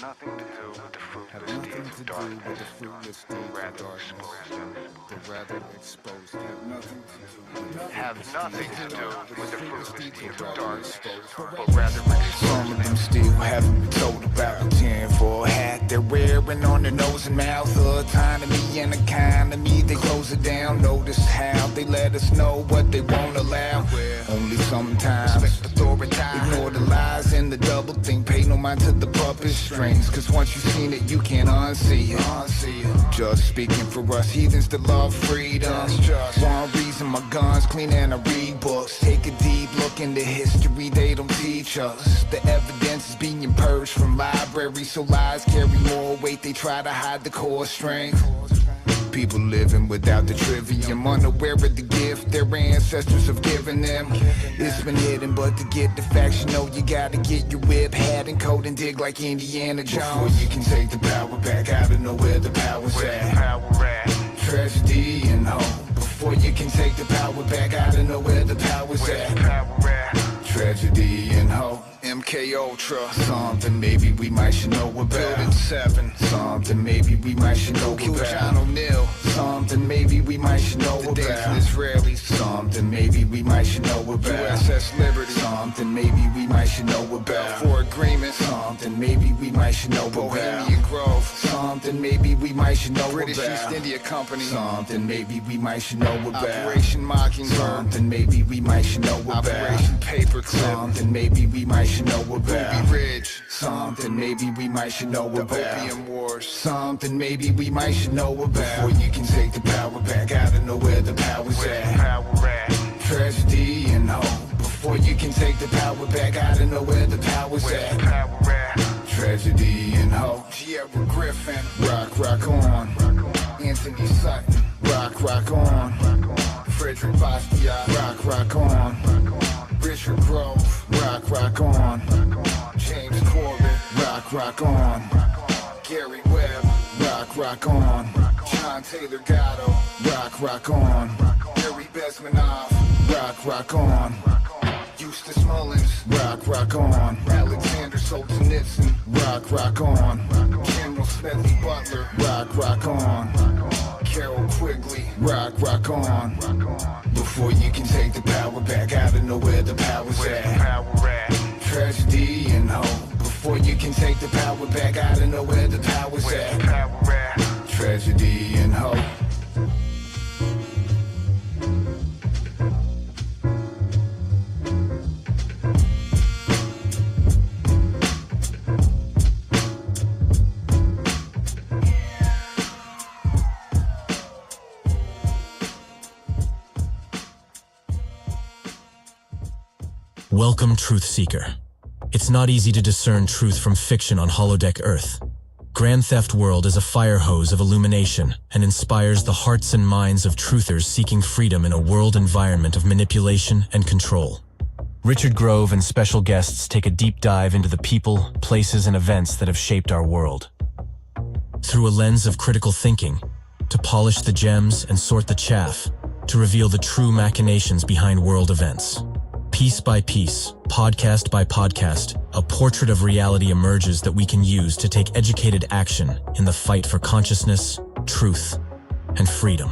nothing to do with the fruitless deeds of darkness, but rather expose them. Have nothing to do with the fruitless deeds of darkness, but rather Some of them still haven't been told about the tinfoil hat they're wearing on their nose and mouth. Autonomy and economy, they close it down. Notice how they let us know what they won't allow. Only sometimes ignore the lies and the double think. Pay no mind to the puppet strings, cause once you've seen it, you can't unsee it. Just speaking for us heathens that love freedom. One reason my gun's clean and I read books. Take a deep look into history, they don't teach us. The evidence is being purged from libraries, so lies carry more weight. They try to hide the core strength. People living without the trivium, unaware of the gift their ancestors have given them. It's been hidden, but to get the facts, you know you gotta get your whip, hat and coat and dig like Indiana Jones. Before you can take the power back, gotta know where the power's at. Tragedy and hope. Before you can take the power back, gotta know where the power's at. Tragedy and hope. MK Ultra, something maybe we might should know about. Building 7, something maybe we might should know about. John O'Neill, something maybe we might should know about. The Israelis, something maybe we might should know about. USS Liberty, something maybe we might should know about. For agreement, something maybe we might should know about. Bohemian Grove, something maybe we might should know about. British East India Company, something maybe we might should know about. Operation Mockingbird, something maybe we might should know about. Operation Paperclip, something maybe we might should know about. Ruby Ridge, something maybe we might should know about. The Opium Wars, something maybe we might should know about. Before you can take the power back, gotta know where the power's at. Tragedy and hope. Before you can take the power back, gotta know where the power's at. Tragedy and hope. Tierra Griffin, rock on. Anthony Sutton, rock on. Frederick Bastiat, rock on. Richard Grove, rock on. James Corbett, rock on. Gary Webb, rock on. John Taylor Gatto, rock on. Harry Besmanoff, rock on. Eustace Mullins, rock on. Alexander Solzhenitsyn, rock on. General Smedley Butler, rock on. Carol Quigley, rock on. Before you can take the power back, gotta know where the power's at. Tragedy and hope. Before you can take the power back, gotta know where the power's at. Tragedy and hope. Welcome, Truth Seeker. It's not easy to discern truth from fiction on holodeck Earth. Grand Theft World is a fire hose of illumination and inspires the hearts and minds of truthers seeking freedom in a world environment of manipulation and control. Richard Grove and special guests take a deep dive into the people, places, and events that have shaped our world. Through a lens of critical thinking, to polish the gems and sort the chaff, to reveal the true machinations behind world events. Piece by piece, podcast by podcast, a portrait of reality emerges that we can use to take educated action in the fight for consciousness, truth, and freedom.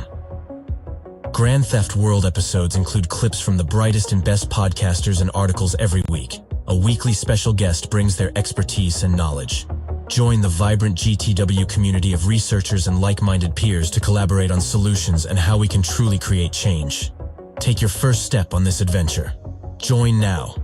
Grand Theft World episodes include clips from the brightest and best podcasters and articles every week. A weekly special guest brings their expertise and knowledge. Join the vibrant GTW community of researchers and like-minded peers to collaborate on solutions and how we can truly create change. Take your first step on this adventure. Join now.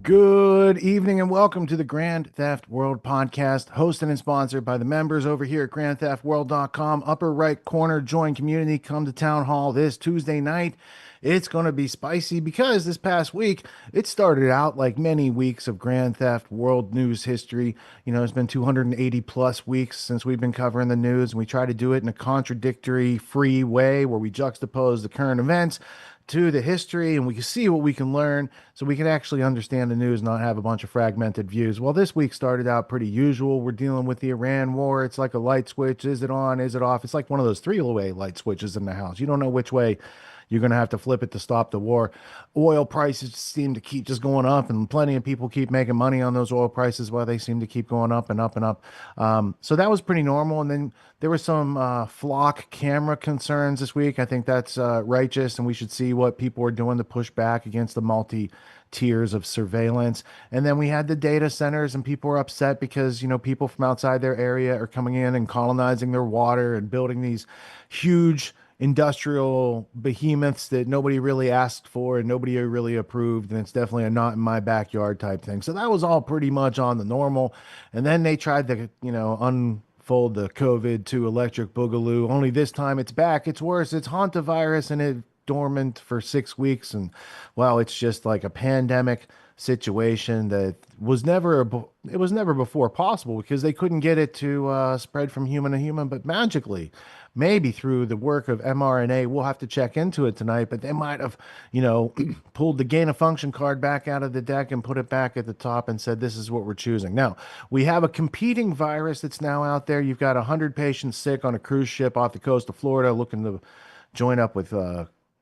Good evening and welcome to the Grand Theft World podcast, hosted and sponsored by the members over here at grandtheftworld.com. Upper right corner, join community, come to town hall this Tuesday night. It's going to be spicy because this past week, it started out like many weeks of Grand Theft World news history. You know, it's been 280 plus weeks since we've been covering the news, and we try to do it in a contradictory, free way where we juxtapose the current events to the history and we can see what we can learn so we can actually understand the news, not have a bunch of fragmented views. Well, this week started out pretty usual. We're dealing with the Iran war. It's like a light switch. Is it on? Is it off? It's like one of those three-way light switches in the house. You don't know which way you're going to have to flip it to stop the war. Oil prices seem to keep just going up, and plenty of people keep making money on those oil prices while they seem to keep going up and up and up. So that was pretty normal. And then there were some flock camera concerns this week. I think that's righteous, and we should see what people are doing to push back against the multi tiers of surveillance. And then we had the data centers, and people were upset because, people from outside their area are coming in and colonizing their water and building these huge industrial behemoths that nobody really asked for and nobody really approved, and it's definitely a not in my backyard type thing. So that was all pretty much on the normal. And then they tried to unfold the COVID to electric boogaloo, only this time it's back, it's worse, it's hantavirus, and it dormant for 6 weeks. And well, it's just like a pandemic situation that was never it was never before possible because they couldn't get it to spread from human to human, but magically, maybe through the work of mRNA. We'll have to check into it tonight, but they might have, pulled the gain of function card back out of the deck and put it back at the top and said, this is what we're choosing. Now, we have a competing virus that's now out there. You've got 100 patients sick on a cruise ship off the coast of Florida looking to join up with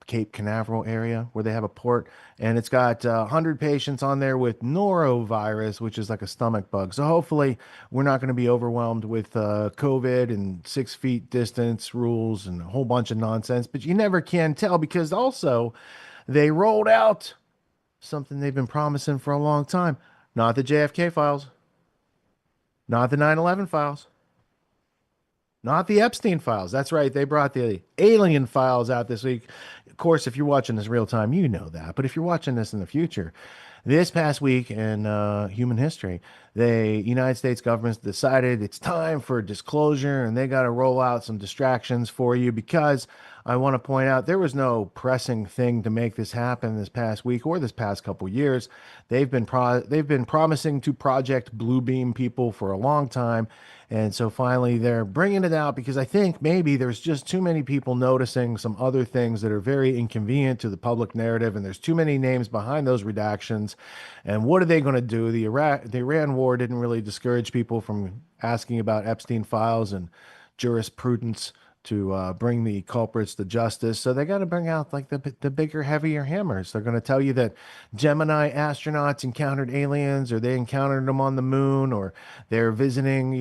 Cape Canaveral area where they have a port, and it's got 100 patients on there with norovirus, which is like a stomach bug. So hopefully we're not going to be overwhelmed with COVID and 6 feet distance rules and a whole bunch of nonsense, but you never can tell because also they rolled out something they've been promising for a long time. Not the JFK files, not the 9/11 files, not the Epstein files. That's right. They brought the alien files out this week. Of course, if you're watching this real time, you know that. But if you're watching this in the future, this past week in human history, the United States government decided it's time for disclosure, and they got to roll out some distractions for you because I want to point out there was no pressing thing to make this happen this past week or this past couple years. They've been promising to Project Bluebeam people for a long time, and so finally they're bringing it out because I think maybe there's just too many people noticing some other things that are very inconvenient to the public narrative, and there's too many names behind those redactions. And what are they going to do? The Iran war didn't really discourage people from asking about Epstein files and jurisprudence to bring the culprits to justice. So they got to bring out like the bigger, heavier hammers. They're going to tell you that Gemini astronauts encountered aliens, or they encountered them on the moon, or they're visiting,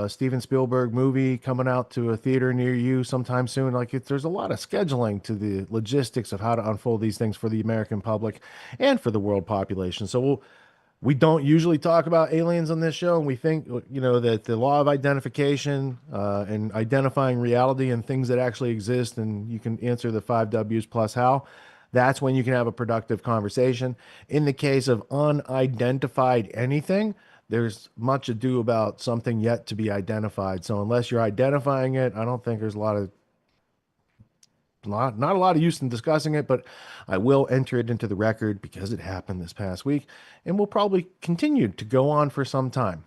Steven Spielberg movie coming out to a theater near you sometime soon. Like there's a lot of scheduling to the logistics of how to unfold these things for the American public and for the world population. So we don't usually talk about aliens on this show, and we think, that the law of identification and identifying reality and things that actually exist, and you can answer the 5 W's plus how, that's when you can have a productive conversation. In the case of unidentified anything, there's much ado about something yet to be identified. So unless you're identifying it, I don't think there's not a lot of use in discussing it, but I will enter it into the record because it happened this past week and will probably continue to go on for some time.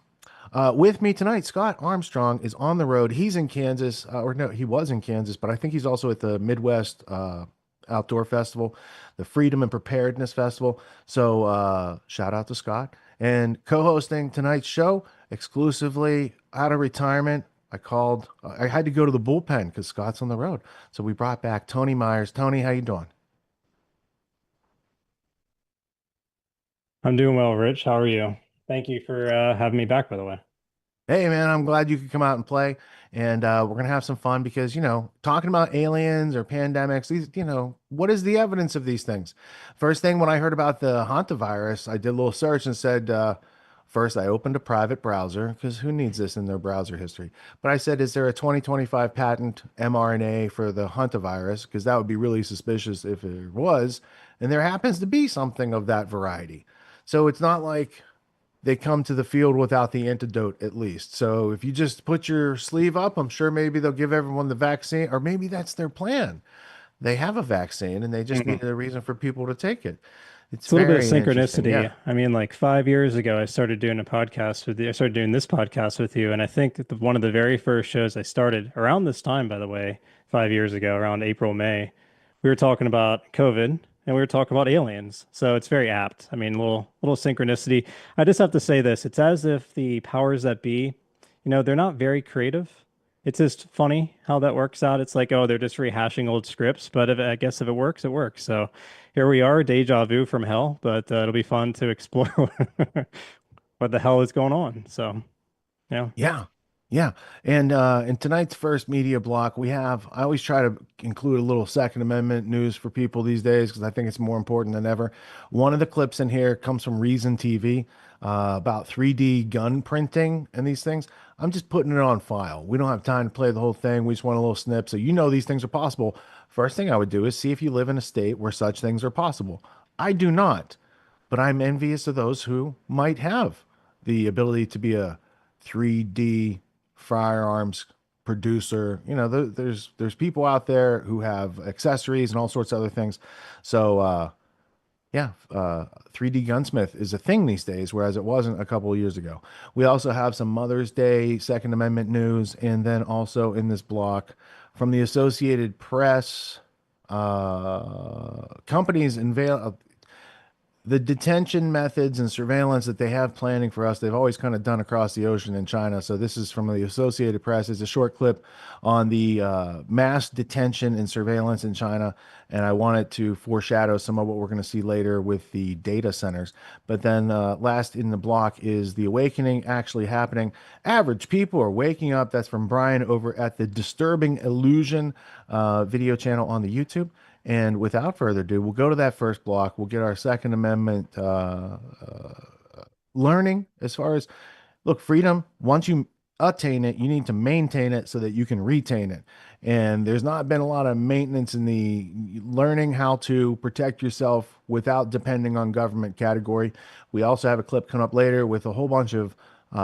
With me tonight, Scott Armstrong is on the road. He's in Kansas, or no, he was in Kansas, but I think he's also at the Midwest Outdoor Festival, the Freedom and Preparedness Festival. So shout out to Scott. And co-hosting tonight's show exclusively out of retirement, I had to go to the bullpen because Scott's on the road. So we brought back Tony Myers. Tony, how you doing? I'm doing well, Rich. How are you? Thank you for having me back, by the way. Hey, man, I'm glad you could come out and play. And we're going to have some fun because, talking about aliens or pandemics, these, what is the evidence of these things? First thing, when I heard about the hantavirus, I did a little search and said, first, I opened a private browser because who needs this in their browser history? But I said, is there a 2025 patent mRNA for the hantavirus? Because that would be really suspicious if there was. And there happens to be something of that variety. So it's not like they come to the field without the antidote, at least. So if you just put your sleeve up, I'm sure maybe they'll give everyone the vaccine, or maybe that's their plan. They have a vaccine and they just needed a reason for people to take it. It's a little bit of very interesting, synchronicity. yeah. I mean, like 5 years ago, I started doing a podcast with you. I started doing this podcast with you. And I think that one of the very first shows I started around this time, by the way, 5 years ago, around April, May, we were talking about COVID and we were talking about aliens. So it's very apt. I mean, little synchronicity. I just have to say this. It's as if the powers that be, they're not very creative. It's just funny how that works out. It's like, oh, they're just rehashing old scripts, but I guess if it works, it works. So here we are, deja vu from hell, but it'll be fun to explore what the hell is going on. So, yeah. Yeah. Yeah. And in tonight's first media block, I always try to include a little Second Amendment news for people these days because I think it's more important than ever. One of the clips in here comes from Reason TV about 3D gun printing and these things. I'm just putting it on file. We don't have time to play the whole thing. We just want a little snip. So these things are possible. First thing I would do is see if you live in a state where such things are possible. I do not, but I'm envious of those who might have the ability to be a 3D firearms producer. There's people out there who have accessories and all sorts of other things. So 3D gunsmith is a thing these days, whereas it wasn't a couple of years ago. We also have some Mother's Day Second Amendment news, and then also in this block from the Associated Press, companies unveil the detention methods and surveillance that they have planning for us. They've always kind of done across the ocean in China. So this is from the Associated Press. It's a short clip on the mass detention and surveillance in China. And I wanted to foreshadow some of what we're going to see later with the data centers. But then last in the block is the awakening actually happening. Average people are waking up. That's from Brian over at the Disturbing Illusion video channel on the YouTube. And without further ado, we'll go to that first block. We'll get our Second Amendment learning as far as, look, freedom, once you attain it, you need to maintain it so that you can retain it. And there's not been a lot of maintenance in the learning how to protect yourself without depending on government category. We also have a clip coming up later with a whole bunch of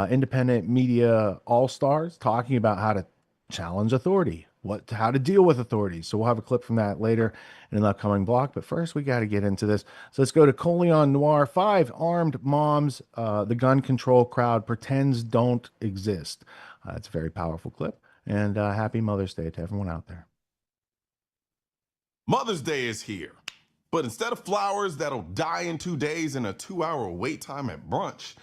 independent media all-stars talking about how to challenge authority, how to deal with authorities. So we'll have a clip from that later in an upcoming block. But first, we got to get into this. So let's go to Coleon Noir. 5 armed moms the gun control crowd pretends don't exist. It's a very powerful clip. And happy Mother's Day to everyone out there. Mother's Day is here. But instead of flowers that'll die in 2 days and a 2-hour wait time at brunch,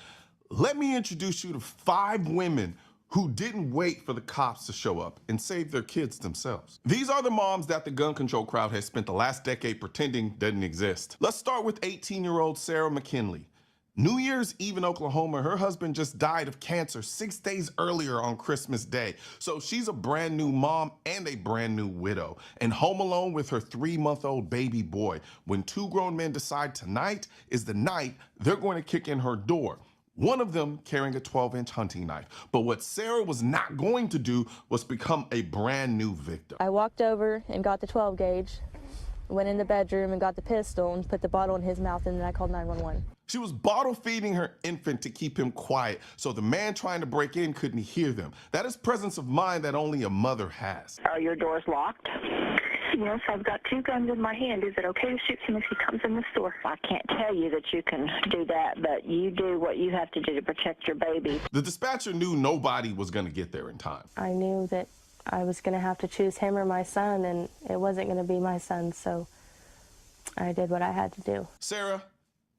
let me introduce you to 5 women who didn't wait for the cops to show up and save their kids themselves. These are the moms that the gun control crowd has spent the last decade pretending didn't exist. Let's start with 18-year-old Sarah McKinley. New Year's Eve in Oklahoma, her husband just died of cancer 6 days earlier on Christmas Day. So she's a brand new mom and a brand new widow, and home alone with her 3-month-old baby boy when 2 grown men decide tonight is the night they're going to kick in her door. One of them carrying a 12-inch hunting knife. But what Sarah was not going to do was become a brand new victim. I walked over and got the 12 gauge, went in the bedroom and got the pistol and put the bottle in his mouth, and then I called 911. She was bottle feeding her infant to keep him quiet so the man trying to break in couldn't hear them. That is presence of mind that only a mother has. Are your doors locked? Yes, I've got 2 guns in my hand. Is it okay to shoot him if he comes in the store? I can't tell you that you can do that, but you do what you have to do to protect your baby. The dispatcher knew nobody was going to get there in time. I knew that I was going to have to choose him or my son, and it wasn't going to be my son, so I did what I had to do. Sarah,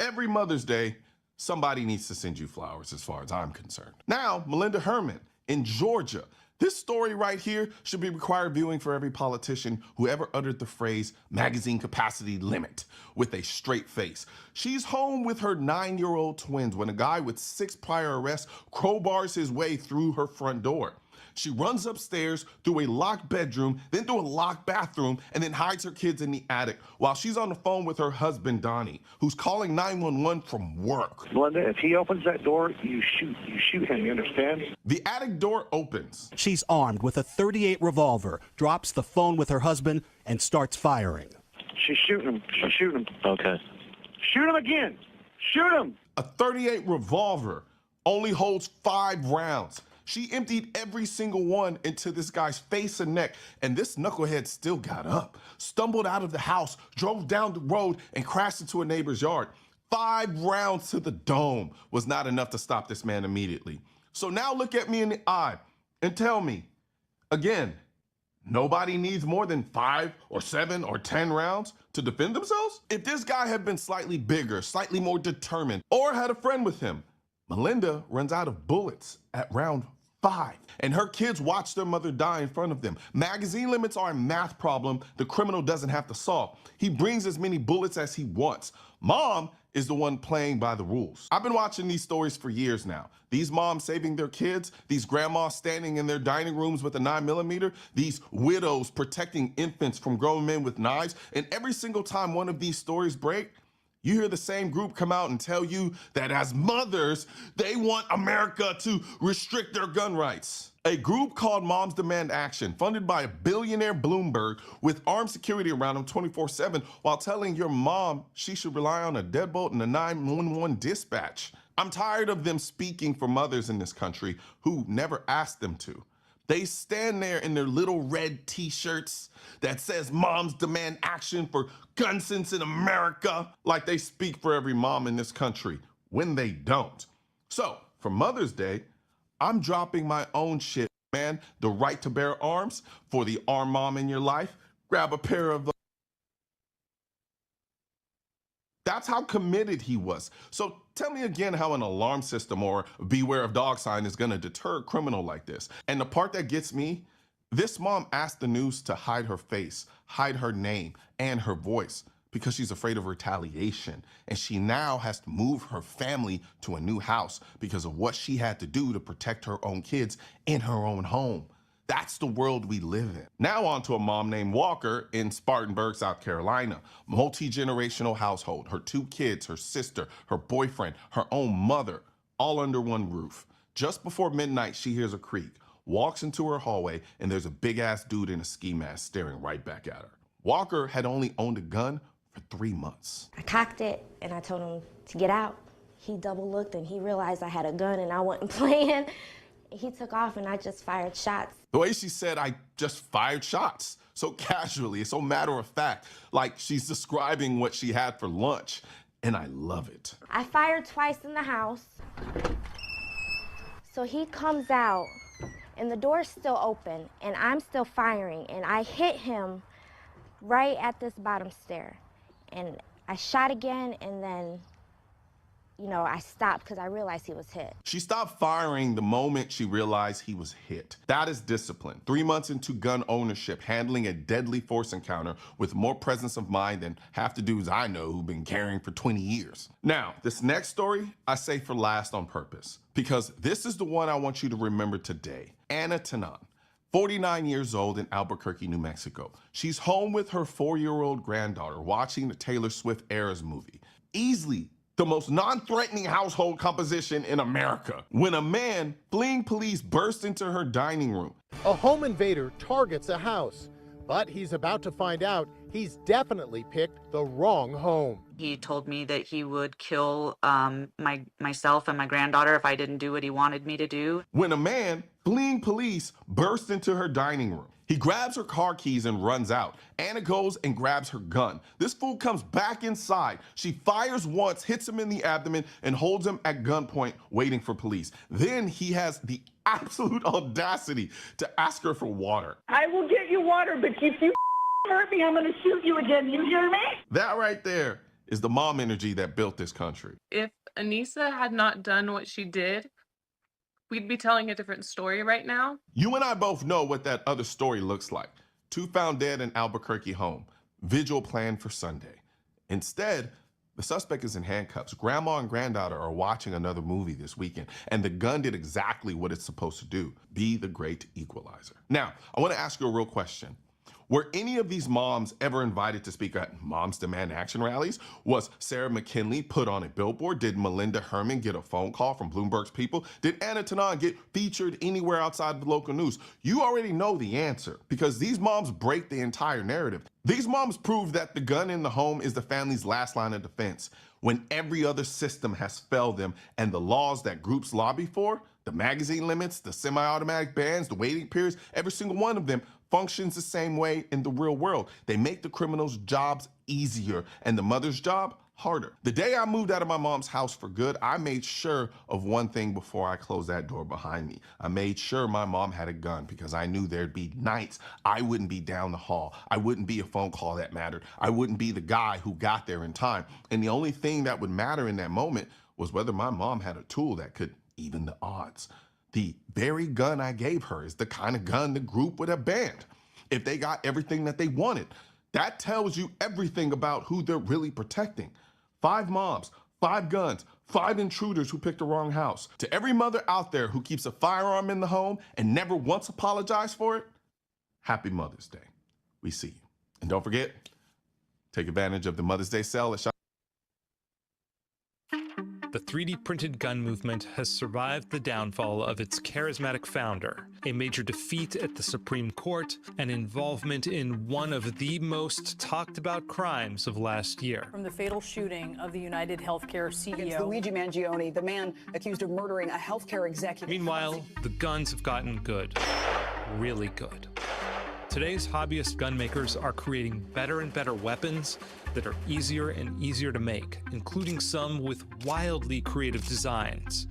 every Mother's Day, somebody needs to send you flowers as far as I'm concerned. Now, Melinda Herman in Georgia. This story right here should be required viewing for every politician who ever uttered the phrase magazine capacity limit with a straight face. She's home with her 9-year-old twins when a guy with 6 prior arrests crowbars his way through her front door. She runs upstairs through a locked bedroom, then through a locked bathroom, and then hides her kids in the attic while she's on the phone with her husband, Donnie, who's calling 911 from work. Melinda, if he opens that door, you shoot him, you understand? The attic door opens. She's armed with a .38 revolver, drops the phone with her husband, and starts firing. She's shooting him. She's shooting him. Okay. Shoot him again. Shoot him. A .38 revolver only holds 5 rounds. She emptied every single one into this guy's face and neck, and this knucklehead still got up, stumbled out of the house, drove down the road, and crashed into a neighbor's yard. 5 rounds to the dome was not enough to stop this man immediately. So now look at me in the eye and tell me, again, Nobody needs more than 5 or 7 or 10 rounds to defend themselves? If this guy had been slightly bigger, slightly more determined, or had a friend with him, Melinda runs out of bullets at round 5, and her kids watch their mother die in front of them. Magazine limits are a math problem the criminal doesn't have to solve. He brings as many bullets as he wants. Mom is the one playing by the rules. I've been watching these stories for years now. These moms saving their kids, these grandmas standing in their dining rooms with a 9mm, these widows protecting infants from grown men with knives, and every single time one of these stories break, you hear the same group come out and tell you that as mothers, they want America to restrict their gun rights. A group called Moms Demand Action, funded by a billionaire Bloomberg with armed security around him 24/7, while telling your mom she should rely on a deadbolt and a 911 dispatch. I'm tired of them speaking for mothers in this country who never asked them to. They stand there in their little red t-shirts that says Moms Demand Action for gun sense in America, like they speak for every mom in this country, when they don't. So, for Mother's Day, I'm dropping my own shit, man. The right to bear arms for the armed mom in your life. Grab a pair of... That's how committed he was. So tell me again how an alarm system or beware of dog sign is gonna deter a criminal like this. And the part that gets me, this mom asked the news to hide her face, hide her name and her voice because she's afraid of retaliation. And she now has to move her family to a new house because of what she had to do to protect her own kids in her own home. That's the world we live in. Now on to a mom named Walker in Spartanburg, South Carolina. Multi-generational household, her 2 kids, her sister, her boyfriend, her own mother, all under one roof. Just before midnight, she hears a creak, walks into her hallway, and there's a big-ass dude in a ski mask staring right back at her. Walker had only owned a gun for 3 months. I cocked it, and I told him to get out. He double looked, and he realized I had a gun, and I wasn't playing. He took off, and I just fired shots. The way she said, I just fired shots, so casually, so matter of fact, like she's describing what she had for lunch, and I love it. I fired twice in the house. So he comes out, and the door's still open, and I'm still firing, and I hit him right at this bottom stair. And I shot again, and then, you know, I stopped because I realized he was hit. She stopped firing the moment she realized he was hit. That is discipline. 3 months into gun ownership, handling a deadly force encounter with more presence of mind than half the dudes I know who've been carrying for 20 years. Now, this next story, I say for last on purpose, because this is the one I want you to remember today. Anna Tanan, 49 years old in Albuquerque, New Mexico. She's home with her 4-year-old granddaughter watching the Taylor Swift Eras movie. Easily the most non-threatening household composition in America, when a man fleeing police burst into her dining room. A home invader targets a house, but he's about to find out he's definitely picked the wrong home. He told me that he would kill myself and my granddaughter if I didn't do what he wanted me to do. When a man fleeing police burst into her dining room. He grabs her car keys and runs out. Anna goes and grabs her gun. This fool comes back inside. She fires once, hits him in the abdomen, and holds him at gunpoint, waiting for police. Then he has the absolute audacity to ask her for water. I will get you water, but if you hurt me, I'm going to shoot you again. You hear me? That right there is the mom energy that built this country. If Anissa had not done what she did, we'd be telling a different story right now. You and I both know what that other story looks like. 2 found dead in Albuquerque home. Vigil planned for Sunday. Instead, the suspect is in handcuffs. Grandma and granddaughter are watching another movie this weekend, and the gun did exactly what it's supposed to do, be the great equalizer. Now, I want to ask you a real question. Were any of these moms ever invited to speak at Moms Demand Action rallies? Was Sarah McKinley put on a billboard? Did Melinda Herman get a phone call from Bloomberg's people? Did Anna Tanan get featured anywhere outside the local news? You already know the answer, because these moms break the entire narrative. These moms prove that the gun in the home is the family's last line of defense, when every other system has failed them, and the laws that groups lobby for, the magazine limits, the semi-automatic bans, the waiting periods, every single one of them functions the same way in the real world. They make the criminals' jobs easier and the mother's job harder. The day I moved out of my mom's house for good, I made sure of one thing before I closed that door behind me. I made sure my mom had a gun because I knew there'd be nights I wouldn't be down the hall. I wouldn't be a phone call that mattered. I wouldn't be the guy who got there in time. And the only thing that would matter in that moment was whether my mom had a tool that could even the odds. The very gun I gave her is the kind of gun the group would have banned if they got everything that they wanted. That tells you everything about who they're really protecting. 5 moms, 5 guns, 5 intruders who picked the wrong house. To every mother out there who keeps a firearm in the home and never once apologized for it, happy Mother's Day. We see you. And don't forget, take advantage of the Mother's Day sale at The 3D printed gun movement has survived the downfall of its charismatic founder, a major defeat at the Supreme Court, and involvement in one of the most talked about crimes of last year. From the fatal shooting of the United Healthcare CEO. Against Luigi Mangione, the man accused of murdering a healthcare executive. Meanwhile, the guns have gotten good. Really good. Today's hobbyist gun makers are creating better and better weapons that are easier and easier to make, including some with wildly creative designs.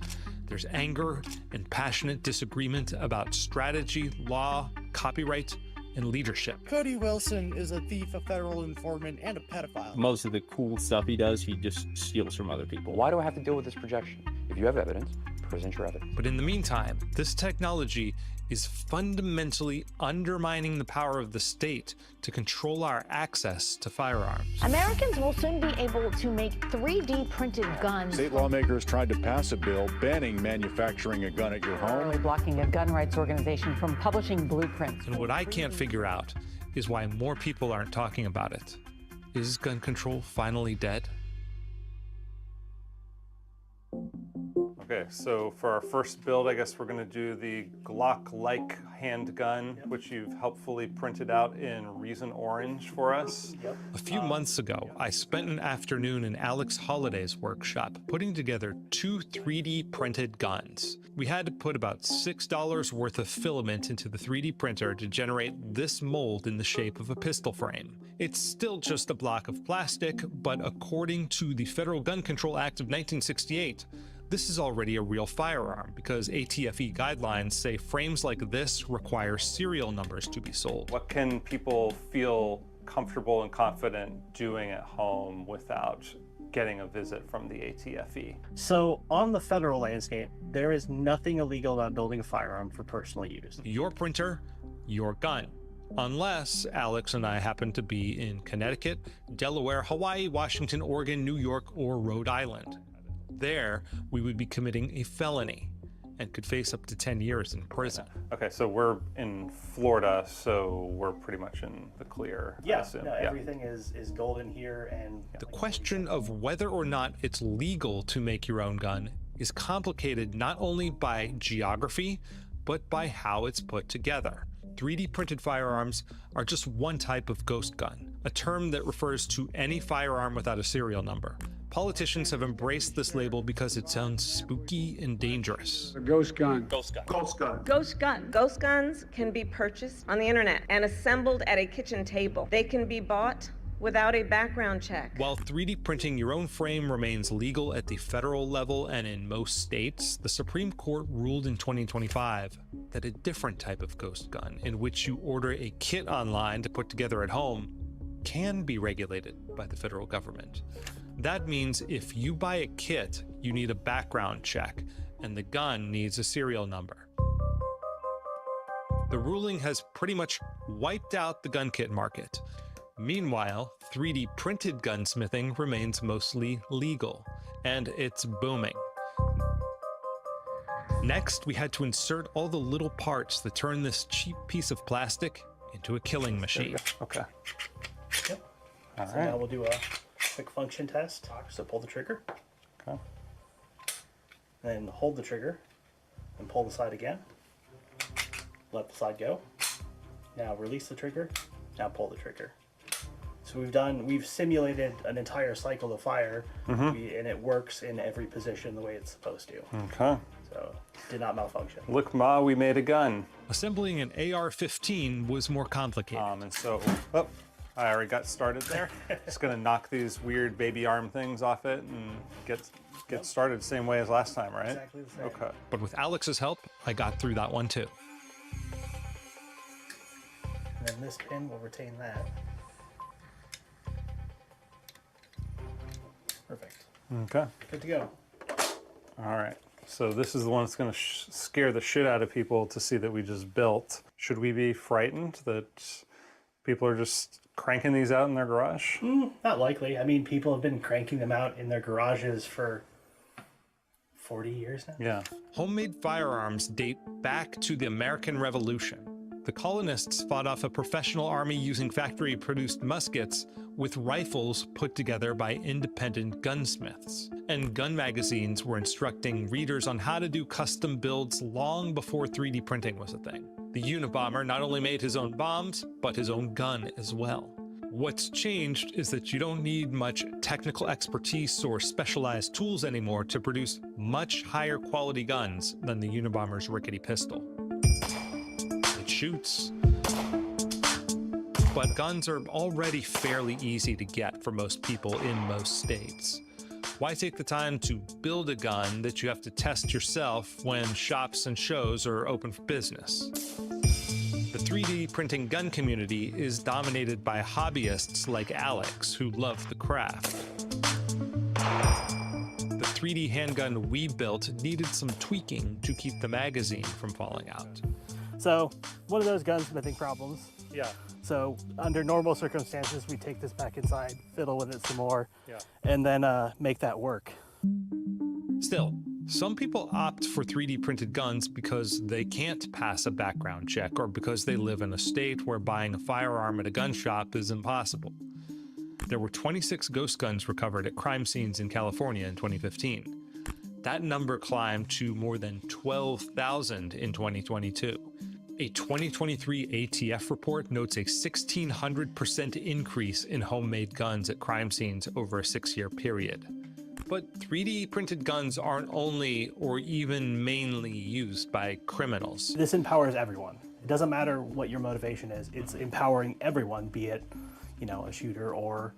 There's anger and passionate disagreement about strategy, law, copyright, and leadership. Cody Wilson is a thief, a federal informant, and a pedophile. Most of the cool stuff he does, he just steals from other people. Why do I have to deal with this projection? If you have evidence, present your evidence. But in the meantime, this technology is fundamentally undermining the power of the state to control our access to firearms. Americans will soon be able to make 3D printed guns. State lawmakers tried to pass a bill banning manufacturing a gun at your home. Blocking a gun rights organization from publishing blueprints. And what I can't figure out is why more people aren't talking about it. Is gun control finally dead? Okay, so for our first build, I guess we're going to do the Glock-like handgun, which you've helpfully printed out in Reason Orange for us. A few months ago, I spent an afternoon in Alex Holliday's workshop putting together 2 3D printed guns. We had to put about $6 worth of filament into the 3D printer to generate this mold in the shape of a pistol frame. It's still just a block of plastic, but according to the Federal Gun Control Act of 1968, this is already a real firearm because ATFE guidelines say frames like this require serial numbers to be sold. What can people feel comfortable and confident doing at home without getting a visit from the ATFE? So, on the federal landscape, there is nothing illegal about building a firearm for personal use. Your printer, your gun. Unless Alex and I happen to be in Connecticut, Delaware, Hawaii, Washington, Oregon, New York, or Rhode Island. There, we would be committing a felony and could face up to 10 years in prison. Okay, so we're in Florida, so we're pretty much in the clear. Yeah, no, everything is golden here. And the question of whether or not it's legal to make your own gun is complicated not only by geography, but by how it's put together. 3D printed firearms are just one type of ghost gun, a term that refers to any firearm without a serial number. Politicians have embraced this label because it sounds spooky and dangerous. A ghost gun. Ghost gun. Ghost gun. Ghost gun. Ghost guns can be purchased on the internet and assembled at a kitchen table. They can be bought without a background check. While 3D printing your own frame remains legal at the federal level and in most states, the Supreme Court ruled in 2025 that a different type of ghost gun, in which you order a kit online to put together at home, can be regulated by the federal government. That means if you buy a kit, you need a background check, and the gun needs a serial number. The ruling has pretty much wiped out the gun kit market. Meanwhile, 3D printed gunsmithing remains mostly legal, and it's booming. Next, we had to insert all the little parts that turn this cheap piece of plastic into a killing machine. Okay. Yep. All So right. now we'll do a quick function test. So pull the trigger. Okay. Then hold the trigger and pull the side again. Let the side go. Now release the trigger. Now pull the trigger. So we've simulated an entire cycle of fire, and it works in every position the way it's supposed to. Okay. So did not malfunction. Look, Ma, we made a gun. Assembling an AR-15 was more complicated. And so, oh, I already got started there. Just gonna knock these weird baby arm things off it and get started the same way as last time, right? Exactly the same. Okay. But with Alex's help, I got through that one too. And then this pin will retain that. Perfect. Okay. Good to go. All right. So this is the one that's going to scare the shit out of people to see that we just built. Should we be frightened that people are just cranking these out in their garage? Not likely. I mean, people have been cranking them out in their garages for 40 years now. Yeah. Homemade firearms date back to the American Revolution. The colonists fought off a professional army using factory-produced muskets with rifles put together by independent gunsmiths. And gun magazines were instructing readers on how to do custom builds long before 3D printing was a thing. The Unabomber not only made his own bombs, but his own gun as well. What's changed is that you don't need much technical expertise or specialized tools anymore to produce much higher quality guns than the Unabomber's rickety pistol. It shoots, but guns are already fairly easy to get for most people in most states. Why take the time to build a gun that you have to test yourself when shops and shows are open for business? The 3D printing gun community is dominated by hobbyists like Alex who love the craft. The 3D handgun we built needed some tweaking to keep the magazine from falling out. So one of those gunsmithing problems. Yeah. So under normal circumstances, we take this back inside, fiddle with it some more, Yeah. and then make that work. Still, some people opt for 3D printed guns because they can't pass a background check or because they live in a state where buying a firearm at a gun shop is impossible. There were 26 ghost guns recovered at crime scenes in California in 2015. That number climbed to more than 12,000 in 2022. A 2023 ATF report notes a 1,600% increase in homemade guns at crime scenes over a 6-year period. But 3D printed guns aren't only or even mainly used by criminals. This empowers everyone. It doesn't matter what your motivation is. It's empowering everyone, be it, a shooter or,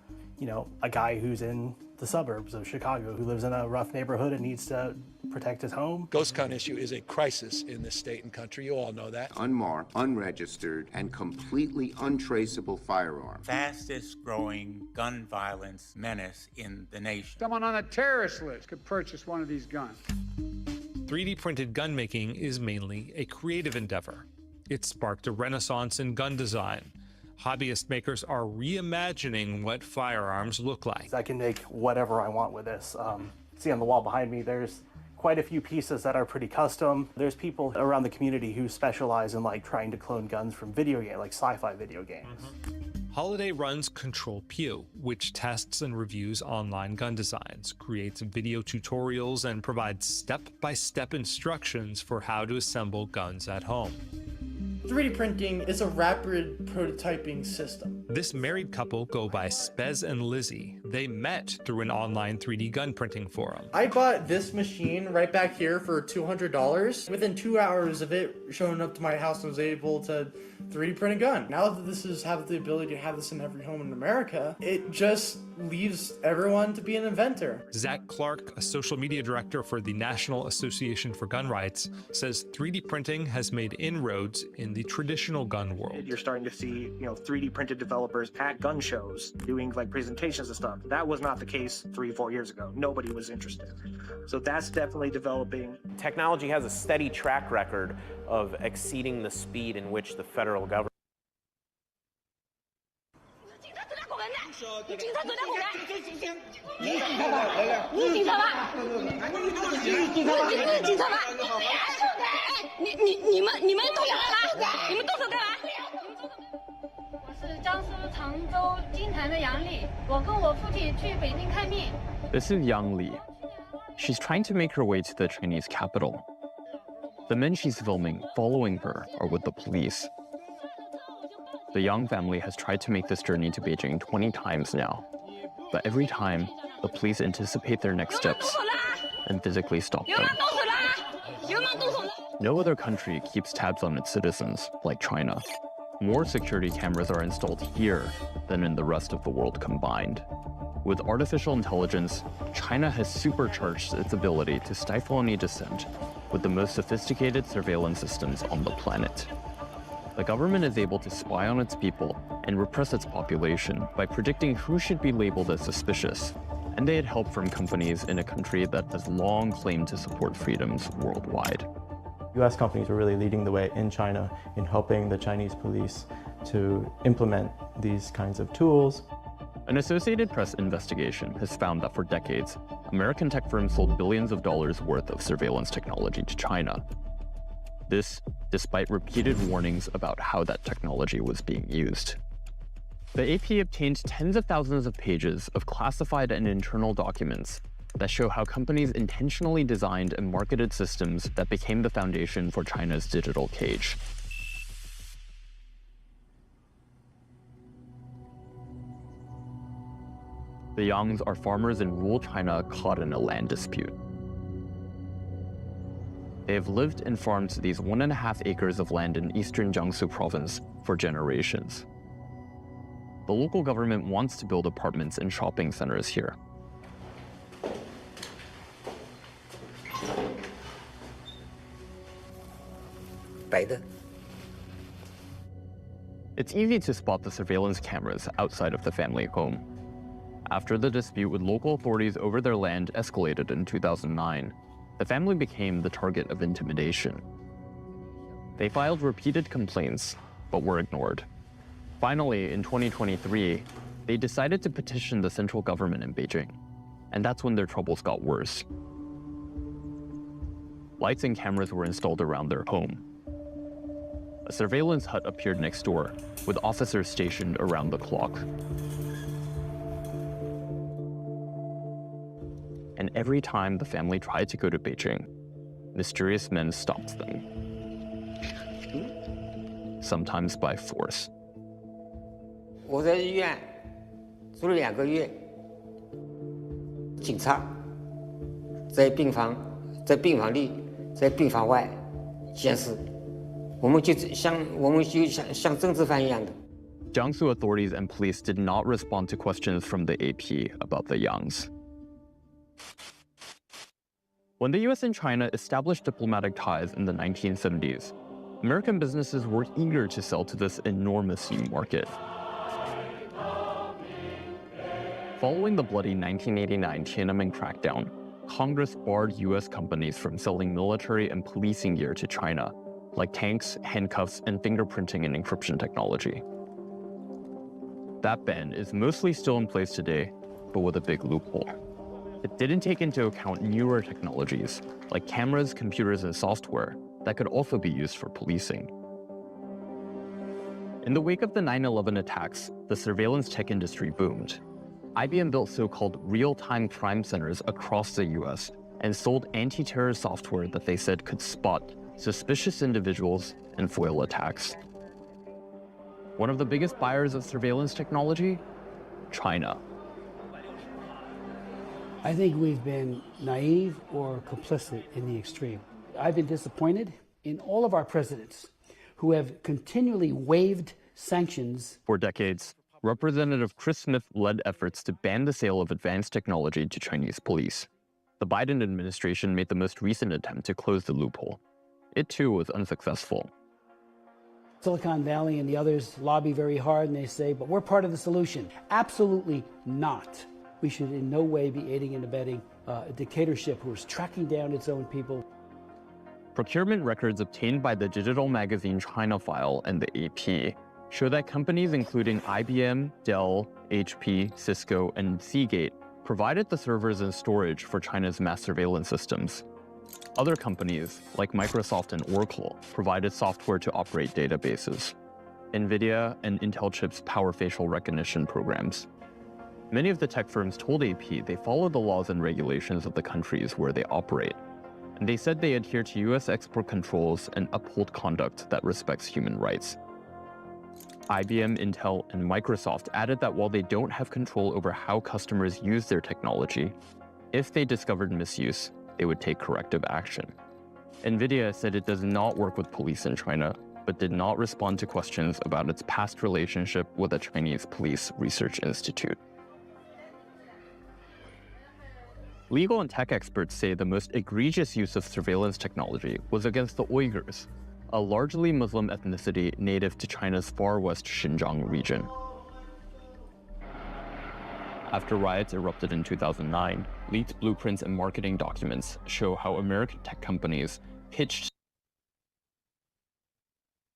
a guy who's in the suburbs of Chicago who lives in a rough neighborhood and needs to protect his home. Ghost gun issue is a crisis in this state and country. You all know that. Unmarked, unregistered, and completely untraceable firearm. Fastest growing gun violence menace in the nation. Someone on a terrorist list could purchase one of these guns. 3D printed gun making is mainly a creative endeavor. It sparked a renaissance in gun design. Hobbyist makers are reimagining what firearms look like. I can make whatever I want with this. See on the wall behind me, there's quite a few pieces that are pretty custom. There's people around the community who specialize in trying to clone guns from video games, like sci-fi video games. Holiday runs Control Pew, which tests and reviews online gun designs, creates video tutorials, and provides step-by-step instructions for how to assemble guns at home. 3D printing is a rapid prototyping system. This married couple go by Spez and Lizzie. They met through an online 3D gun printing forum. I bought this machine right back here for $200. Within 2 hours of it showing up to my house, I was able to 3D print a gun. Now that this has the ability to have this in every home in America, it just leaves everyone to be an inventor. Zach Clark, a social media director for the National Association for Gun Rights, says 3D printing has made inroads in the traditional gun world. You're starting to see, 3D printed developers at gun shows doing presentations and stuff. That was not the case 3-4 years ago. Nobody was interested. So that's definitely developing. Technology has a steady track record of exceeding the speed in which the federal government. This is Yang Li. She's trying to make her way to the Chinese capital. The men she's filming following her are with the police. The Yang family has tried to make this journey to Beijing 20 times now, but every time, the police anticipate their next steps and physically stop them. No other country keeps tabs on its citizens like China. More security cameras are installed here than in the rest of the world combined. With artificial intelligence, China has supercharged its ability to stifle any dissent with the most sophisticated surveillance systems on the planet. The government is able to spy on its people and repress its population by predicting who should be labeled as suspicious, and they had help from companies in a country that has long claimed to support freedoms worldwide. US companies are really leading the way in China in helping the Chinese police to implement these kinds of tools. An Associated Press investigation has found that for decades, American tech firms sold billions of dollars worth of surveillance technology to China. This, despite repeated warnings about how that technology was being used. The AP obtained tens of thousands of pages of classified and internal documents that show how companies intentionally designed and marketed systems that became the foundation for China's digital cage. The Yangs are farmers in rural China caught in a land dispute. They have lived and farmed these 1.5 acres of land in eastern Jiangsu province for generations. The local government wants to build apartments and shopping centers here. It's easy to spot the surveillance cameras outside of the family home. After the dispute with local authorities over their land escalated in 2009, the family became the target of intimidation. They filed repeated complaints, but were ignored. Finally, in 2023, they decided to petition the central government in Beijing, and that's when their troubles got worse. Lights and cameras were installed around their home. A surveillance hut appeared next door, with officers stationed around the clock. And every time the family tried to go to Beijing, mysterious men stopped them. Sometimes by force. 我在医院住了2个月，警察在病房里，在病房外监视，我们就像政治犯一样的。 Jiangsu authorities and police did not respond to questions from the AP about the Yangs. When the US and China established diplomatic ties in the 1970s, American businesses were eager to sell to this enormous new market. Following the bloody 1989 Tiananmen crackdown, Congress barred US companies from selling military and policing gear to China, like tanks, handcuffs, and fingerprinting and encryption technology. That ban is mostly still in place today, but with a big loophole. It didn't take into account newer technologies, like cameras, computers, and software, that could also be used for policing. In the wake of the 9/11 attacks, the surveillance tech industry boomed. IBM built so-called real-time crime centers across the US and sold anti-terror software that they said could spot suspicious individuals and foil attacks. One of the biggest buyers of surveillance technology? China. I think we've been naive or complicit in the extreme. I've been disappointed in all of our presidents who have continually waived sanctions. For decades, Representative Chris Smith led efforts to ban the sale of advanced technology to Chinese police. The Biden administration made the most recent attempt to close the loophole. It too was unsuccessful. Silicon Valley and the others lobby very hard and they say, but we're part of the solution. Absolutely not. We should in no way be aiding and abetting a dictatorship who is tracking down its own people. Procurement records obtained by the digital magazine China File and the AP show that companies including IBM, Dell, HP, Cisco, and Seagate provided the servers and storage for China's mass surveillance systems. Other companies, like Microsoft and Oracle, provided software to operate databases. NVIDIA and Intel chips power facial recognition programs. Many of the tech firms told AP they follow the laws and regulations of the countries where they operate, and they said they adhere to US export controls and uphold conduct that respects human rights. IBM, Intel, and Microsoft added that while they don't have control over how customers use their technology, if they discovered misuse, they would take corrective action. NVIDIA said it does not work with police in China, but did not respond to questions about its past relationship with the Chinese Police Research Institute. Legal and tech experts say the most egregious use of surveillance technology was against the Uyghurs, a largely Muslim ethnicity native to China's far west Xinjiang region. After riots erupted in 2009, leaked blueprints and marketing documents show how American tech companies pitched.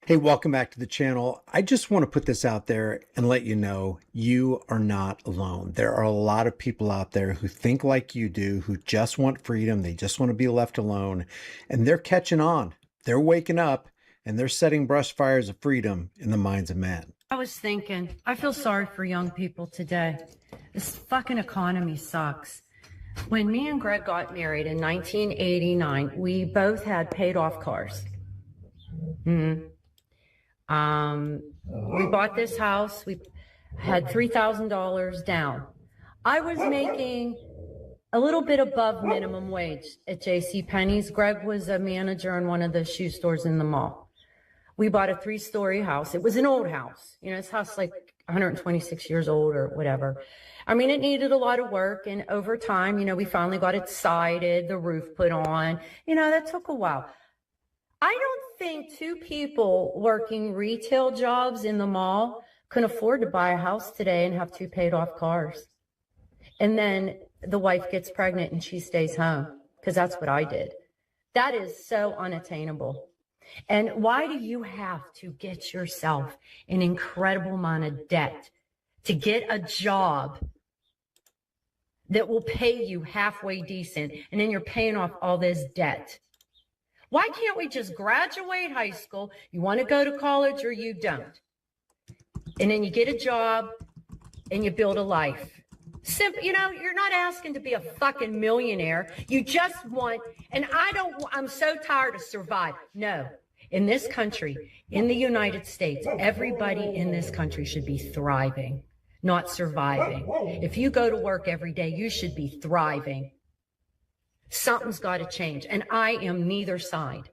Hey, welcome back to the channel. I just want to put this out there and let you know you are not alone. There are a lot of people out there who think like you do, who just want freedom. They just want to be left alone, and they're catching on. They're waking up, and they're setting brush fires of freedom in the minds of men. I was thinking, I feel sorry for young people today. This fucking economy sucks. When me and Greg got married in 1989, we both had paid off cars. We bought this house. We had $3,000 down. I was making a little bit above minimum wage at JCPenney's. Greg was a manager in one of the shoe stores in the mall. We bought a 3-story house. It was an old house. You know, this house like 126 years old or whatever. I mean, it needed a lot of work. And over time, you know, we finally got it sided, the roof put on. You know, that took a while. I don't think 2 people working retail jobs in the mall can afford to buy a house today and have 2 paid off cars. And then the wife gets pregnant and she stays home, because that's what I did. That is so unattainable. And why do you have to get yourself an incredible amount of debt to get a job that will pay you halfway decent, and then you're paying off all this debt? Why can't we just graduate high school? You want to go to college or you don't. And then you get a job and you build a life. Simple, you know, you're not asking to be a fucking millionaire. You just want, and I'm so tired of survive. No, in this country, in the United States, everybody in this country should be thriving, not surviving. If you go to work every day, you should be thriving. Something's got to change. And I am neither side.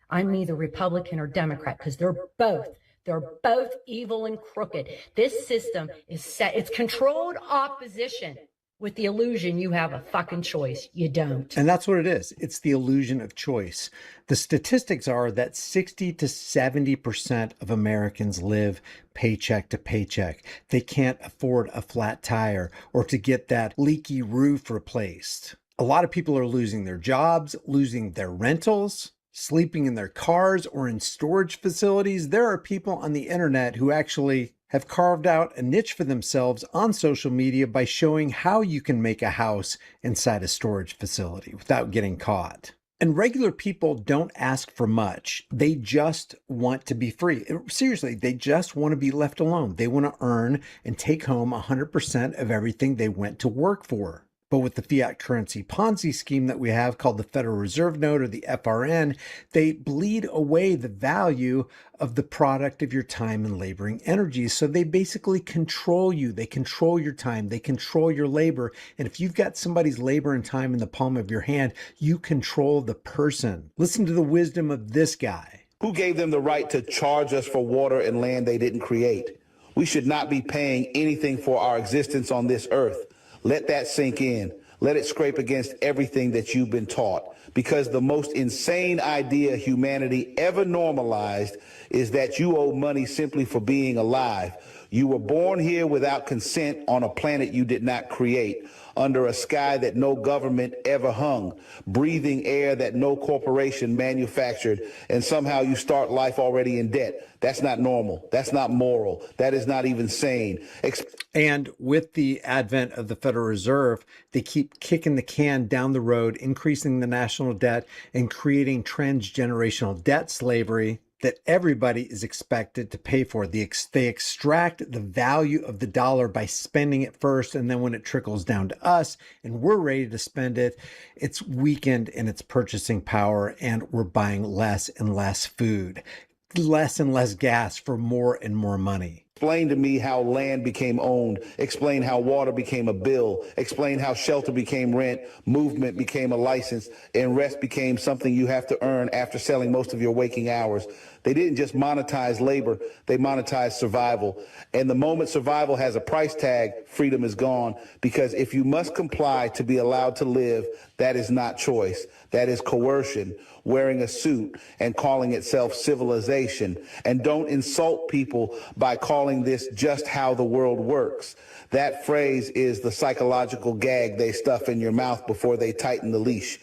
I'm neither Republican or Democrat, because they're both evil and crooked. This system is set. It's controlled opposition with the illusion you have a fucking choice. You don't. And that's what it is. It's the illusion of choice. The statistics are that 60 to 70% of Americans live paycheck to paycheck. They can't afford a flat tire or to get that leaky roof replaced. A lot of people are losing their jobs, losing their rentals, sleeping in their cars or in storage facilities. There are people on the internet who actually have carved out a niche for themselves on social media by showing how you can make a house inside a storage facility without getting caught. And regular people don't ask for much. They just want to be free. Seriously, they just want to be left alone. They want to earn and take home 100% of everything they went to work for. But with the fiat currency Ponzi scheme that we have called the Federal Reserve Note, or the FRN, they bleed away the value of the product of your time and laboring energies. So they basically control you. They control your time. They control your labor. And if you've got somebody's labor and time in the palm of your hand, you control the person. Listen to the wisdom of this guy. Who gave them the right to charge us for water and land they didn't create? We should not be paying anything for our existence on this earth. Let that sink in. Let it scrape against everything that you've been taught. Because the most insane idea humanity ever normalized is that you owe money simply for being alive. You were born here without consent on a planet you did not create, under a sky that no government ever hung, breathing air that no corporation manufactured, and somehow you start life already in debt. That's not normal. That's not moral. That is not even sane. And with the advent of the Federal Reserve, they keep kicking the can down the road, increasing the national debt and creating transgenerational debt slavery that everybody is expected to pay for. They extract the value of the dollar by spending it first, and then when it trickles down to us and we're ready to spend it, it's weakened in its purchasing power, and we're buying less and less food, less and less gas for more and more money. Explain to me how land became owned. Explain how water became a bill. Explain how shelter became rent, movement became a license, and rest became something you have to earn after selling most of your waking hours. They didn't just monetize labor, they monetized survival. And the moment survival has a price tag, freedom is gone. Because if you must comply to be allowed to live, that is not choice. That is coercion, wearing a suit and calling itself civilization. And don't insult people by calling this just how the world works. That phrase is the psychological gag they stuff in your mouth before they tighten the leash.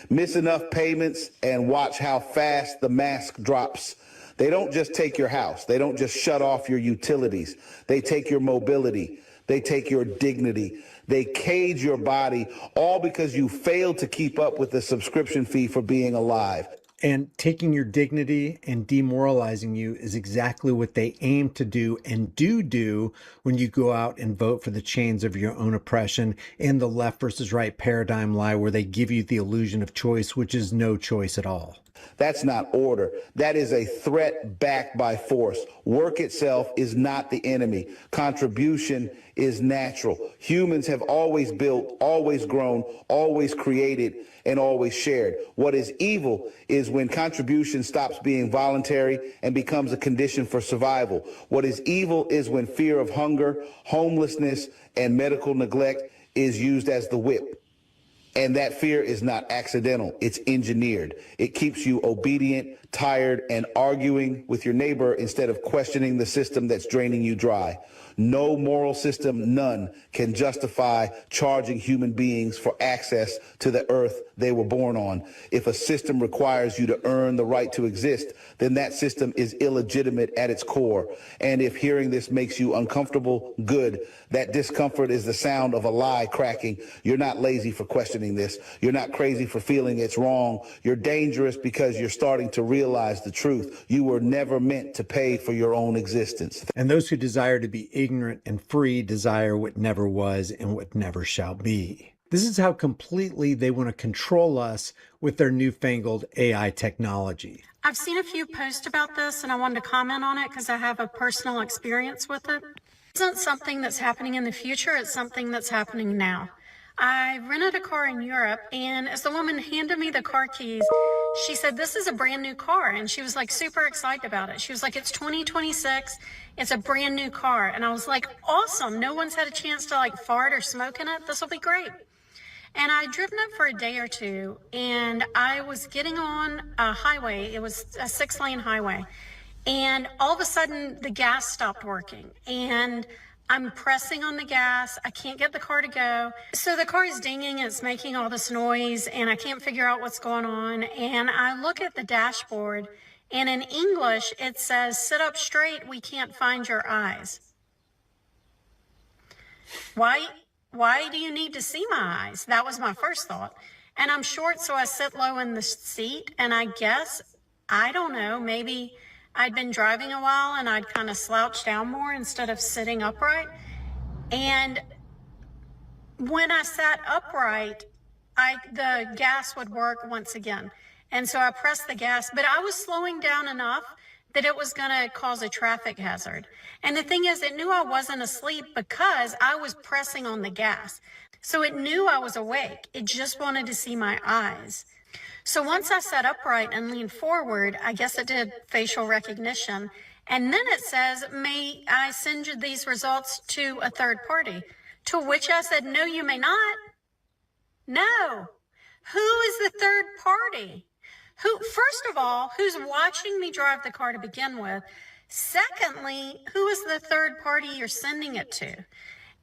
Miss enough payments and watch how fast the mask drops. They don't just take your house. They don't just shut off your utilities. They take your mobility. They take your dignity. They cage your body, all because you failed to keep up with the subscription fee for being alive. And taking your dignity and demoralizing you is exactly what they aim to do and do when you go out and vote for the chains of your own oppression and the left versus right paradigm lie where they give you the illusion of choice, which is no choice at all. That's not order. That is a threat backed by force. Work itself is not the enemy. Contribution is natural. Humans have always built, always grown, always created, and always shared. What is evil is when contribution stops being voluntary and becomes a condition for survival. What is evil is when fear of hunger, homelessness, and medical neglect is used as the whip. And that fear is not accidental. It's engineered. It keeps you obedient, tired, and arguing with your neighbor instead of questioning the system that's draining you dry. No moral system, none, can justify charging human beings for access to the earth they were born on. If a system requires you to earn the right to exist, then that system is illegitimate at its core. And if hearing this makes you uncomfortable, good. That discomfort is the sound of a lie cracking. You're not lazy for questioning this. You're not crazy for feeling it's wrong. You're dangerous because you're starting to realize the truth. You were never meant to pay for your own existence. And those who desire to be ignorant and free desire what never was and what never shall be. This is how completely they want to control us with their newfangled AI technology. I've seen a few posts about this and I wanted to comment on it because I have a personal experience with it. It isn't something that's happening in the future, it's something that's happening now. I rented a car in Europe, and as the woman handed me the car keys, she said, this is a brand new car. And she was like super excited about it. She was like, it's 2026. It's a brand new car. And I was like, awesome. No one's had a chance to like fart or smoke in it. This will be great. And I'd driven it for a day or two, and I was getting on a highway. It was a 6-lane highway. And all of a sudden the gas stopped working, and I'm pressing on the gas. I can't get the car to go. So the car is dinging. It's making all this noise and I can't figure out what's going on. And I look at the dashboard and in English, it says, sit up straight. We can't find your eyes. Why do you need to see my eyes? That was my first thought. And I'm short, so I sit low in the seat. And I guess, I don't know, maybe I'd been driving a while and I'd kind of slouch down more instead of sitting upright. And when I sat upright, the gas would work once again. And so I pressed the gas, but I was slowing down enough that it was going to cause a traffic hazard. And the thing is, it knew I wasn't asleep because I was pressing on the gas. So it knew I was awake. It just wanted to see my eyes. So once I sat upright and leaned forward, I guess it did facial recognition. And then it says, may I send you these results to a third party? To which I said, no, you may not. No. Who is the third party? First of all, who's watching me drive the car to begin with? Secondly, who is the third party you're sending it to?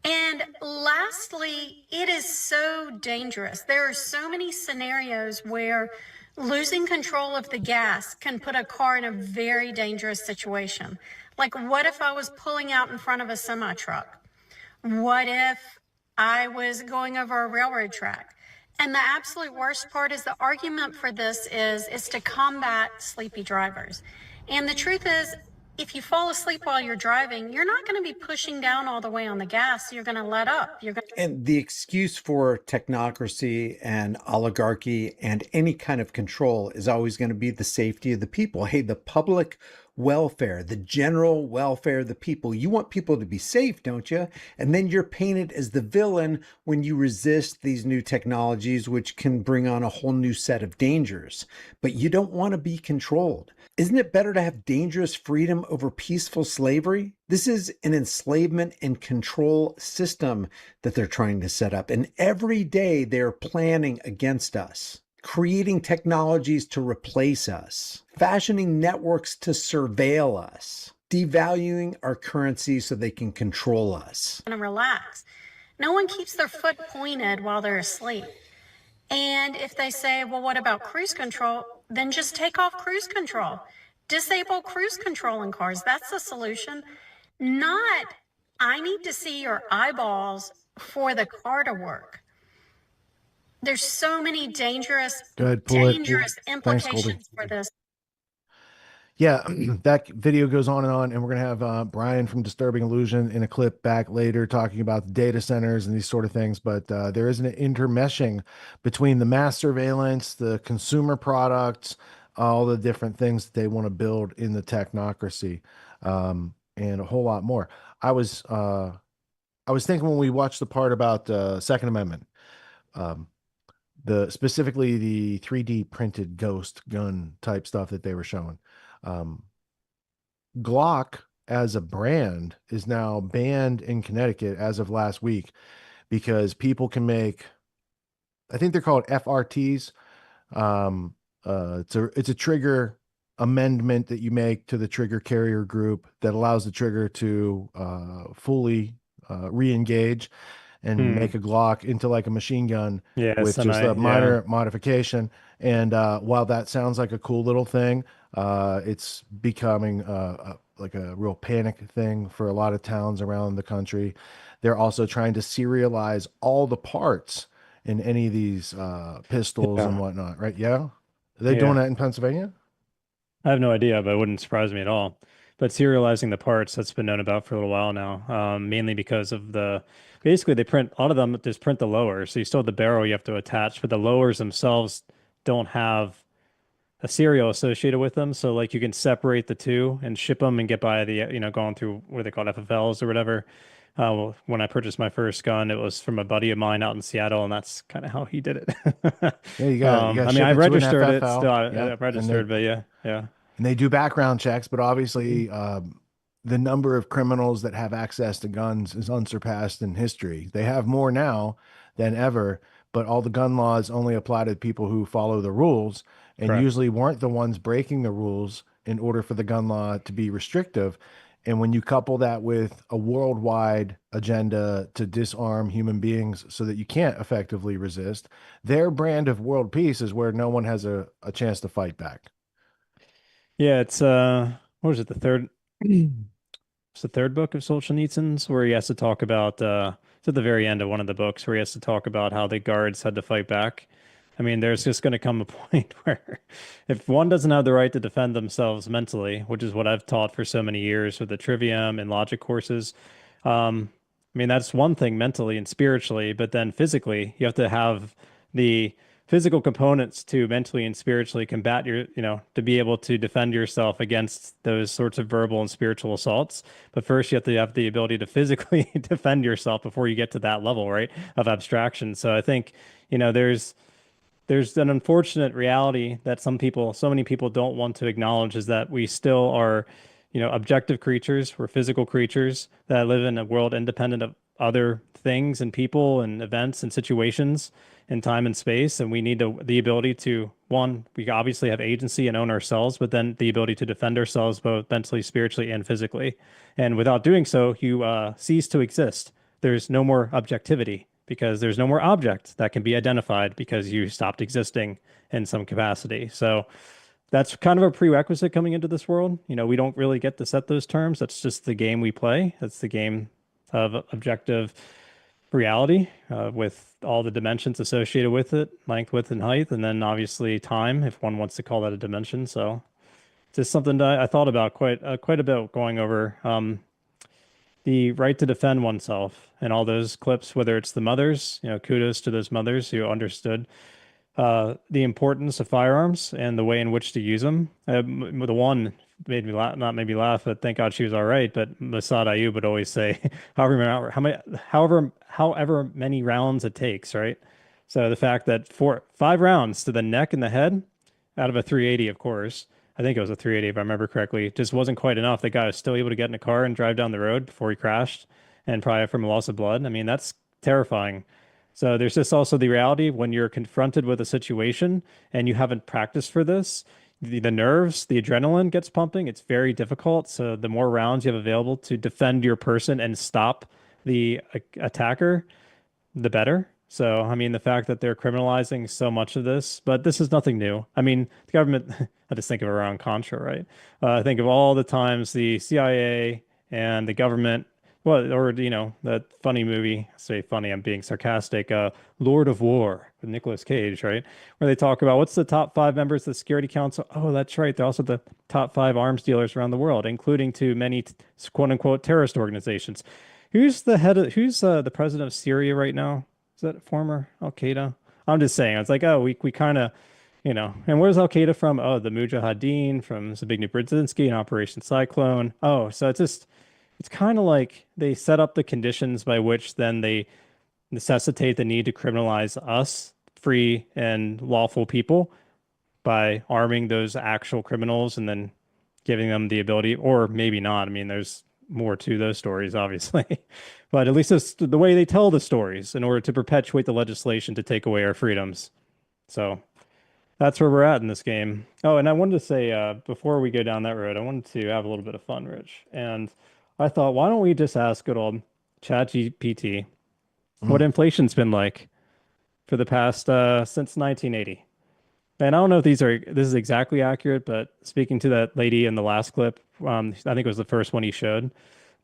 And lastly, it is so dangerous. There are so many scenarios where losing control of the gas can put a car in a very dangerous situation. Like, what if I was pulling out in front of a semi-truck? What if I was going over a railroad track? And the absolute worst part is the argument for this is to combat sleepy drivers. And the truth is, if you fall asleep while you're driving, you're not going to be pushing down all the way on the gas. You're going to let up. And the excuse for technocracy and oligarchy and any kind of control is always going to be the safety of the people. Hey, the public welfare, the general welfare of the people. You want people to be safe, don't you? And then you're painted as the villain when you resist these new technologies, which can bring on a whole new set of dangers. But you don't want to be controlled. Isn't it better to have dangerous freedom over peaceful slavery? This is an enslavement and control system that they're trying to set up. And every day they're planning against us, creating technologies to replace us, fashioning networks to surveil us, devaluing our currency so they can control us. And relax. No one keeps their foot pointed while they're asleep. And if they say, well, what about cruise control? Then just take off cruise control. Disable cruise control in cars. That's the solution. Not, I need to see your eyeballs for the car to work. There's so many dangerous implications for this. Yeah, that video goes on, and we're going to have Brian from Disturbing Illusion in a clip back later talking about the data centers and these sort of things. But there is an intermeshing between the mass surveillance, the consumer products, all the different things that they want to build in the technocracy, and a whole lot more. I was thinking when we watched the part about the Second Amendment, specifically the 3D printed ghost gun type stuff that they were showing. Glock as a brand is now banned in Connecticut as of last week because people can make, I think they're called FRTs. It's a trigger amendment that you make to the trigger carrier group that allows the trigger to fully re-engage and make a Glock into like a machine gun with just a minor modification. And while that sounds like a cool little thing, it's becoming like a real panic thing for a lot of towns around the country. They're also trying to serialize all the parts in any of these pistols and whatnot, right? Yeah? Are they doing that in Pennsylvania? I have no idea, but it wouldn't surprise me at all. But serializing the parts, that's been known about for a little while now, mainly because of basically they print, a lot of them just print the lowers. So you still have the barrel you have to attach, but the lowers themselves don't have a serial associated with them. So like you can separate the two and ship them and get by the, going through what they call FFLs or whatever. Well, when I purchased my first gun, it was from a buddy of mine out in Seattle, and that's kind of how he did it. Yeah, you got I mean, I registered it still. I Yep. registered, but yeah. And they do background checks, but obviously the number of criminals that have access to guns is unsurpassed in history. They have more now than ever, but all the gun laws only apply to people who follow the rules and Correct. usually weren't the ones breaking the rules in order for the gun law to be restrictive. And when you couple that with a worldwide agenda to disarm human beings so that you can't effectively resist, their brand of world peace is where no one has a chance to fight back. Yeah, it's what was it, the third it's the third book of Solzhenitsyn's, where he has to talk about it's at the very end of one of the books where he has to talk about how the guards had to fight back. I mean, there's just going to come a point where if one doesn't have the right to defend themselves mentally, which is what I've taught for so many years with the trivium and logic courses, I mean, that's one thing mentally and spiritually, but then physically, you have to have the physical components to mentally and spiritually combat to be able to defend yourself against those sorts of verbal and spiritual assaults. But first you have to have the ability to physically defend yourself before you get to that level, right, of abstraction. So I think, there's an unfortunate reality that so many people don't want to acknowledge, is that we still are, objective creatures. We're physical creatures that live in a world independent of other things and people and events and situations in time and space. And we need the ability to, one, we obviously have agency and own ourselves, but then the ability to defend ourselves both mentally, spiritually, and physically. And without doing so, you cease to exist. There's no more objectivity, because there's no more object that can be identified because you stopped existing in some capacity. So that's kind of a prerequisite coming into this world. We don't really get to set those terms. That's just the game we play. That's the game of objective reality with all the dimensions associated with it, length, width, and height, and then obviously time, if one wants to call that a dimension. So it's just something that I thought about quite a bit going over. The right to defend oneself and all those clips, whether it's the mothers, kudos to those mothers who understood the importance of firearms and the way in which to use them. The one made me laugh, not made me laugh, but thank God she was all right. But Masad Ayub would always say, however many rounds it takes, right? So the fact that 5 rounds to the neck and the head out of a 380, of course, I think it was a 380 if I remember correctly, just wasn't quite enough. The guy was still able to get in a car and drive down the road before he crashed, and probably from a loss of blood. I mean, that's terrifying. So there's just also the reality when you're confronted with a situation and you haven't practiced for this, the nerves, the adrenaline gets pumping. It's very difficult. So the more rounds you have available to defend your person and stop the attacker, the better. So, I mean, the fact that they're criminalizing so much of this, but this is nothing new. I mean, the government, I just think of Iran Contra, right? I think of all the times the CIA and the government, well, or, you know, that funny movie, say funny, I'm being sarcastic, Lord of War with Nicolas Cage, right? Where they talk about what's the top 5 members of the Security Council? Oh, that's right. They're also the top 5 arms dealers around the world, including to many quote unquote terrorist organizations. Who's the president of Syria right now? Is that former Al Qaeda? I'm just saying. It's like, oh, we kind of, you know, and where's Al Qaeda from? Oh, the Mujahideen from Zbigniew Brzezinski and Operation Cyclone. Oh, so it's kind of like they set up the conditions by which then they necessitate the need to criminalize us, free and lawful people, by arming those actual criminals and then giving them the ability, or maybe not. I mean, there's more to those stories, obviously. But at least it's the way they tell the stories in order to perpetuate the legislation to take away our freedoms. So that's where we're at in this game. Oh, and I wanted to say, before we go down that road, I wanted to have a little bit of fun, Rich. And I thought, why don't we just ask good old ChatGPT what inflation's been like for the past, since 1980. And I don't know if this is exactly accurate, but speaking to that lady in the last clip, I think it was the first one he showed.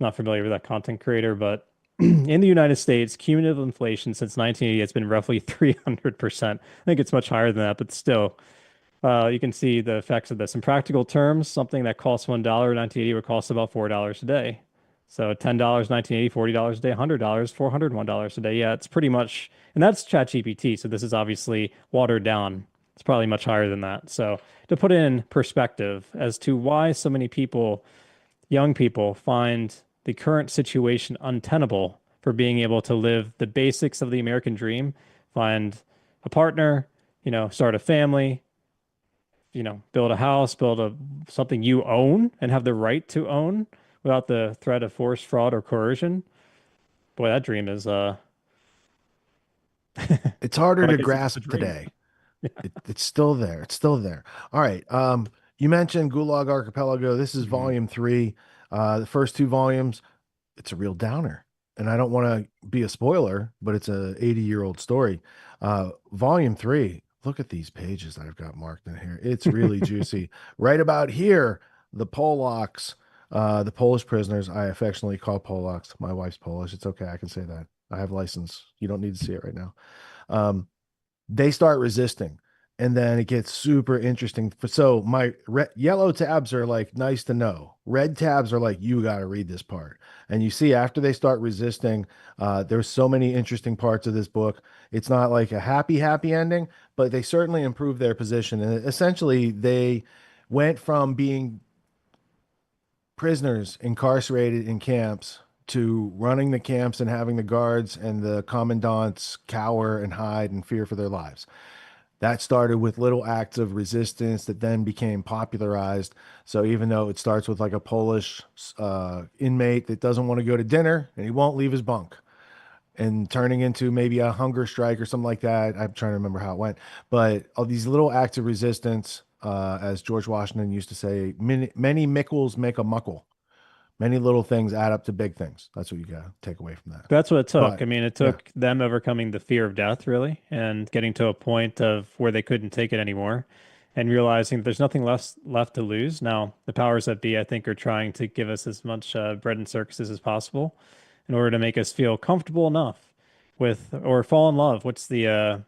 Not familiar with that content creator, but in the United States, cumulative inflation since 1980 has been roughly 300%. I think it's much higher than that, but still, you can see the effects of this. In practical terms, something that costs $1 in 1980 would cost about $4 a day. So $10 1980, $40 a day, $100, $401 a day. Yeah, it's pretty much, and that's ChatGPT. So this is obviously watered down. It's probably much higher than that. So to put it in perspective as to why so many people, young people, find the current situation untenable for being able to live the basics of the American dream, find a partner, you know, start a family, you know, build a house, something you own and have the right to own without the threat of force, fraud, or coercion. Boy, that dream is it's harder to grasp today. It's still there. It's still there. All right. You mentioned Gulag Archipelago. This is volume 3. The first 2 volumes, it's a real downer. And I don't want to be a spoiler, but it's a 80-year-old story. Volume 3, look at these pages that I've got marked in here. It's really juicy. Right about here, the Polacks, the Polish prisoners, I affectionately call Polacks. My wife's Polish. It's okay. I can say that. I have license. You don't need to see it right now. They start resisting, and then it gets super interesting. So my yellow tabs are like, nice to know. Red tabs are like, you got to read this part. And you see, after they start resisting, there's so many interesting parts of this book. It's not like a happy ending, but they certainly improve their position. And essentially, they went from being prisoners incarcerated in camps to running the camps and having the guards and the commandants cower and hide and fear for their lives. That started with little acts of resistance that then became popularized. So even though it starts with like a Polish inmate that doesn't want to go to dinner and he won't leave his bunk, and turning into maybe a hunger strike or something like that. I'm trying to remember how it went. But all these little acts of resistance, as George Washington used to say, many mickles make a muckle. Many little things add up to big things. That's what you got to take away from that. That's what it took. I mean, it took them overcoming the fear of death, really, and getting to a point of where they couldn't take it anymore and realizing that there's nothing left to lose. Now, the powers that be, I think, are trying to give us as much bread and circuses as possible in order to make us feel comfortable enough with, or fall in love. What's the,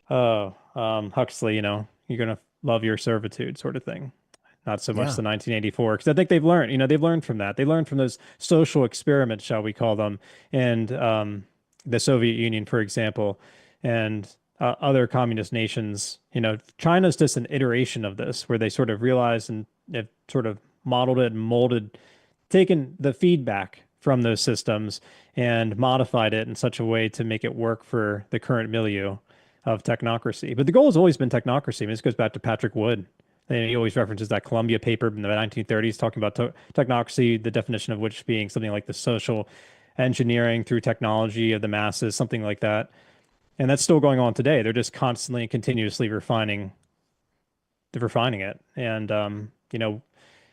Huxley, you know, you're going to love your servitude sort of thing. Not so much the 1984, because I think they've learned from that. They learned from those social experiments, shall we call them, and the Soviet Union, for example, and other communist nations. You know, China's just an iteration of this, where they sort of realized in have sort of modeled it and molded, taken the feedback from those systems and modified it in such a way to make it work for the current milieu of technocracy. But the goal has always been technocracy. I mean, this goes back to Patrick Wood. And he always references that Columbia paper in the 1930s talking about technocracy, the definition of which being something like the social engineering through technology of the masses, something like that. And that's still going on today. They're just constantly and continuously refining it. And,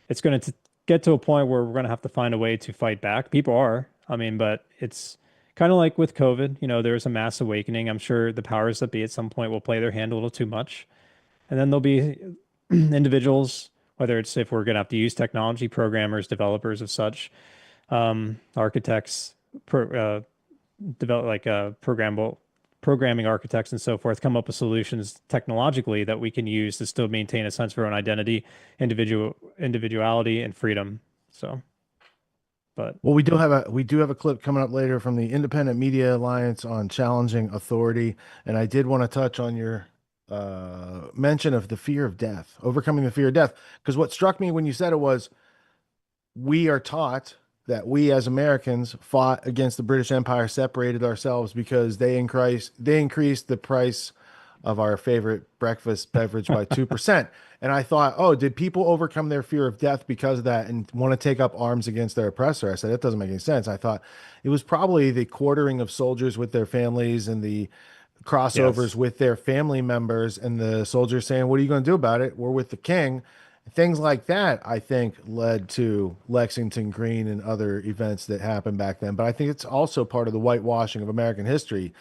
it's going to get to a point where we're going to have to find a way to fight back. People are, but it's kind of like with COVID, there's a mass awakening. I'm sure the powers that be at some point will play their hand a little too much. And then there'll be individuals, whether it's if we're going to have to use technology, programmers, developers of such, architects, programming architects and so forth, come up with solutions technologically that we can use to still maintain a sense of our own identity, individuality, and freedom. So, but well, we do have a clip coming up later from the Independent Media Alliance on challenging authority, and I did want to touch on your mention of the fear of death, overcoming the fear of death, because what struck me when you said it was, we are taught that we as Americans fought against the British Empire, separated ourselves because they increased the price of our favorite breakfast beverage by 2%. And I thought, oh, did people overcome their fear of death because of that and want to take up arms against their oppressor? I said, that doesn't make any sense. I thought it was probably the quartering of soldiers with their families and the crossovers with their family members, and the soldiers saying, what are you going to do about it? We're with the king. Things like that, I think, led to Lexington Green and other events that happened back then. But I think it's also part of the whitewashing of American history,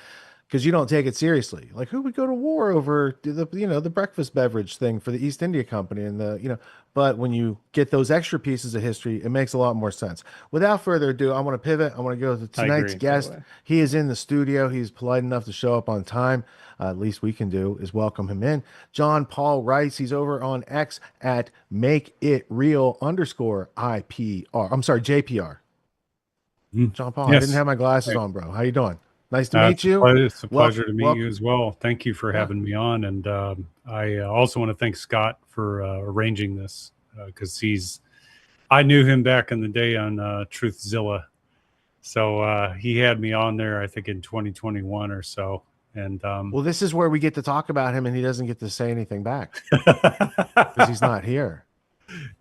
because you don't take it seriously. Like, who would go to war over the breakfast beverage thing for the East India Company and but when you get those extra pieces of history, it makes a lot more sense. Without further ado, I want to pivot. I want to go to tonight's guest. He is in the studio. He's polite enough to show up on time. At least we can do is welcome him in. John Paul Rice. He's over on X at @MakeItReal_IPR. I'm sorry, JPR. John Paul, I didn't have my glasses on, bro. How you doing? Nice to meet you. It's a pleasure to meet you as well. Thank you for having me on. And I also want to thank Scott for arranging this, because I knew him back in the day on Truthzilla. So he had me on there, I think in 2021 or so. And well, this is where we get to talk about him and he doesn't get to say anything back because he's not here.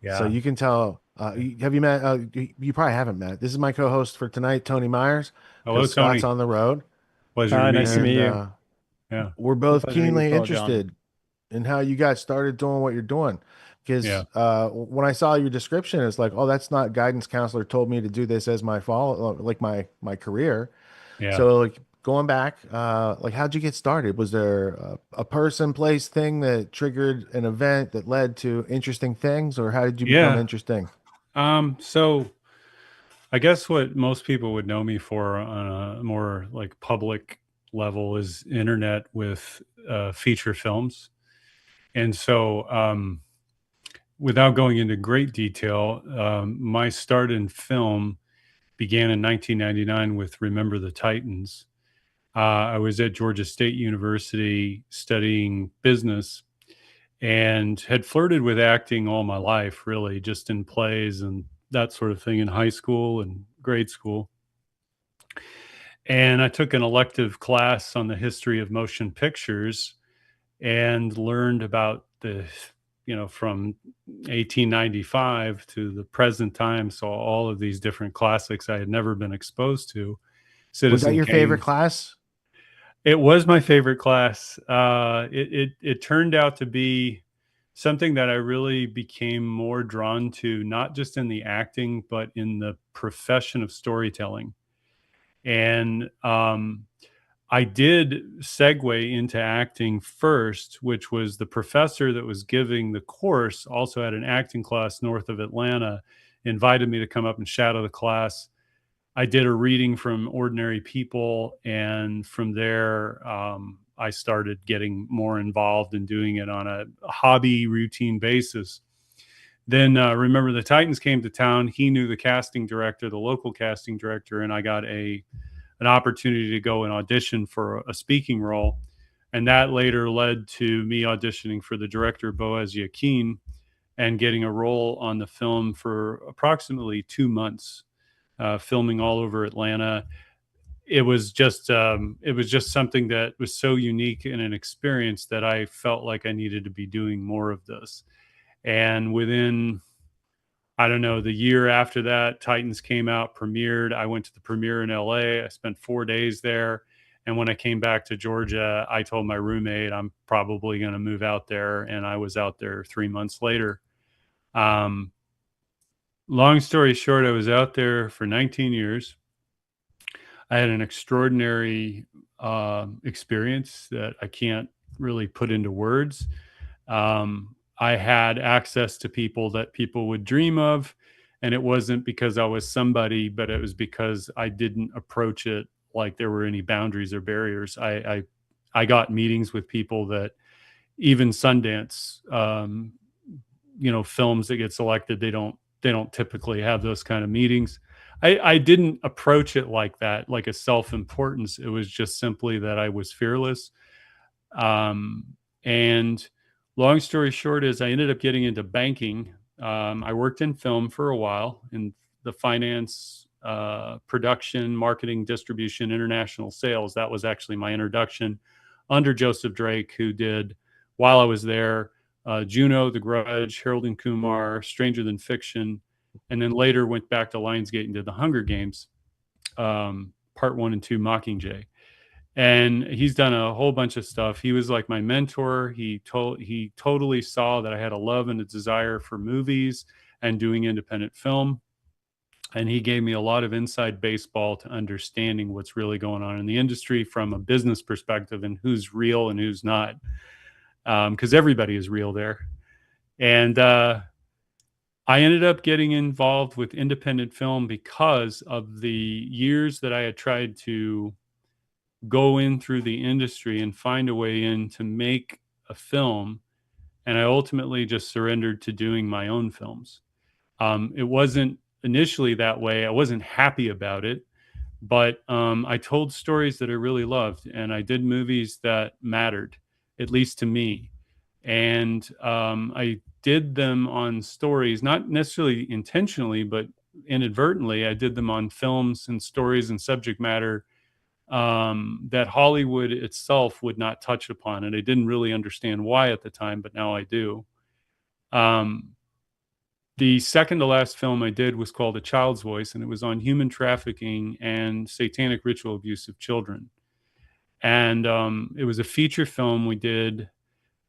Yeah. So you can tell. Have you met? You probably haven't met. This is my co-host for tonight, Tony Myers. Hello, Tony. Scott's on the road. Pleasure. Nice to meet you. Yeah, we're both keenly John. interested in how you got started doing what you're doing. Because when I saw your description, it's like, oh, that's not guidance counselor told me to do this as my my career. Yeah. So like going back, how'd you get started? Was there a person, place, thing that triggered an event that led to interesting things, or how did you become interesting? So I guess what most people would know me for on a more like public level is internet with feature films. And so without going into great detail, my start in film began in 1999 with Remember the Titans. I was at Georgia State University studying business and had flirted with acting all my life, really, just in plays and that sort of thing in high school and grade school. And I took an elective class on the history of motion pictures and learned about from 1895 to the present time. So all of these different classics I had never been exposed to. Was that your favorite class? It was my favorite class. It turned out to be something that I really became more drawn to, not just in the acting, but in the profession of storytelling. And I did segue into acting first, which was the professor that was giving the course also had an acting class north of Atlanta, invited me to come up and shadow the class. I did a reading from Ordinary People, and from there, I started getting more involved in doing it on a hobby routine basis. Then Remember the Titans came to town. He knew the casting director, the local casting director, and I got an opportunity to go and audition for a speaking role. And that later led to me auditioning for the director, Boaz Yakin. and getting a role on the film for approximately 2 months, filming all over Atlanta. It was just something that was so unique in an experience that I felt like I needed to be doing more of this. And within, I don't know, the year after that, Titans came out, premiered. I went to the premiere in LA. I spent 4 days there. And when I came back to Georgia, I told my roommate I'm probably going to move out there. And I was out there 3 months later. Long story short, I was out there for 19 years. I had an extraordinary experience that I can't really put into words. I had access to people that people would dream of. And it wasn't because I was somebody, but it was because I didn't approach it like there were any boundaries or barriers. I got meetings with people that even Sundance, films that get selected, they don't typically have those kind of meetings. I didn't approach it like that, like a self-importance. It was just simply that I was fearless. And long story short is I ended up getting into banking. I worked in film for a while in the finance, production, marketing, distribution, international sales. That was actually my introduction under Joseph Drake, who did, while I was there, Juno, The Grudge, Harold and Kumar, Stranger Than Fiction, and then later went back to Lionsgate and did The Hunger Games, part 1 and 2, Mockingjay. And he's done a whole bunch of stuff. He was like my mentor. He totally saw that I had a love and a desire for movies and doing independent film. And he gave me a lot of inside baseball to understanding what's really going on in the industry from a business perspective and who's real and who's not. Because everybody is real there. And I ended up getting involved with independent film because of the years that I had tried to go in through the industry and find a way in to make a film. And I ultimately just surrendered to doing my own films. It wasn't initially that way. I wasn't happy about it, but I told stories that I really loved, and I did movies that mattered, at least to me. And I did them on stories, not necessarily intentionally, but inadvertently. I did them on films and stories and subject matter that Hollywood itself would not touch upon. And I didn't really understand why at the time, but now I do. The second to last film I did was called A Child's Voice, and it was on human trafficking and satanic ritual abuse of children. And it was a feature film we did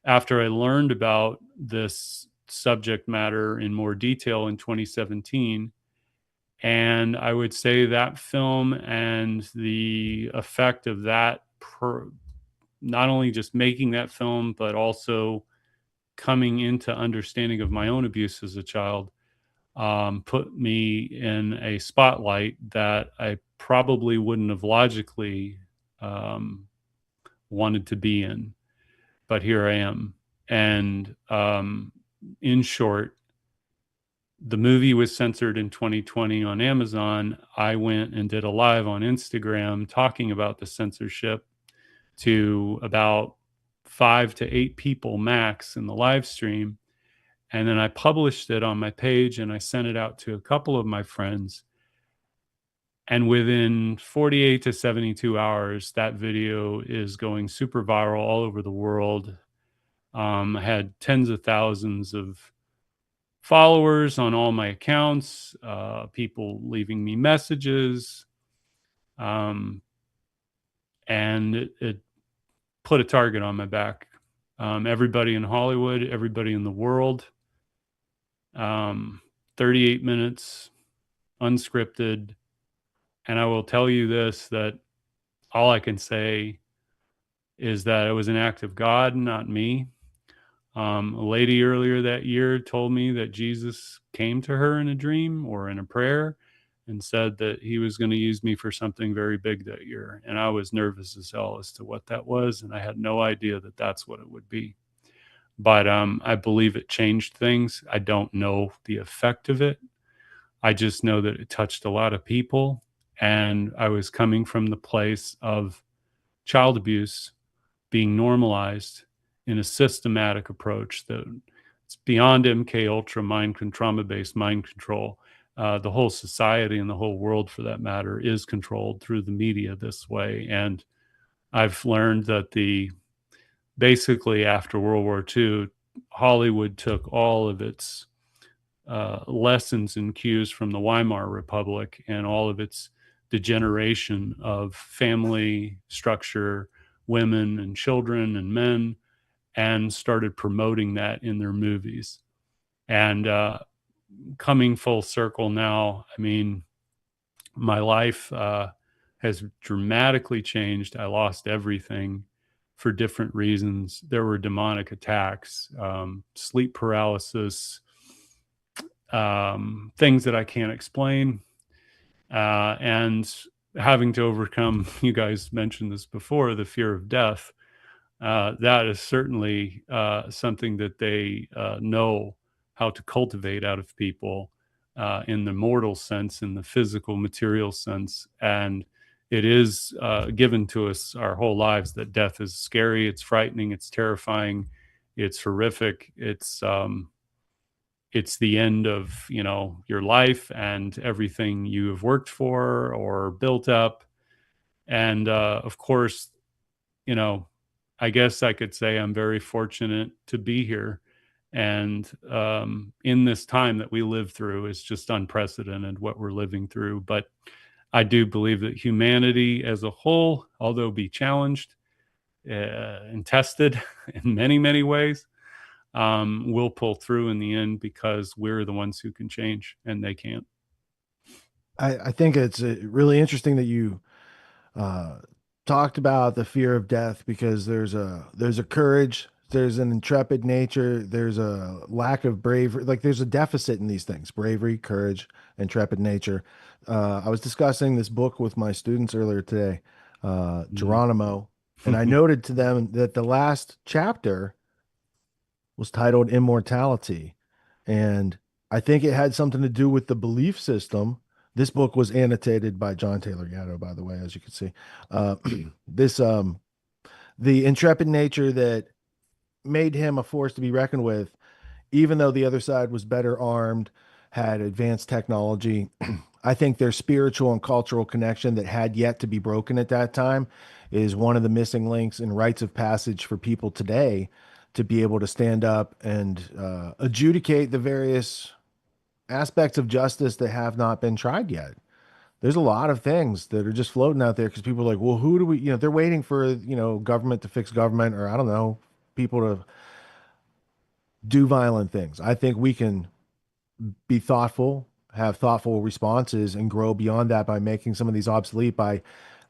after I learned about this subject matter in more detail in 2017. And I would say that film and the effect of that, not only just making that film, but also coming into understanding of my own abuse as a child, put me in a spotlight that I probably wouldn't have logically wanted to be in. But here I am. And in short, the movie was censored in 2020 on Amazon. I went and did a live on Instagram talking about the censorship to about 5 to 8 people max in the live stream. And then I published it on my page and I sent it out to a couple of my friends. And within 48 to 72 hours, that video is going super viral all over the world. I had tens of thousands of followers on all my accounts, people leaving me messages. And it put a target on my back. Everybody in Hollywood, everybody in the world. 38 minutes, unscripted. And I will tell you this, that all I can say is that it was an act of God, not me. A lady earlier that year told me that Jesus came to her in a dream or in a prayer and said that he was going to use me for something very big that year. And I was nervous as hell as to what that was. And I had no idea that that's what it would be. But I believe it changed things. I don't know the effect of it. I just know that it touched a lot of people. And I was coming from the place of child abuse being normalized in a systematic approach It's beyond MK Ultra trauma-based mind control. The whole society and the whole world, for that matter, is controlled through the media this way. And I've learned that basically after World War II, Hollywood took all of its lessons and cues from the Weimar Republic and all of its degeneration of family structure, women and children and men, and started promoting that in their movies. And coming full circle now, I mean, my life has dramatically changed. I lost everything for different reasons. There were demonic attacks, sleep paralysis, things that I can't explain, and having to overcome, you guys mentioned this before, the fear of death. That is certainly something that they know how to cultivate out of people in the mortal sense, in the physical, material sense. And it is given to us our whole lives that death is scary, it's frightening, it's terrifying, it's horrific, it's the end of, you know, your life and everything you have worked for or built up. And of course, you know, I guess I could say I'm very fortunate to be here. And in this time that we live through, is just unprecedented what we're living through. But I do believe that humanity as a whole, although be challenged and tested in many, many ways, will pull through in the end, because we're the ones who can change and they can't. I think it's really interesting that you talked about the fear of death, because there's a courage, there's an intrepid nature, there's a lack of bravery, like there's a deficit in these things: bravery, courage, intrepid nature. I was discussing this book with my students earlier today, Geronimo, and I noted to them that the last chapter was titled Immortality. And I think it had something to do with the belief system. This book was annotated by John Taylor Gatto, by the way, as you can see. The intrepid nature that made him a force to be reckoned with, even though the other side was better armed, had advanced technology. I think their spiritual and cultural connection that had yet to be broken at that time is one of the missing links in rites of passage for people today to be able to stand up and adjudicate the various aspects of justice that have not been tried yet. There's a lot of things that are just floating out there because people are like, well, who do we, you know, they're waiting for, you know, government to fix government, or I don't know, people to do violent things. I think we can be thoughtful, have thoughtful responses, and grow beyond that by making some of these obsolete, by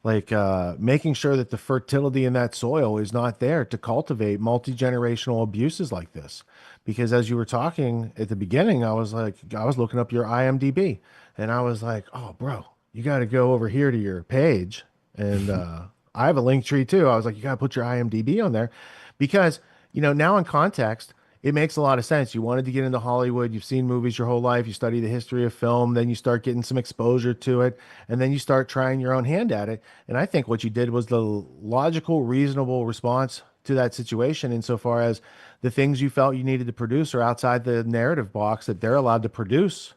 like making sure that the fertility in that soil is not there to cultivate multi-generational abuses like this. Because as you were talking at the beginning, I was looking up your IMDb, and I was like, oh, bro, you got to go over here to your page. And I have a link tree too. I was like, you got to put your IMDb on there, because, you know, now in context, it makes a lot of sense. You wanted to get into Hollywood. You've seen movies your whole life. You study the history of film. Then you start getting some exposure to it. And then you start trying your own hand at it. And I think what you did was the logical, reasonable response to that situation, insofar as the things you felt you needed to produce are outside the narrative box that they're allowed to produce.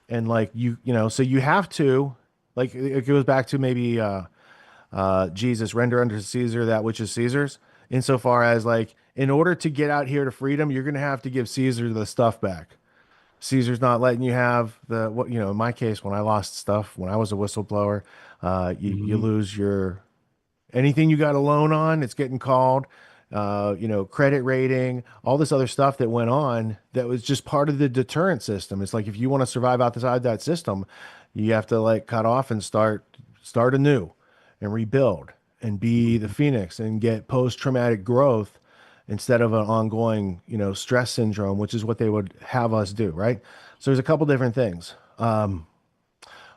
And like, you know, so you have to, like, it goes back to maybe Jesus, render unto Caesar that which is Caesar's, insofar as, like, in order to get out here to freedom, you're going to have to give Caesar the stuff back. Caesar's not letting you have the, what, you know, in my case, when I lost stuff, when I was a whistleblower, you lose your, anything you got a loan on, it's getting called, you know, credit rating, all this other stuff that went on that was just part of the deterrent system. It's like, if you want to survive outside that system, you have to like cut off and start anew and rebuild and be the phoenix and get post-traumatic growth instead of an ongoing, you know, stress syndrome, which is what they would have us do, right? So there's a couple different things.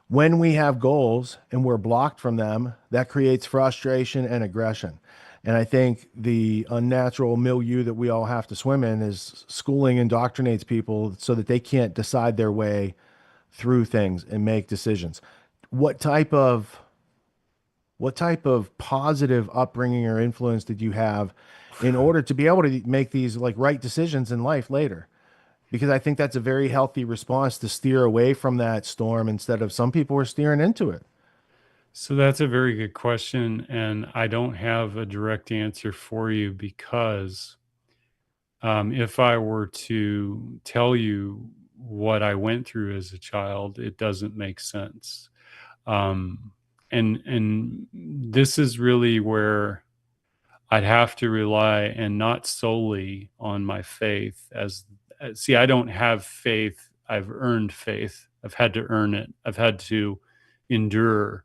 When we have goals and we're blocked from them, that creates frustration and aggression. And I think the unnatural milieu that we all have to swim in is schooling indoctrinates people so that they can't decide their way through things and make decisions. What type of positive upbringing or influence did you have in order to be able to make these like right decisions in life later? because I think that's a very healthy response to steer away from that storm instead of some people are steering into it. So that's a very good question, and I don't have a direct answer for you because if I were to tell you what I went through as a child, it doesn't make sense. Um, and this is really where I'd have to rely, and not solely on my faith. See, I don't have faith. I've earned faith. I've had to earn it. I've had to endure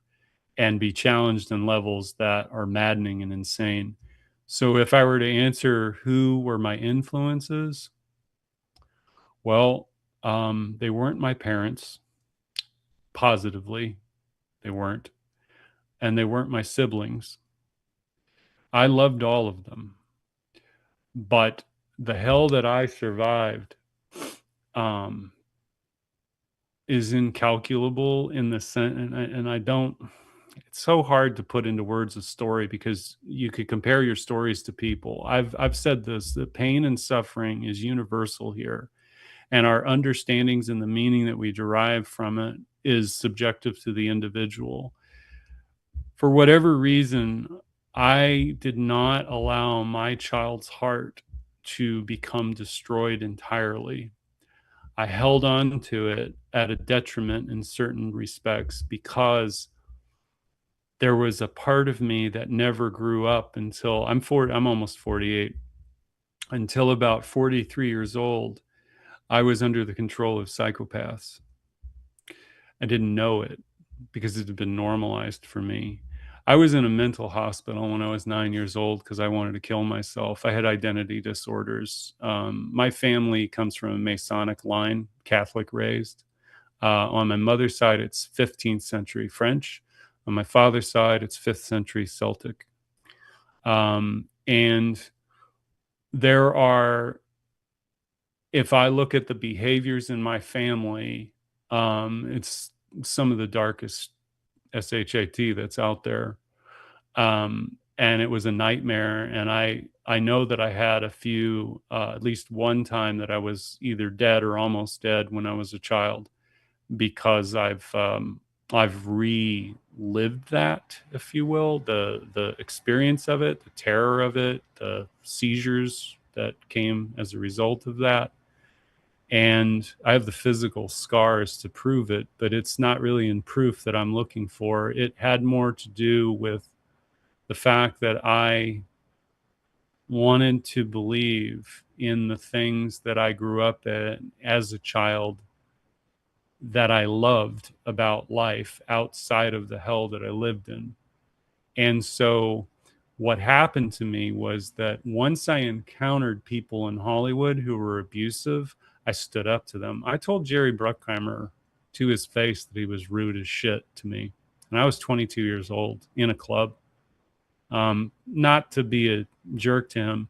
and be challenged in levels that are maddening and insane. So if I were to answer who were my influences, well, they weren't my parents, positively. They weren't. And they weren't my siblings. I loved all of them. But the hell that I survived is incalculable in the sense, and I don't, it's so hard to put into words a story because you could compare your stories to people. I've said this, that pain and suffering is universal here, and our understandings and the meaning that we derive from it is subjective to the individual. For whatever reason, I did not allow my child's heart to become destroyed entirely. I held on to it at a detriment in certain respects because there was a part of me that never grew up until I'm almost 48. Until about 43 years old, I was under the control of psychopaths. I didn't know it because it had been normalized for me. I was in a mental hospital when I was 9 years old because I wanted to kill myself. I had identity disorders. My family comes from a Masonic line, Catholic raised. On my mother's side, it's 15th century French. On my father's side, it's 5th century Celtic. And there are, if I look at the behaviors in my family, it's some of the darkest SHAT that's out there. And it was a nightmare. And I know that I had a few, at least one time that I was either dead or almost dead when I was a child, because I've relived that, if you will, the experience of it, the terror of it, the seizures that came as a result of that. And I have the physical scars to prove it, but it's not really in proof that I'm looking for. It had more to do with the fact that I wanted to believe in the things that I grew up in as a child that I loved about life outside of the hell that I lived in. And so what happened to me was that once I encountered people in Hollywood who were abusive, I stood up to them. I told Jerry Bruckheimer to his face that he was rude as shit to me. And I was 22 years old in a club. Not to be a jerk to him.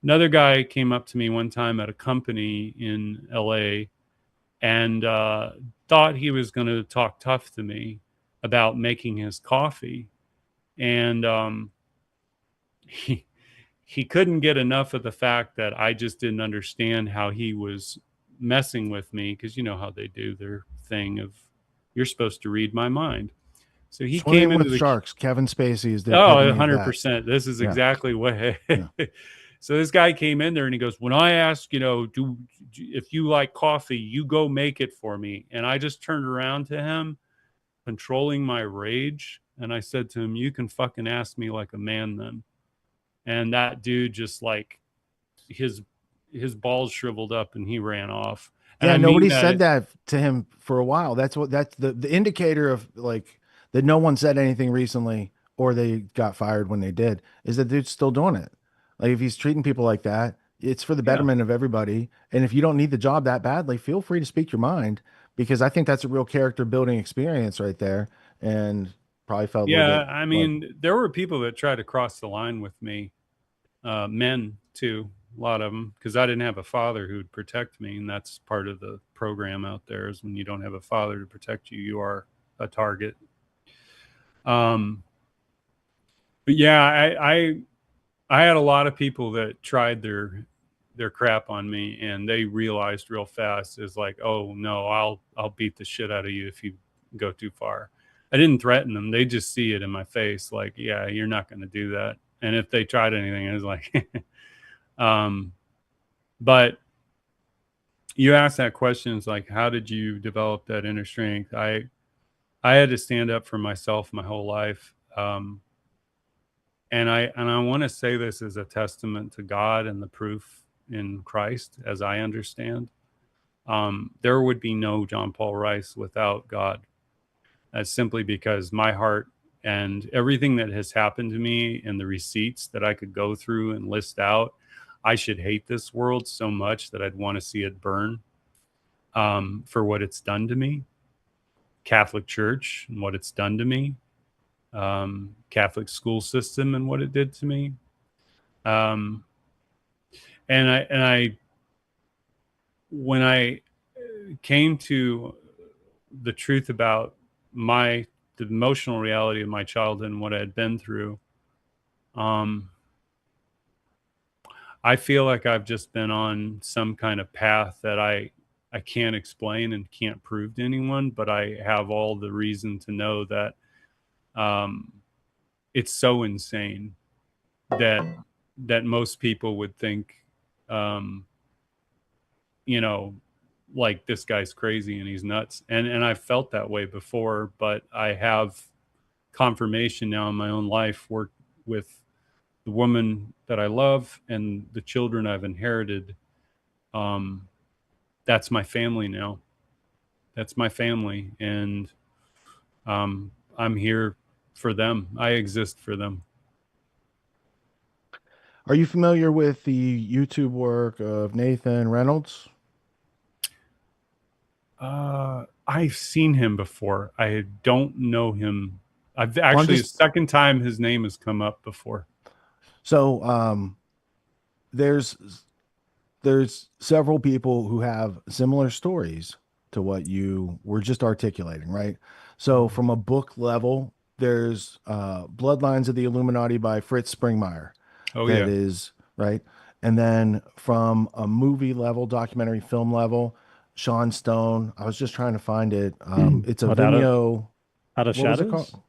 Another guy came up to me one time at a company in LA and thought he was going to talk tough to me about making his coffee. And he couldn't get enough of the fact that I just didn't understand how he was messing with me, because you know how they do their thing of you're supposed to read my mind. So he came into the sharks. Kevin Spacey is the 100%. This is Yeah. exactly what. So this guy came in there and he goes, when I ask, if you like coffee, you go make it for me. And I just turned around to him, controlling my rage, and I said to him, you can fucking ask me like a man then. And that dude just like his balls shriveled up and he ran off. And Yeah, I mean nobody said that to him for a while. That's the indicator of like that no one said anything recently or they got fired when they did, is that dude's still doing it. Like if he's treating people like that, it's for the betterment of everybody. And if you don't need the job that badly, feel free to speak your mind, because I think that's a real character building experience right there. And probably felt a little bit I mean, there were people that tried to cross the line with me, men too, a lot of them, because I didn't have a father who'd protect me, and that's part of the program out there is when you don't have a father to protect you, you are a target. But yeah, I had a lot of people that tried their their crap on me, and they realized real fast is like, oh no, I'll beat the shit out of you if you go too far. I didn't threaten them. They just see it in my face. Like, yeah, you're not going to do that. And if they tried anything, it was like, but you asked that question. It's like, how did you develop that inner strength? I had to stand up for myself my whole life. And I want to say this as a testament to God and the proof in Christ, as I understand. There would be no John Paul Rice without God. That's simply because my heart and everything that has happened to me and the receipts that I could go through and list out, I should hate this world so much that I'd want to see it burn for what it's done to me. Catholic Church and what it's done to me. Catholic school system and what it did to me. And I when I came to the truth about the emotional reality of my childhood and what I had been through, I feel like I've just been on some kind of path that I can't explain and can't prove to anyone, but I have all the reason to know that it's so insane that most people would think, like, this guy's crazy and he's nuts. And I've felt that way before, but I have confirmation now in my own life, work with the woman that I love and the children I've inherited. That's my family now. That's my family. And I'm here for them. I exist for them. Are you familiar with the YouTube work of Nathan Reynolds? I've seen him before. I don't know him. I've actually, the second time his name has come up before. So there's several people who have similar stories to what you were just articulating, right? So from a book level, there's Bloodlines of the Illuminati by Fritz Springmeier. Oh, that yeah. is right. And then from a movie level, documentary film level, Sean Stone. I was just trying to find it. It's a Vimeo. Out of what was it Shadows? called?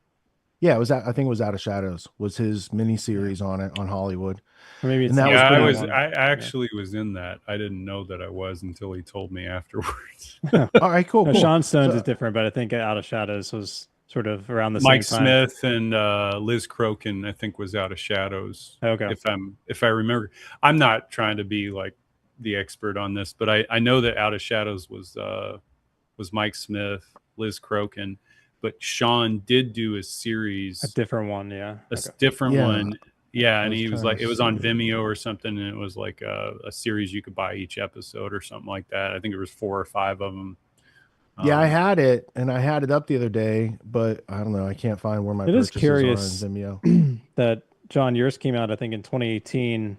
Yeah, it was. I think it was Out of Shadows. Was his miniseries on it on Hollywood? Or maybe it's and that I actually was in that. I didn't know that I was until he told me afterwards. All right, cool. No, cool. Sean Stone's So- is different, but I think Out of Shadows was sort of around the Mike same time. Smith and Liz Crokin, I think, was Out of Shadows. Okay. If I remember, I'm not trying to be like the expert on this, but I know that Out of Shadows was Mike Smith, Liz Crokin, but Sean did do a series, A different one, yeah. different Yeah. one. Yeah, and was he was trying like, to it was on see. Vimeo or something, and it was like a series you could buy each episode or something like that. I think it was 4 or 5 of them. Yeah, I had it, and I had it up the other day, but I don't know. I can't find where my It is purchases curious are on Vimeo. that John, yours came out, I think, in 2018,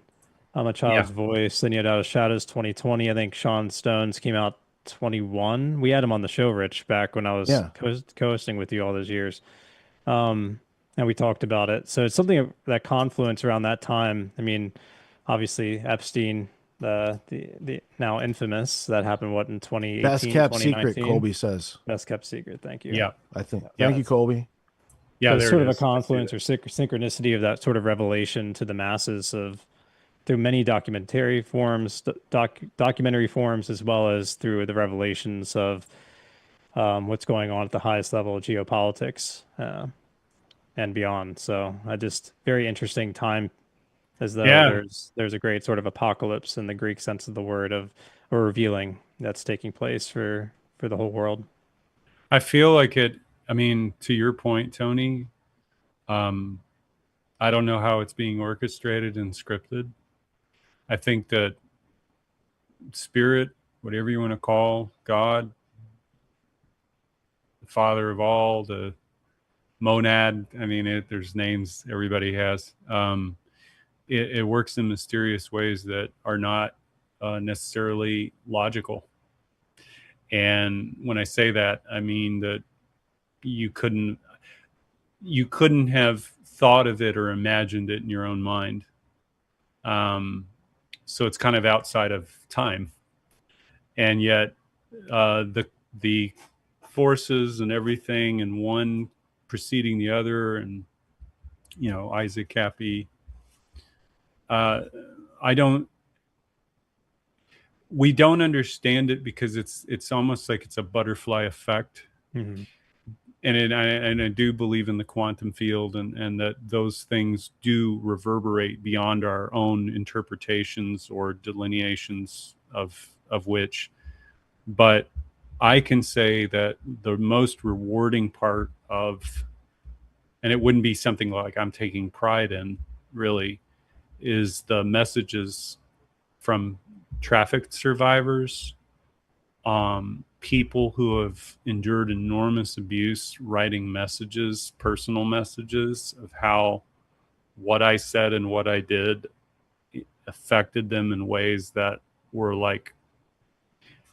A Child's Voice. Then you had Out of Shadows 2020. I think Sean Stone's came out 21. We had him on the show, Rich, back when I was Yeah. co-hosting with you all those years. And we talked about it. So it's something that confluence around that time. I mean, obviously Epstein, the now infamous, that happened in 2018, Best kept secret, 2019? Colby says. Best kept secret. Thank you. Yeah, I think. Yeah. Thank you, Colby. Yeah, So it's there sort it of a is. I see confluence that. or synchronicity of that sort of revelation to the masses through many documentary forms, as well as through the revelations of what's going on at the highest level of geopolitics and beyond. So very interesting time, as though there's a great sort of apocalypse in the Greek sense of the word or revealing that's taking place for the whole world. I feel like it. I mean, to your point, Tony, I don't know how it's being orchestrated and scripted. I think that spirit, whatever you want to call God, the Father of all, the monad. I mean, there's names everybody has. It works in mysterious ways that are not necessarily logical. And when I say that, I mean that you couldn't have thought of it or imagined it in your own mind. So it's kind of outside of time. And yet the forces and everything, and one preceding the other, and, you know, Isaac Cappy, we don't understand it because it's almost like it's a butterfly effect. Mm-hmm. And I do believe in the quantum field, and that those things do reverberate beyond our own interpretations or delineations of which. But I can say that the most rewarding part of, and it wouldn't be something like I'm taking pride in really, is the messages from traffic survivors, people who have endured enormous abuse, writing messages, personal messages of how what I said and what I did affected them in ways that were like,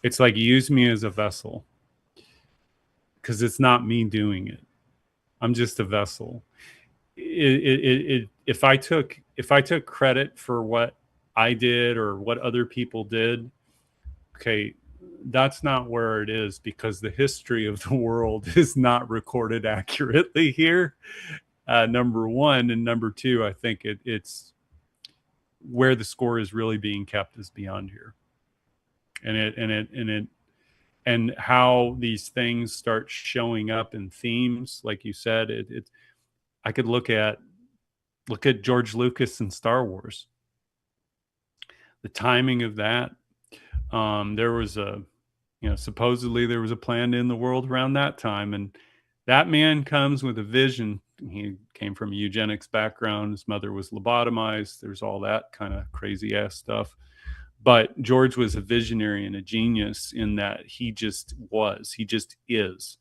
it's like, use me as a vessel, because it's not me doing it. I'm just a vessel. If I took credit for what I did or what other people did, okay, that's not where it is, because the history of the world is not recorded accurately here. Number one, and number two, I think it's where the score is really being kept is beyond here, and how these things start showing up in themes, like you said. I could look at George Lucas and Star Wars. The timing of that, there was supposedly there was a plan to end the world around that time, and that man comes with a vision. He came from a eugenics background. His mother was lobotomized. There's all that kind of crazy ass stuff. But George was a visionary and a genius in that he just is.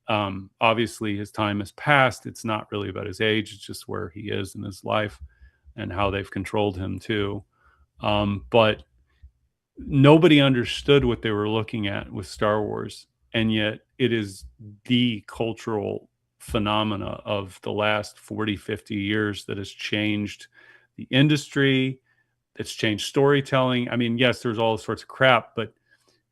Obviously, his time has passed. It's not really about his age. It's just where he is in his life and how they've controlled him too. But nobody understood what they were looking at with Star Wars. And yet it is the cultural phenomena of the last 40, 50 years that has changed the industry. It's changed storytelling. I mean, yes, there's all sorts of crap, but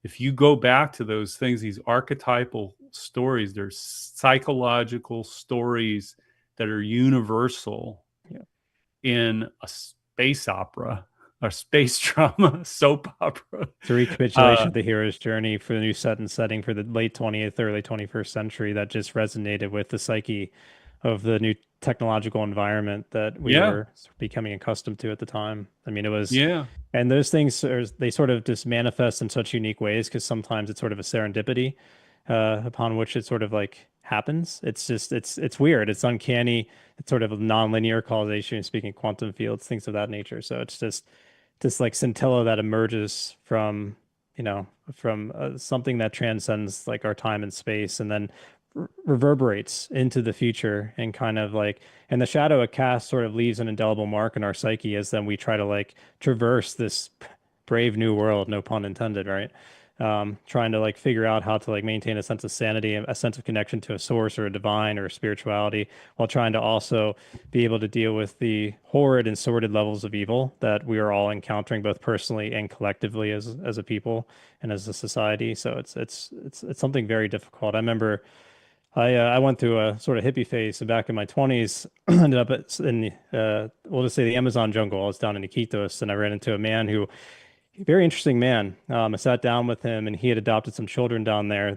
if you go back to those things, these archetypal stories, they're psychological stories that are universal in a space opera, or space drama, soap opera. It's a recapitulation of the hero's journey for the new set and setting for the late 20th, early 21st century that just resonated with the psyche of the new technological environment that we were becoming accustomed to at the time. I mean, it was, and those things they sort of just manifest in such unique ways, because sometimes it's sort of a serendipity upon which it sort of like happens. It's just, it's weird. It's uncanny. It's sort of a non-linear causation, speaking quantum fields, things of that nature. So it's just like scintilla that emerges from, something that transcends like our time and space, and then reverberates into the future, and kind of like, and the shadow it casts sort of leaves an indelible mark in our psyche as then we try to like traverse this brave new world, no pun intended, right? Trying to like figure out how to like maintain a sense of sanity, a sense of connection to a source or a divine or a spirituality, while trying to also be able to deal with the horrid and sordid levels of evil that we are all encountering, both personally and collectively as a people and as a society. So it's something very difficult. I remember I went through a sort of hippie phase back in my 20s. Ended up in we'll just say the Amazon jungle. I was down in Iquitos, and I ran into a man who, very interesting man. I sat down with him, and he had adopted some children down there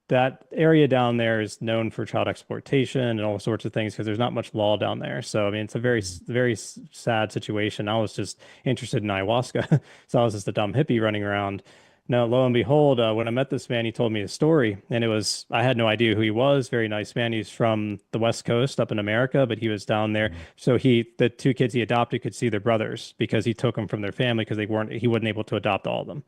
that area down there is known for child exploitation and all sorts of things, because there's not much law down there. So, I mean, it's a very, very sad situation. I was just interested in ayahuasca. So I was just a dumb hippie running around. Now, lo and behold, when I met this man, he told me his story, and I had no idea who he was. Very nice man. He's from the West Coast up in America, but he was down there. So the two kids he adopted could see their brothers, because he took them from their family, because he wasn't able to adopt all of them.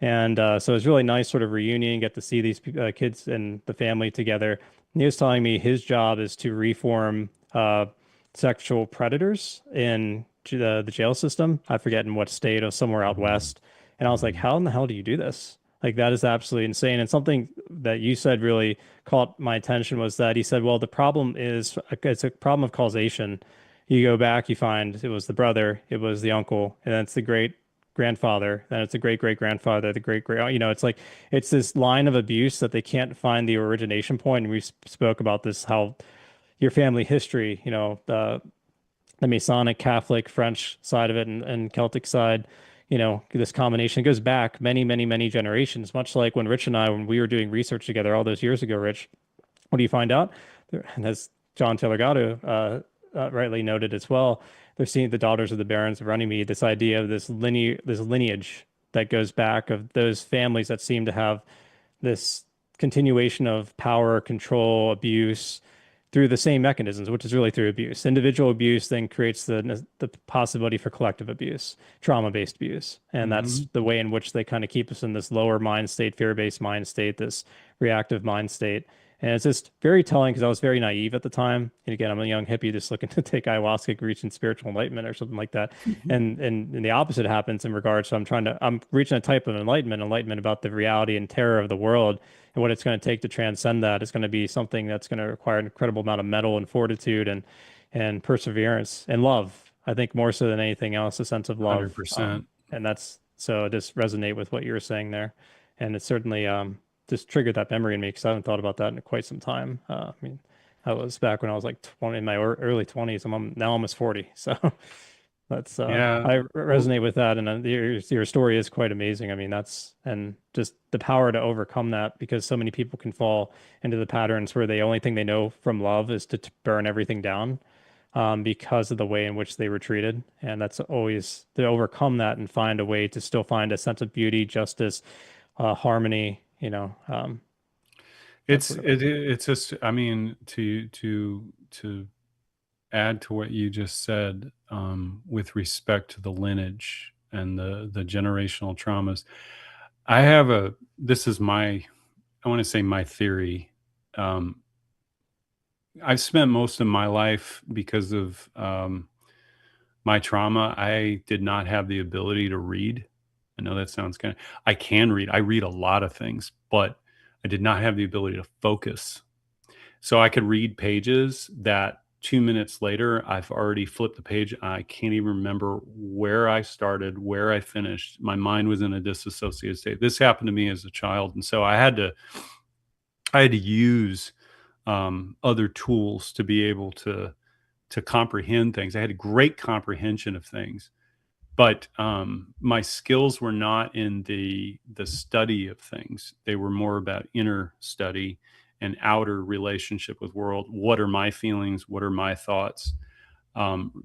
And so it was really nice sort of reunion, get to see these kids and the family together. And he was telling me his job is to reform sexual predators in the jail system. I forget in what state, or somewhere out west. And I was like, how in the hell do you do this? Like, that is absolutely insane. And something that you said really caught my attention was that he said, well, the problem is, it's a problem of causation. You go back, you find it was the brother, it was the uncle, and then it's the great grandfather, then it's the great great grandfather, the great great, it's like it's this line of abuse that they can't find the origination point. And we spoke about this, how your family history, the Masonic, Catholic, French side of it, and Celtic side, this combination goes back many, many, many generations. Much like when Rich and I, when we were doing research together all those years ago, Rich, what do you find out? And as John Taylor Gatto rightly noted as well, they're seeing the daughters of the barons of Runnymede, this idea of this lineage that goes back, of those families that seem to have this continuation of power, control, abuse through the same mechanisms, which is really through abuse. Individual abuse then creates the possibility for collective abuse, trauma-based abuse. And that's the way in which they kind of keep us in this lower mind state, fear-based mind state, this reactive mind state. And it's just very telling, because I was very naive at the time. And again, I'm a young hippie just looking to take ayahuasca, reaching spiritual enlightenment or something like that. And the opposite happens in regards to I'm reaching a type of enlightenment about the reality and terror of the world. And what it's going to take to transcend that is going to be something that's going to require an incredible amount of mettle and fortitude and perseverance and love. I think more so than anything else, a sense of love. 100%. And that's, so just resonate with what you were saying there. And it certainly just triggered that memory in me, because I haven't thought about that in quite some time. I mean, I was back when I was like 20, in my early 20s. I'm now almost 40. So that's, I resonate with that. And your story is quite amazing. I mean, and just the power to overcome that, because so many people can fall into the patterns where the only thing they know from love is to burn everything down, because of the way in which they were treated. And that's always to overcome that and find a way to still find a sense of beauty, justice, harmony, it's just, I mean, to add to what you just said, with respect to the lineage and the generational traumas, this is I want to say my theory. I've spent most of my life, because of my trauma, I did not have the ability to read. I know that sounds I can read. I read a lot of things, but I did not have the ability to focus. So I could read pages that 2 minutes later, I've already flipped the page. I can't even remember where I started, where I finished. My mind was in a disassociated state. This happened to me as a child. And so I had to use other tools to be able to comprehend things. I had a great comprehension of things. But my skills were not in the study of things. They were more about inner study and outer relationship with world. What are my feelings? What are my thoughts?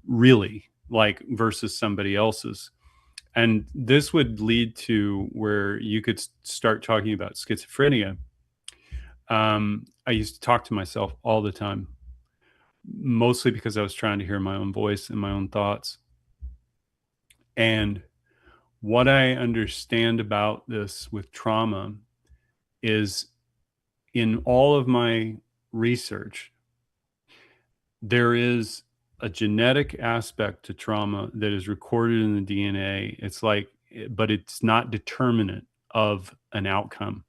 Really, like, versus somebody else's. And this would lead to where you could start talking about schizophrenia. I used to talk to myself all the time, mostly because I was trying to hear my own voice and my own thoughts. And what I understand about this with trauma is, in all of my research, there is a genetic aspect to trauma that is recorded in the DNA. It's like, but it's not determinant of an outcome.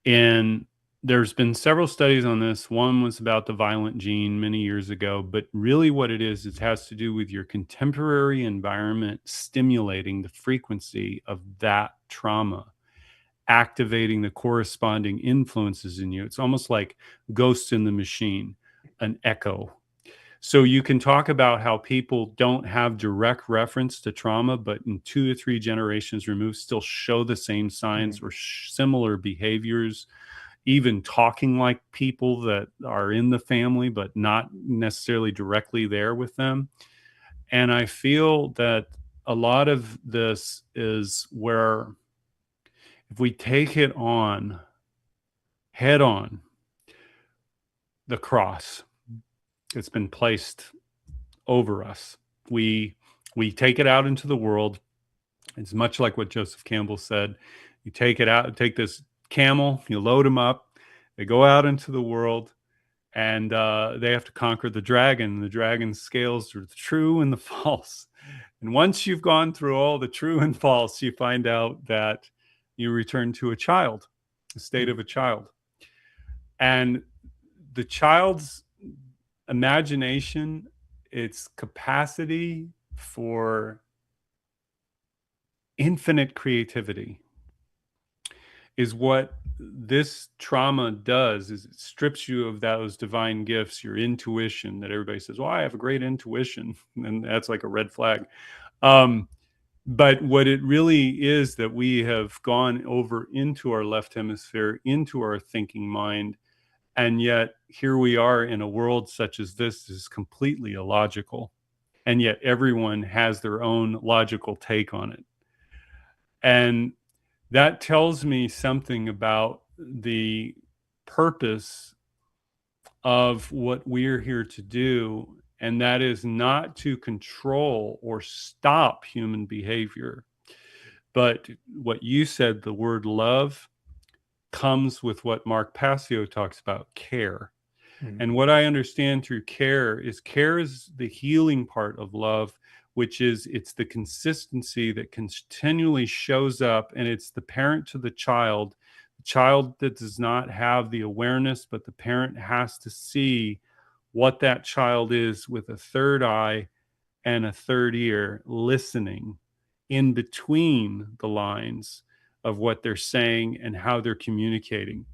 And there's been several studies on this. One was about the violent gene many years ago, but really what it is, it has to do with your contemporary environment stimulating the frequency of that trauma, activating the corresponding influences in you. It's almost like Ghost in the Machine, an echo. So you can talk about how people don't have direct reference to trauma, but in 2 to 3 generations removed still show the same signs or similar behaviors, even talking like people that are in the family, but not necessarily directly there with them. And I feel that a lot of this is where, if we take it on head on, the cross, it's been placed over us. We take it out into the world. It's much like what Joseph Campbell said. You take it out, take this camel, you load them up, they go out into the world, and they have to conquer the dragon. The dragon's scales are the true and the false. And once you've gone through all the true and false, you find out that you return to a child, a state of a child. And the child's imagination its capacity for infinite creativity is what this trauma does. Is it strips you of those divine gifts, your intuition, that everybody says, well, I have a great intuition, and that's like a red flag. But what it really is, that we have gone over into our left hemisphere, into our thinking mind, and yet here we are in a world such as this is completely illogical, and yet everyone has their own logical take on it. And that tells me something about the purpose of what we're here to do, and that is not to control or stop human behavior. But what you said, the word love, comes with what Mark Passio talks about, care. And what I understand through care is the healing part of love, which is it's the consistency that continually shows up, and it's the parent to the child that does not have the awareness, but the parent has to see what that child is with a third eye and a third ear, listening in between the lines of what they're saying and how they're communicating.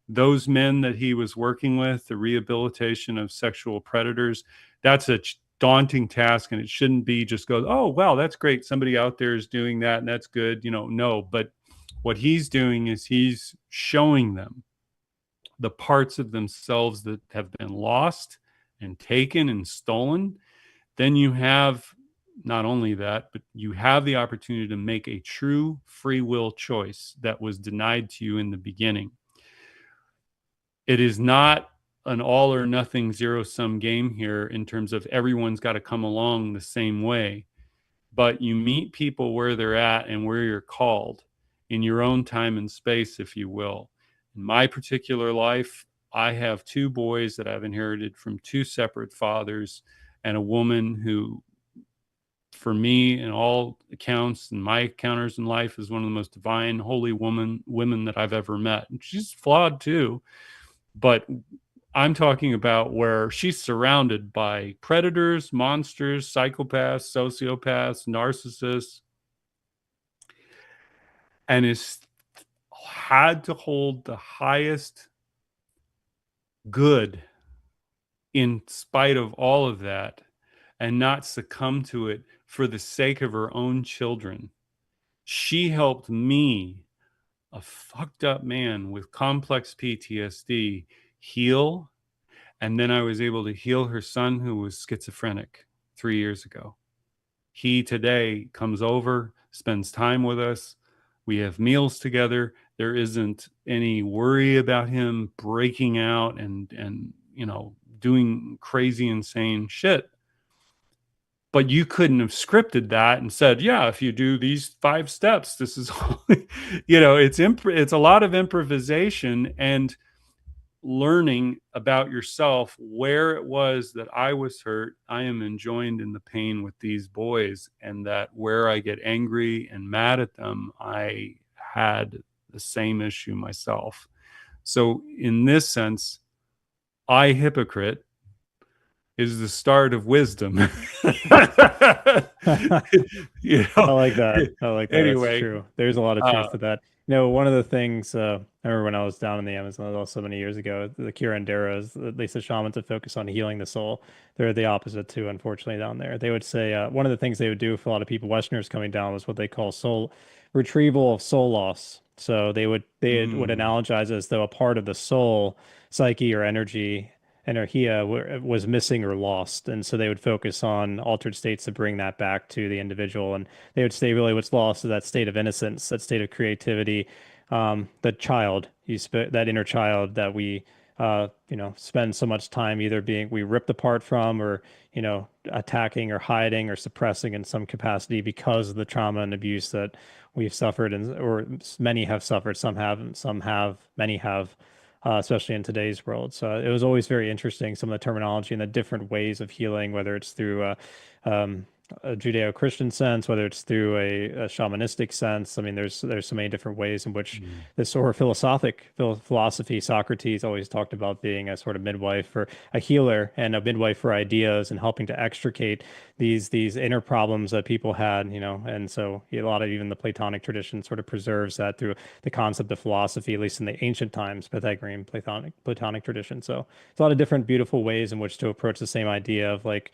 Those men that he was working with, the rehabilitation of sexual predators, that's a daunting task, and it shouldn't be just go, oh, wow, that's great. Somebody out there is doing that, and that's good. No, but what he's doing is he's showing them the parts of themselves that have been lost and taken and stolen. Then you have not only that, but you have the opportunity to make a true free will choice that was denied to you in the beginning. It is not an all or nothing zero sum game here in terms of everyone's got to come along the same way, but you meet people where they're at and where you're called in your own time and space, if you will. In my particular life, I have two boys that I've inherited from two separate fathers, and a woman who, for me, in all accounts and my encounters in life, is one of the most divine, holy women that I've ever met. And she's flawed too, but I'm talking about where she's surrounded by predators, monsters, psychopaths, sociopaths, narcissists, and has had to hold the highest good in spite of all of that, and not succumb to it for the sake of her own children. She helped me, a fucked up man with complex PTSD, heal. And then I was able to heal her son, who was schizophrenic 3 years ago. He today comes over, spends time with us. We have meals together. There isn't any worry about him breaking out and doing crazy, insane shit. But you couldn't have scripted that and said, yeah, if you do these 5 steps, this is, it's a lot of improvisation and learning about yourself, where it was that I was hurt. I am enjoined in the pain with these boys, and that where I get angry and mad at them, I had the same issue myself. So in this sense, I, hypocrite, is the start of wisdom. I like that. Anyway, that's true. There's a lot of truth to that. One of the things I remember when I was down in the Amazon so many years ago, the curanderos, at least the shamans, that focus on healing the soul. They're the opposite too, unfortunately, down there. They would say one of the things they would do for a lot of people, Westerners coming down, was what they call soul retrieval of soul loss. So they would analogize as though a part of the soul, psyche, or energy, energia, was missing or lost, and so they would focus on altered states to bring that back to the individual. And they would say really what's lost is that state of innocence, that state of creativity, the child, that inner child that we spend so much time either we ripped apart from, or attacking or hiding or suppressing in some capacity because of the trauma and abuse that we've suffered, or many have suffered. Some have, many have. Especially in today's world. So it was always very interesting, some of the terminology and the different ways of healing, whether it's through a Judeo-Christian sense, whether it's through a shamanistic sense. I mean, there's so many different ways in which this sort of philosophy, Socrates always talked about being a sort of midwife or a healer and a midwife for ideas and helping to extricate these inner problems that people had, you know. And so a lot of even the Platonic tradition sort of preserves that through the concept of philosophy, at least in the ancient times, Pythagorean Platonic tradition. So it's a lot of different beautiful ways in which to approach the same idea of like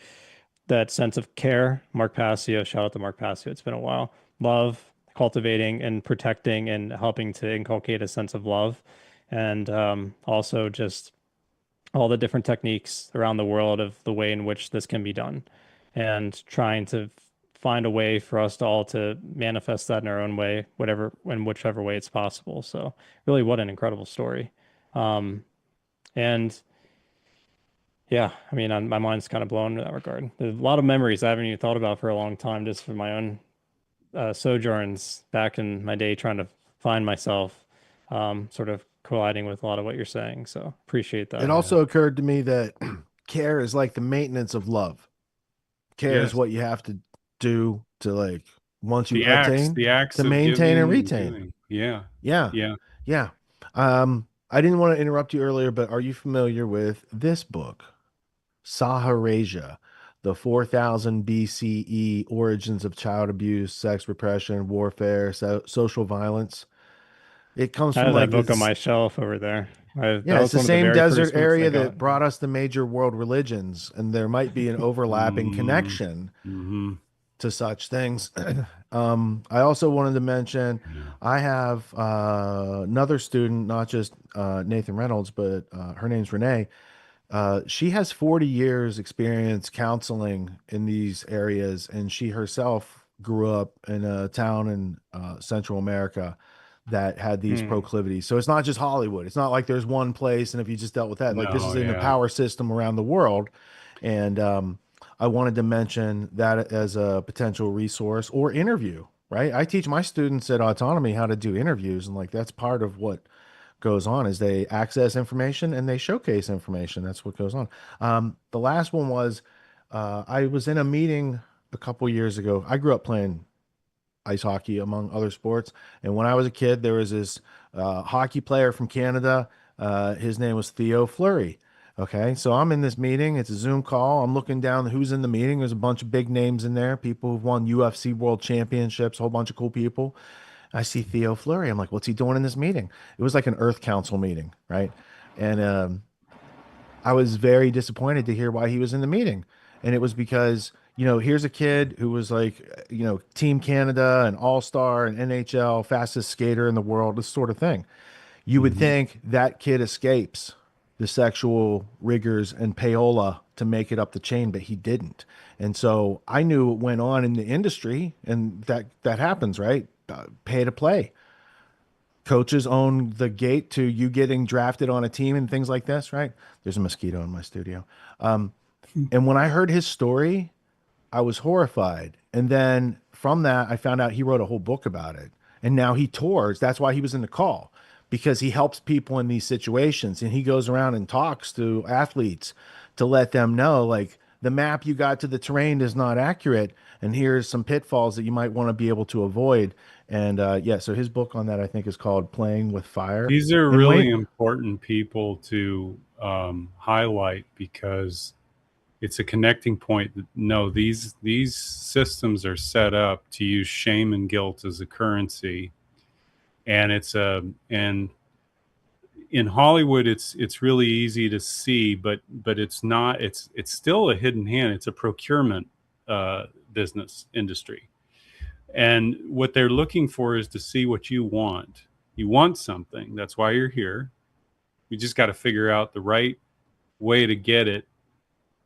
that sense of care. Mark Passio, shout out to Mark Passio. It's been a while. Love, cultivating and protecting and helping to inculcate a sense of love. And also just all the different techniques around the world of the way in which this can be done and trying to find a way for us to all to manifest that in our own way, in whichever way it's possible. So really what an incredible story. And yeah, I mean, my mind's kind of blown in that regard. There's a lot of memories I haven't even thought about for a long time, just from my own sojourns back in my day, trying to find myself, sort of colliding with a lot of what you're saying. So appreciate that. It also occurred to me that care is like the maintenance of love. Care is what you have to do to, like, once you attain, to maintain and retain. Yeah. I didn't want to interrupt you earlier, but are you familiar with this book, Saharasia, the 4000 BCE origins of child abuse, sex repression, warfare, social violence? It comes I from have like that book this, on my shelf over there. it's the same desert area that brought us the major world religions, and there might be an overlapping connection to such things. I also wanted to mention, I have another student, not just Nathan Reynolds, but her name's Renee. She has 40 years experience counseling in these areas, and she herself grew up in a town in Central America that had these proclivities. So it's not just Hollywood. It's not like there's one place and if you just dealt with that, like this is in the power system around the world. And I wanted to mention that as a potential resource or interview, right? I teach my students at Autonomy how to do interviews, and like that's part of what goes on is they access information and they showcase information. That's what goes on. The last one was I was in a meeting a couple years ago. I grew up playing ice hockey among other sports, and when I was a kid there was this hockey player from Canada. His name was Theo Fleury. Okay, so I'm in this meeting. It's a Zoom call. I'm looking down who's in the meeting. There's a bunch of big names in there, people who've won UFC world championships, a whole bunch of cool people. I see Theo Fleury. I'm like, what's he doing in this meeting? It was like an Earth Council meeting, right? And I was very disappointed to hear why he was in the meeting. And it was because, you know, here's a kid who was like, you know, Team Canada and All-Star and NHL, fastest skater in the world, this sort of thing. You would think that kid escapes the sexual rigors and payola to make it up the chain, but he didn't. And so I knew what went on in the industry, and that happens, right? Pay to play. Coaches own the gate to you getting drafted on a team and things like this, right? There's a mosquito in my studio. And when I heard his story, I was horrified. And then from that, I found out he wrote a whole book about it. And now he tours. That's why he was in the call, because he helps people in these situations. And he goes around and talks to athletes to let them know, like, the map you got to the terrain is not accurate, and here's some pitfalls that you might want to be able to avoid. And so his book on that, I think, is called Playing with Fire. These are really important people to highlight, because it's a connecting point. No, these systems are set up to use shame and guilt as a currency, and and in Hollywood, it's really easy to see, but it's not. It's still a hidden hand. It's a procurement business industry, and what they're looking for is to see what you want. You want something. That's why you're here. You just got to figure out the right way to get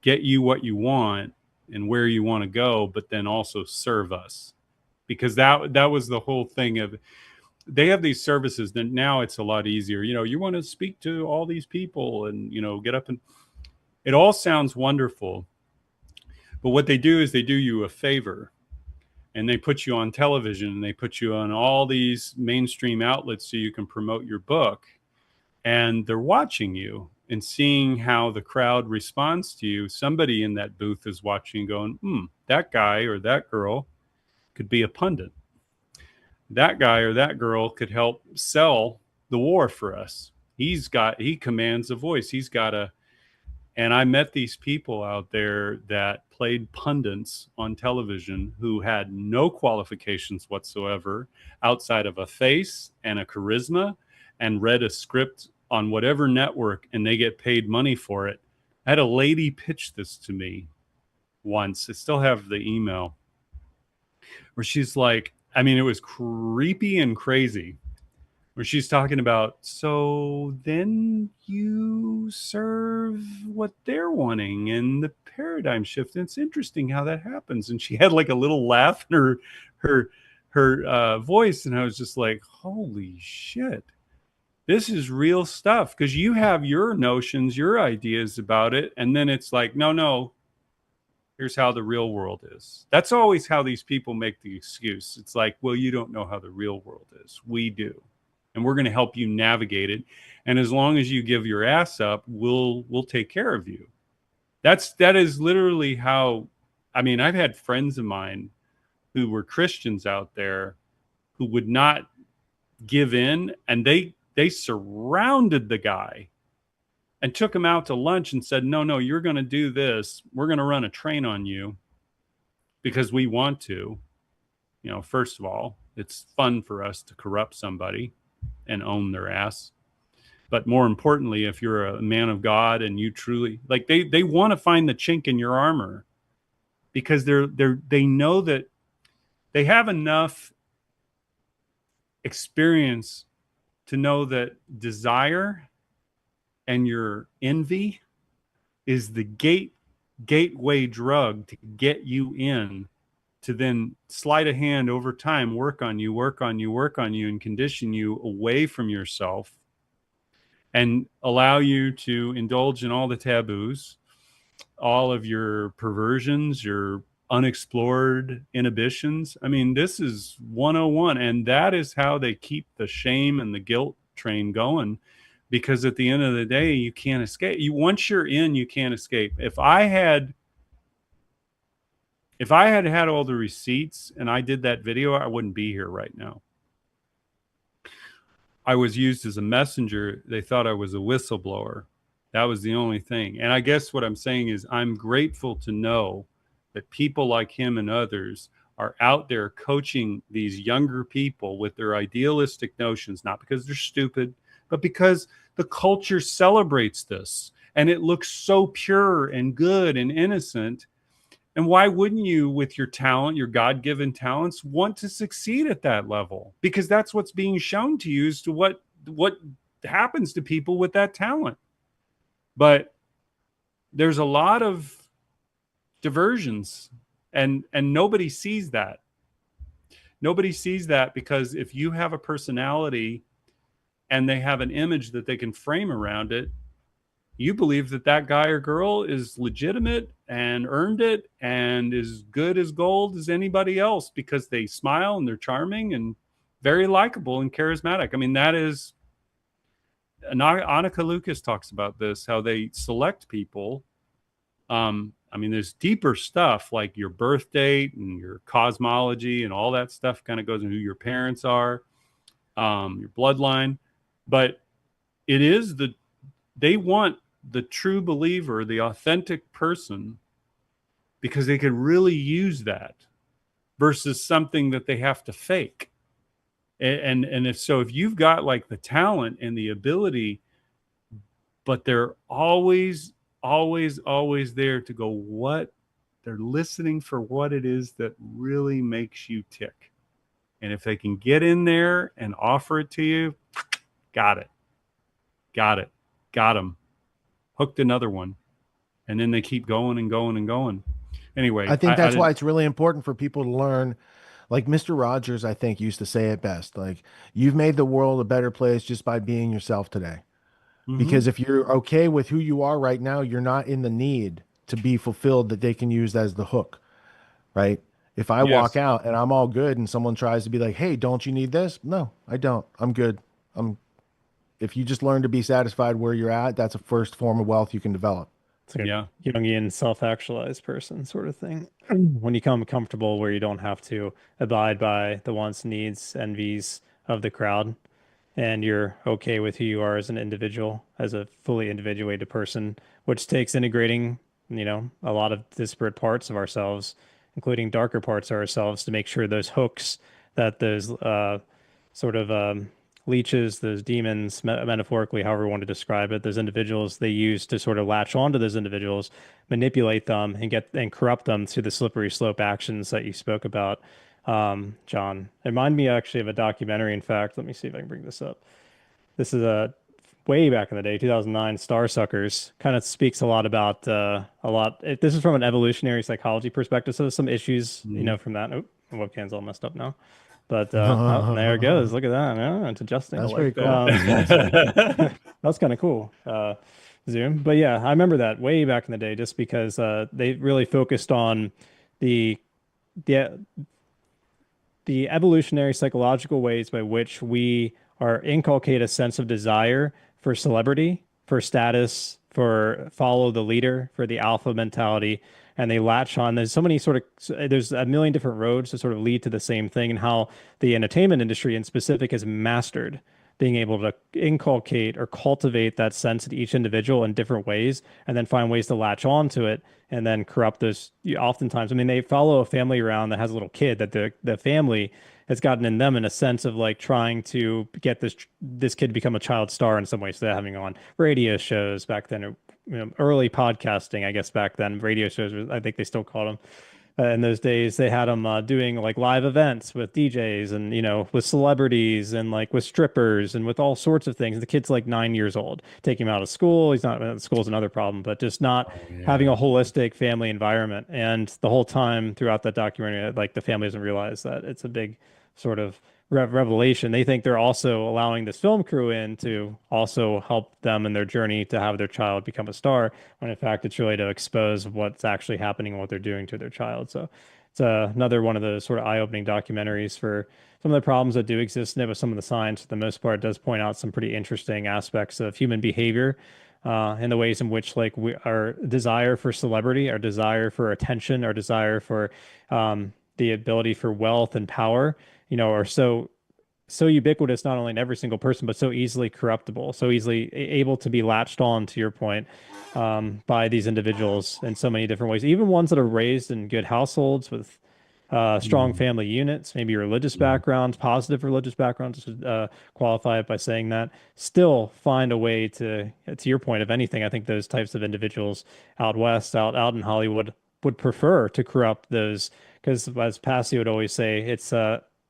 you what you want and where you want to go, but then also serve us, because that was the whole thing of. They have these services that now it's a lot easier. You know, you want to speak to all these people and, you know, get up, and it all sounds wonderful. But what they do is they do you a favor, and they put you on television, and they put you on all these mainstream outlets so you can promote your book, and they're watching you. and seeing how the crowd responds to you, somebody in that booth is watching and going, that guy or that girl could be a pundit. That guy or that girl could help sell the war for us. He commands a voice. And I met these people out there that played pundits on television who had no qualifications whatsoever outside of a face and a charisma, and read a script on whatever network, and they get paid money for it. I had a lady pitch this to me once. I still have the email where she's like, I mean, it was creepy and crazy, where she's talking about, so then you serve what they're wanting and the paradigm shift. And it's interesting how that happens. And she had like a little laugh in her voice. And I was just like, holy shit, this is real stuff. Because you have your notions, your ideas about it. And then it's like, no, here's how the real world is. That's always how these people make the excuse. It's like, well, you don't know how the real world is. We do. And we're going to help you navigate it. And as long as you give your ass up, we'll take care of you. That is literally how, I mean, I've had friends of mine who were Christians out there who would not give in, and they surrounded the guy and took him out to lunch and said, no, you're going to do this. We're going to run a train on you because we want to. You know, first of all, it's fun for us to corrupt somebody and own their ass. But more importantly, if you're a man of God and you truly, like, they want to find the chink in your armor, because they know that they have enough experience to know that desire and your envy is the gateway drug to get you in, to then sleight of hand over time, work on you, and condition you away from yourself and allow you to indulge in all the taboos, all of your perversions, your unexplored inhibitions. I mean, this is 101, and that is how they keep the shame and the guilt train going, because at the end of the day, you can't escape. Once you're in, you can't escape. If I had all the receipts and I did that video, I wouldn't be here right now. I was used as a messenger. They thought I was a whistleblower. That was the only thing. And I guess what I'm saying is I'm grateful to know that people like him and others are out there coaching these younger people with their idealistic notions, not because they're stupid, but because the culture celebrates this and it looks so pure and good and innocent. And why wouldn't you, with your talent, your God-given talents, want to succeed at that level? Because that's what's being shown to you as to what happens to people with that talent. But there's a lot of diversions, and nobody sees that. Nobody sees that, because if you have a personality and they have an image that they can frame around it, you believe that that guy or girl is legitimate and earned it and is good as gold as anybody else, because they smile and they're charming and very likable and charismatic. I mean, that is, Annika Lucas talks about this, how they select people. I mean, there's deeper stuff like your birth date and your cosmology and all that stuff kind of goes into who your parents are, your bloodline. But it is they want the true believer, the authentic person, because they could really use that versus something that they have to fake. And if you've got like the talent and the ability, but they're always there to go, what they're listening for, what it is that really makes you tick. And if they can get in there and offer it to you, got them. Hooked another one. And then they keep going and going and going. Anyway, I think that's why it's really important for people to learn. Like Mr. Rogers, I think, used to say it best. Like, you've made the world a better place just by being yourself today. Mm-hmm. Because if you're okay with who you are right now, you're not in the need to be fulfilled that they can use as the hook, right? If I walk out and I'm all good and someone tries to be like, hey, don't you need this? No, I don't. I'm good. if you just learn to be satisfied where you're at, that's a first form of wealth you can develop. It's like a Jungian self-actualized person sort of thing. When you become comfortable where you don't have to abide by the wants, needs, envies of the crowd, and you're okay with who you are as an individual, as a fully individuated person, which takes integrating, a lot of disparate parts of ourselves, including darker parts of ourselves, to make sure those hooks that those sort of leeches, those demons, metaphorically, however you want to describe it, those individuals they use to sort of latch onto those individuals, manipulate them, and corrupt them through the slippery slope actions that you spoke about, John. It reminded me actually of a documentary. In fact, let me see if I can bring this up. This is a way back in the day, 2009, Star Suckers. Kind of speaks a lot about this is from an evolutionary psychology perspective. So there's some issues, from that. Oh, the webcam's all messed up now. But there it goes. Look at that. Yeah, it's adjusting. That's pretty cool. That's kind of cool. Zoom. But yeah, I remember that way back in the day, just because they really focused on the evolutionary psychological ways by which we are inculcate a sense of desire for celebrity, for status, for follow the leader, for the alpha mentality, and they latch on. There's a million different roads to sort of lead to the same thing, and how the entertainment industry in specific has mastered being able to inculcate or cultivate that sense in each individual in different ways, and then find ways to latch on to it and then corrupt those. Oftentimes, I mean, they follow a family around that has a little kid that the family has gotten in them in a sense of like trying to get this kid to become a child star in some way. So they're having on radio shows back then, early podcasting, I guess back then, radio shows, I think they still called them. In those days, they had them doing like live events with DJs and, with celebrities and like with strippers and with all sorts of things. The kid's like 9 years old, take him out of school. He's not, school's another problem, but just not having a holistic family environment. And the whole time throughout that documentary, like the family doesn't realize that it's a big sort of revelation. They think they're also allowing this film crew in to also help them in their journey to have their child become a star, when in fact it's really to expose what's actually happening and what they're doing to their child. So it's another one of those sort of eye-opening documentaries for some of the problems that do exist in it, but some of the science, for the most part, does point out some pretty interesting aspects of human behavior, and the ways in which like our desire for celebrity, our desire for attention, our desire for the ability for wealth and power, are so ubiquitous, not only in every single person, but so easily corruptible, so easily able to be latched on, to your point, by these individuals in so many different ways, even ones that are raised in good households with strong family units, maybe religious backgrounds, positive religious backgrounds, to qualify it by saying that, still find a way to your point, if anything, I think those types of individuals out west, out in Hollywood, would prefer to corrupt those, because as Passy would always say, it's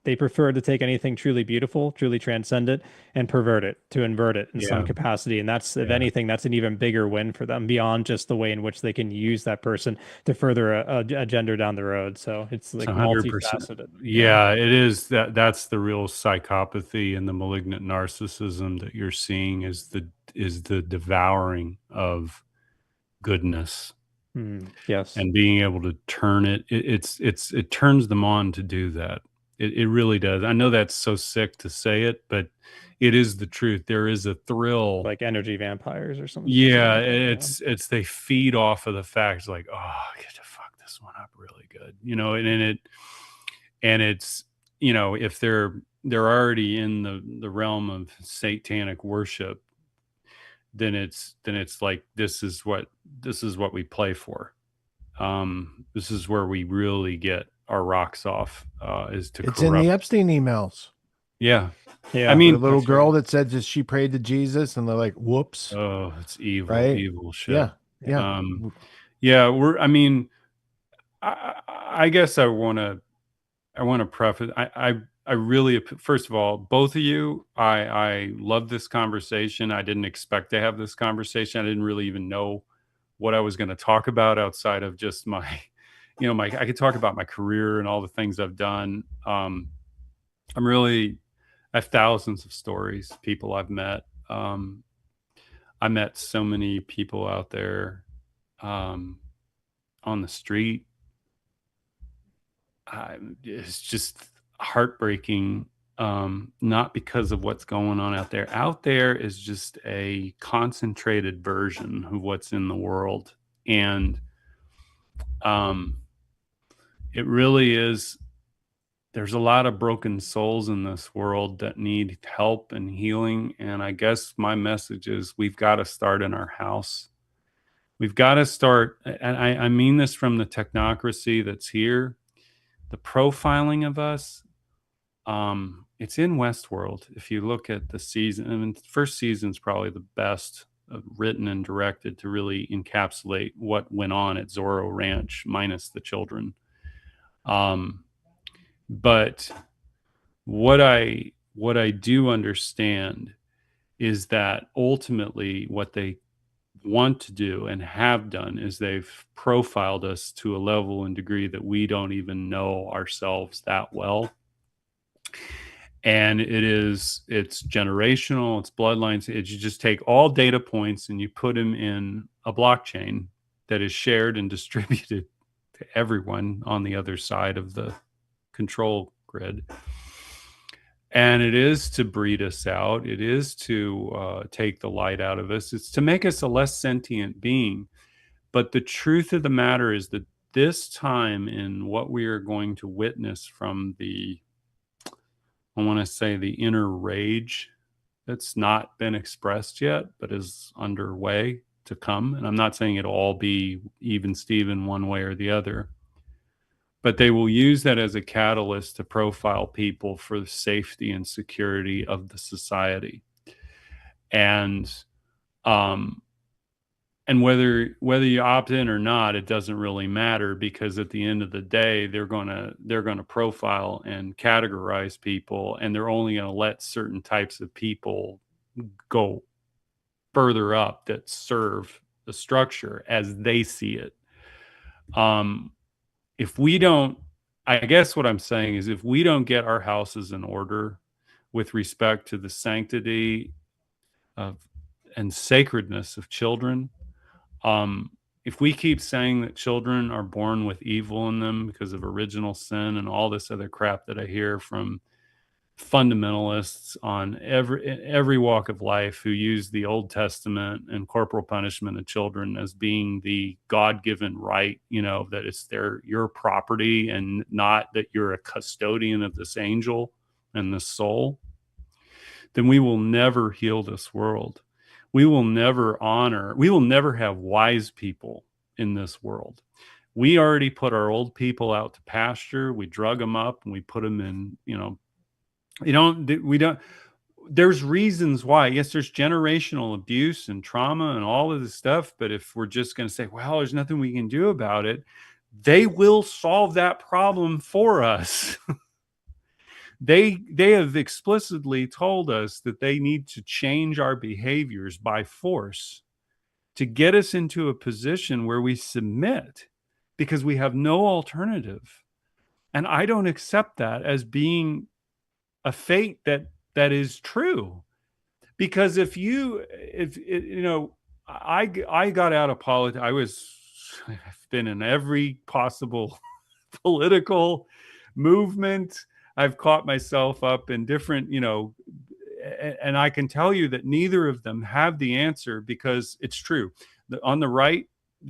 they prefer to take anything truly beautiful, truly transcendent, and pervert it, to invert it in some capacity. And that's, if anything, that's an even bigger win for them, beyond just the way in which they can use that person to further a agenda down the road. So it's like 100%. multifaceted. Yeah, it is. That's the real psychopathy and the malignant narcissism that you're seeing, is the devouring of goodness. Yes. And being able to turn it turns them on to do that. It really does. I know that's so sick to say it, but it is the truth. There is a thrill, like energy vampires or something. Yeah, it's they feed off of the fact, like, oh, I get to fuck this one up really good, and it's if they're already in the realm of satanic worship, then it's like this is what we play for. This is where we really get our rocks off, is to it's corrupt. in the Epstein emails. Yeah. I mean, the little girl that said that she prayed to Jesus, and they're like, whoops. Oh, it's evil, right? Evil shit. Yeah. I guess I want to preface, I really, first of all, both of you, I love this conversation. I didn't expect to have this conversation. I didn't really even know what I was going to talk about outside of just my, I could talk about my career and all the things I've done. I have thousands of stories, people I've met. I met so many people out there, on the street. It's just heartbreaking not because of what's going on out there. Out there is just a concentrated version of what's in the world. And it really is, there's a lot of broken souls in this world that need help and healing. And I guess my message is we've got to start in our house. We've got to start, and I mean this from the technocracy that's here, the profiling of us. It's in Westworld. If you look at the season, I mean, the first season's probably the best written and directed to really encapsulate what went on at Zorro Ranch, minus the children. But what I do understand is that ultimately what they want to do and have done is they've profiled us to a level and degree that we don't even know ourselves that well. And it's generational, it's bloodlines. You just take all data points and you put them in a blockchain that is shared and distributed to everyone on the other side of the control grid. And it is to breed us out. It is to take the light out of us. It's to make us a less sentient being. But the truth of the matter is that this time in what we are going to witness from the, I want to say, the inner rage that's not been expressed yet, but is underway to come. And I'm not saying it'll all be even Steven one way or the other, but they will use that as a catalyst to profile people for the safety and security of the society. And whether you opt in or not, it doesn't really matter, because at the end of the day, they're gonna profile and categorize people, and they're only gonna let certain types of people go further up that serve the structure as they see it. If we don't, I guess what I'm saying is, if we don't get our houses in order with respect to the sanctity of and sacredness of children, if we keep saying that children are born with evil in them because of original sin and all this other crap that I hear from fundamentalists on every walk of life who use the Old Testament and corporal punishment of children as being the God-given right, that it's your property and not that you're a custodian of this angel and this soul, then we will never heal this world. We will never have wise people in this world. We already put our old people out to pasture. We drug them up and we put them in, there's reasons why. Yes, there's generational abuse and trauma and all of this stuff. But if we're just going to say, well, there's nothing we can do about it, they will solve that problem for us. They have explicitly told us that they need to change our behaviors by force to get us into a position where we submit, because we have no alternative. And I don't accept that as being a fate that is true. Because I got out of politics. I've been in every possible political movement. I've caught myself up in different, and I can tell you that neither of them have the answer, because it's true. On the right,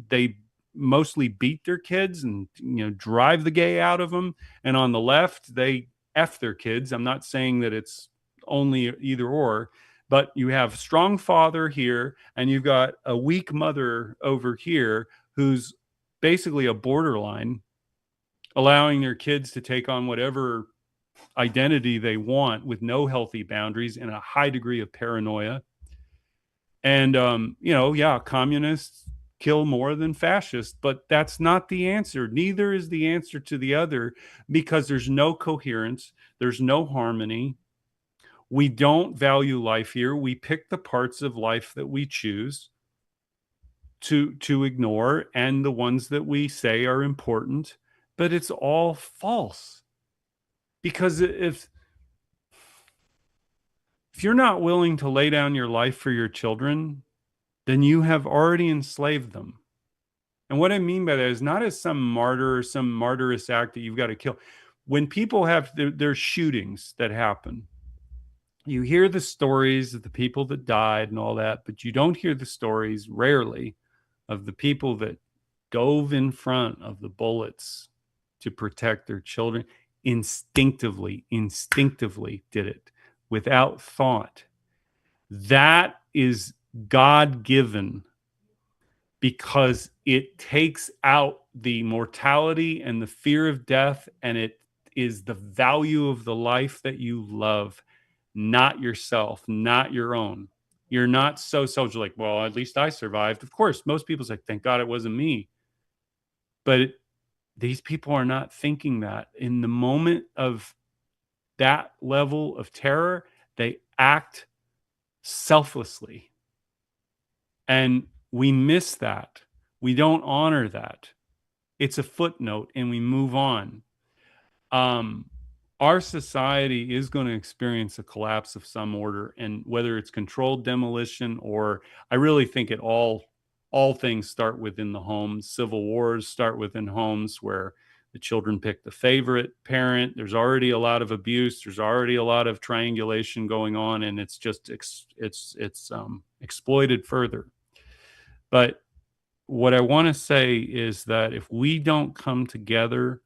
they mostly beat their kids and, drive the gay out of them. And on the left, they F their kids. I'm not saying that it's only either or, but you have strong father here and you've got a weak mother over here who's basically a borderline, allowing their kids to take on whatever identity they want with no healthy boundaries and a high degree of paranoia. And, communists kill more than fascists, but that's not the answer. Neither is the answer to the other, because there's no coherence. There's no harmony. We don't value life here. We pick the parts of life that we choose to ignore and the ones that we say are important, but it's all false. Because if you're not willing to lay down your life for your children, then you have already enslaved them. And what I mean by that is not as some martyr or some martyrous act that you've got to kill. when people have their shootings that happen, you hear the stories of the people that died and all that, but you don't hear the stories, rarely, of the people that dove in front of the bullets to protect their children, instinctively did it without thought. That is God-given, because it takes out the mortality and the fear of death, and it is the value of the life that you love, not yourself, not your own. You're not so selfish, like, well, at least I survived. Of course, most people say, thank God it wasn't me. But these people are not thinking that. In the moment of that level of terror, they act selflessly. And we miss that. We don't honor that. It's a footnote and we move on. Our society is going to experience a collapse of some order, and whether it's controlled demolition or, I really think it all things start within the home. Civil wars start within homes where the children pick the favorite parent. There's already a lot of abuse. There's already a lot of triangulation going on, and it's just exploited further. But what I want to say is that if we don't come together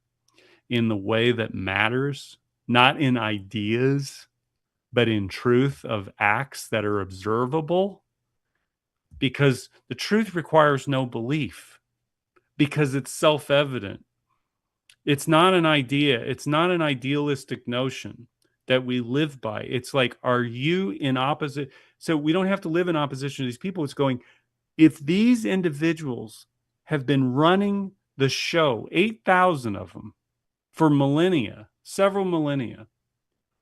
in the way that matters, not in ideas, but in truth of acts that are observable, because the truth requires no belief, because it's self-evident. It's not an idea. It's not an idealistic notion that we live by. It's like, are you in opposite? So we don't have to live in opposition to these people. It's going, if these individuals have been running the show, 8,000 of them, for millennia, several millennia,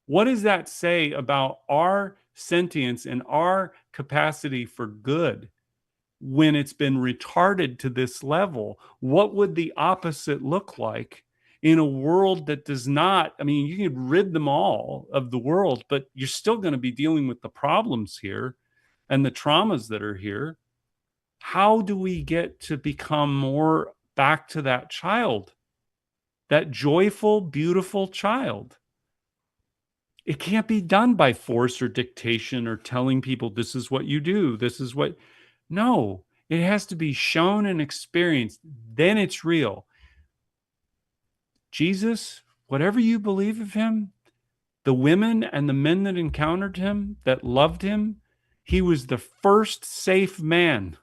what does that say about our sentience and our capacity for good when it's been retarded to this level? What would the opposite look like in a world that does not? I mean, you can rid them all of the world, but you're still going to be dealing with the problems here and the traumas that are here. How do we get to become more back to that child, that joyful, beautiful child? It can't be done by force or dictation or telling people this is what you do. This is what. No, it has to be shown and experienced. Then it's real. Jesus, whatever you believe of him, the women and the men that encountered him, that loved him, he was the first safe man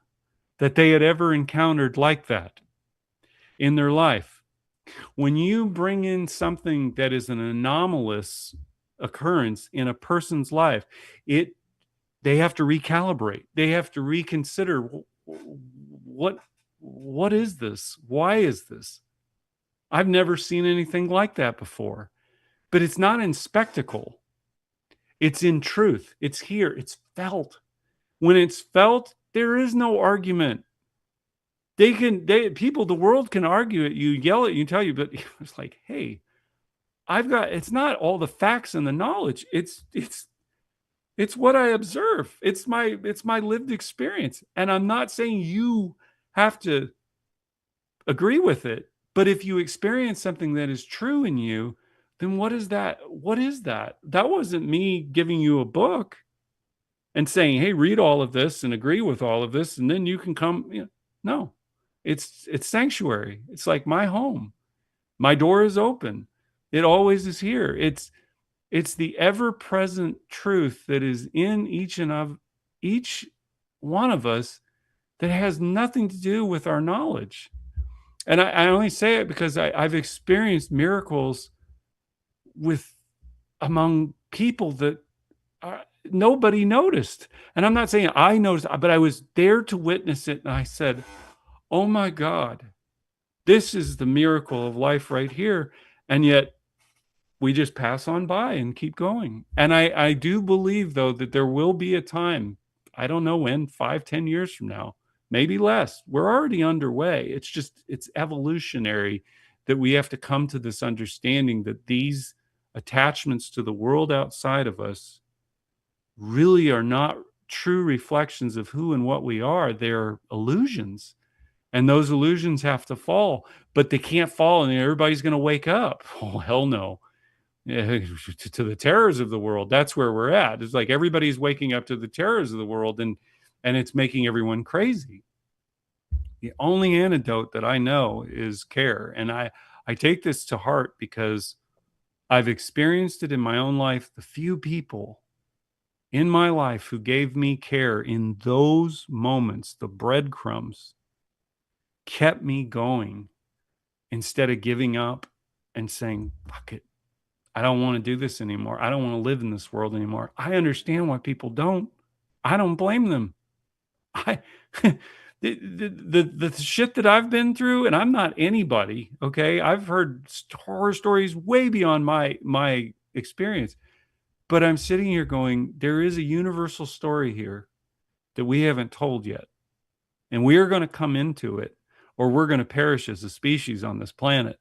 that they had ever encountered like that in their life. When you bring in something that is an anomalous occurrence in a person's life, they have to recalibrate. They have to reconsider, what is this? Why is this? I've never seen anything like that before. But it's not in spectacle. It's in truth. It's here. It's felt. When it's felt, there is no argument. The world can argue at you, yell at you, tell you, but it's like, hey, it's not all the facts and the knowledge. It's what I observe. It's my lived experience. And I'm not saying you have to agree with it, but if you experience something that is true in you, then what is that? What is that? That wasn't me giving you a book and saying, hey, read all of this and agree with all of this, and then you can come. No, it's sanctuary. It's like my home. My door is open. It always is here. It's the ever-present truth that is in each one of us that has nothing to do with our knowledge. And I only say it because I've experienced miracles among people that nobody noticed. And I'm not saying I noticed, but I was there to witness it. And I said, oh my God, this is the miracle of life right here. And yet we just pass on by and keep going. And I do believe, though, that there will be a time, I don't know when, 5-10 years from now, maybe less. We're already underway. It's evolutionary that we have to come to this understanding that these attachments to the world outside of us really are not true reflections of who and what we are. They're illusions. And those illusions have to fall, but they can't fall and everybody's going to wake up. Oh, hell no. Yeah, to the terrors of the world. That's where we're at. It's like everybody's waking up to the terrors of the world, and it's making everyone crazy. The only antidote that I know is care. And I take this to heart because I've experienced it in my own life. The few people in my life who gave me care in those moments, the breadcrumbs, kept me going instead of giving up and saying, fuck it. I don't want to do this anymore. I don't want to live in this world anymore. I understand why people don't. I don't blame them. The shit that I've been through, and I'm not anybody, okay? I've heard horror stories way beyond my experience. But I'm sitting here going, there is a universal story here that we haven't told yet. And we are going to come into it, or we're going to perish as a species on this planet.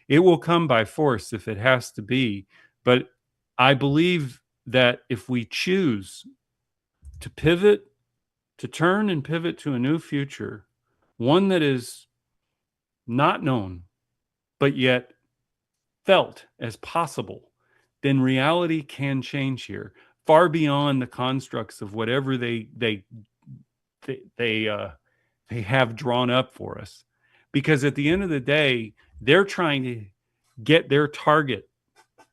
It will come by force if it has to be. But I believe that if we choose to pivot, to turn and pivot to a new future, one that is not known, but yet felt as possible, then reality can change here, far beyond the constructs of whatever they have drawn up for us. Because at the end of the day, they're trying to get their target,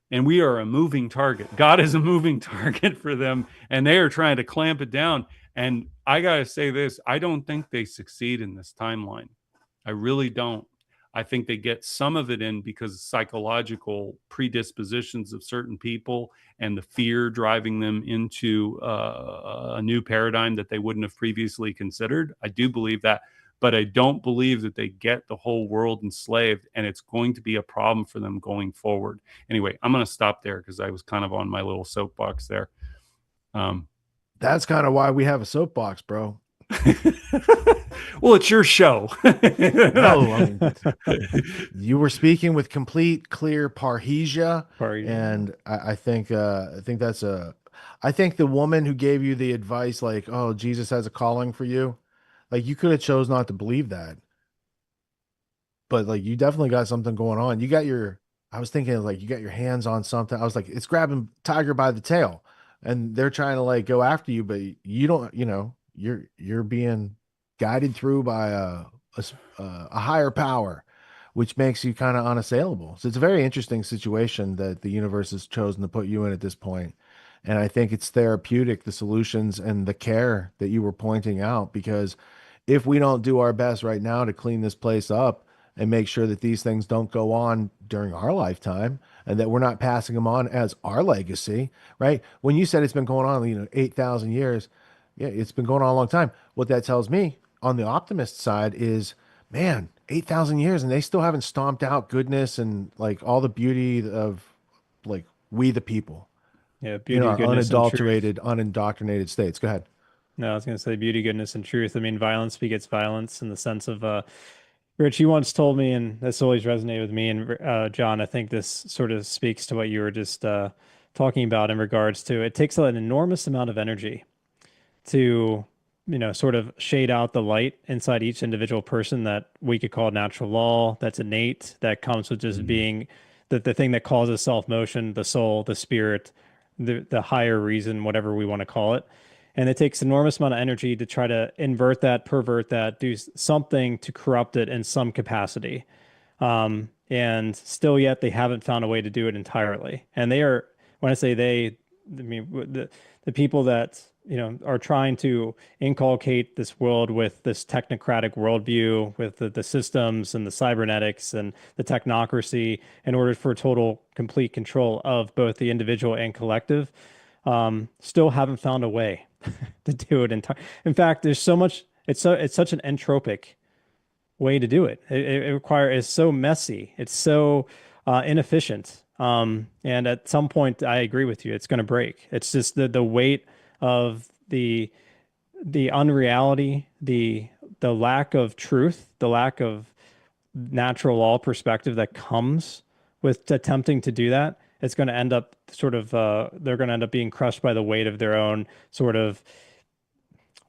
and we are a moving target. God is a moving target for them, and they are trying to clamp it down. And I got to say this, I don't think they succeed in this timeline. I really don't. I think they get some of it in because of psychological predispositions of certain people and the fear driving them into a new paradigm that they wouldn't have previously considered. I do believe that, but I don't believe that they get the whole world enslaved, and it's going to be a problem for them going forward. Anyway, I'm going to stop there because I was kind of on my little soapbox there. That's kind of why we have a soapbox, bro. Well, it's your show. No, I mean, you were speaking with complete, clear parrhesia, and I think that's I think the woman who gave you the advice, like, oh, Jesus has a calling for you, like you could have chose not to believe that, but like you definitely got something going on. You got I was thinking like you got your hands on something. I was like, it's grabbing tiger by the tail, and they're trying to like go after you, but you don't, you're being guided through by a higher power, which makes you kind of unassailable. So it's a very interesting situation that the universe has chosen to put you in at this point. And I think it's therapeutic, the solutions and the care that you were pointing out, because if we don't do our best right now to clean this place up and make sure that these things don't go on during our lifetime and that we're not passing them on as our legacy, right? When you said it's been going on, 8,000 years, yeah, it's been going on a long time. What that tells me on the optimist side is, man, 8,000 years and they still haven't stomped out goodness and like all the beauty of like we the people. Yeah, beauty, our goodness, unadulterated, unindoctrinated states. Go ahead. No, I was going to say beauty, goodness, and truth. I mean, violence begets violence in the sense of, Rich, you once told me, and this always resonated with me, and John, I think this sort of speaks to what you were just talking about in regards to it takes an enormous amount of energy to, sort of shade out the light inside each individual person that we could call natural law, that's innate, that comes with just being the thing that causes self-motion, the soul, the spirit, the higher reason, whatever we want to call it. And it takes enormous amount of energy to try to invert that, pervert that, do something to corrupt it in some capacity. And still yet they haven't found a way to do it entirely. And they are, when I say they, I mean, the people that, are trying to inculcate this world with this technocratic worldview, with the systems and the cybernetics and the technocracy in order for total, complete control of both the individual and collective, still haven't found a way to do it entirely. In fact, there's so much, it's such an entropic way to do it. It's so messy. It's so inefficient. And at some point, I agree with you. It's going to break. It's just the weight of the unreality, the lack of truth, the lack of natural law perspective that comes with attempting to do that. It's going to end up sort of, they're going to end up being crushed by the weight of their own sort of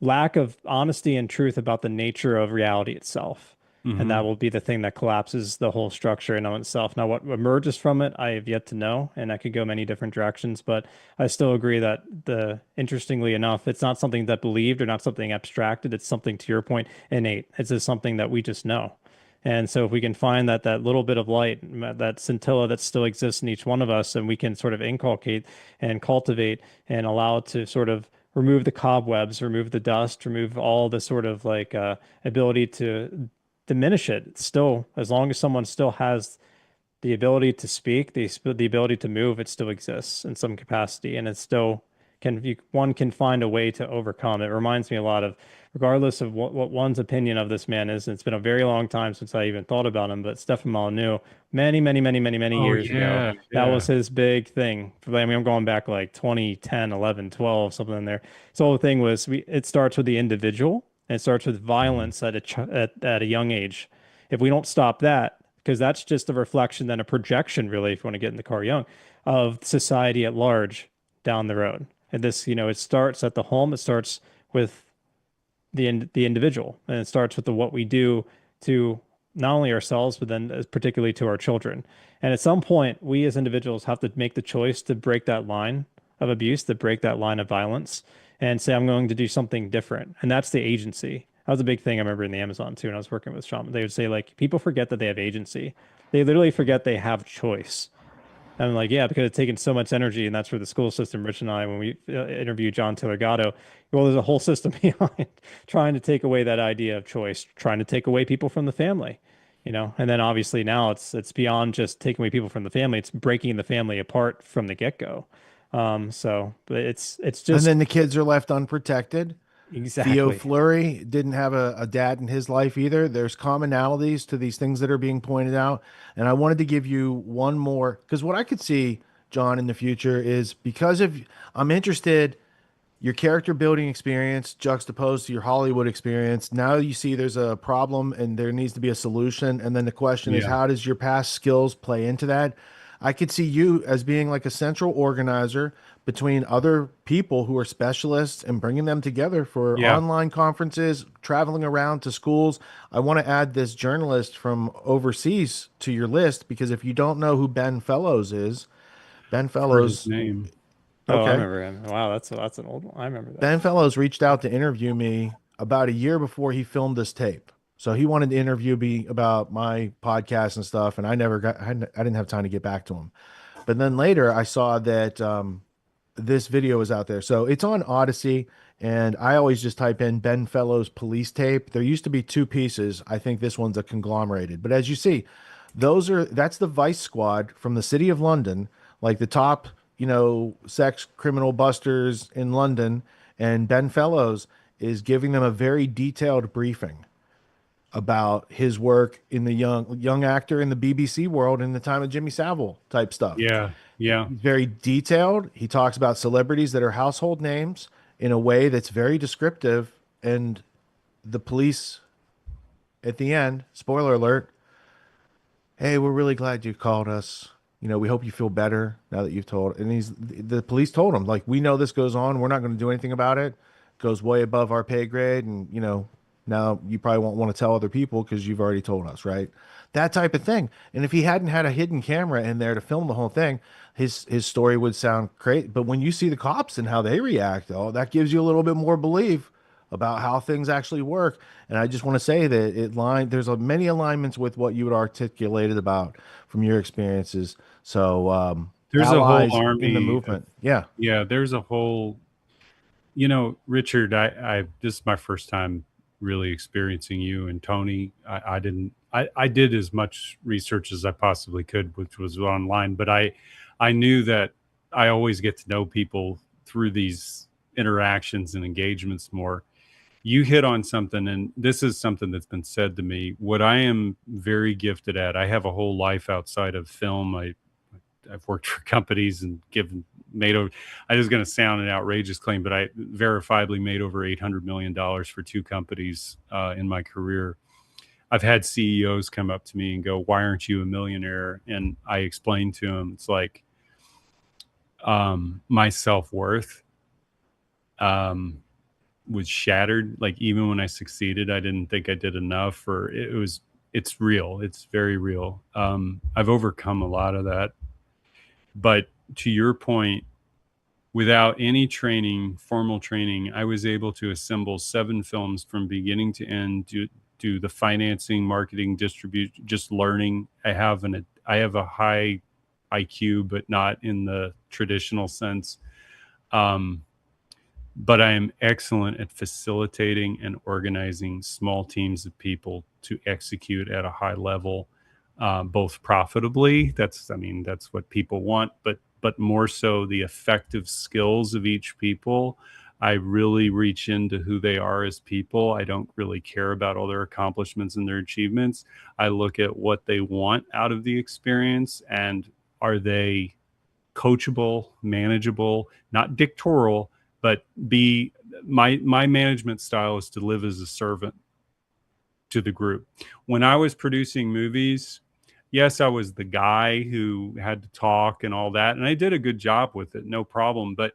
lack of honesty and truth about the nature of reality itself. And that will be the thing that collapses the whole structure in on itself. Now, what emerges from it, I have yet to know, and that could go many different directions. But I still agree that interestingly enough, it's not something that believed or not something abstracted. It's something, to your point, innate. It's just something that we just know. And so if we can find that little bit of light, that scintilla that still exists in each one of us, and we can sort of inculcate and cultivate and allow it to sort of remove the cobwebs, remove the dust, remove all the sort of like ability to diminish it. Still, as long as someone still has the ability to speak, the ability to move, it still exists in some capacity, and it still one can find a way to overcome. It reminds me a lot of, regardless of what one's opinion of this man is, and it's been a very long time since I even thought about him, but Stefan Molyneux, many years ago, that was his big thing. I mean, I'm going back like 2010, 11, 12, something in there. So the whole thing was, it starts with the individual, and it starts with violence at a young age. If we don't stop that, because that's just a reflection, then a projection, really, if you want to get in the car young, of society at large down the road. And this, it starts at the home. It starts with the individual, and it starts with what we do to not only ourselves, but then particularly to our children. And at some point, we as individuals have to make the choice to break that line of abuse, to break that line of violence, and say, I'm going to do something different. And that's the agency. That was a big thing I remember in the Amazon too, when I was working with shaman. They would say, like, people forget that they have agency. They literally forget they have choice. And I'm like, yeah, because it's taken so much energy, and that's where the school system, Rich and I, when we interviewed John Taylor Gatto, well, there's a whole system behind trying to take away that idea of choice, trying to take away people from the family, and then obviously now it's beyond just taking away people from the family. It's breaking the family apart from the get-go. But it's just, and then the kids are left unprotected. Exactly. Theo Fleury didn't have a dad in his life either. There's commonalities to these things that are being pointed out. And I wanted to give you one more, because what I could see, John, in the future is, because I'm interested, your character building experience juxtaposed to your Hollywood experience. Now you see there's a problem and there needs to be a solution. And then the question is, how does your past skills play into that? I could see you as being like a central organizer between other people who are specialists and bringing them together for online conferences, traveling around to schools. I want to add this journalist from overseas to your list, because if you don't know who Ben Fellows is, Ben Fellows. His name. Oh, I remember him. Wow, that's an old one. I remember that. Ben Fellows reached out to interview me about a year before he filmed this tape. So he wanted to interview me about my podcast and stuff, and I didn't have time to get back to him. But then later I saw that this video was out there. So it's on Odyssey, and I always just type in Ben Fellows police tape. There used to be 2 pieces. I think this one's a conglomerated. But as you see, that's the Vice Squad from the City of London, like the top, sex criminal busters in London, and Ben Fellows is giving them a very detailed briefing about his work in the young actor in the BBC world in the time of Jimmy Savile type stuff. Yeah. He's very detailed. He talks about celebrities that are household names in a way that's very descriptive. And the police at the end, spoiler alert, hey, we're really glad you called us. We hope you feel better now that you've told. And the police told him, like, we know this goes on. We're not going to do anything about it. It goes way above our pay grade. And, now you probably won't want to tell other people because you've already told us, right? That type of thing. And if he hadn't had a hidden camera in there to film the whole thing, his story would sound crazy. But when you see the cops and how they react, that gives you a little bit more belief about how things actually work. And I just want to say that there's many alignments with what you had articulated about from your experiences. So there's a whole army in the movement. Yeah. There's a whole, Richard, this is my first time really experiencing you and Tony. I did as much research as I possibly could, which was online, but I knew that I always get to know people through these interactions and engagements more. You hit on something, and this is something that's been said to me. What I am very gifted at, I have a whole life outside of film. I've worked for companies and made over, I was going to sound an outrageous claim, but I verifiably made over $800 million for 2 companies in my career. I've had CEOs come up to me and go, why aren't you a millionaire? And I explained to them, it's like my self-worth was shattered. Like even when I succeeded, I didn't think I did enough, or it's real. It's very real. I've overcome a lot of that. But to your point, without any training, formal training, I was able to assemble 7 films from beginning to end, do the financing, marketing, distribution, just learning. I have a high IQ, but not in the traditional sense. But I am excellent at facilitating and organizing small teams of people to execute at a high level, both profitably. That's what people want, but more so the effective skills of each people. I really reach into who they are as people. I don't really care about all their accomplishments and their achievements. I look at what they want out of the experience, and are they coachable, manageable, not dictatorial, but my management style is to live as a servant to the group. When I was producing movies, yes, I was the guy who had to talk and all that, and I did a good job with it, no problem. But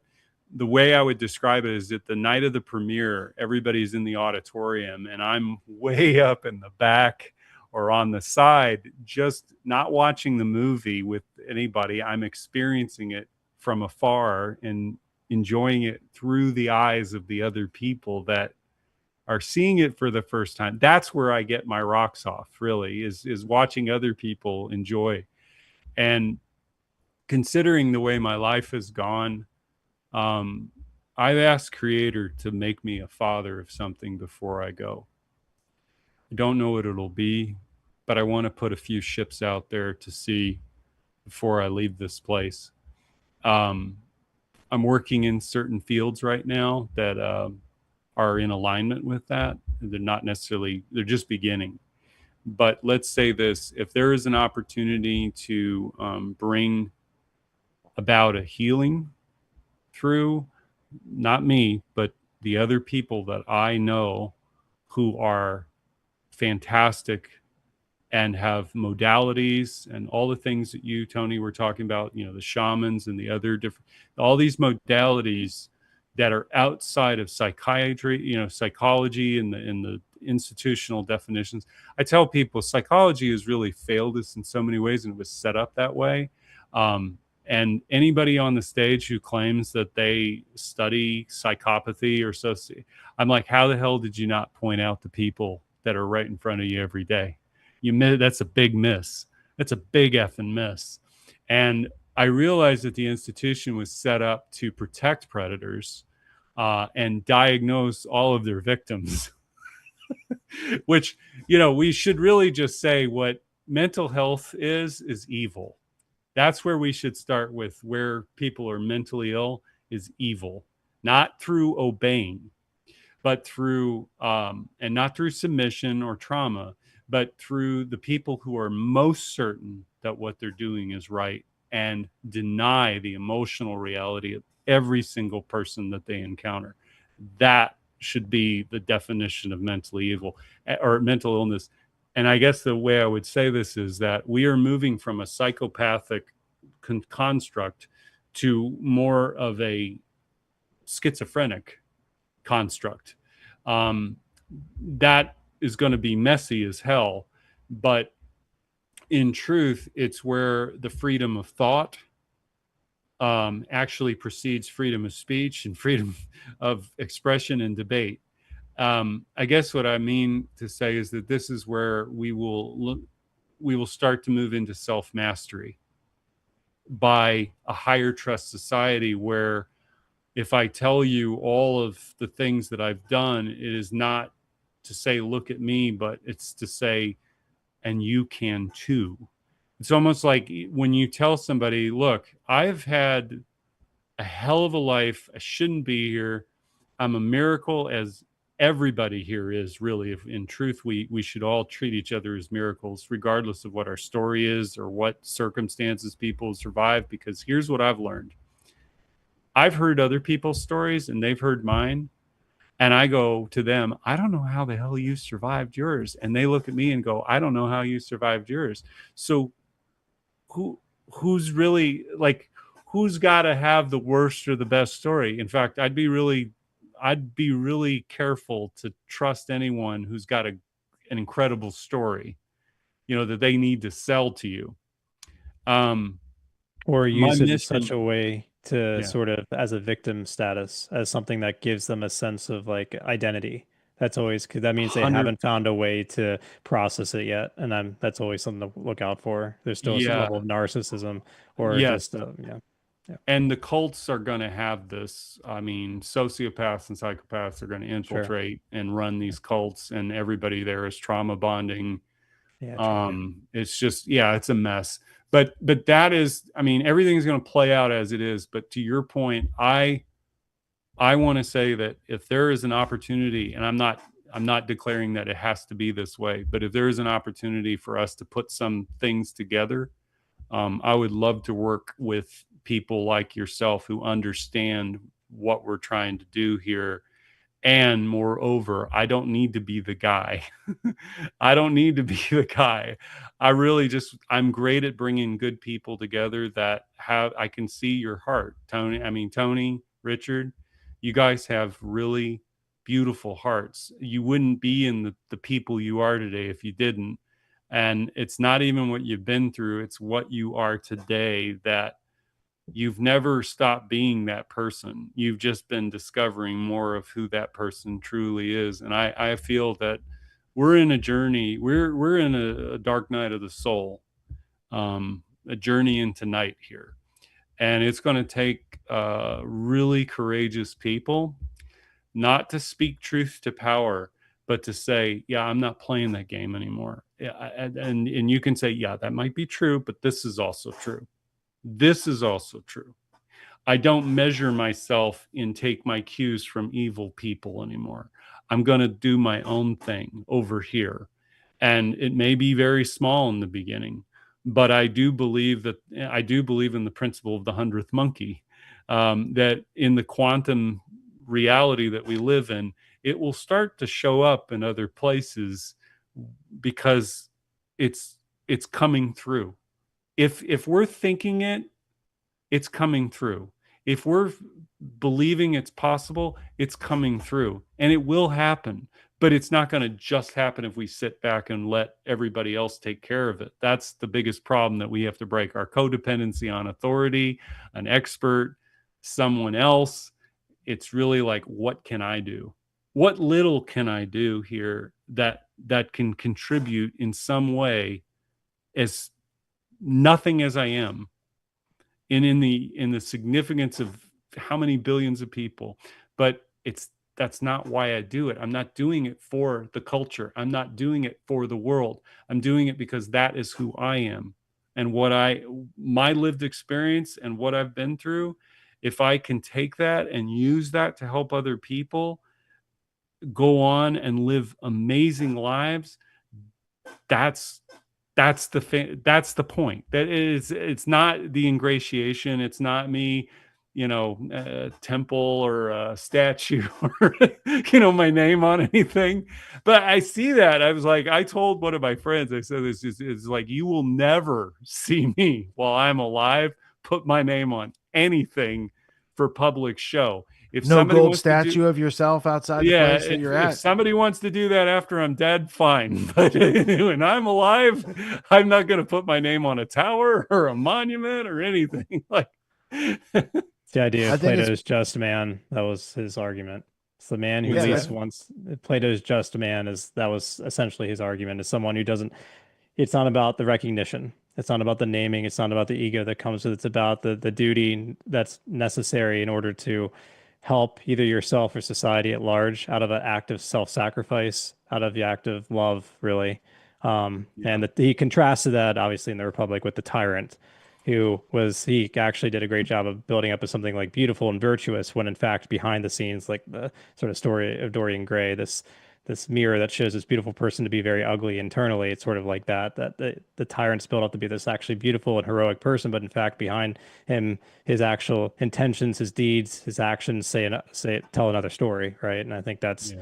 the way I would describe it is that the night of the premiere, everybody's in the auditorium, and I'm way up in the back or on the side, just not watching the movie with anybody. I'm experiencing it from afar and enjoying it through the eyes of the other people that are seeing it for the first time. That's where I get my rocks off, really, is watching other people enjoy. And considering the way my life has gone, I've asked Creator to make me a father of something before I go. I don't know what it'll be, but I want to put a few ships out there to see before I leave this place. I'm working in certain fields right now that are in alignment with that. They're not necessarily, they're just beginning. But let's say this, if there is an opportunity to bring about a healing through, not me, but the other people that I know who are fantastic and have modalities and all the things that you, Tony, were talking about, the shamans and the other different, all these modalities that are outside of psychiatry, psychology and the institutional definitions. I tell people psychology has really failed us in so many ways, and it was set up that way. And anybody on the stage who claims that they study psychopathy or I'm like, how the hell did you not point out the people that are right in front of you every day? That's a big miss. That's a big effing miss. And I realized that the institution was set up to protect predators and diagnose all of their victims, which, we should really just say what mental health is evil. That's where we should start with. Where people are mentally ill is evil, not through obeying, but through, and not through submission or trauma, but through the people who are most certain that what they're doing is right and deny the emotional reality of every single person that they encounter. That should be the definition of mentally evil or mental illness. And I guess the way I would say this is that we are moving from a psychopathic construct to more of a schizophrenic construct. That is going to be messy as hell, but in truth, it's where the freedom of thought actually precedes freedom of speech and freedom of expression and debate. I guess what I mean to say is that this is where we will start to move into self-mastery by a higher trust society, where if I tell you all of the things that I've done, it is not to say, look at me, but it's to say, and you can too. It's almost like when you tell somebody, look, I've had a hell of a life. I shouldn't be here. I'm a miracle, as everybody here is, really. If in truth, we should all treat each other as miracles, regardless of what our story is or what circumstances people survive. Because here's what I've learned. I've heard other people's stories and they've heard mine. And I go to them, I don't know how the hell you survived yours. And they look at me and go, I don't know how you survived yours. So who's really, like, who's got to have the worst or the best story? In fact, I'd be really careful to trust anyone who's got an incredible story, that they need to sell to you. Or My use it in mission- such a way to Yeah. sort of as a victim status, as something that gives them a sense of like identity. That's always, because that means they 100 haven't found a way to process it yet, and that's always something to look out for. There's still some Yeah. level of narcissism, or Yes. just yeah. And the cults are going to have this. I mean, sociopaths and psychopaths are going to infiltrate and run these cults, and everybody there is trauma bonding. Yeah, It's just, it's a mess. But that is, I mean, everything's going to play out as it is. But to your point, I want to say that if there is an opportunity, and I'm not declaring that it has to be this way, but if there is an opportunity for us to put some things together, I would love to work with people like yourself who understand what we're trying to do here. And moreover, I don't need to be the guy. I don't need to be the guy. I'm great at bringing good people together that I can see your heart, Tony. Tony, Richard, you guys have really beautiful hearts. You wouldn't be in the people you are today if you didn't. And it's not even what you've been through, it's what you are today, that you've never stopped being that person. You've just been discovering more of who that person truly is. And I feel that we're in a journey. We're in a dark night of the soul, a journey into night here. And it's going to take really courageous people, not to speak truth to power, but to say, I'm not playing that game anymore. And you can say, that might be true, but this is also true. This is also true. I don't measure myself and take my cues from evil people anymore. I'm going to do my own thing over here. And it may be very small in the beginning, but I do believe in the principle of the 100th monkey, that in the quantum reality that we live in, it will start to show up in other places because it's coming through. If we're thinking it, it's coming through. If we're believing it's possible, it's coming through, and it will happen. But it's not going to just happen if we sit back and let everybody else take care of it. That's the biggest problem that we have to break: our codependency on authority, an expert, someone else. It's really like, what can I do? What little can I do here that can contribute in some way, as nothing as I am, and in the significance of how many billions of people. But that's not why I do it. I'm not doing it for the culture. I'm not doing it for the world. I'm doing it because that is who I am, and my lived experience and what I've been through. If I can take that and use that to help other people go on and live amazing lives, that's the point. It's not the ingratiation. It's not me, a temple or a statue or, my name on anything. But I see that. I was like, I told one of my friends, I said, this is like, you will never see me while I'm alive put my name on anything for public show. If no somebody gold wants statue of yourself outside the place that you're at. If somebody wants to do that after I'm dead, fine. But when I'm alive, I'm not going to put my name on a tower or a monument or anything. Like, It's the idea of Plato's just man. That was his argument. It's the man who at least wants Plato's just man. That was essentially his argument, is someone who doesn't. It's not about the recognition. It's not about the naming. It's not about the ego that comes with it. It's about the duty that's necessary in order to help either yourself or society at large, out of an act of self-sacrifice, out of the act of love, really. And he contrasted that, obviously, in the Republic with the tyrant, he actually did a great job of building up as something like beautiful and virtuous, when in fact behind the scenes, like the sort of story of Dorian Gray, this mirror that shows this beautiful person to be very ugly internally. It's sort of like that the tyrant's built up to be this actually beautiful and heroic person, but in fact behind him, his actual intentions, his deeds, his actions tell another story, right? And I think that's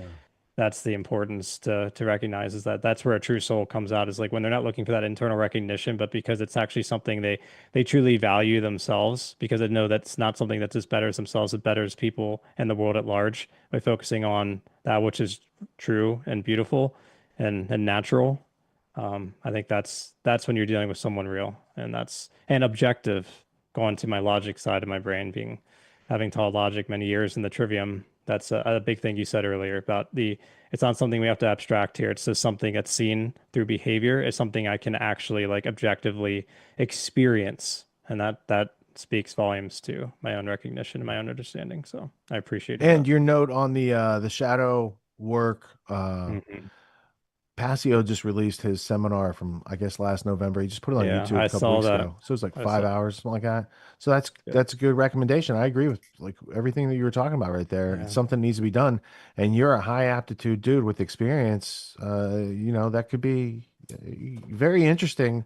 that's the importance to recognize, is that that's where a true soul comes out, is like when they're not looking for that internal recognition, but because it's actually something they truly value themselves, because they know that's not something that just betters themselves, it betters people and the world at large by focusing on that which is true and beautiful and natural. I think that's when you're dealing with someone real, and that's and objective. Going to my logic side of my brain, being having taught logic many years in the trivium, that's a big thing you said earlier about it's not something we have to abstract here. It's just something that's seen through behavior. It's something I can actually like objectively experience, and that speaks volumes to my own recognition and my own understanding. So I appreciate it. And your note on the shadow work, Passio just released his seminar from, I guess, last November. He just put it on YouTube I a couple saw weeks that. ago. So it was like I 5 saw- hours, something like that. So that's a good recommendation. I agree with like everything that you were talking about right there. Yeah. It's something that needs to be done. And you're a high aptitude dude with experience. That could be very interesting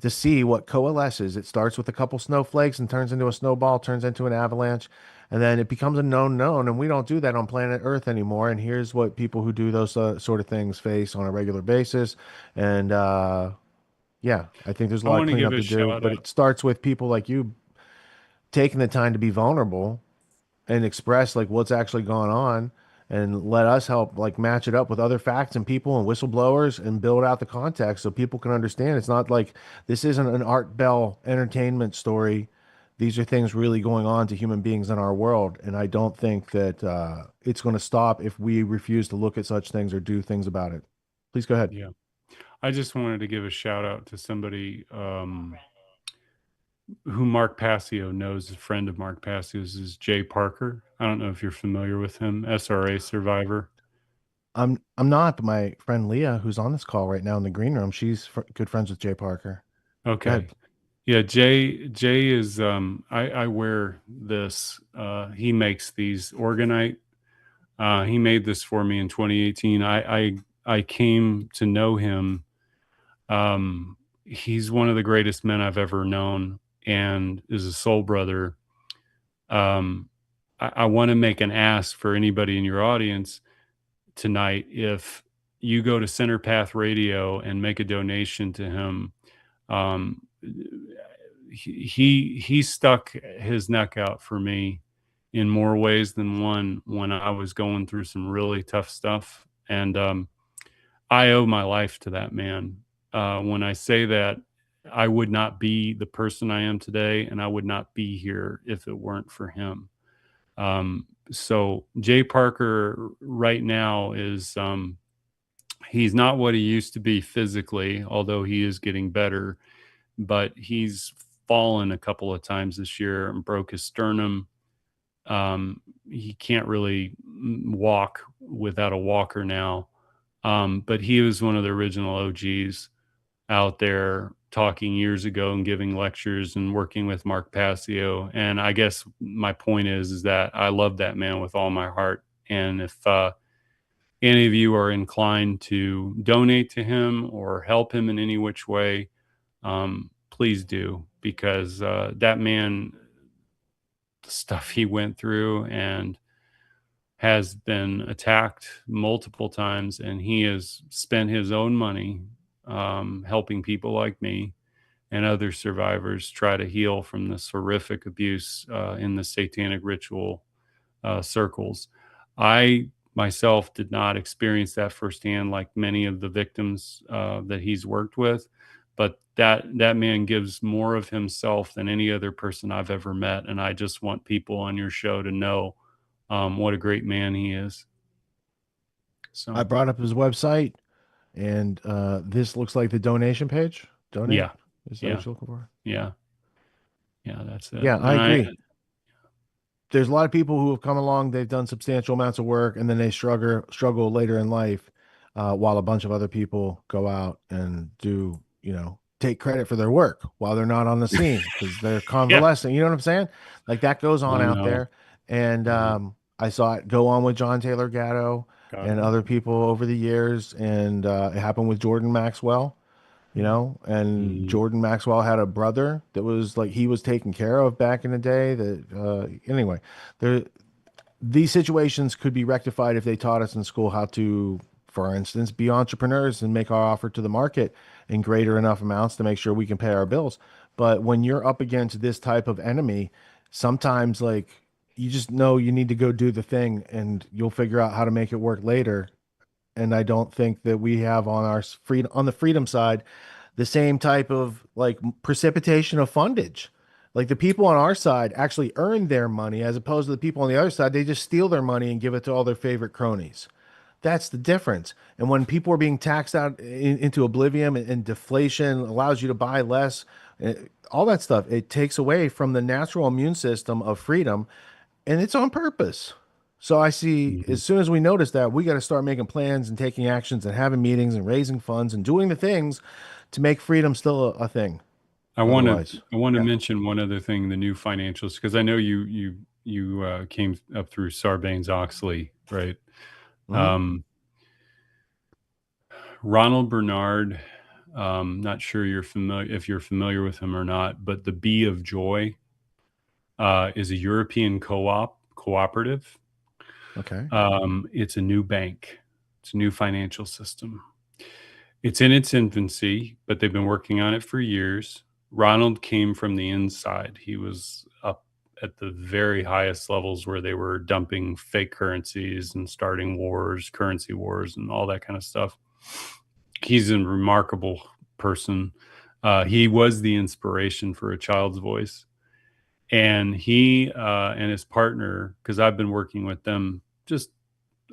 to see what coalesces. It starts with a couple snowflakes and turns into a snowball, turns into an avalanche, and then it becomes a known, and we don't do that on planet Earth anymore. And here's what people who do those sort of things face on a regular basis. And yeah, I think there's a I lot want of to give cleanup a to do, shout but out. it starts with people like you taking the time to be vulnerable and express like what's actually going on, and let us help like match it up with other facts and people and whistleblowers and build out the context so people can understand. It's not like this isn't an Art Bell entertainment story. These are things really going on to human beings in our world, and I don't think that it's going to stop if we refuse to look at such things or do things about it. Please go ahead. Yeah. I just wanted to give a shout out to somebody who Mark Passio knows. A friend of Mark Passio's is Jay Parker. I don't know if you're familiar with him, SRA survivor. I'm not, but my friend Leah, who's on this call right now in the green room, she's good friends with Jay Parker. Go Okay. ahead. Yeah, Jay is I wear this. He makes these orgonite. He made this for me in 2018. I came to know him. He's one of the greatest men I've ever known and is a soul brother. I want to make an ask for anybody in your audience tonight. If you go to Center Path Radio and make a donation to him, he stuck his neck out for me in more ways than one when I was going through some really tough stuff. And I owe my life to that man. When I say that, I would not be the person I am today, and I would not be here if it weren't for him. So Jay Parker right now is he's not what he used to be physically, although he is getting better, but he's fallen a couple of times this year and broke his sternum. He can't really walk without a walker now. But he was one of the original OGs out there talking years ago and giving lectures and working with Mark Passio. And I guess my point is that I love that man with all my heart. And if any of you are inclined to donate to him or help him in any which way, please do, because that man, the stuff he went through and has been attacked multiple times, and he has spent his own money helping people like me and other survivors try to heal from this horrific abuse in the satanic ritual circles. I myself did not experience that firsthand like many of the victims that he's worked with, but that man gives more of himself than any other person I've ever met. And I just want people on your show to know what a great man he is. So I brought up his website, and this looks like the donation page. Donate? Yeah. Is that Yeah. what you're looking for? Yeah. Yeah, that's it. Yeah, I And agree. There's a lot of people who have come along, they've done substantial amounts of work, and then they struggle later in life, while a bunch of other people go out and do, take credit for their work while they're not on the scene because they're convalescing. You know what I'm saying? Like that goes on I out know. there. And I saw it go on with John Taylor Gatto and other people over the years. And it happened with Jordan Maxwell. And Jordan Maxwell had a brother that was like he was taken care of back in the day. That anyway, these situations could be rectified if they taught us in school how to, for instance, be entrepreneurs and make our offer to the market in greater enough amounts to make sure we can pay our bills. But when you're up against this type of enemy, sometimes like you just know you need to go do the thing and you'll figure out how to make it work later. And I don't think that we have on our freedom, on the freedom side, the same type of like precipitation of fundage. Like the people on our side actually earn their money as opposed to the people on the other side. They just steal their money and give it to all their favorite cronies. That's the difference. And when people are being taxed out into oblivion and deflation allows you to buy less, all that stuff, it takes away from the natural immune system of freedom, and it's on purpose. So I see as soon as we notice that, we got to start making plans and taking actions and having meetings and raising funds and doing the things to make freedom still a thing. I want to mention one other thing, the new financials, because I know you came up through Sarbanes-Oxley, right? Ronald Bernard, not sure if you're familiar with him or not, but the Bee of Joy is a European cooperative. Okay. It's a new bank. It's a new financial system. It's in its infancy, but they've been working on it for years. Ronald came from the inside. He was up at the very highest levels where they were dumping fake currencies and starting wars, currency wars, and all that kind of stuff. He's a remarkable person. He was the inspiration for A Child's Voice. And he and his partner, because I've been working with them just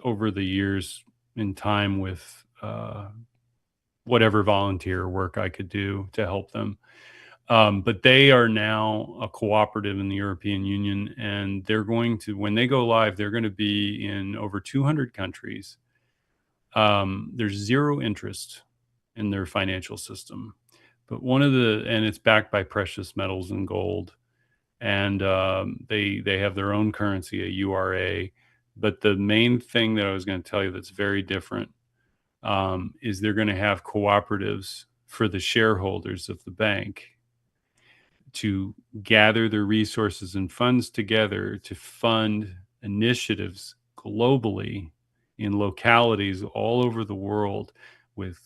over the years in time with whatever volunteer work I could do to help them. But they are now a cooperative in the European Union, and they're going to, when they go live, they're going to be in over 200 countries. There's zero interest in their financial system, but and it's backed by precious metals and gold. And they have their own currency, a URA. But the main thing that I was going to tell you that's very different is they're going to have cooperatives for the shareholders of the bank to gather their resources and funds together to fund initiatives globally in localities all over the world with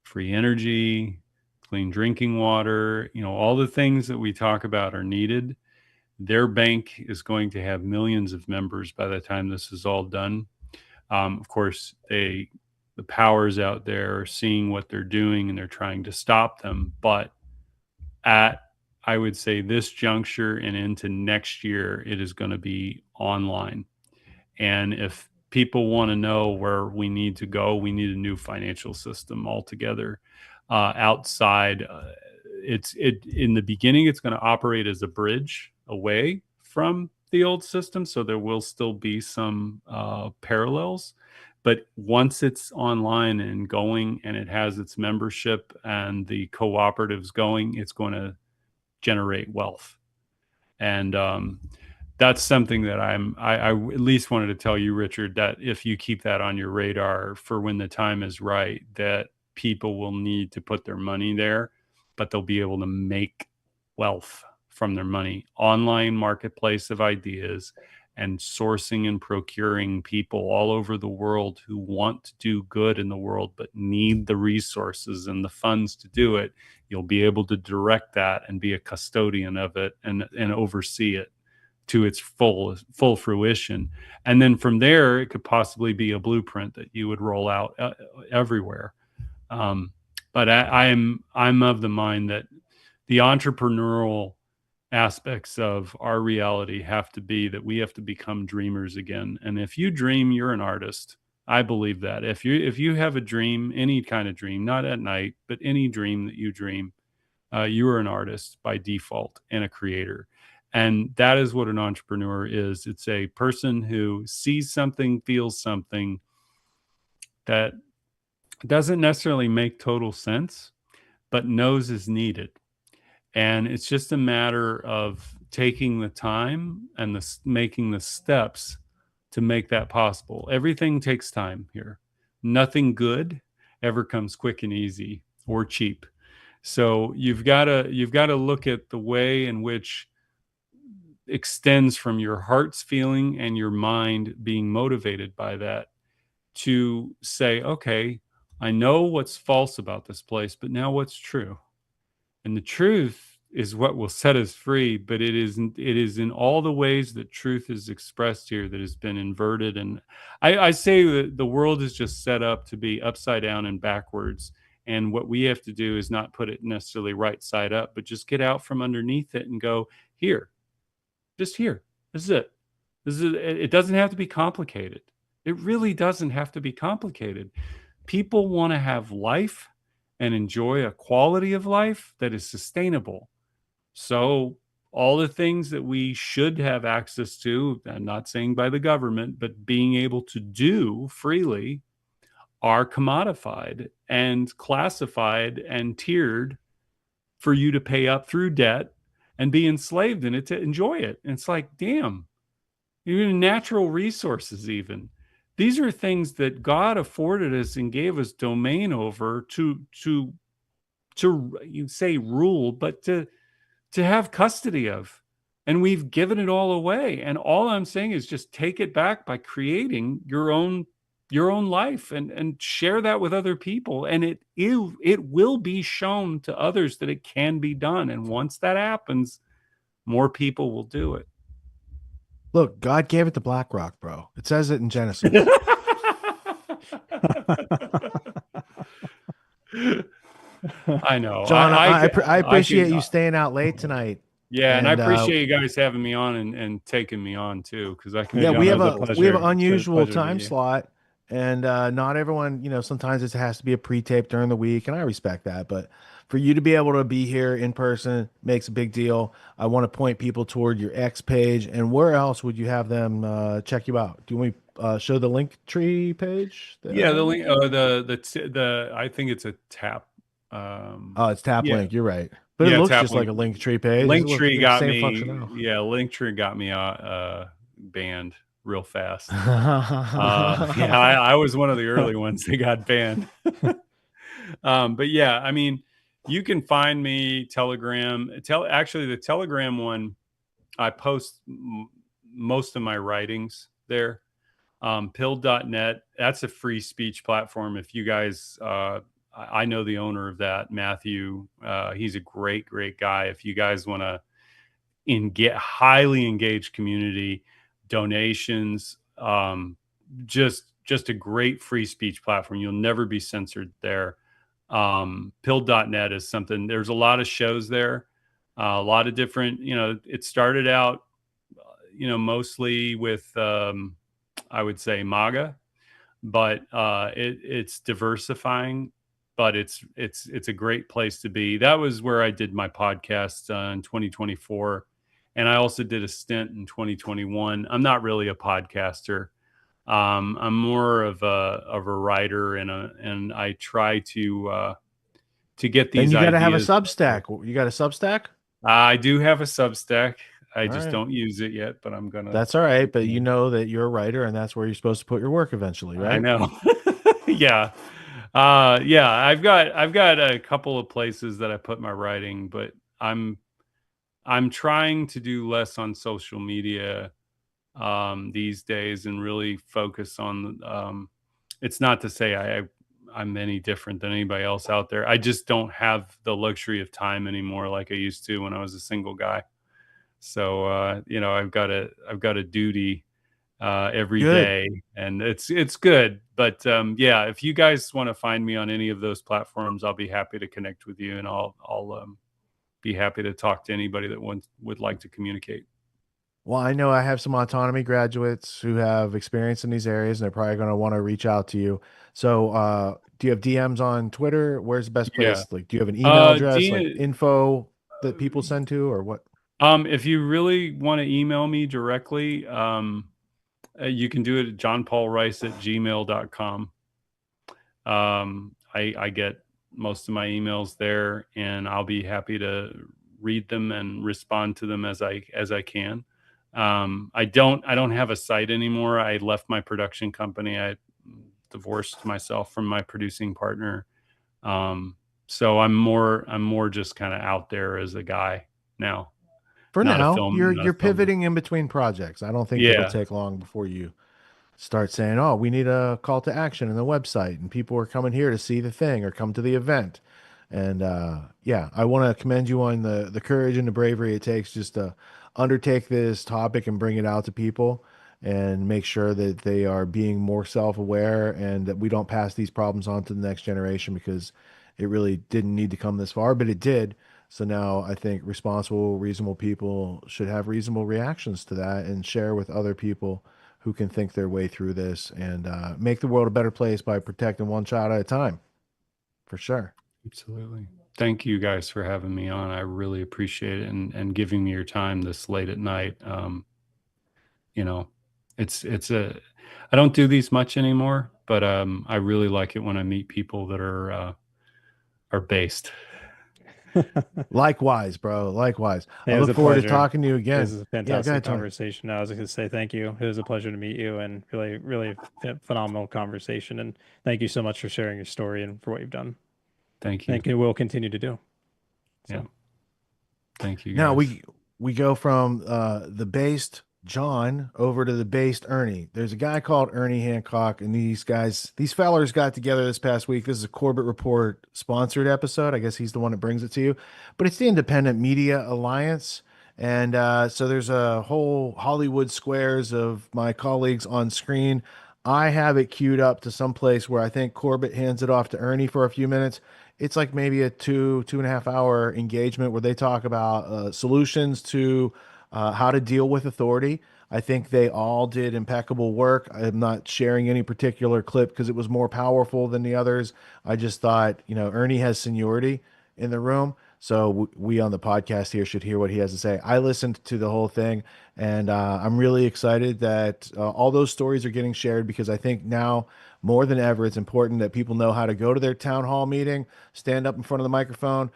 free energy, clean drinking water, all the things that we talk about are needed. Their bank is going to have millions of members by the time this is all done. Of course, the powers out there are seeing what they're doing and they're trying to stop them. But I would say this juncture and into next year, it is going to be online. And if people want to know where we need to go, we need a new financial system altogether. Outside, in the beginning, it's going to operate as a bridge away from the old system. So there will still be some parallels. But once it's online and going and it has its membership and the cooperatives going, it's going to generate wealth. And that's something that I at least wanted to tell you, Richard, that if you keep that on your radar for when the time is right, that people will need to put their money there, but they'll be able to make wealth from their money. Online marketplace of ideas and sourcing and procuring people all over the world who want to do good in the world but need the resources and the funds to do it. You'll be able to direct that and be a custodian of it and oversee it to its full fruition. And then from there, it could possibly be a blueprint that you would roll out everywhere. But I'm of the mind that the entrepreneurial aspects of our reality have to be that we have to become dreamers again. And if you dream, you're an artist. I believe that. If you have a dream, any kind of dream, not at night, but any dream that you dream, you are an artist by default and a creator. And that is what an entrepreneur is. It's a person who sees something, feels something that doesn't necessarily make total sense, but knows is needed. And it's just a matter of taking the time and making the steps to make that possible. Everything takes time here. Nothing good ever comes quick and easy or cheap. So you've got to look at the way in which extends from your heart's feeling and your mind being motivated by that to say, okay, I know what's false about this place, but now what's true? And the truth is what will set us free, but it is in all the ways that truth is expressed here that has been inverted. And I say that the world is just set up to be upside down and backwards. And what we have to do is not put it necessarily right side up, but just get out from underneath it and go, here, just here. This is it. It doesn't have to be complicated. It really doesn't have to be complicated. People want to have life and enjoy a quality of life that is sustainable. So all the things that we should have access to, I'm not saying by the government, but being able to do freely, are commodified and classified and tiered for you to pay up through debt and be enslaved in it to enjoy it. And it's like, damn, even natural resources, even. These are things that God afforded us and gave us domain over to you say rule, but to have custody of. And we've given it all away. And all I'm saying is just take it back by creating your own life and share that with other people. And it will be shown to others that it can be done. And once that happens, more people will do it. Look, God gave it to BlackRock, bro. It says it in Genesis. I know. John, I appreciate you staying out late tonight. Yeah, and I appreciate you guys having me on and taking me on too, because I can. Yeah, we have an unusual time slot, and not everyone, sometimes it has to be a pre-tape during the week, and I respect that. But for you to be able to be here in person makes a big deal. I want to point people toward your X page, and where else would you have them check you out? Do we show the Linktree page? Yeah, the link. The I think it's a tap. It's tap link. You're right, but it looks just like a Linktree page. Linktree got me. Yeah, Linktree got me banned real fast. I was one of the early ones that got banned. But yeah, I mean, you can find me Telegram. Actually, the Telegram one, I post most of my writings there. Pilled.net. That's a free speech platform. If you guys. I know the owner of that, Matthew. He's a great guy. If you guys want to highly engaged community, donations, just a great free speech platform. You'll never be censored there. Pilled.net is something. There's a lot of shows there, a lot of different. It started out, mostly with I would say MAGA, but it's diversifying. But it's a great place to be. That was where I did my podcast in 2024, and I also did a stint in 2021. I'm not really a podcaster. I'm more of a writer, and I try to get these. And you got to have a ideas. Substack. You got a Substack? I do have a Substack. I just don't use it yet, but I'm gonna. That's all right, but you know that you're a writer, and that's where you're supposed to put your work eventually, right? I know. Yeah. I've got a couple of places that I put my writing, but I'm trying to do less on social media these days and really focus on it's not to say I'm any different than anybody else out there. I just don't have the luxury of time anymore like I used to when I was a single guy. So I've got a duty every day, and it's good. But if you guys want to find me on any of those platforms, I'll be happy to connect with you, and I'll be happy to talk to anybody that would like to communicate. Well, I know I have some autonomy graduates who have experience in these areas, and they're probably going to want to reach out to you. So do you have DMs on Twitter? Where's the best place? Yeah. Like, do you have an email address, like info that people send to, or what? If you really want to email me directly, you can do it at johnpaulrice@gmail.com. I get most of my emails there, and I'll be happy to read them and respond to them as I can. I don't have a site anymore. I left my production company. I divorced myself from my producing partner. So I'm more just kind of out there as a guy now. For not a now, film. you're not a film. pivoting in between projects. I don't think it'll take long before you start saying, "Oh, we need a call to action in the website, and people are coming here to see the thing or come to the event." And yeah, I want to commend you on the courage and the bravery it takes just to undertake this topic and bring it out to people and make sure that they are being more self-aware and that we don't pass these problems on to the next generation, because it really didn't need to come this far, but it did. So now I think responsible, reasonable people should have reasonable reactions to that and share with other people who can think their way through this and make the world a better place by protecting one child at a time. For sure. Absolutely. Thank you guys for having me on. I really appreciate it, and giving me your time this late at night. You know, I don't do these much anymore, but I really like it when I meet people that are based. Likewise, bro. Likewise. It I was look a forward to pleasure. talking to you again. This is a Yeah, go fantastic ahead, Tony. conversation. I was going to say thank you. It was a pleasure to meet you, and really phenomenal conversation. And thank you so much for sharing your story and for what you've done. Thank you. Thank you. We'll continue to do. So. Yeah. Thank you. Now guys. we go from the based John over to the based Ernie. There's a guy called Ernie Hancock, and these fellers got together this past week. This is a Corbett Report sponsored episode. I guess he's the one that brings it to you, but it's the Independent Media Alliance. And so there's a whole Hollywood squares of my colleagues on screen. I have it queued up to some place where I think Corbett hands it off to Ernie for a few minutes. It's like maybe a 2.5 hour engagement where they talk about solutions to how to deal with authority. I think they all did impeccable work. I'm not sharing any particular clip because it was more powerful than the others. I just thought, Ernie has seniority in the room. So we on the podcast here should hear what he has to say. I listened to the whole thing, and I'm really excited that all those stories are getting shared, because I think now more than ever, it's important that people know how to go to their town hall meeting, stand up in front of the microphone,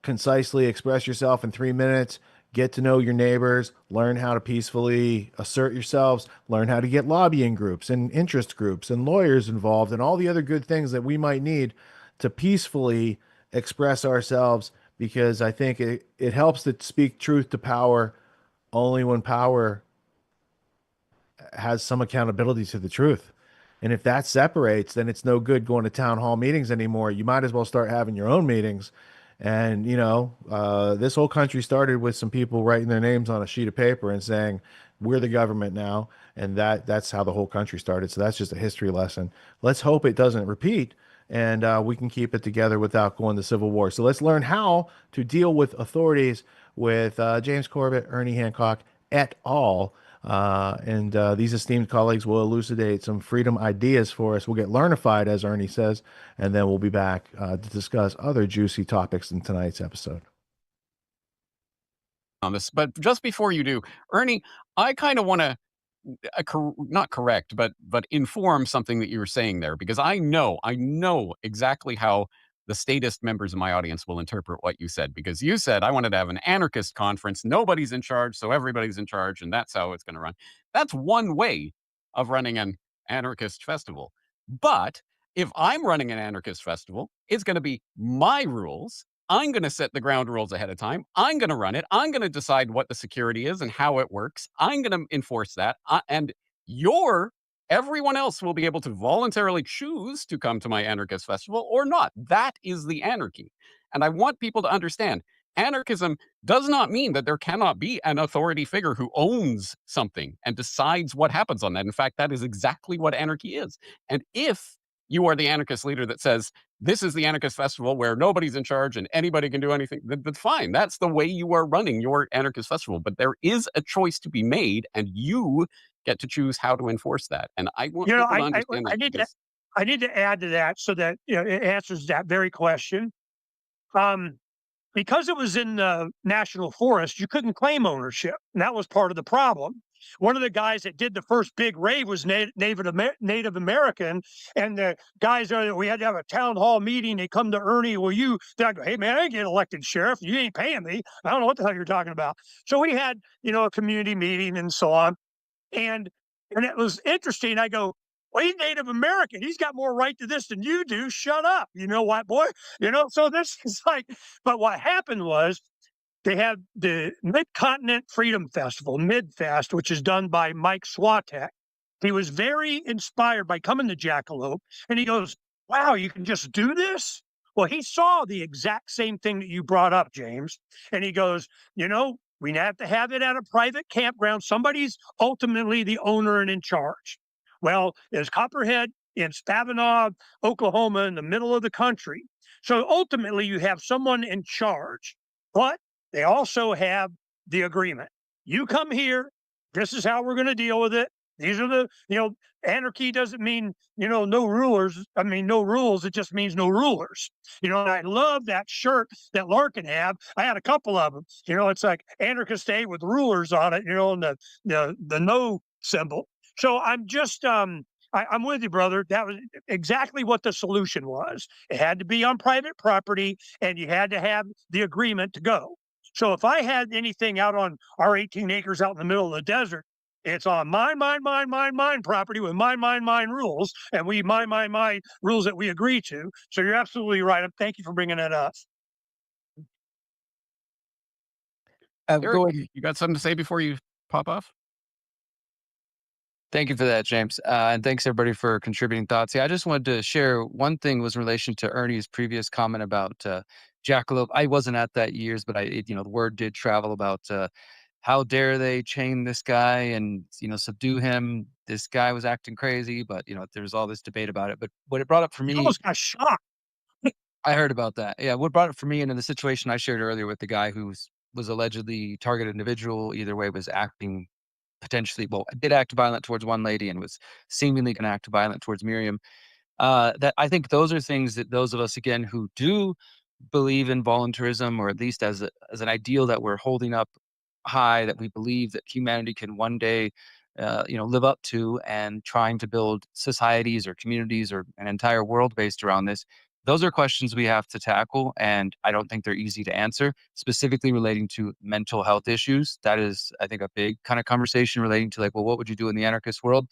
concisely express yourself in 3 minutes, get to know your neighbors, learn how to peacefully assert yourselves, learn how to get lobbying groups and interest groups and lawyers involved and all the other good things that we might need to peacefully express ourselves, because I think it helps to speak truth to power only when power has some accountability to the truth. And if that separates, then it's no good going to town hall meetings anymore. You might as well start having your own meetings. And, this whole country started with some people writing their names on a sheet of paper and saying, we're the government now. And that's how the whole country started. So that's just a history lesson. Let's hope it doesn't repeat, and we can keep it together without going to civil war. So let's learn how to deal with authorities with James Corbett, Ernie Hancock, et al. And these esteemed colleagues will elucidate some freedom ideas for us. We'll get learnified, as Ernie says, and then we'll be back to discuss other juicy topics in tonight's episode. On this, but just before you do, Ernie, I kind of want to not correct, but inform something that you were saying there, because I know exactly how the statist members of my audience will interpret what you said, because you said I wanted to have an anarchist conference. Nobody's in charge, so everybody's in charge, and that's how it's going to run. That's one way of running an anarchist festival. But if I'm running an anarchist festival, it's going to be my rules. I'm going to set the ground rules ahead of time. I'm going to run it. I'm going to decide what the security is and how it works. I'm going to enforce that. And everyone else will be able to voluntarily choose to come to my anarchist festival or not. That is the anarchy. And I want people to understand, anarchism does not mean that there cannot be an authority figure who owns something and decides what happens on that. In fact, that is exactly what anarchy is. And if you are the anarchist leader that says, this is the anarchist festival where nobody's in charge and anybody can do anything, that's fine. That's the way you are running your anarchist festival. But there is a choice to be made, and you get to choose how to enforce that. And I want people to understand that. I need to add to that so that it answers that very question. Because it was in the national forest, you couldn't claim ownership, and that was part of the problem. One of the guys that did the first big rave was Native American, and the guys we had to have a town hall meeting. They come to Ernie, I go, hey man, I didn't get elected sheriff. You ain't paying me. I don't know what the hell you're talking about. So we had, a community meeting and so on. And it was interesting. I go, well, he's Native American. He's got more right to this than you do. Shut up. White boy. So this is like, but what happened was they have the Mid-Continent Freedom Festival, MidFest, which is done by Mike Swatek. He was very inspired by coming to Jackalope, and he goes, wow, you can just do this? Well, he saw the exact same thing that you brought up, James. And he goes, you know, we have to have it at a private campground. Somebody's ultimately the owner and in charge. Well, there's Copperhead in Spavinaw, Oklahoma, in the middle of the country. So ultimately, you have someone in charge, but they also have the agreement. You come here, this is how we're going to deal with it. These are the, anarchy doesn't mean, no rulers. I mean, no rules. It just means no rulers. And I love that shirt that Larkin had. I had a couple of them. It's like anarchist A with rulers on it, and the no symbol. So I'm just, I'm with you, brother. That was exactly what the solution was. It had to be on private property, and you had to have the agreement to go. So if I had anything out on our 18 acres out in the middle of the desert, it's on mine property with mine rules, and we my rules that we agree to. So you're absolutely right. Thank you for bringing that up. Eric, you got something to say before you pop off? Thank you for that, James. And thanks everybody for contributing thoughts. Yeah, I just wanted to share one thing was in relation to Ernie's previous comment about Jackalope. I wasn't at that years, but the word did travel about how dare they chain this guy and, subdue him. This guy was acting crazy, but, there's all this debate about it. But what it brought up for me. You almost got shot. I heard about that. Yeah, what brought it for me, and in the situation I shared earlier with the guy who was allegedly targeted individual, either way was acting potentially, did act violent towards one lady and was seemingly going to act violent towards Miriam. That I think those are things that those of us, again, who do believe in voluntarism, or at least as an ideal that we're holding up high, that we believe that humanity can one day, live up to, and trying to build societies or communities or an entire world based around this. Those are questions we have to tackle, and I don't think they're easy to answer, specifically relating to mental health issues. That is, I think, a big kind of conversation relating to what would you do in the anarchist world?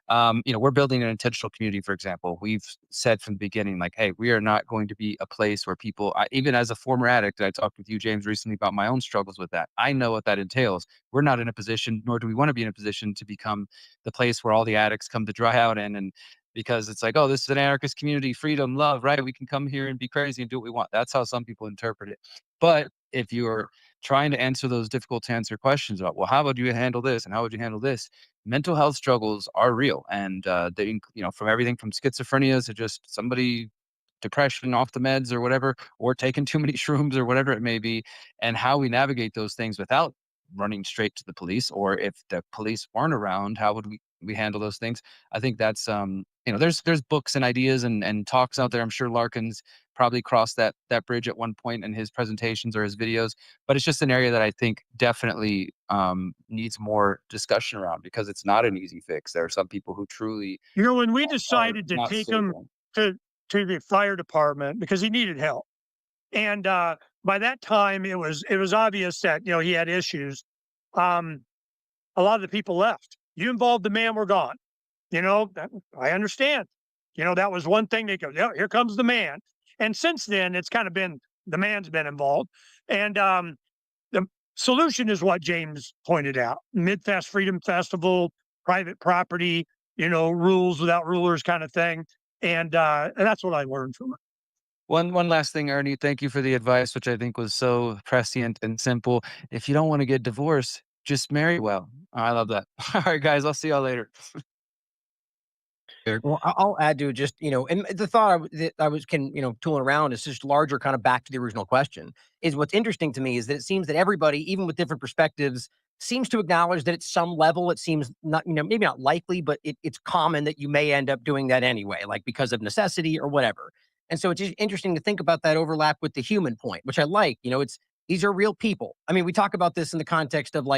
We're building an intentional community, for example. We've said from the beginning, hey, we are not going to be a place where people, even as a former addict, I talked with you, James, recently about my own struggles with that. I know what that entails. We're not in a position, nor do we want to be in a position to become the place where all the addicts come to dry out in, and because it's oh, this is an anarchist community, freedom, love, right? We can come here and be crazy and do what we want. That's how some people interpret it. But if you're trying to answer those difficult to answer questions about, well, how would you handle this and how would you handle this? Mental health struggles are real, and they, from everything from schizophrenia to just somebody depression off the meds or whatever, or taking too many shrooms or whatever it may be, and how we navigate those things without running straight to the police, or if the police weren't around, how would we handle those things? I think that's there's books and ideas and talks out there. I'm sure Larkin's probably crossed that bridge at one point in his presentations or his videos, but it's just an area that I think definitely needs more discussion around, because it's not an easy fix. There are some people who truly, when we decided to take him to the fire department because he needed help, and by that time it was obvious that he had issues. A lot of the people left. You involved the man, we're gone. I understand. That was one thing. They go, yeah, here comes the man. And since then, it's kind of been the man's been involved. And the solution is what James pointed out: MidFest Freedom Festival, private property, rules without rulers kind of thing. And that's what I learned from it. One last thing, Ernie, thank you for the advice, which I think was so prescient and simple. If you don't want to get divorced, just marry well. I love that. All right, guys, I'll see y'all later. Well, I'll add to it just, and the thought that I was tooling around is just larger, kind of back to the original question, is what's interesting to me is that it seems that everybody, even with different perspectives, seems to acknowledge that at some level it seems not, maybe not likely, but it's common that you may end up doing that anyway, because of necessity or whatever. And so it's just interesting to think about that overlap with the human point, which I like. These are real people. I mean, we talk about this in the context of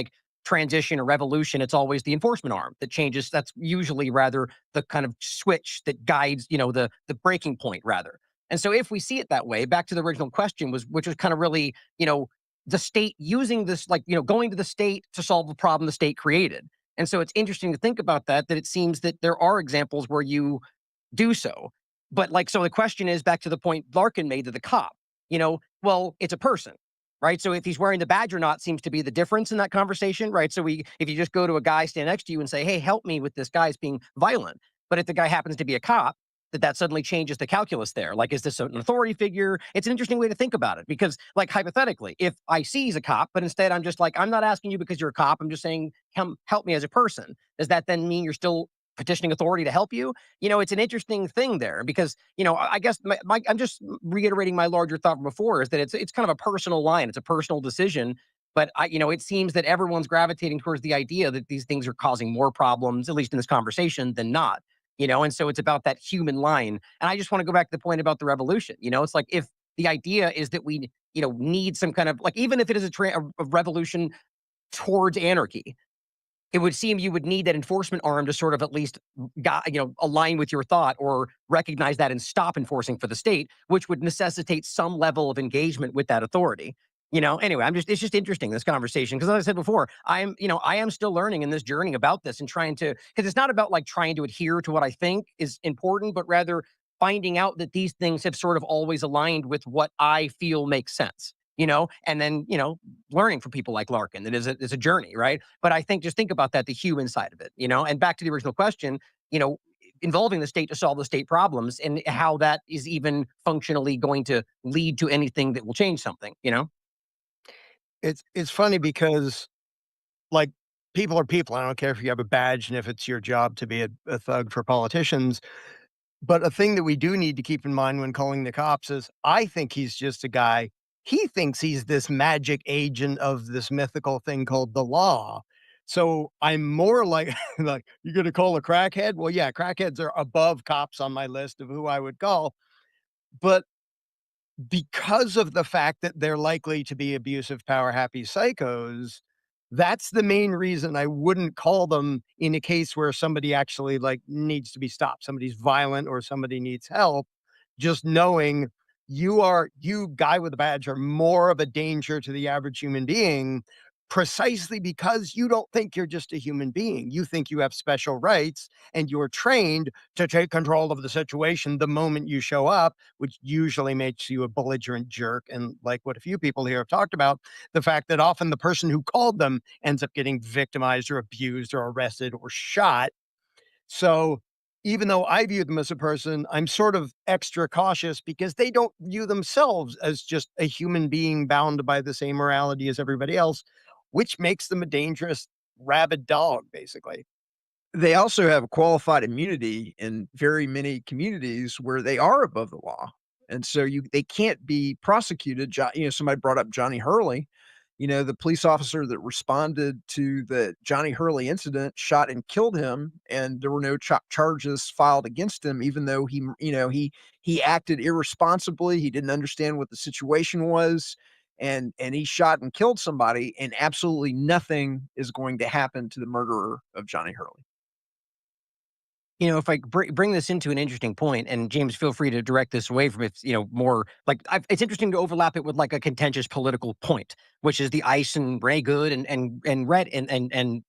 transition or revolution. It's always the enforcement arm that changes. That's usually rather the kind of switch that guides, the breaking point rather. And so if we see it that way, back to the original question which was kind of really, the state using this, going to the state to solve the problem the state created. And so it's interesting to think about that it seems that there are examples where you do so. But so the question is back to the point Larkin made to the cop, well, it's a person, right? So if he's wearing the badge or not seems to be the difference in that conversation, right? So if you just go to a guy stand next to you and say, "Hey, help me with this guy's being violent," but if the guy happens to be a cop, that suddenly changes the calculus there. Like, is this an authority figure? It's an interesting way to think about it because, like, hypothetically, if I see he's a cop, but instead I'm just like, I'm not asking you because you're a cop. I'm just saying, help me as a person. Does that then mean you're still petitioning authority to help you? It's an interesting thing there because, I guess I'm just reiterating my larger thought from before is that it's kind of a personal line. It's a personal decision. But it seems that everyone's gravitating towards the idea that these things are causing more problems, at least in this conversation, than not. And so it's about that human line. And I just want to go back to the point about the revolution. It's like if the idea is that we, need some kind of like, even if it is a revolution towards anarchy, it would seem you would need that enforcement arm to sort of at least align with your thought or recognize that and stop enforcing for the state, which would necessitate some level of engagement with that authority. Anyway, it's just interesting, this conversation, because as I said before, I am still learning in this journey about this and because it's not about like trying to adhere to what I think is important, but rather finding out that these things have sort of always aligned with what I feel makes sense. And then, learning from people like Larkin, that is a journey, right? But I just think about that, the human side of it, and back to the original question, involving the state to solve the state problems and how that is even functionally going to lead to anything that will change something. It's funny because, like, people are people. I don't care if you have a badge and if it's your job to be a thug for politicians. But a thing that we do need to keep in mind when calling the cops is I think he's just a guy. He thinks he's this magic agent of this mythical thing called the law. So I'm more like, like, you're going to call a crackhead? Well, yeah, crackheads are above cops on my list of who I would call. But because of the fact that they're likely to be abusive, power happy psychos, that's the main reason I wouldn't call them in a case where somebody actually like needs to be stopped. Somebody's violent or somebody needs help. Just knowing you guy with a badge are more of a danger to the average human being precisely because you don't think you're just a human being. You think you have special rights and you're trained to take control of the situation the moment you show up, which usually makes you a belligerent jerk. And like what a few people here have talked about, the fact that often the person who called them ends up getting victimized or abused or arrested or shot. So even though I view them as a person, I'm sort of extra cautious because they don't view themselves as just a human being bound by the same morality as everybody else, which makes them a dangerous rabid dog, basically. They also have qualified immunity in very many communities where they are above the law. And so they can't be prosecuted. Somebody brought up Johnny Hurley. The police officer that responded to the Johnny Hurley incident shot and killed him, and there were no charges filed against him, even though he acted irresponsibly. He didn't understand what the situation was, and he shot and killed somebody, and absolutely nothing is going to happen to the murderer of Johnny Hurley. If I bring this into an interesting point, and James, feel free to direct this away from it, more like it's interesting to overlap it with like a contentious political point, which is the ICE and Ray Good and Red and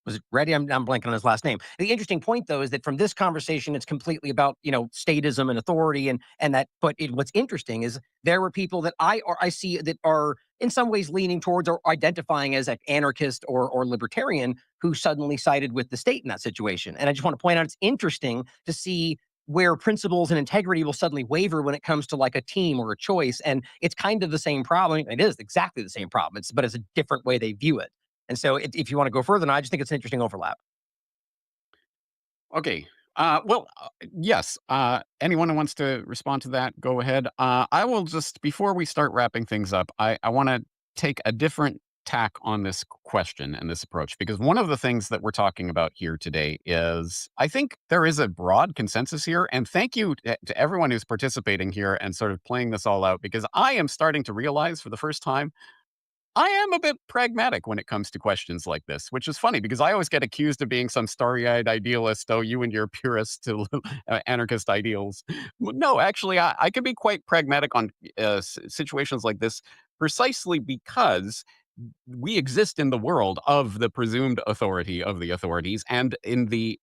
was it Reddy? I'm blanking on his last name. The interesting point, though, is that from this conversation, it's completely about statism and authority, and that. But what's interesting is there were people that I see that are in some ways leaning towards or identifying as an anarchist or libertarian who suddenly sided with the state in that situation. And I just want to point out it's interesting to see where principles and integrity will suddenly waver when it comes to like a team or a choice. And it's kind of the same problem. It is exactly the same problem. But it's a different way they view it. And so if you want to go further, I just think it's an interesting overlap. Okay. Yes. Anyone who wants to respond to that, go ahead. I will just, before we start wrapping things up, I want to take a different tack on this question and this approach, because one of the things that we're talking about here today is, I think there is a broad consensus here, and thank you to everyone who's participating here and sort of playing this all out, because I am starting to realize for the first time I am a bit pragmatic when it comes to questions like this, which is funny because I always get accused of being some starry-eyed idealist. Oh, you and your purist anarchist ideals. No, actually, I can be quite pragmatic on situations like this precisely because we exist in the world of the presumed authority of the authorities and in the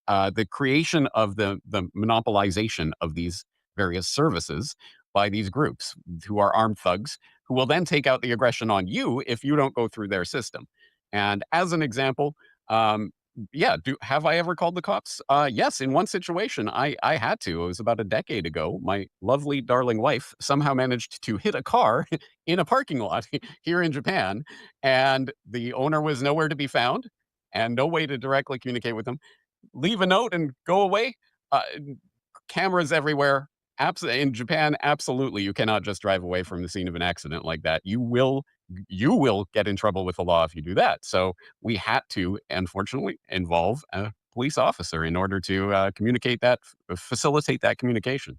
creation of the monopolization of these various services by these groups who are armed thugs who will then take out the aggression on you if you don't go through their system. And as an example, yeah, have I ever called the cops? Yes, in one situation, I had to. It was about a decade ago. My lovely, darling wife somehow managed to hit a car in a parking lot here in Japan, and the owner was nowhere to be found, and no way to directly communicate with them. Leave a note and go away. Uh, Cameras everywhere. In Japan, absolutely, you cannot just drive away from the scene of an accident like that. You will get in trouble with the law if you do that. So we had to, unfortunately, involve a police officer in order to communicate that, facilitate that communication.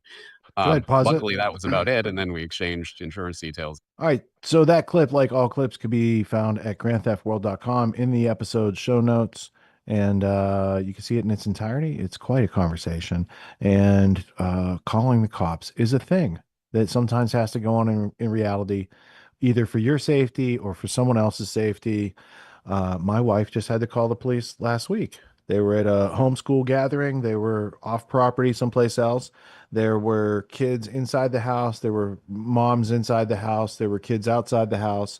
Go ahead, pause it. Luckily, that was about it, and then we exchanged insurance details. All right. So that clip, like all clips, could be found at grandtheftworld.com in the episode show notes. And you can see it in its entirety. It's quite a conversation. And calling the cops is a thing that sometimes has to go on in reality, either for your safety or for someone else's safety. My wife just had to call the police last week. They were at a homeschool gathering. They were off property someplace else. There were kids inside the house. There were moms inside the house. There were kids outside the house.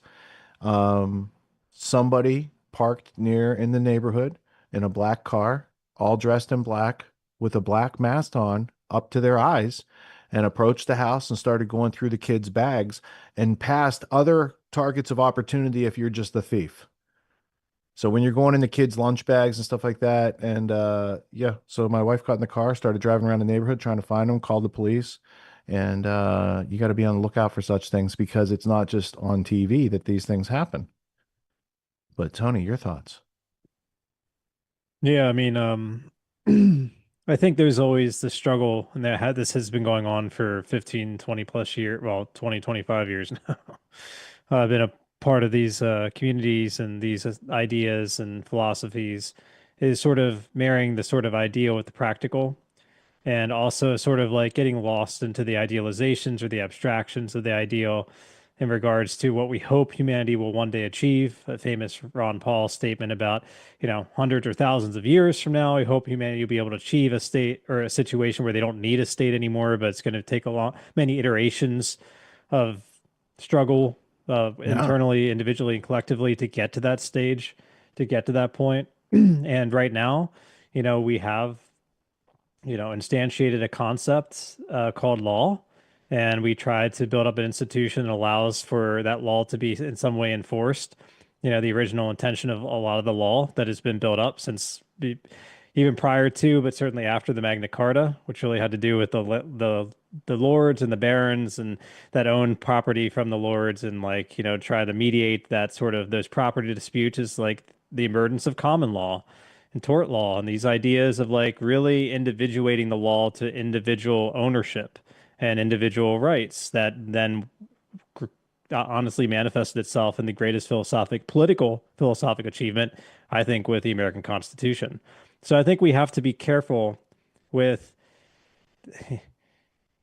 Somebody parked near in the neighborhood in a black car, all dressed in black with a black mask on up to their eyes, and approached the house and started going through the kids' bags and past other targets of opportunity if you're just the thief. So when you're going in the kids' lunch bags and stuff like that, and yeah, so my wife got in the car, started driving around the neighborhood trying to find them, called the police, and you got to be on the lookout for such things because it's not just on TV that these things happen. But Tony, your thoughts? Yeah, I mean, I think there's always the struggle, and this has been going on for 15, 20 plus years, well, 20, 25 years now. I've been a part of these communities and these ideas and philosophies, is sort of marrying the sort of ideal with the practical, and also sort of like getting lost into the idealizations or the abstractions of the ideal in regards to what we hope humanity will one day achieve. A famous Ron Paul statement about, hundreds or thousands of years from now, we hope humanity will be able to achieve a state or a situation where they don't need a state anymore, but it's going to take many iterations of struggle internally, individually, and collectively to get to that stage, to get to that point. And right now, we have, instantiated a concept called law. And we tried to build up an institution that allows for that law to be in some way enforced. The original intention of a lot of the law that has been built up since even prior to, but certainly after the Magna Carta, which really had to do with the lords and the barons and that owned property from the lords, and try to mediate that sort of those property disputes, is like the emergence of common law and tort law, and these ideas of really individuating the law to individual ownership and individual rights that then honestly manifested itself in the greatest political philosophic achievement, I think, with the American Constitution. So I think we have to be careful with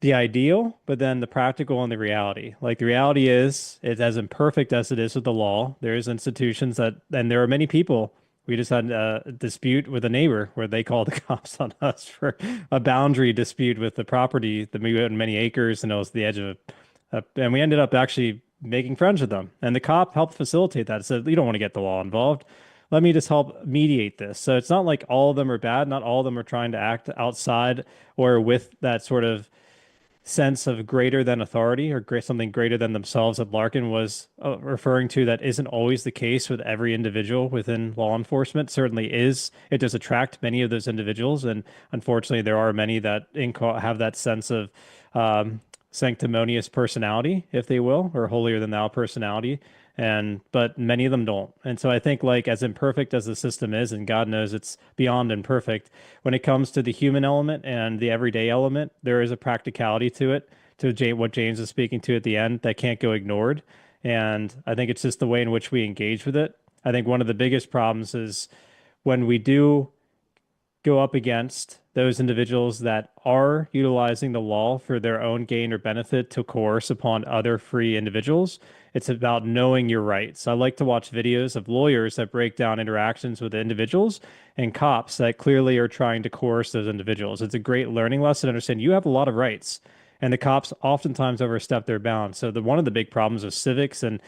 the ideal, but then the practical and the reality. Like the reality is, it's as imperfect as it is with the law. There's institutions and there are many people. We just had a dispute with a neighbor where they called the cops on us for a boundary dispute with the property that we had many acres, and it was the edge of and we ended up actually making friends with them. And the cop helped facilitate that. Said, "You don't want to get the law involved. Let me just help mediate this." So it's not like all of them are bad. Not all of them are trying to act outside or with that sort of sense of greater than authority or something greater than themselves that Larkin was referring to. That isn't always the case with every individual within law enforcement. Certainly is. It does attract many of those individuals, and unfortunately there are many that have that sense of sanctimonious personality, if they will, or holier than thou personality, but many of them don't. And so I think, as imperfect as the system is, and God knows it's beyond imperfect, when it comes to the human element and the everyday element, there is a practicality to it, to what James is speaking to at the end, that can't go ignored. And I think it's just the way in which we engage with it. I think one of the biggest problems is when we do go up against those individuals that are utilizing the law for their own gain or benefit to coerce upon other free individuals. It's about knowing your rights. I like to watch videos of lawyers that break down interactions with individuals and cops that clearly are trying to coerce those individuals. It's a great learning lesson to understand you have a lot of rights. and the cops oftentimes overstep their bounds. So one of the big problems of civics and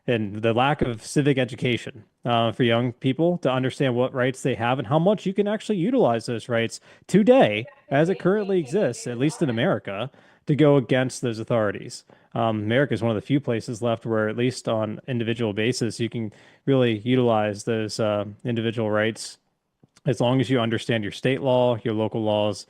the lack of civic education for young people to understand what rights they have and how much you can actually utilize those rights today, as it currently exists, at least in America, to go against those authorities. America is one of the few places left where, at least on individual basis, you can really utilize those individual rights as long as you understand your state law, your local laws,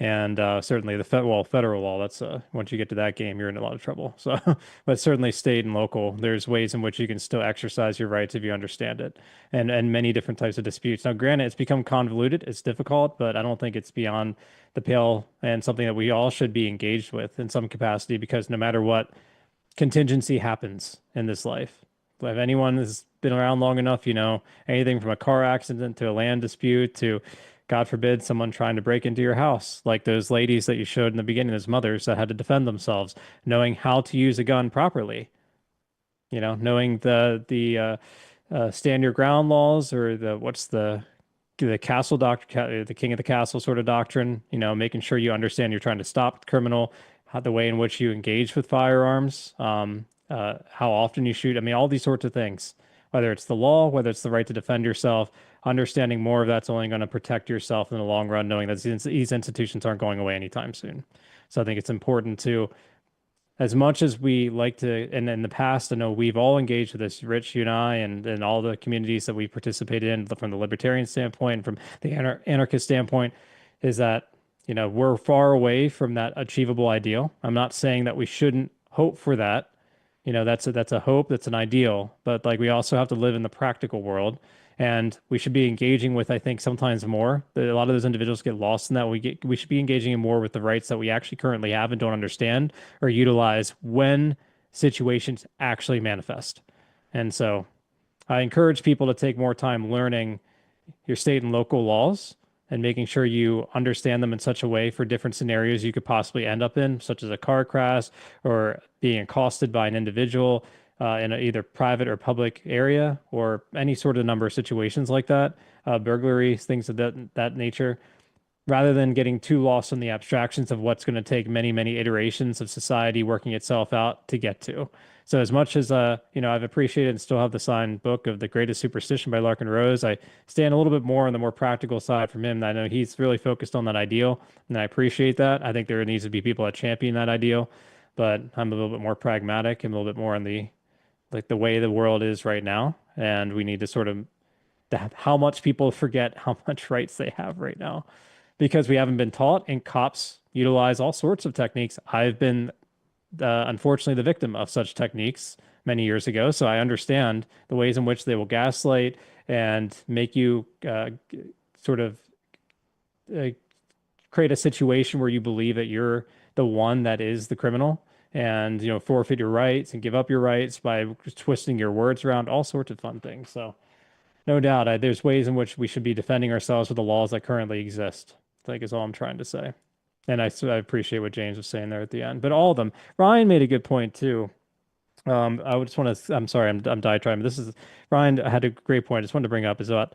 and certainly the federal law. That's once you get to that game, you're in a lot of trouble. So, but certainly state and local, there's ways in which you can still exercise your rights if you understand it, and many different types of disputes. Now, granted, it's become convoluted, it's difficult, but I don't think it's beyond the pale and something that we all should be engaged with in some capacity, because no matter what, contingency happens in this life. If anyone has been around long enough, you know, anything from a car accident to a land dispute to, God forbid, someone trying to break into your house, like those ladies that you showed in the beginning, those mothers that had to defend themselves, knowing how to use a gun properly, you know, knowing the stand your ground laws, or the castle doctrine, the king of the castle sort of doctrine, you know, making sure you understand you're trying to stop the criminal, the way in which you engage with firearms, how often you shoot. I mean, all these sorts of things, whether it's the law, whether it's the right to defend yourself, understanding more of that's only going to protect yourself in the long run, knowing that these institutions aren't going away anytime soon. So I think it's important to, as much as we like to, and in the past, I know we've all engaged with this, Rich, you and I, and all the communities that we participated in from the libertarian standpoint, from the anarchist standpoint, is that, you know, we're far away from that achievable ideal. I'm not saying that we shouldn't hope for that. You know, that's a hope, that's an ideal, but like we also have to live in the practical world, and we should be engaging with, I think, sometimes more. A lot of those individuals get lost in that. We should be engaging in more with the rights that we actually currently have and don't understand or utilize when situations actually manifest. And so I encourage people to take more time learning your state and local laws and making sure you understand them in such a way for different scenarios you could possibly end up in, such as a car crash or being accosted by an individual in a either private or public area, or any sort of number of situations like that, burglaries, things of that nature, rather than getting too lost in the abstractions of what's going to take many, many iterations of society working itself out to get to. So as much as, you know, I've appreciated and still have the signed book of The Greatest Superstition by Larkin Rose, I stand a little bit more on the more practical side from him. I know he's really focused on that ideal, and I appreciate that. I think there needs to be people that champion that ideal, but I'm a little bit more pragmatic and a little bit more on the way the world is right now. And we need to sort of, how much people forget how much rights they have right now, because we haven't been taught, and cops utilize all sorts of techniques. I've been unfortunately the victim of such techniques many years ago, so I understand the ways in which they will gaslight and make you sort of create a situation where you believe that you're the one that is the criminal, and, you know, forfeit your rights and give up your rights by twisting your words around, all sorts of fun things. So no doubt, there's ways in which we should be defending ourselves with the laws that currently exist, I think is all I'm trying to say. And I appreciate what James was saying there at the end, but all of them. Ryan made a good point too. I would just want to, I'm sorry, I'm diatribing. Ryan had a great point. I just wanted to bring up is about,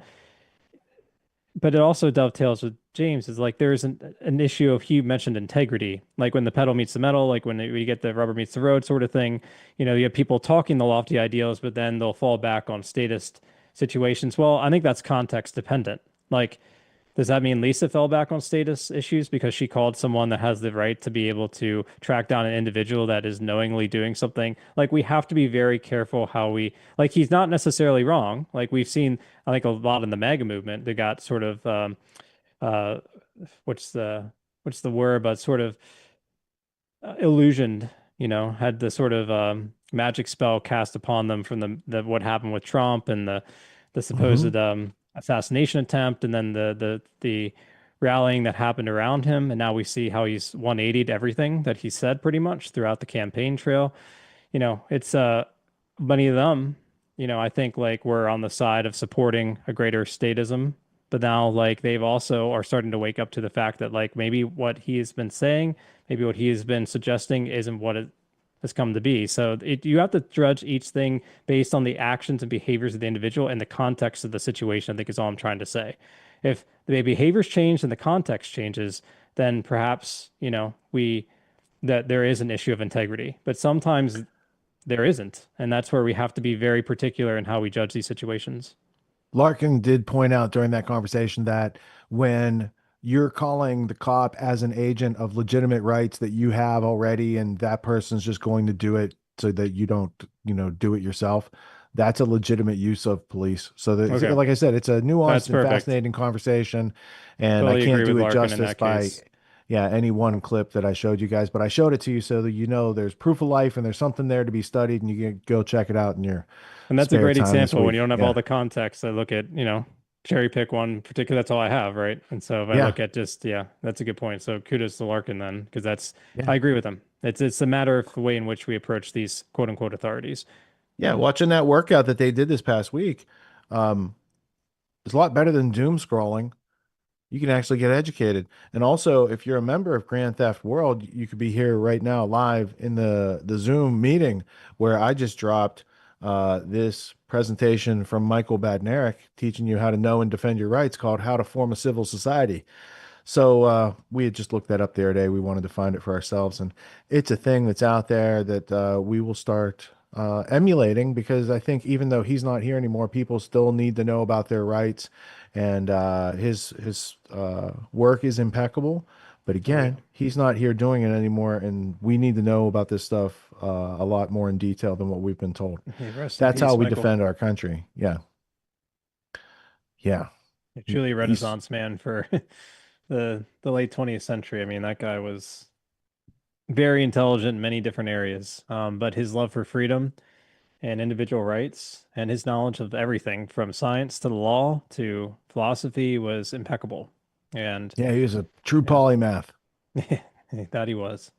but it also dovetails with James, is like there's an issue of, he mentioned integrity, like when the pedal meets the metal, like when we get the rubber meets the road sort of thing. You know, you have people talking the lofty ideals, but then they'll fall back on statist situations. Well, I think that's context dependent. Like, does that mean Lisa fell back on status issues because she called someone that has the right to be able to track down an individual that is knowingly doing something? Like, we have to be very careful how we, like, he's not necessarily wrong. Like, we've seen, I think, a lot in the MAGA movement that got sort of, what's the word, but sort of illusioned, you know, had the sort of magic spell cast upon them from the what happened with Trump and the supposed assassination attempt, and then the rallying that happened around him. And now we see how he's 180'd everything that he said pretty much throughout the campaign trail. You know, it's many of them, you know, I think like we're on the side of supporting a greater statism, but now like they've also are starting to wake up to the fact that like maybe what he has been saying, maybe what he has been suggesting isn't what it has come to be. So you have to judge each thing based on the actions and behaviors of the individual and the context of the situation, I think is all I'm trying to say. If the behaviors change and the context changes, then perhaps, you know, we that there is an issue of integrity, but sometimes there isn't. And that's where we have to be very particular in how we judge these situations. Larkin did point out during that conversation that when you're calling the cop as an agent of legitimate rights that you have already, and that person's just going to do it so that you don't, do it yourself, that's a legitimate use of police. So that, Okay. like I said, it's a nuanced That's and perfect. fascinating conversation, and Totally I can't agree do with it Larkin in justice that by case. any one clip that I showed you guys, but I showed it to you so that there's proof of life and there's something there to be studied, and you can go check it out in your And that's a spare great time this example when week. you don't have Yeah. all the context. I look at, cherry pick one particular, that's all I have, right? And so if I Yeah. look at just, that's a good point. So kudos to Larkin then, because Yeah. I agree with him. It's a matter of the way in which we approach these quote unquote authorities. Yeah, watching that workout that they did this past week, it's a lot better than doom scrolling. You can actually get educated. And also, if you're a member of Grand Theft World, you could be here right now live in the Zoom meeting where I just dropped this presentation from Michael Badnarik teaching you how to know and defend your rights, called How to Form a Civil Society. So we had just looked that up the other day. We wanted to find it for ourselves. And it's a thing that's out there that we will start emulating, because I think even though he's not here anymore, people still need to know about their rights. And his work is impeccable. But again, he's not here doing it anymore. And we need to know about this stuff a lot more in detail than what we've been told. Hey, rest in That's how peace, we Michael. defend our country. Yeah. Yeah. Truly a Renaissance man for the late 20th century. I mean, that guy was very intelligent in many different areas, but his love for freedom and individual rights and his knowledge of everything from science to the law to philosophy was impeccable. And yeah, he was a true polymath. That he was.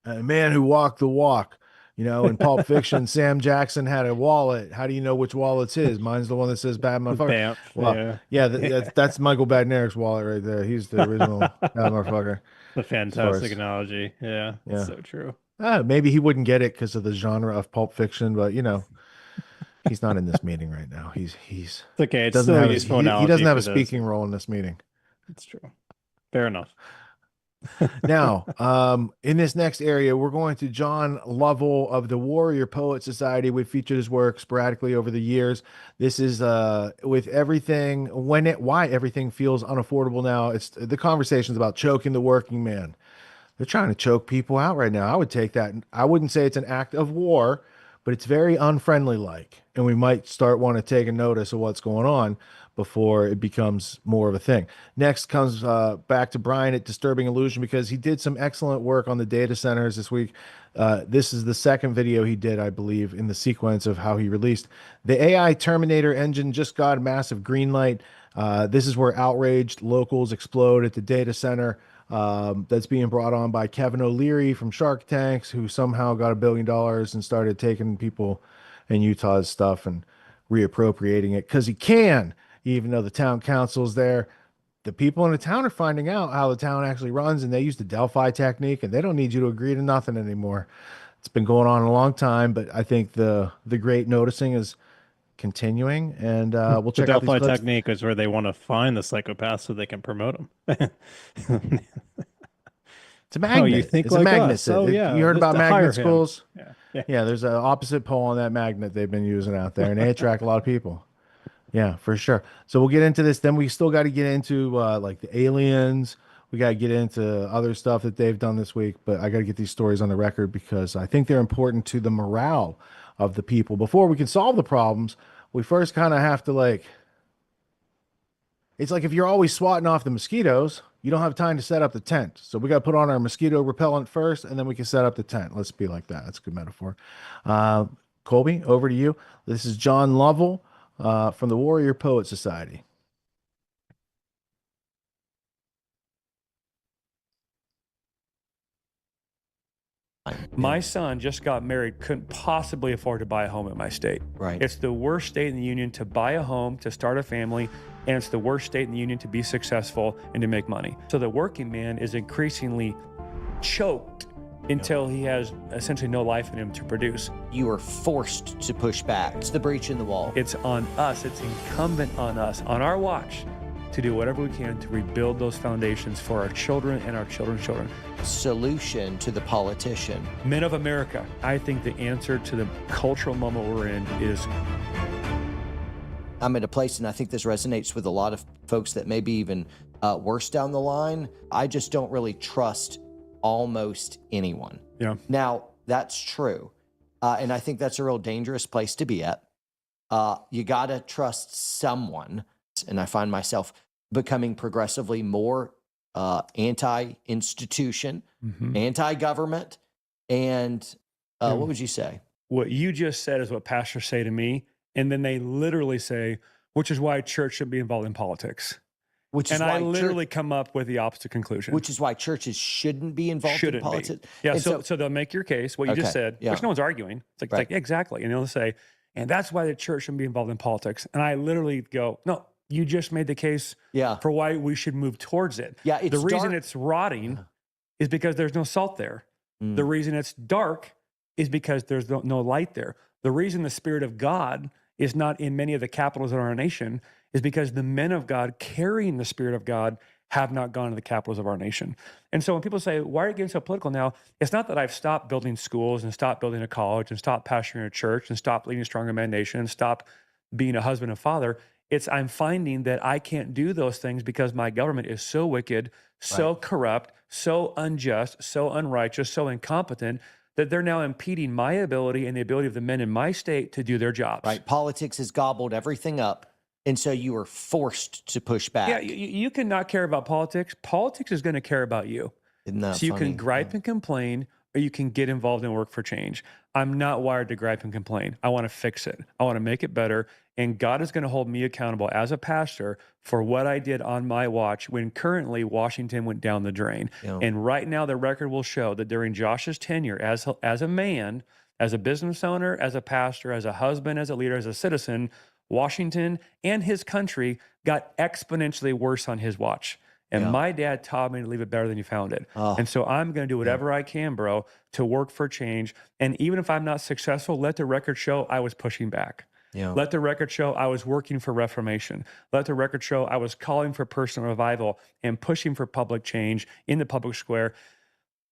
A man who walked the walk. In Pulp Fiction, Sam Jackson had a wallet. How do you know which wallet's his? Mine's the one that says "Bad Motherfucker." Bamf, Well, yeah. that's Michael Badnarik's wallet right there. He's the original Bad Motherfucker. The fantastic analogy. Yeah, Yeah. so true. Maybe he wouldn't get it because of the genre of Pulp Fiction, but he's not in this meeting right now. He's It's okay. It's doesn't still have a a, useful he analogy. doesn't have a for speaking role in this meeting. It's true. Fair enough. Now, in this next area, we're going to John Lovell of the Warrior Poet Society. We've featured his work sporadically over the years. This is with everything, why everything feels unaffordable now. It's the conversations about choking the working man. They're trying to choke people out right now. I would take that. I wouldn't say it's an act of war, but it's very unfriendly like, and we might start want to take a notice of what's going on before it becomes more of a thing. Next comes back to Brian at Disturbing Illusion, because he did some excellent work on the data centers this week. This is the second video he did, I believe, in the sequence of how he released. The AI Terminator engine just got a massive green light. This is where outraged locals explode at the data center that's being brought on by Kevin O'Leary from Shark Tanks, who somehow got $1 billion and started taking people in Utah's stuff and reappropriating it because he can. Even though the town council's there, the people in the town are finding out how the town actually runs, and they use the Delphi technique, and they don't need you to agree to nothing anymore. It's been going on a long time, but I think the great noticing is continuing, and we'll check out these Delphi clips. technique is where they want to find the psychopaths so they can promote them. It's a magnet. You think it's like a magnet. us. Oh, yeah. You heard Just about to hire magnet him. schools? Yeah. There's an opposite pole on that magnet they've been using out there, and they attract a lot of people. Yeah, for sure. So we'll get into this. Then we still got to get into like the aliens. We got to get into other stuff that they've done this week, but I got to get these stories on the record because I think they're important to the morale of the people. Before we can solve the problems, we first kind of have to it's like if you're always swatting off the mosquitoes, you don't have time to set up the tent. So we got to put on our mosquito repellent first, and then we can set up the tent. Let's be like that. That's a good metaphor. Colby, over to you. This is John Lovell from the Warrior Poet Society. My son just got married, couldn't possibly afford to buy a home in my state. Right. It's the worst state in the union to buy a home, to start a family, and it's the worst state in the union to be successful and to make money. So the working man is increasingly choked until he has essentially no life in him to produce. You are forced to push back. It's the breach in the wall. It's on us, it's incumbent on us, on our watch, to do whatever we can to rebuild those foundations for our children and our children's children. Solution to the politician. Men of America, I think the answer to the cultural moment we're in is. I'm at a place, and I think this resonates with a lot of folks that maybe even worse down the line. I just don't really trust almost anyone. Yeah. Now, that's true. And I think that's a real dangerous place to be at. You got to trust someone. And I find myself becoming progressively more anti-institution, anti-government. And what would you say? What you just said is what pastors say to me. And then they literally say, which is why church should be involved in politics. And I literally come up with the opposite conclusion. Which is why churches shouldn't be involved in politics. Yeah, so they'll make your case, what you just said, which no one's arguing. It's like exactly. And they'll say, and that's why the church shouldn't be involved in politics. And I literally go, no, you just made the case for why we should move towards it. Yeah, the reason it's rotting is because there's no salt there. The reason it's dark is because there's no light there. The reason the Spirit of God is not in many of the capitals of our nation is because the men of God carrying the Spirit of God have not gone to the capitals of our nation. And so when people say, why are you getting so political now? It's not that I've stopped building schools and stopped building a college and stopped pastoring a church and stopped leading a stronger man nation and stopped being a husband and father. It's I'm finding that I can't do those things because my government is so wicked, so corrupt, so unjust, so unrighteous, so incompetent that they're now impeding my ability and the ability of the men in my state to do their jobs. Right. Politics has gobbled everything up. And so you are forced to push back. Yeah, you cannot care about politics. Politics is going to care about you. Isn't that so you funny? can gripe and complain, or you can get involved and work for change. I'm not wired to gripe and complain. I want to fix it. I want to make it better. And God is going to hold me accountable as a pastor for what I did on my watch when currently Washington went down the drain. Yeah. And right now the record will show that during Josh's tenure as a man, as a business owner, as a pastor, as a husband, as a leader, as a citizen, Washington and his country got exponentially worse on his watch. And my dad taught me to leave it better than you found it. And so I'm going to do whatever I can, bro, to work for change. And even if I'm not successful, let the record show I was pushing back. Yeah. Let the record show I was working for reformation. Let the record show I was calling for personal revival and pushing for public change in the public square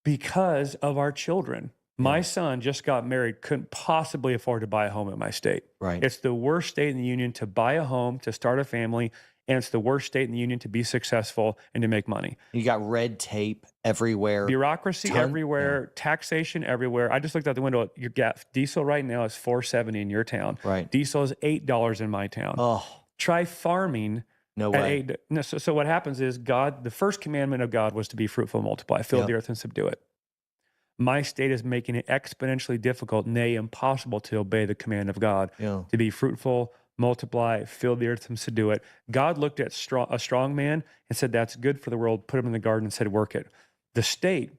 because of our children. My son just got married, couldn't possibly afford to buy a home in my state. Right. It's the worst state in the union to buy a home, to start a family, and it's the worst state in the union to be successful and to make money. You got red tape everywhere. Bureaucracy everywhere, taxation everywhere. I just looked out the window. Your gas diesel right now is $4.70 in your town. Right. Diesel is $8 in my town. Oh, try farming. No at way. 8. No, so what happens is God, the first commandment of God was to be fruitful, multiply, fill the earth and subdue it. My state is making it exponentially difficult, nay, impossible to obey the command of God to be fruitful, multiply, fill the earth and subdue it. God looked at a strong man and said, that's good for the world, put him in the garden and said, work it. The state,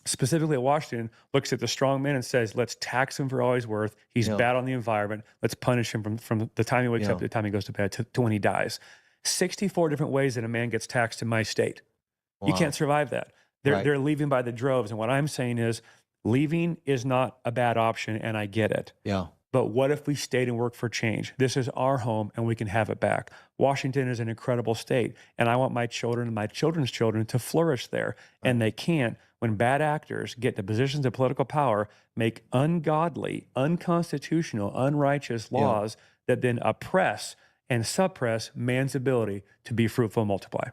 specifically at Washington, looks at the strong man and says, let's tax him for all he's worth. He's bad on the environment. Let's punish him from the time he wakes up to the time he goes to bed to when he dies. 64 different ways that a man gets taxed in my state. You can't survive that. They're leaving by the droves. And what I'm saying is leaving is not a bad option, and I get it. Yeah. But what if we stayed and worked for change? This is our home, and we can have it back. Washington is an incredible state, and I want my children and my children's children to flourish there. And they can't when bad actors get to positions of political power, make ungodly, unconstitutional, unrighteous laws that then oppress and suppress man's ability to be fruitful and multiply.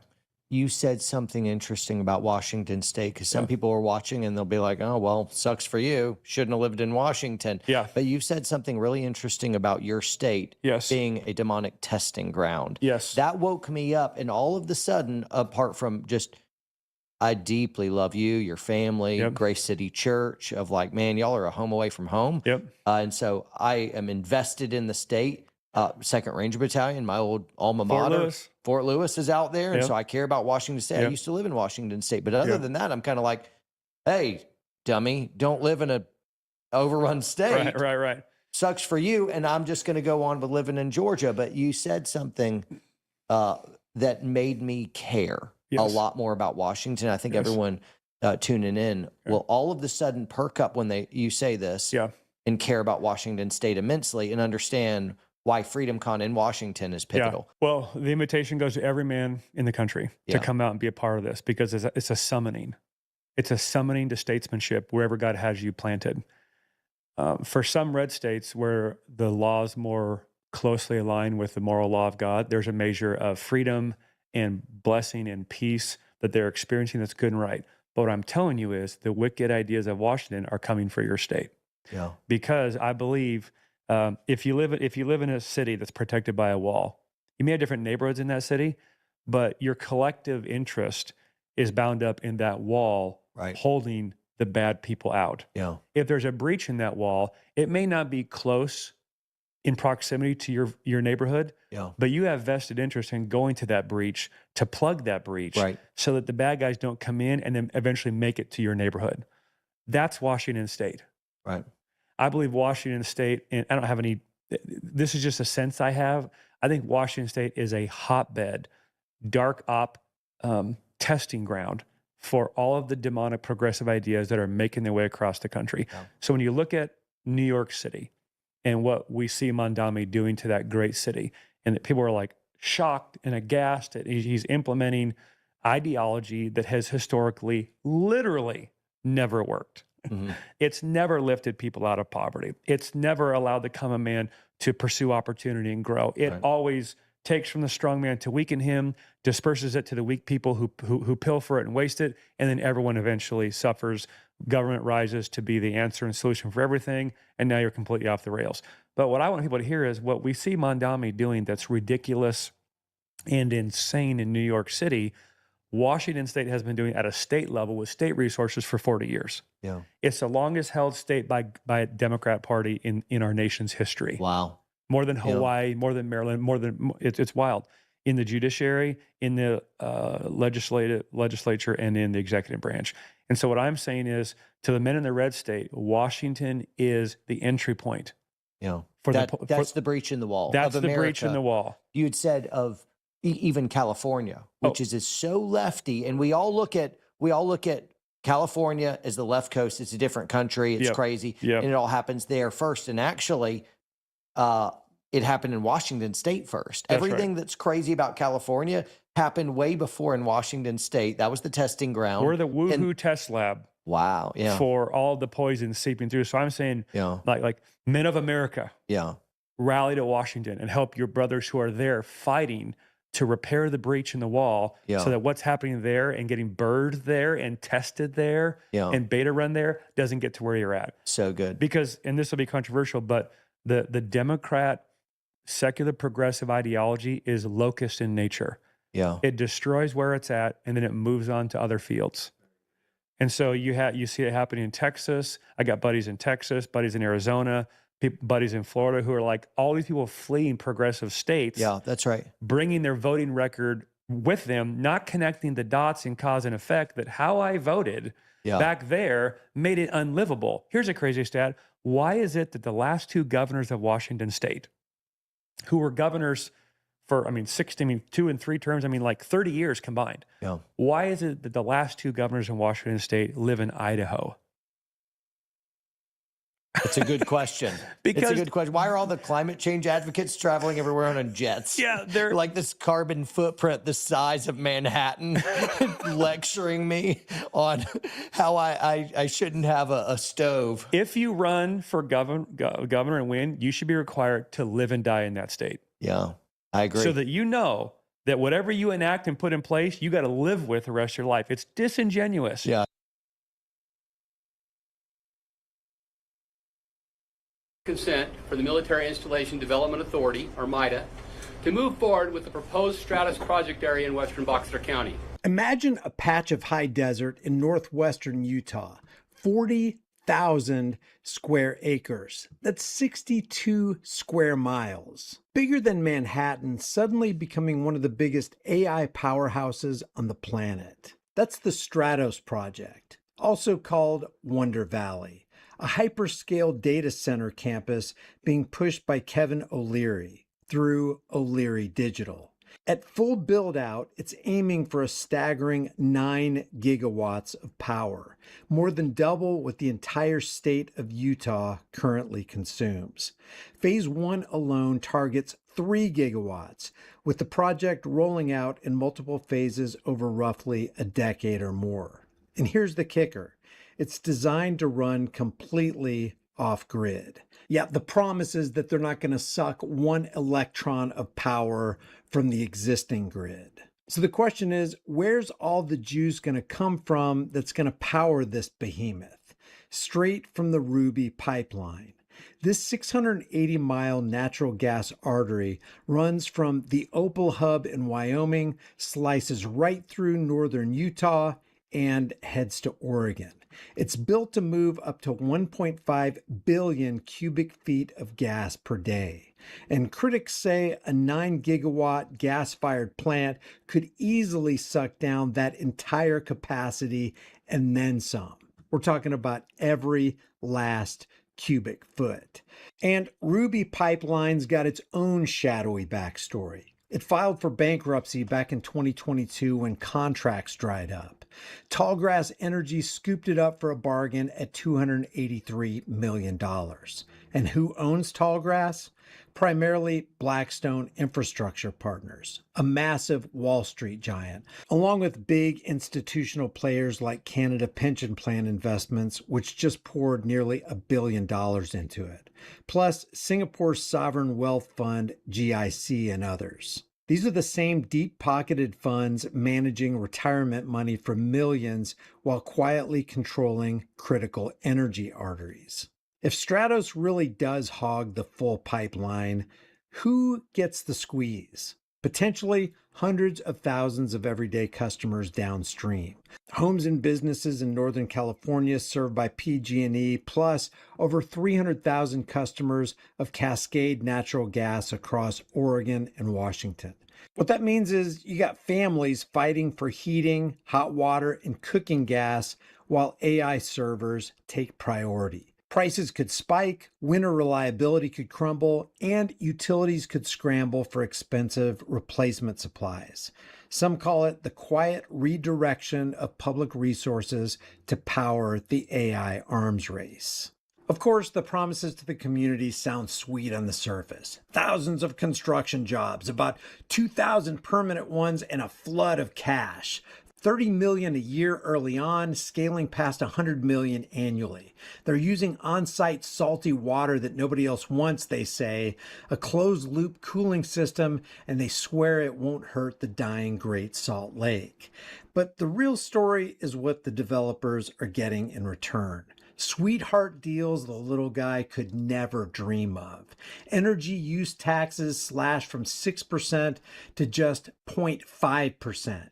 You said something interesting about Washington State, because some people are watching and they'll be like, oh, well, sucks for you. Shouldn't have lived in Washington. Yeah. But you've said something really interesting about your state being a demonic testing ground. Yes. That woke me up. And all of the sudden, apart from just, I deeply love you, your family, Grace City Church, of like, man, y'all are a home away from home. And so I am invested in the state. 2nd Ranger Battalion, my old alma mater. Fort Lewis is out there. And so I care about Washington State. I used to live in Washington State. But other than that, I'm kind of like, hey, dummy, don't live in a overrun state. Right. Sucks for you. And I'm just going to go on with living in Georgia. But you said something that made me care a lot more about Washington. I think everyone tuning in will all of a sudden perk up when you say this and care about Washington State immensely and understand why FreedomCon in Washington is pivotal. Yeah. Well, the invitation goes to every man in the country to come out and be a part of this, because it's a summoning. It's a summoning to statesmanship wherever God has you planted. For some red states where the law is more closely aligned with the moral law of God, there's a measure of freedom and blessing and peace that they're experiencing that's good and right. But what I'm telling you is the wicked ideas of Washington are coming for your state. Yeah. Because I believe if you live in a city that's protected by a wall, you may have different neighborhoods in that city, but your collective interest is bound up in that wall holding the bad people out. Yeah. If there's a breach in that wall, it may not be close in proximity to your neighborhood, but you have vested interest in going to that breach to plug that breach so that the bad guys don't come in and then eventually make it to your neighborhood. That's Washington State. Right. I believe Washington State, and I don't have any, this is just a sense I have. I think Washington State is a hotbed, dark op testing ground for all of the demonic progressive ideas that are making their way across the country. Yeah. So when you look at New York City and what we see Mondami doing to that great city, and that people are like shocked and aghast that he's implementing ideology that has historically, literally never worked. It's never lifted people out of poverty. It's never allowed the common man to pursue opportunity and grow. It always takes from the strong man to weaken him, disperses it to the weak people who pilfer it and waste it, and then everyone eventually suffers. Government rises to be the answer and solution for everything, and now you're completely off the rails. But what I want people to hear is what we see Mondami doing that's ridiculous and insane in New York City, Washington State has been doing at a state level with state resources for 40 years. Yeah. It's the longest held state by a Democrat party in our nation's history. Wow. More than Hawaii, more than Maryland, it's wild. In the judiciary, in the legislature, and in the executive branch. And so what I'm saying is, to the men in the red state, Washington is the entry point. Yeah. That's the breach in the wall. That's of the America. breach in the wall. You had said of even California, which is so lefty, and we all look at California as the left coast. It's a different country. It's crazy, and it all happens there first. And actually, it happened in Washington State first. Everything that's crazy about California happened way before in Washington State. That was the testing ground. We're the woohoo test lab. Wow. Yeah. For all the poison seeping through. So I'm saying, like men of America, rally to Washington and help your brothers who are there fighting to repair the breach in the wall, so that what's happening there and getting birthed there and tested there and beta run there doesn't get to where you're at. So good. Because, and this will be controversial, but the Democrat secular progressive ideology is locust in nature. Yeah. It destroys where it's at, and then it moves on to other fields. And so you see it happening in Texas. I got buddies in Texas, buddies in Arizona, buddies in Florida who are like, all these people fleeing progressive states. Yeah, that's right. Bringing their voting record with them, not connecting the dots in cause and effect, that how I voted back there made it unlivable. Here's a crazy stat. Why is it that the last two governors of Washington State, who were governors for, 2 and 3 terms, like 30 years combined. Yeah. Why is it that the last two governors in Washington State live in Idaho? That's a good question. It's a good question. Why are all the climate change advocates traveling everywhere on jets? Yeah, they're like this carbon footprint the size of Manhattan, lecturing me on how I shouldn't have a stove. If you run for governor and win, you should be required to live and die in that state. Yeah, I agree. So that you know that whatever you enact and put in place, you got to live with the rest of your life. It's disingenuous. Yeah. Consent for the Military Installation Development Authority, or MIDA, to move forward with the proposed Stratus project area in western Boxer County. Imagine a patch of high desert in northwestern Utah, 40,000 square acres. That's 62 square miles. Bigger than Manhattan, suddenly becoming one of the biggest AI powerhouses on the planet. That's the Stratos project, also called Wonder Valley, a hyperscale data center campus being pushed by Kevin O'Leary through O'Leary Digital. At full build out, it's aiming for a staggering 9 gigawatts of power, more than double what the entire state of Utah currently consumes. Phase 1 alone targets 3 gigawatts, with the project rolling out in multiple phases over roughly a decade or more. And here's the kicker. It's designed to run completely off-grid. Yeah, the promise is that they're not going to suck 1 electron of power from the existing grid. So the question is, where's all the juice going to come from that's going to power this behemoth? Straight from the Ruby pipeline. This 680-mile natural gas artery runs from the Opal Hub in Wyoming, slices right through northern Utah, and heads to Oregon. It's built to move up to 1.5 billion cubic feet of gas per day. And critics say a 9 gigawatt gas-fired plant could easily suck down that entire capacity and then some. We're talking about every last cubic foot. And Ruby Pipeline's got its own shadowy backstory. It filed for bankruptcy back in 2022 when contracts dried up. Tallgrass Energy scooped it up for a bargain at $283 million. And who owns Tallgrass? Primarily Blackstone Infrastructure Partners, a massive Wall Street giant, along with big institutional players like Canada Pension Plan Investments, which just poured nearly $1 billion into it, plus Singapore's sovereign wealth fund, GIC, and others. These are the same deep-pocketed funds managing retirement money for millions while quietly controlling critical energy arteries. If Stratos really does hog the full pipeline, who gets the squeeze? Potentially hundreds of thousands of everyday customers downstream. Homes and businesses in Northern California served by PG&E, plus over 300,000 customers of Cascade Natural Gas across Oregon and Washington. What that means is you got families fighting for heating, hot water, and cooking gas while AI servers take priority. Prices could spike, winter reliability could crumble, and utilities could scramble for expensive replacement supplies. Some call it the quiet redirection of public resources to power the AI arms race. Of course, the promises to the community sound sweet on the surface. Thousands of construction jobs, about 2,000 permanent ones, and a flood of cash. $30 million a year early on, scaling past $100 million annually. They're using on-site salty water that nobody else wants, they say, a closed-loop cooling system, and they swear it won't hurt the dying Great Salt Lake. But the real story is what the developers are getting in return. Sweetheart deals the little guy could never dream of. Energy use taxes slashed from 6% to just 0.5%.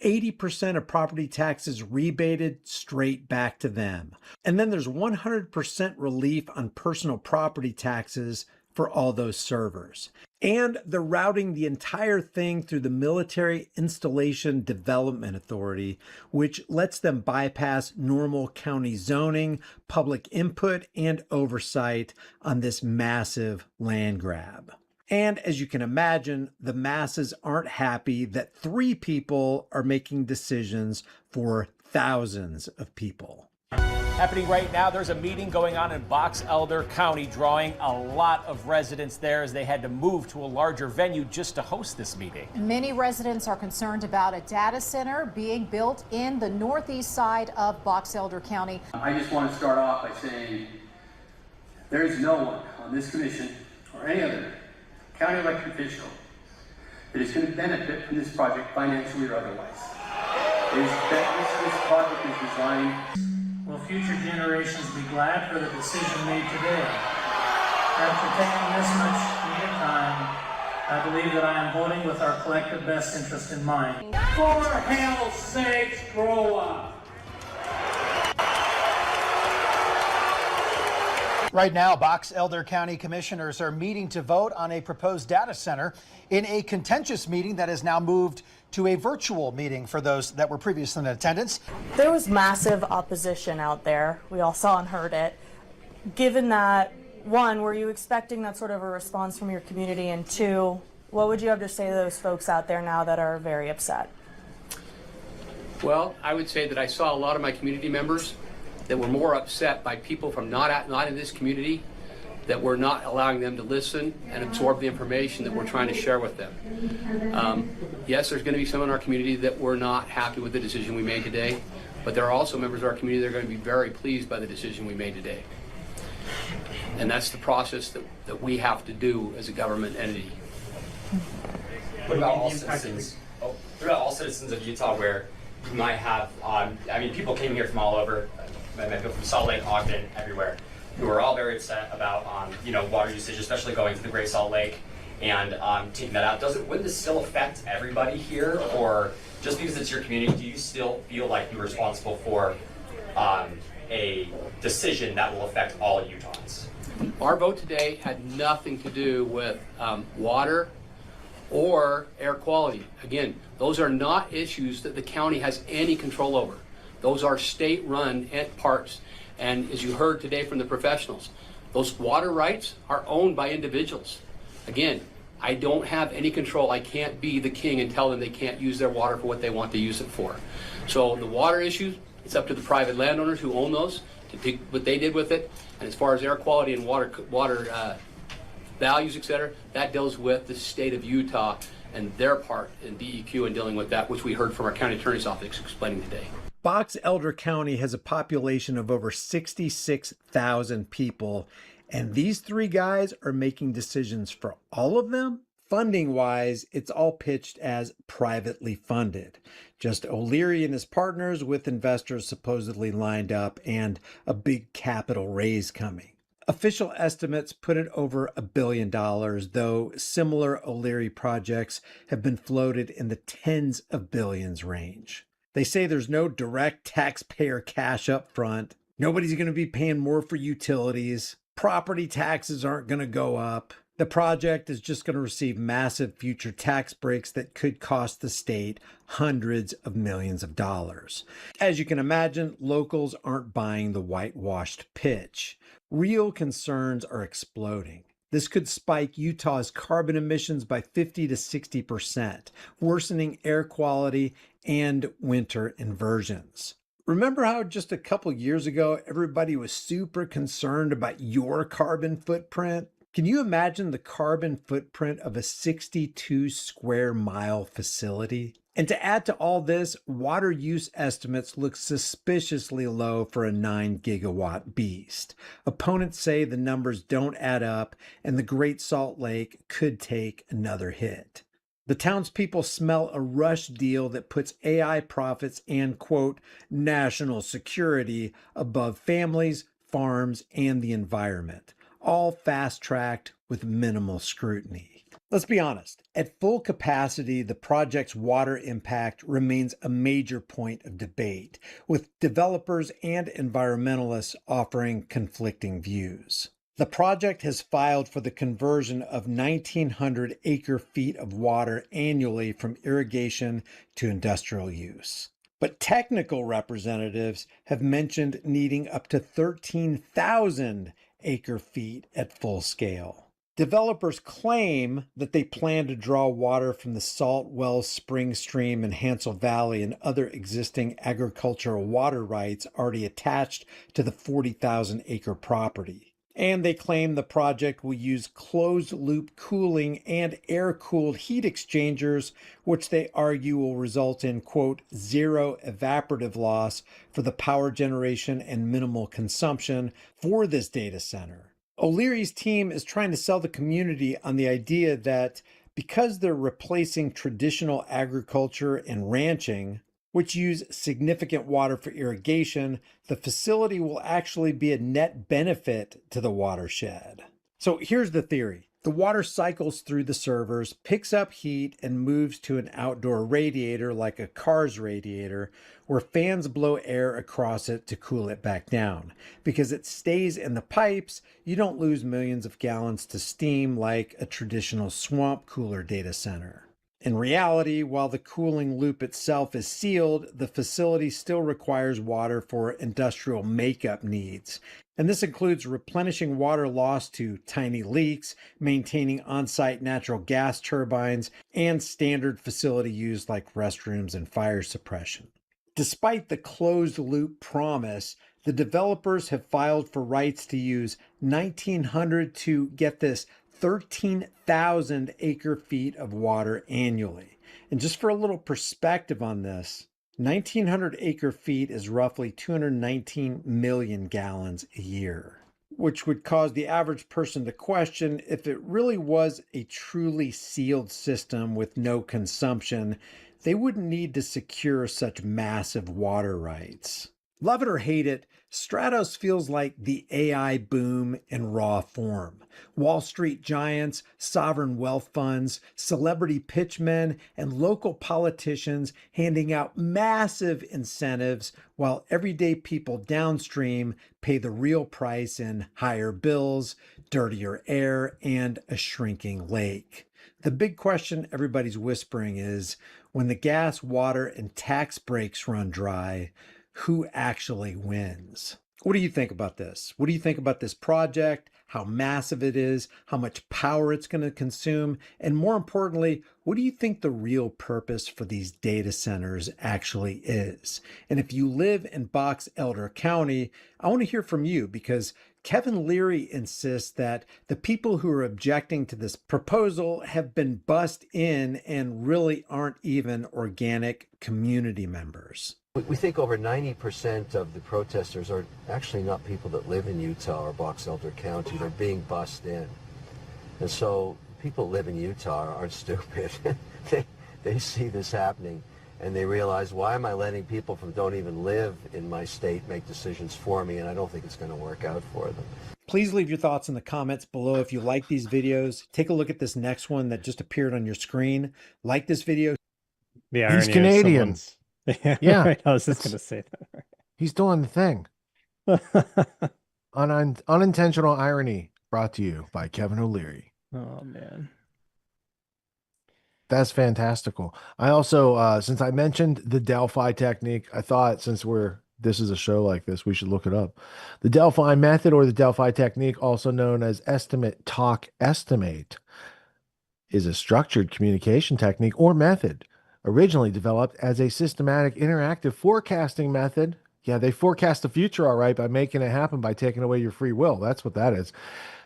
80% of property taxes rebated straight back to them. And then there's 100% relief on personal property taxes for all those servers. And they're routing the entire thing through the Military Installation Development Authority, which lets them bypass normal county zoning, public input, and oversight on this massive land grab. And as you can imagine, the masses aren't happy that 3 people are making decisions for thousands of people. Happening right now, there's a meeting going on in Box Elder County, drawing a lot of residents there as they had to move to a larger venue just to host this meeting. Many residents are concerned about a data center being built in the northeast side of Box Elder County. I just want to start off by saying there is no one on this commission or any other county elected official that is going to benefit from this project financially or otherwise. This project is designed. Will future generations be glad for the decision made today? After taking this much needed time, I believe that I am voting with our collective best interest in mind. For hell's sakes, grow up! Right now, Box Elder County commissioners are meeting to vote on a proposed data center in a contentious meeting that has now moved to a virtual meeting for those that were previously in attendance. There was massive opposition out there. We all saw and heard it. Given that, one, were you expecting that sort of a response from your community? And two, What would you have to say to those folks out there now that are very upset? Well, I would say that I saw a lot of my community members that were more upset by people from not in this community, that we're not allowing them to listen and absorb the information that we're trying to share with them. Yes, there's going to be some in our community that were not happy with the decision we made today, but there are also members of our community that are going to be very pleased by the decision we made today. And that's the process that we have to do as a government entity. What about all citizens? What about all citizens of Utah where you might have, I mean, people came here from all over, people from Salt Lake, Ogden, everywhere, who are all very upset about, water usage, especially going to the Great Salt Lake and taking that out. Wouldn't this still affect everybody here? Or just because it's your community, do you still feel like you're responsible for a decision that will affect all Utahns? Our vote today had nothing to do with water or air quality. Again, those are not issues that the county has any control over. Those are state-run parks. And as you heard today from the professionals, those water rights are owned by individuals. Again, I don't have any control. I can't be the king and tell them they can't use their water for what they want to use it for. So the water issue, it's up to the private landowners who own those to do what they did with it. And as far as air quality and water values, et cetera, that deals with the state of Utah and their part in DEQ and dealing with that, which we heard from our county attorney's office explaining today. Box Elder County has a population of over 66,000 people, and these three guys are making decisions for all of them. Funding wise, it's all pitched as privately funded. Just O'Leary and his partners with investors supposedly lined up and a big capital raise coming. Official estimates put it over $1 billion, though similar O'Leary projects have been floated in the tens of billions range. They say there's no direct taxpayer cash up front. Nobody's going to be paying more for utilities. Property taxes aren't going to go up. The project is just going to receive massive future tax breaks that could cost the state hundreds of millions of dollars. As you can imagine, locals aren't buying the whitewashed pitch. Real concerns are exploding. This could spike Utah's carbon emissions by 50 to 60%, worsening air quality and winter inversions. Remember how just a couple years ago, everybody was super concerned about your carbon footprint? Can you imagine the carbon footprint of a 62 square mile facility? And to add to all this, water use estimates look suspiciously low for a 9 gigawatt beast. Opponents say the numbers don't add up and the Great Salt Lake could take another hit. The townspeople smell a rush deal that puts AI profits and, quote, national security above families, farms, and the environment, all fast-tracked with minimal scrutiny. Let's be honest, at full capacity, the project's water impact remains a major point of debate, with developers and environmentalists offering conflicting views. The project has filed for the conversion of 1,900 acre-feet of water annually from irrigation to industrial use. But technical representatives have mentioned needing up to 13,000 acre-feet at full scale. Developers claim that they plan to draw water from the Salt Wells Spring Stream in Hansel Valley and other existing agricultural water rights already attached to the 40,000 acre property. And they claim the project will use closed-loop cooling and air-cooled heat exchangers, which they argue will result in, quote, zero evaporative loss for the power generation and minimal consumption for this data center. O'Leary's team is trying to sell the community on the idea that because they're replacing traditional agriculture and ranching, which use significant water for irrigation, the facility will actually be a net benefit to the watershed. So here's the theory. The water cycles through the servers, picks up heat, and moves to an outdoor radiator like a car's radiator, where fans blow air across it to cool it back down. Because it stays in the pipes, you don't lose millions of gallons to steam like a traditional swamp cooler data center. In reality, while the cooling loop itself is sealed, the facility still requires water for industrial makeup needs. And this includes replenishing water lost to tiny leaks, maintaining on-site natural gas turbines, and standard facility use like restrooms and fire suppression. Despite the closed loop promise, the developers have filed for rights to use 1,900 to, get this, 13,000 acre feet of water annually. And just for a little perspective on this, 1,900 acre feet is roughly 219 million gallons a year, which would cause the average person to question if it really was a truly sealed system with no consumption, they wouldn't need to secure such massive water rights. Love it or hate it, Stratos feels like the AI boom in raw form. Wall Street giants, sovereign wealth funds, celebrity pitchmen, and local politicians handing out massive incentives while everyday people downstream pay the real price in higher bills, dirtier air, and a shrinking lake. The big question everybody's whispering is, when the gas, water, and tax breaks run dry, who actually wins? What do you think about this? What do you think about this project? How massive it is, how much power it's going to consume, and more importantly, what do you think the real purpose for these data centers actually is? And if you live in Box Elder County, I want to hear from you, because Kevin Leary insists that the people who are objecting to this proposal have been bussed in and really aren't even organic community members. We think over 90% of the protesters are actually not people that live in Utah or Box Elder County. They're being bussed in. And so people live in Utah aren't stupid. they see this happening and they realize, why am I letting people from don't even live in my state make decisions for me? And I don't think it's going to work out for them. Please leave your thoughts in the comments below if you like these videos. Take a look at this next one that just appeared on your screen. Like this video. He's Canadian. Yeah, right. I was just going to say that. He's doing the thing. Unintentional irony brought to you by Kevin O'Leary. Oh, man. That's fantastical. I also, since I mentioned the Delphi technique, I thought since this is a show like this, we should look it up. The Delphi method, or the Delphi technique, also known as estimate, talk, estimate, is a structured communication technique or method originally developed as a systematic interactive forecasting method. Yeah, they forecast the future all right by making it happen by taking away your free will. That's what that is.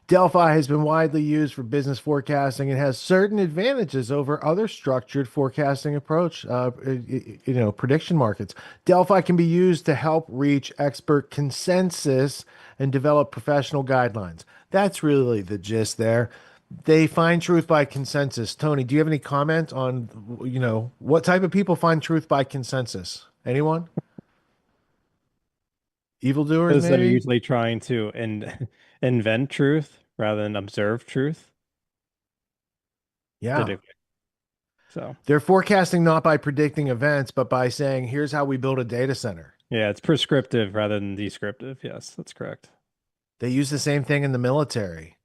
Delphi has been widely used for business forecasting and has certain advantages over other structured forecasting approach, prediction markets. Delphi can be used to help reach expert consensus and develop professional guidelines. That's really the gist there. They find truth by consensus. Tony, do you have any comment on, what type of people find truth by consensus? Anyone? Evildoers, Those that are maybe? usually trying to invent truth rather than observe truth. Yeah. Typically. So they're forecasting not by predicting events, but by saying, here's how we build a data center. Yeah, it's prescriptive rather than descriptive. Yes, that's correct. They use the same thing in the military,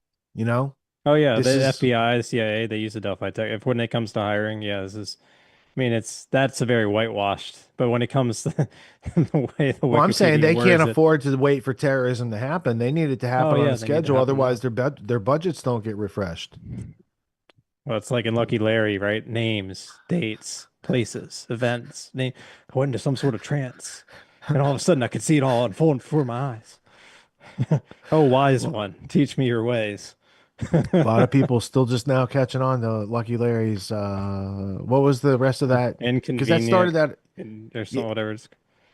Oh yeah, the FBI, the CIA, they use the Delphi tech. When it comes to hiring, yeah, that's a very whitewashed. But when it comes to well, I'm saying they can't afford to wait for terrorism to happen. They need it to happen on a schedule, otherwise their budgets don't get refreshed. Well, it's like in Lucky Larry, right? Names, dates, places, events. I went into some sort of trance, and all of a sudden I could see it all unfold before my eyes. Oh, wise one, teach me your ways. A lot of people still just now catching on to Lucky Larry's. What was the rest of that? Because that started out. There's some whatever.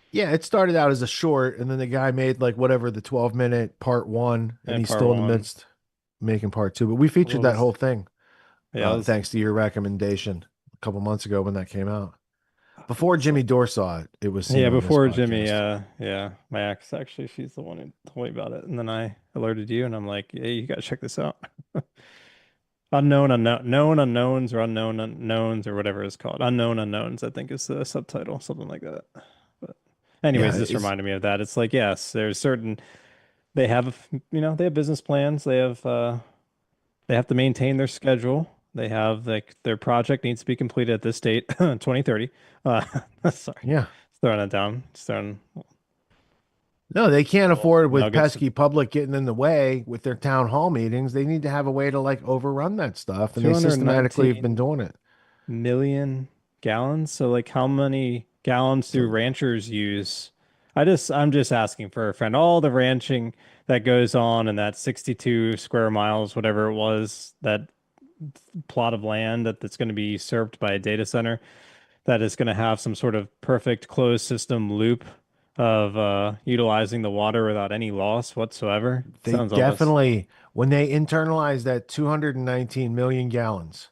Yeah, it started out as a short, and then the guy made the 12-minute part one, and he's still in the midst making part two. But we featured that whole thing. Yeah, thanks to your recommendation a couple months ago when that came out. Before Jimmy Dore saw it, it was before Jimmy. My ex actually, she's the one who told me about it, and then I alerted you, and I'm like, hey, you gotta check this out. Known unknowns, or unknown unknowns, or whatever it's called. Unknown unknowns, I think is the subtitle, something like that. But anyways, this reminded me of that. It's like, yes, there's certain, they have business plans. They have to maintain their schedule. They have like their project needs to be completed at this date, 2030. Sorry. Yeah. Throwing it down. Just throwing No, they can't afford with nuggets. pesky public getting in the way with their town hall meetings. They need to have a way to like overrun that stuff, and they systematically have been doing it. Million gallons. So like how many gallons do ranchers use? I'm just asking for a friend. All the ranching that goes on in that 62 square miles, whatever it was, that plot of land that's going to be served by a data center that is going to have some sort of perfect closed system loop of utilizing the water without any loss whatsoever. They Sounds almost definitely, when they internalize that 219 million gallons,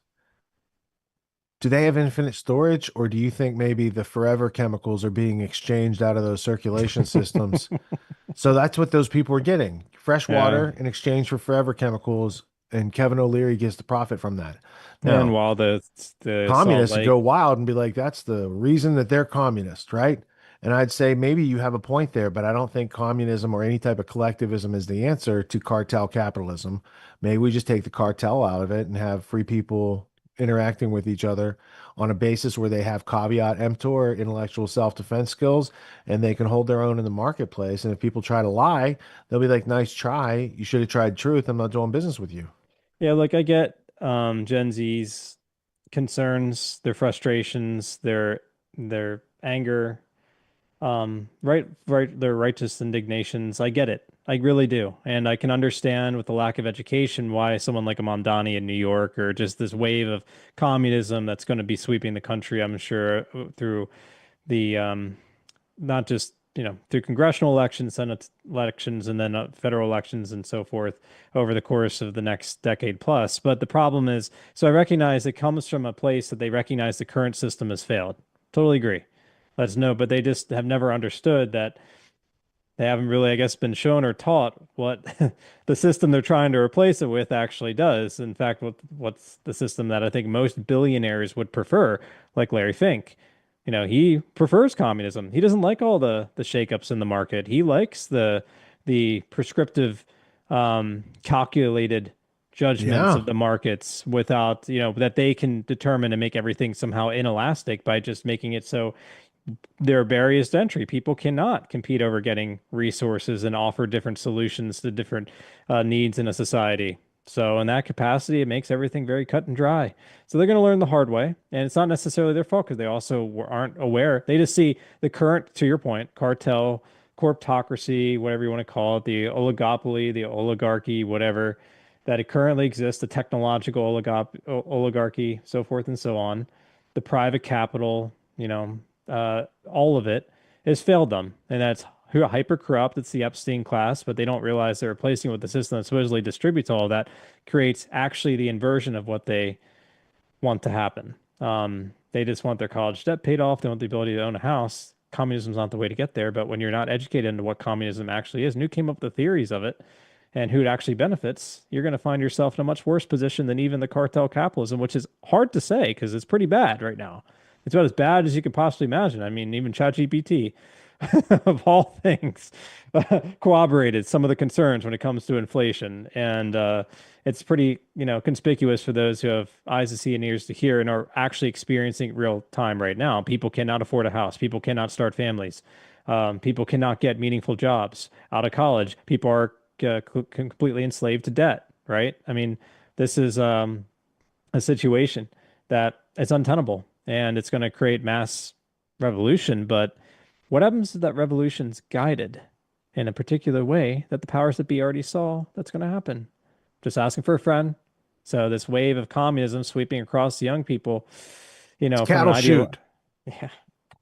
do they have infinite storage, or do you think maybe the forever chemicals are being exchanged out of those circulation systems? So that's what those people are getting. Fresh water in exchange for forever chemicals, and Kevin O'Leary gets the profit from that. Now, and while the communists Salt Lake, go wild and be like, that's the reason that they're communist, right? And I'd say maybe you have a point there, but I don't think communism or any type of collectivism is the answer to cartel capitalism. Maybe we just take the cartel out of it and have free people interacting with each other on a basis where they have caveat emptor, intellectual self-defense skills, and they can hold their own in the marketplace. And if people try to lie, they'll be like, nice try. You should have tried truth. I'm not doing business with you. yeah, like I get Gen Z's concerns, their frustrations, their anger, their righteous indignations. I get it. I really do. And I can understand with the lack of education why someone like a Mondani in New York, or just this wave of communism that's going to be sweeping the country, I'm sure, through the not just through congressional elections, Senate elections, and then federal elections and so forth over the course of the next decade plus. But the problem is, so I recognize it comes from a place that they recognize the current system has failed. Totally agree. Let's know, but they just have never understood that. They haven't really, I guess, been shown or taught what the system they're trying to replace it with actually does. In fact, what's the system that I think most billionaires would prefer, like Larry Fink. He prefers communism. He doesn't like all the shakeups in the market. He likes the prescriptive, calculated judgments of the markets without, that they can determine and make everything somehow inelastic by just making it so there are barriers to entry. People cannot compete over getting resources and offer different solutions to different needs in a society. So in that capacity, it makes everything very cut and dry. So they're going to learn the hard way. And it's not necessarily their fault because they also aren't aware. They just see the current, to your point, cartel, corptocracy, whatever you want to call it, the oligopoly, the oligarchy, whatever, that it currently exists, the technological oligarchy, so forth and so on, the private capital, all of it has failed them. And that's hyper corrupt. It's the Epstein class, but they don't realize they're replacing it with the system that supposedly distributes all of that, creates actually the inversion of what they want to happen. They just want their college debt paid off. They want the ability to own a house. Communism's not the way to get there. But when you're not educated into what communism actually is, and who came up with the theories of it and who it actually benefits, you're going to find yourself in a much worse position than even the cartel capitalism, which is hard to say because it's pretty bad right now. It's about as bad as you could possibly imagine. I mean, even ChatGPT, of all things, corroborated some of the concerns when it comes to inflation. And it's pretty, conspicuous for those who have eyes to see and ears to hear and are actually experiencing real time right now. People cannot afford a house. People cannot start families. People cannot get meaningful jobs out of college. People are completely enslaved to debt, right? I mean, this is a situation that is untenable. And it's going to create mass revolution. But what happens if that revolution's guided in a particular way that the powers that be already saw that's going to happen? Just asking for a friend. So this wave of communism sweeping across the young people, cattle shoot. Yeah.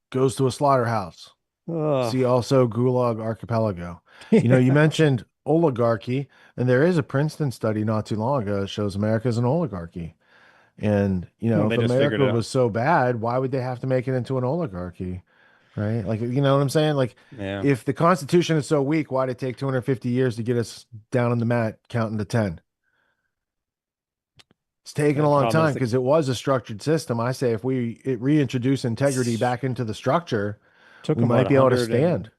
Goes to a slaughterhouse. Ugh. See also Gulag Archipelago. You mentioned oligarchy, and there is a Princeton study not too long ago that shows America is an oligarchy. And, if America was so bad, why would they have to make it into an oligarchy? Right? Like, you know what I'm saying? Like, if the Constitution is so weak, why did it take 250 years to get us down on the mat counting to 10? It's taken a long time because it was a structured system. I say if we reintroduce integrity back into the structure, we might be able to stand.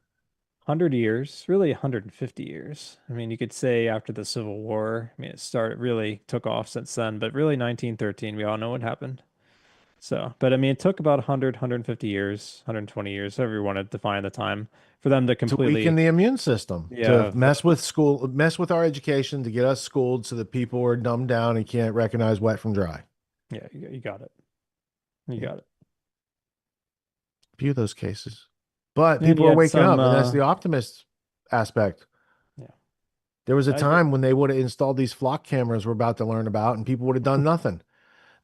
100 years, really 150 years. I mean, you could say after the Civil War, I mean, really took off since then, but really 1913, we all know what happened. So, but I mean, it took about 100, 150 years, 120 years, however you want to define the time, for them to completely weaken the immune system, yeah, to mess with school, mess with our education, to get us schooled so that people are dumbed down and can't recognize wet from dry. yeah, you got it. You got it. A few of those cases. But And people you are had waking some, up, and that's the optimist aspect. Yeah. There was a I time when they would have installed these flock cameras we're about to learn about, and people would have done nothing.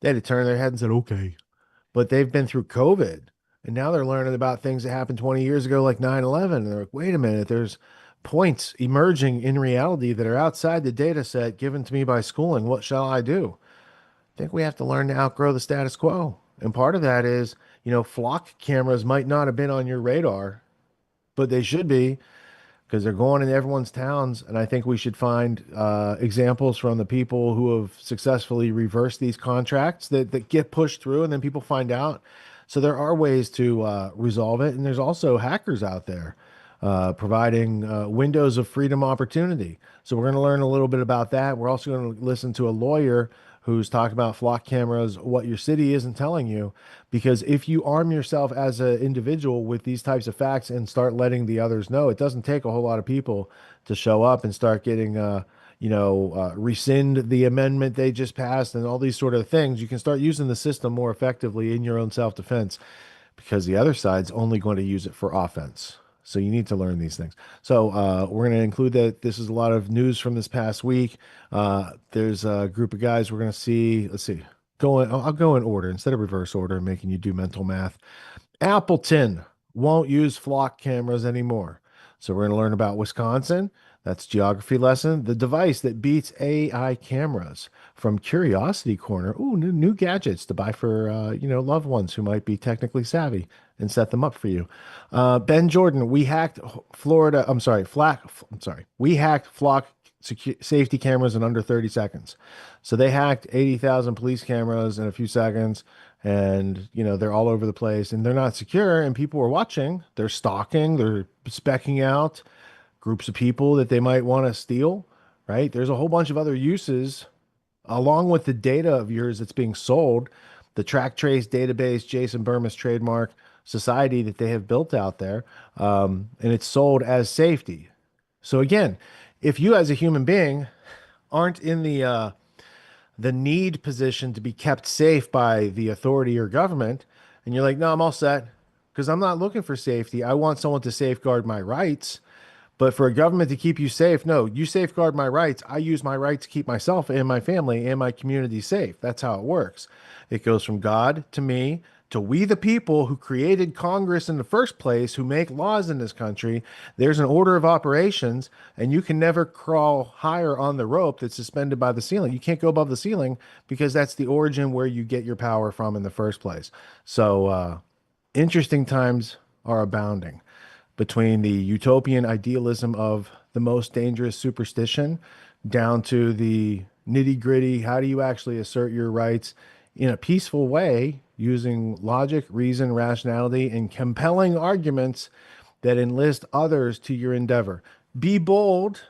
They had to turn their head and said, okay. But they've been through COVID, and now they're learning about things that happened 20 years ago, like 9/11. And they're like, wait a minute, there's points emerging in reality that are outside the data set given to me by schooling. What shall I do? I think we have to learn to outgrow the status quo. And part of that is, flock cameras might not have been on your radar, but they should be, because they're going in everyone's towns. And I think we should find examples from the people who have successfully reversed these contracts that get pushed through and then people find out. So there are ways to resolve it. And there's also hackers out there providing windows of freedom opportunity. So we're going to learn a little bit about that. We're also going to listen to a lawyer who's talked about flock cameras, what your city isn't telling you. Because if you arm yourself as an individual with these types of facts and start letting the others know, it doesn't take a whole lot of people to show up and start getting, rescind the amendment they just passed and all these sort of things. You can start using the system more effectively in your own self-defense, because the other side's only going to use it for offense. So you need to learn these things. So we're going to include that. This is a lot of news from this past week. There's a group of guys we're going to see. Let's see. I'll go in order instead of reverse order, making you do mental math. Appleton won't use flock cameras anymore. So we're going to learn about Wisconsin. That's geography lesson. The device that beats AI cameras from Curiosity Corner. Ooh, new gadgets to buy for loved ones who might be technically savvy and set them up for you. Ben Jordan, we hacked we hacked flock safety cameras in under 30 seconds. So they hacked 80,000 police cameras in a few seconds, and they're all over the place and they're not secure, and people are watching. They're stalking, they're specking out groups of people that they might want to steal, right? There's a whole bunch of other uses along with the data of yours that's being sold, the track trace database, Jason Burma's trademark society that they have built out there, and it's sold as safety. So again, if you as a human being aren't in the need position to be kept safe by the authority or government, and you're like, no, I'm all set because I'm not looking for safety. I want someone to safeguard my rights. But for a government to keep you safe, no, you safeguard my rights. I use my rights to keep myself and my family and my community safe. That's how it works. It goes from God to me to we the people who created Congress in the first place, who make laws in this country. There's an order of operations, and you can never crawl higher on the rope that's suspended by the ceiling. You can't go above the ceiling because that's the origin where you get your power from in the first place. So interesting times are abounding, between the utopian idealism of the most dangerous superstition down to the nitty gritty. How do you actually assert your rights in a peaceful way using logic, reason, rationality, and compelling arguments that enlist others to your endeavor? Be bold,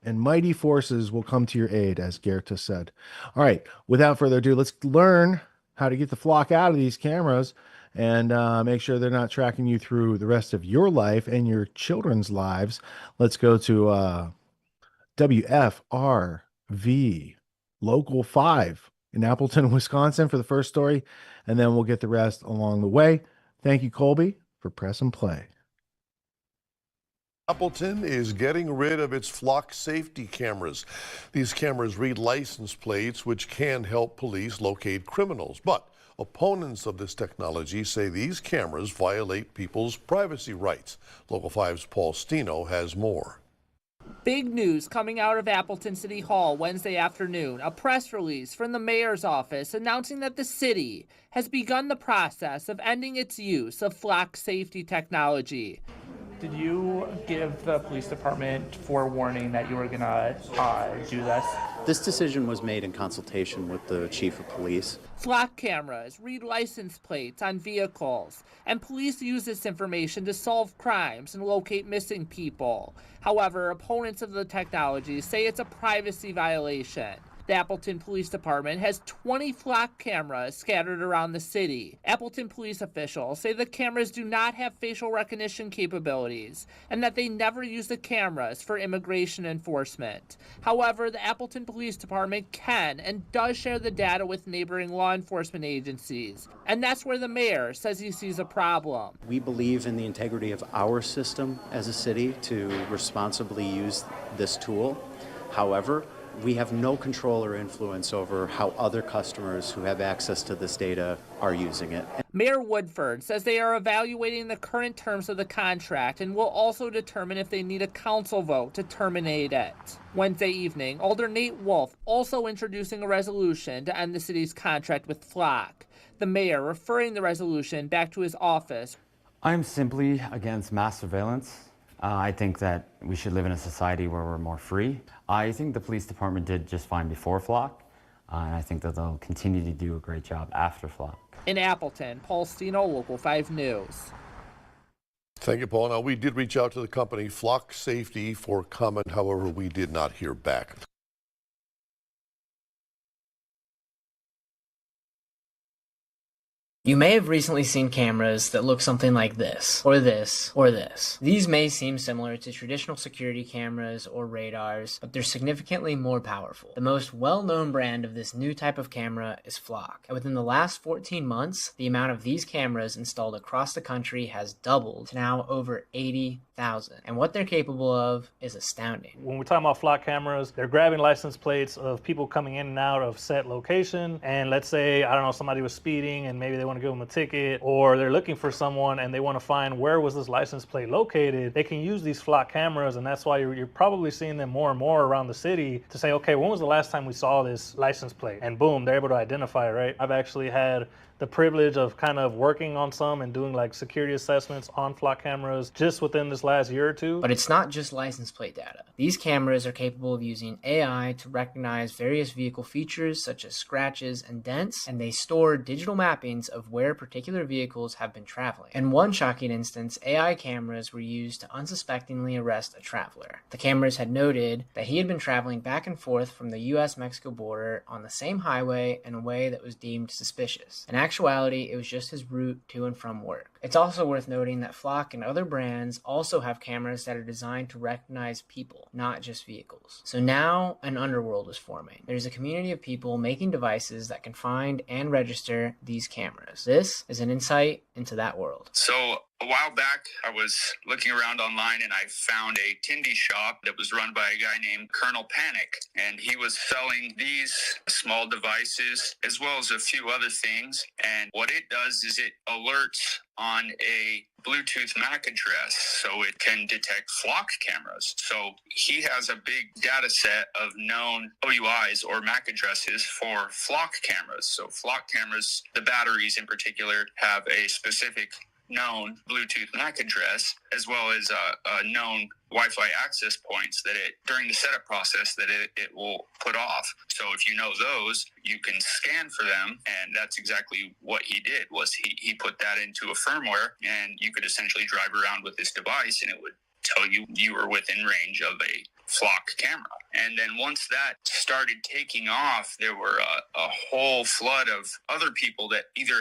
and mighty forces will come to your aid, as Goethe said. All right, without further ado, let's learn how to get the flock out of these cameras and make sure they're not tracking you through the rest of your life and your children's lives. Let's go to WFRV Local 5 in Appleton, Wisconsin for the first story, and then we'll get the rest along the way. Thank you, Colby, for press and play. Appleton is getting rid of its flock safety cameras. These cameras read license plates, which can help police locate criminals. But opponents of this technology say these cameras violate people's privacy rights. Local 5's Paul Stino has more. Big news coming out of Appleton City Hall Wednesday afternoon. A press release from the mayor's office announcing that the city has begun the process of ending its use of flock safety technology. Did you give the police department forewarning that you were gonna do this? This decision was made in consultation with the chief of police. Flock cameras read license plates on vehicles, and police use this information to solve crimes and locate missing people. However, opponents of the technology say it's a privacy violation. The Appleton Police Department has 20 flock cameras scattered around the city. Appleton police officials say the cameras do not have facial recognition capabilities and that they never use the cameras for immigration enforcement. However, the Appleton Police Department can and does share the data with neighboring law enforcement agencies, and that's where the mayor says he sees a problem. We believe in the integrity of our system as a city to responsibly use this tool. However, we have no control or influence over how other customers who have access to this data are using it. Mayor Woodford says they are evaluating the current terms of the contract and will also determine if they need a council vote to terminate it. Wednesday evening, Alder Nate Wolf also introducing a resolution to end the city's contract with Flock. The mayor referring the resolution back to his office. I'm simply against mass surveillance. I think that we should live in a society where we're more free. I think the police department did just fine before Flock, and I think that they'll continue to do a great job after Flock. In Appleton, Paul Steno, Local 5 News. Thank you, Paul. Now, we did reach out to the company Flock Safety for comment. However, we did not hear back. You may have recently seen cameras that look something like this, or this, or this. These may seem similar to traditional security cameras or radars, but they're significantly more powerful. The most well-known brand of this new type of camera is Flock, and within the last 14 months, the amount of these cameras installed across the country has doubled to now over 80,000, and what they're capable of is astounding. When we're talking about Flock cameras, they're grabbing license plates of people coming in and out of set location, and let's say, I don't know, somebody was speeding and maybe they want to give them a ticket, or they're looking for someone and they want to find where was this license plate located. They can use these Flock cameras, and that's why you're probably seeing them more and more around the city to say, okay, when was the last time we saw this license plate? And boom, they're able to identify it, right? I've actually had the privilege of kind of working on some and doing like security assessments on Flock cameras just within this last year or two. But it's not just license plate data. These cameras are capable of using AI to recognize various vehicle features such as scratches and dents, and they store digital mappings of where particular vehicles have been traveling. In one shocking instance, AI cameras were used to unsuspectingly arrest a traveler. The cameras had noted that he had been traveling back and forth from the US-Mexico border on the same highway in a way that was deemed suspicious. In actuality, it was just his route to and from work. It's also worth noting that Flock and other brands also have cameras that are designed to recognize people, not just vehicles. So now an underworld is forming. There's a community of people making devices that can find and register these cameras. This is an insight into that world. So a while back, I was looking around online and I found a Tindy shop that was run by a guy named Colonel Panic. And he was selling these small devices as well as a few other things. And what it does is it alerts on a Bluetooth MAC address, so it can detect Flock cameras. So he has a big data set of known OUIs or MAC addresses for Flock cameras. So Flock cameras, the batteries in particular, have a specific known Bluetooth MAC address, as well as known Wi-Fi access points that it, during the setup process, that it will put off. So if you know those, you can scan for them, and that's exactly what he did. Was he put that into a firmware, and you could essentially drive around with this device, and it would tell you you were within range of a Flock camera. And then once that started taking off, there were a whole flood of other people that either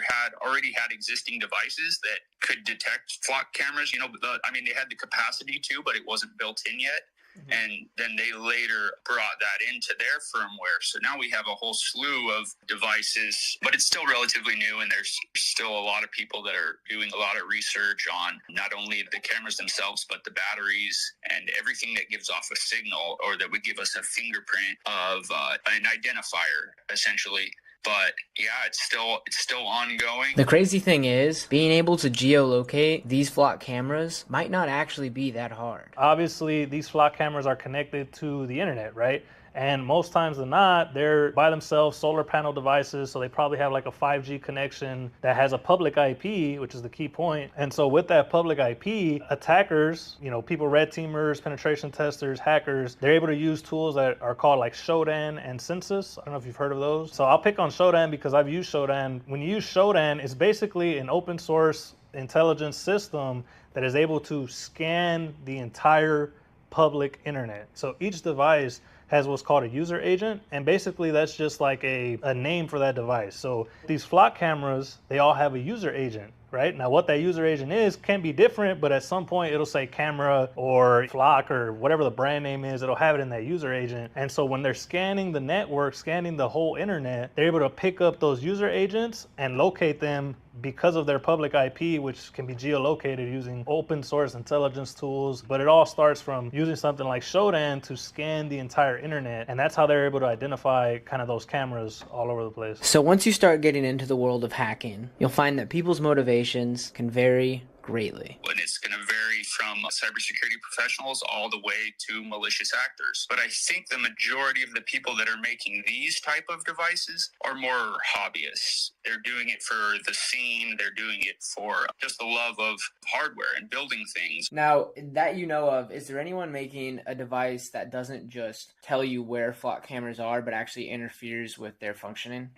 already had existing devices that could detect Flock cameras. You know, they had the capacity to, but it wasn't built in yet. And then they later brought that into their firmware. So now we have a whole slew of devices, but it's still relatively new, and there's still a lot of people that are doing a lot of research on not only the cameras themselves, but the batteries and everything that gives off a signal or that would give us a fingerprint of an identifier, essentially. But yeah, it's still ongoing. The crazy thing is, being able to geolocate these Flock cameras might not actually be that hard. Obviously, these Flock cameras are connected to the internet, right? And most times than not, they're by themselves, solar panel devices, so they probably have like a 5G connection that has a public IP, which is the key point. And so with that public IP, attackers, people, red teamers, penetration testers, hackers, they're able to use tools that are called like Shodan and Census. I don't know if you've heard of those. So I'll pick on Shodan because I've used Shodan. When you use Shodan, it's basically an open source intelligence system that is able to scan the entire public internet. So each device has what's called a user agent, and basically that's just like a name for that device. So these flock cameras, they all have a user agent, right? Now what that user agent is can be different, but at some point it'll say camera or flock or whatever the brand name is, it'll have it in that user agent. And so when they're scanning the network, scanning the whole internet, they're able to pick up those user agents and locate them because of their public IP, which can be geolocated using open source intelligence tools. But it all starts from using something like Shodan to scan the entire internet. And that's how they're able to identify kind of those cameras all over the place. So once you start getting into the world of hacking, you'll find that people's motivations can vary greatly. And it's going to vary from cybersecurity professionals all the way to malicious actors. But I think the majority of the people that are making these type of devices are more hobbyists. They're doing it for the scene. They're doing it for just the love of hardware and building things. Now, that you know of, is there anyone making a device that doesn't just tell you where flock cameras are, but actually interferes with their functioning?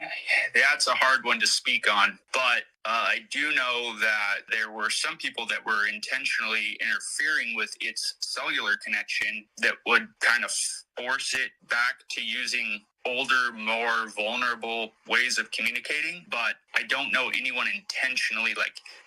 That's a hard one to speak on, but I do know that there were some people that were intentionally interfering with its cellular connection that would kind of force it back to using older, more vulnerable ways of communicating. But I don't know anyone intentionally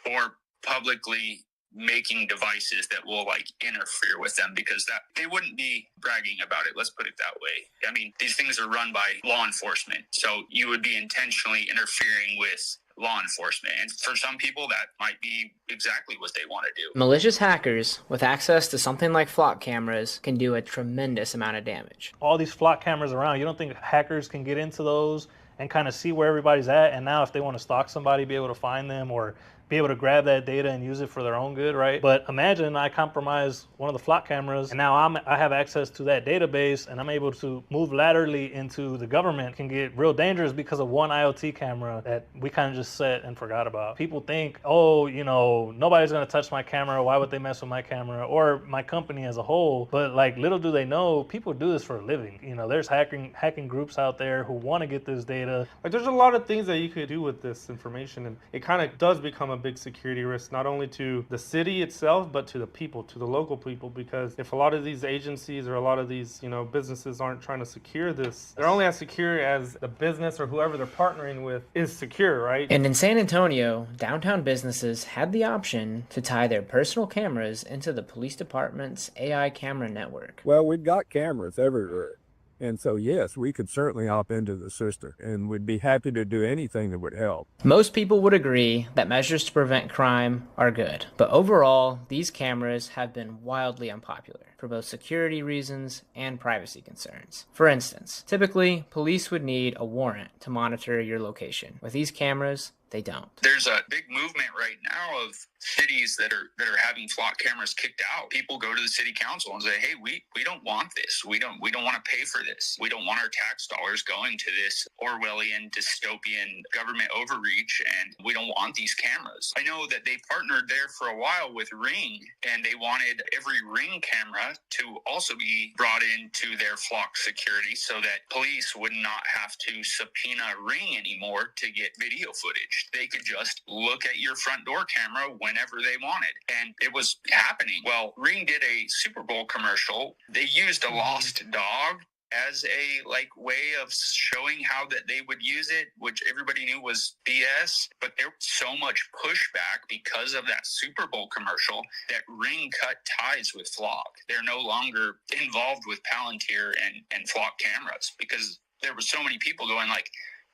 or publicly making devices that will interfere with them, because that they wouldn't be bragging about it. Let's put it that way. I mean, these things are run by law enforcement, so you would be intentionally interfering with law enforcement. And for some people, that might be exactly what they want to do. Malicious hackers with access to something like flock cameras can do a tremendous amount of damage. All these flock cameras around, you don't think hackers can get into those and kind of see where everybody's at? And now if they want to stalk somebody, be able to find them or be able to grab that data and use it for their own good, right? But imagine I compromise one of the flock cameras, and now I have access to that database, and I'm able to move laterally into the government. It can get real dangerous because of one IoT camera that we kind of just set and forgot about. People think, oh, nobody's gonna touch my camera. Why would they mess with my camera or my company as a whole? But little do they know, people do this for a living. There's hacking groups out there who want to get this data. There's a lot of things that you could do with this information, and it kind of does become a big security risk, not only to the city itself, but to the people, to the local people, because if a lot of these agencies or a lot of these, businesses aren't trying to secure this, they're only as secure as the business or whoever they're partnering with is secure, right? And in San Antonio, downtown businesses had the option to tie their personal cameras into the police department's AI camera network. Well, we've got cameras everywhere. And so, yes, we could certainly hop into the system, and we'd be happy to do anything that would help. Most people would agree that measures to prevent crime are good, but overall, these cameras have been wildly unpopular for both security reasons and privacy concerns. For instance, typically, police would need a warrant to monitor your location. With these cameras, they don't. There's a big movement right now of cities that are having flock cameras kicked out. People go to the city council and say, hey, we don't want this. We don't want to pay for this. We don't want our tax dollars going to this Orwellian dystopian government overreach, and we don't want these cameras. I know that they partnered there for a while with Ring, and they wanted every Ring camera to also be brought into their flock security so that police would not have to subpoena Ring anymore to get video footage. They could just look at your front door camera whenever they wanted. And it was happening. Well, Ring did a Super Bowl commercial. They used a lost dog as a way of showing how that they would use it, which everybody knew was BS. But there was so much pushback because of that Super Bowl commercial that Ring cut ties with Flock. They're no longer involved with Palantir and Flock cameras because there were so many people going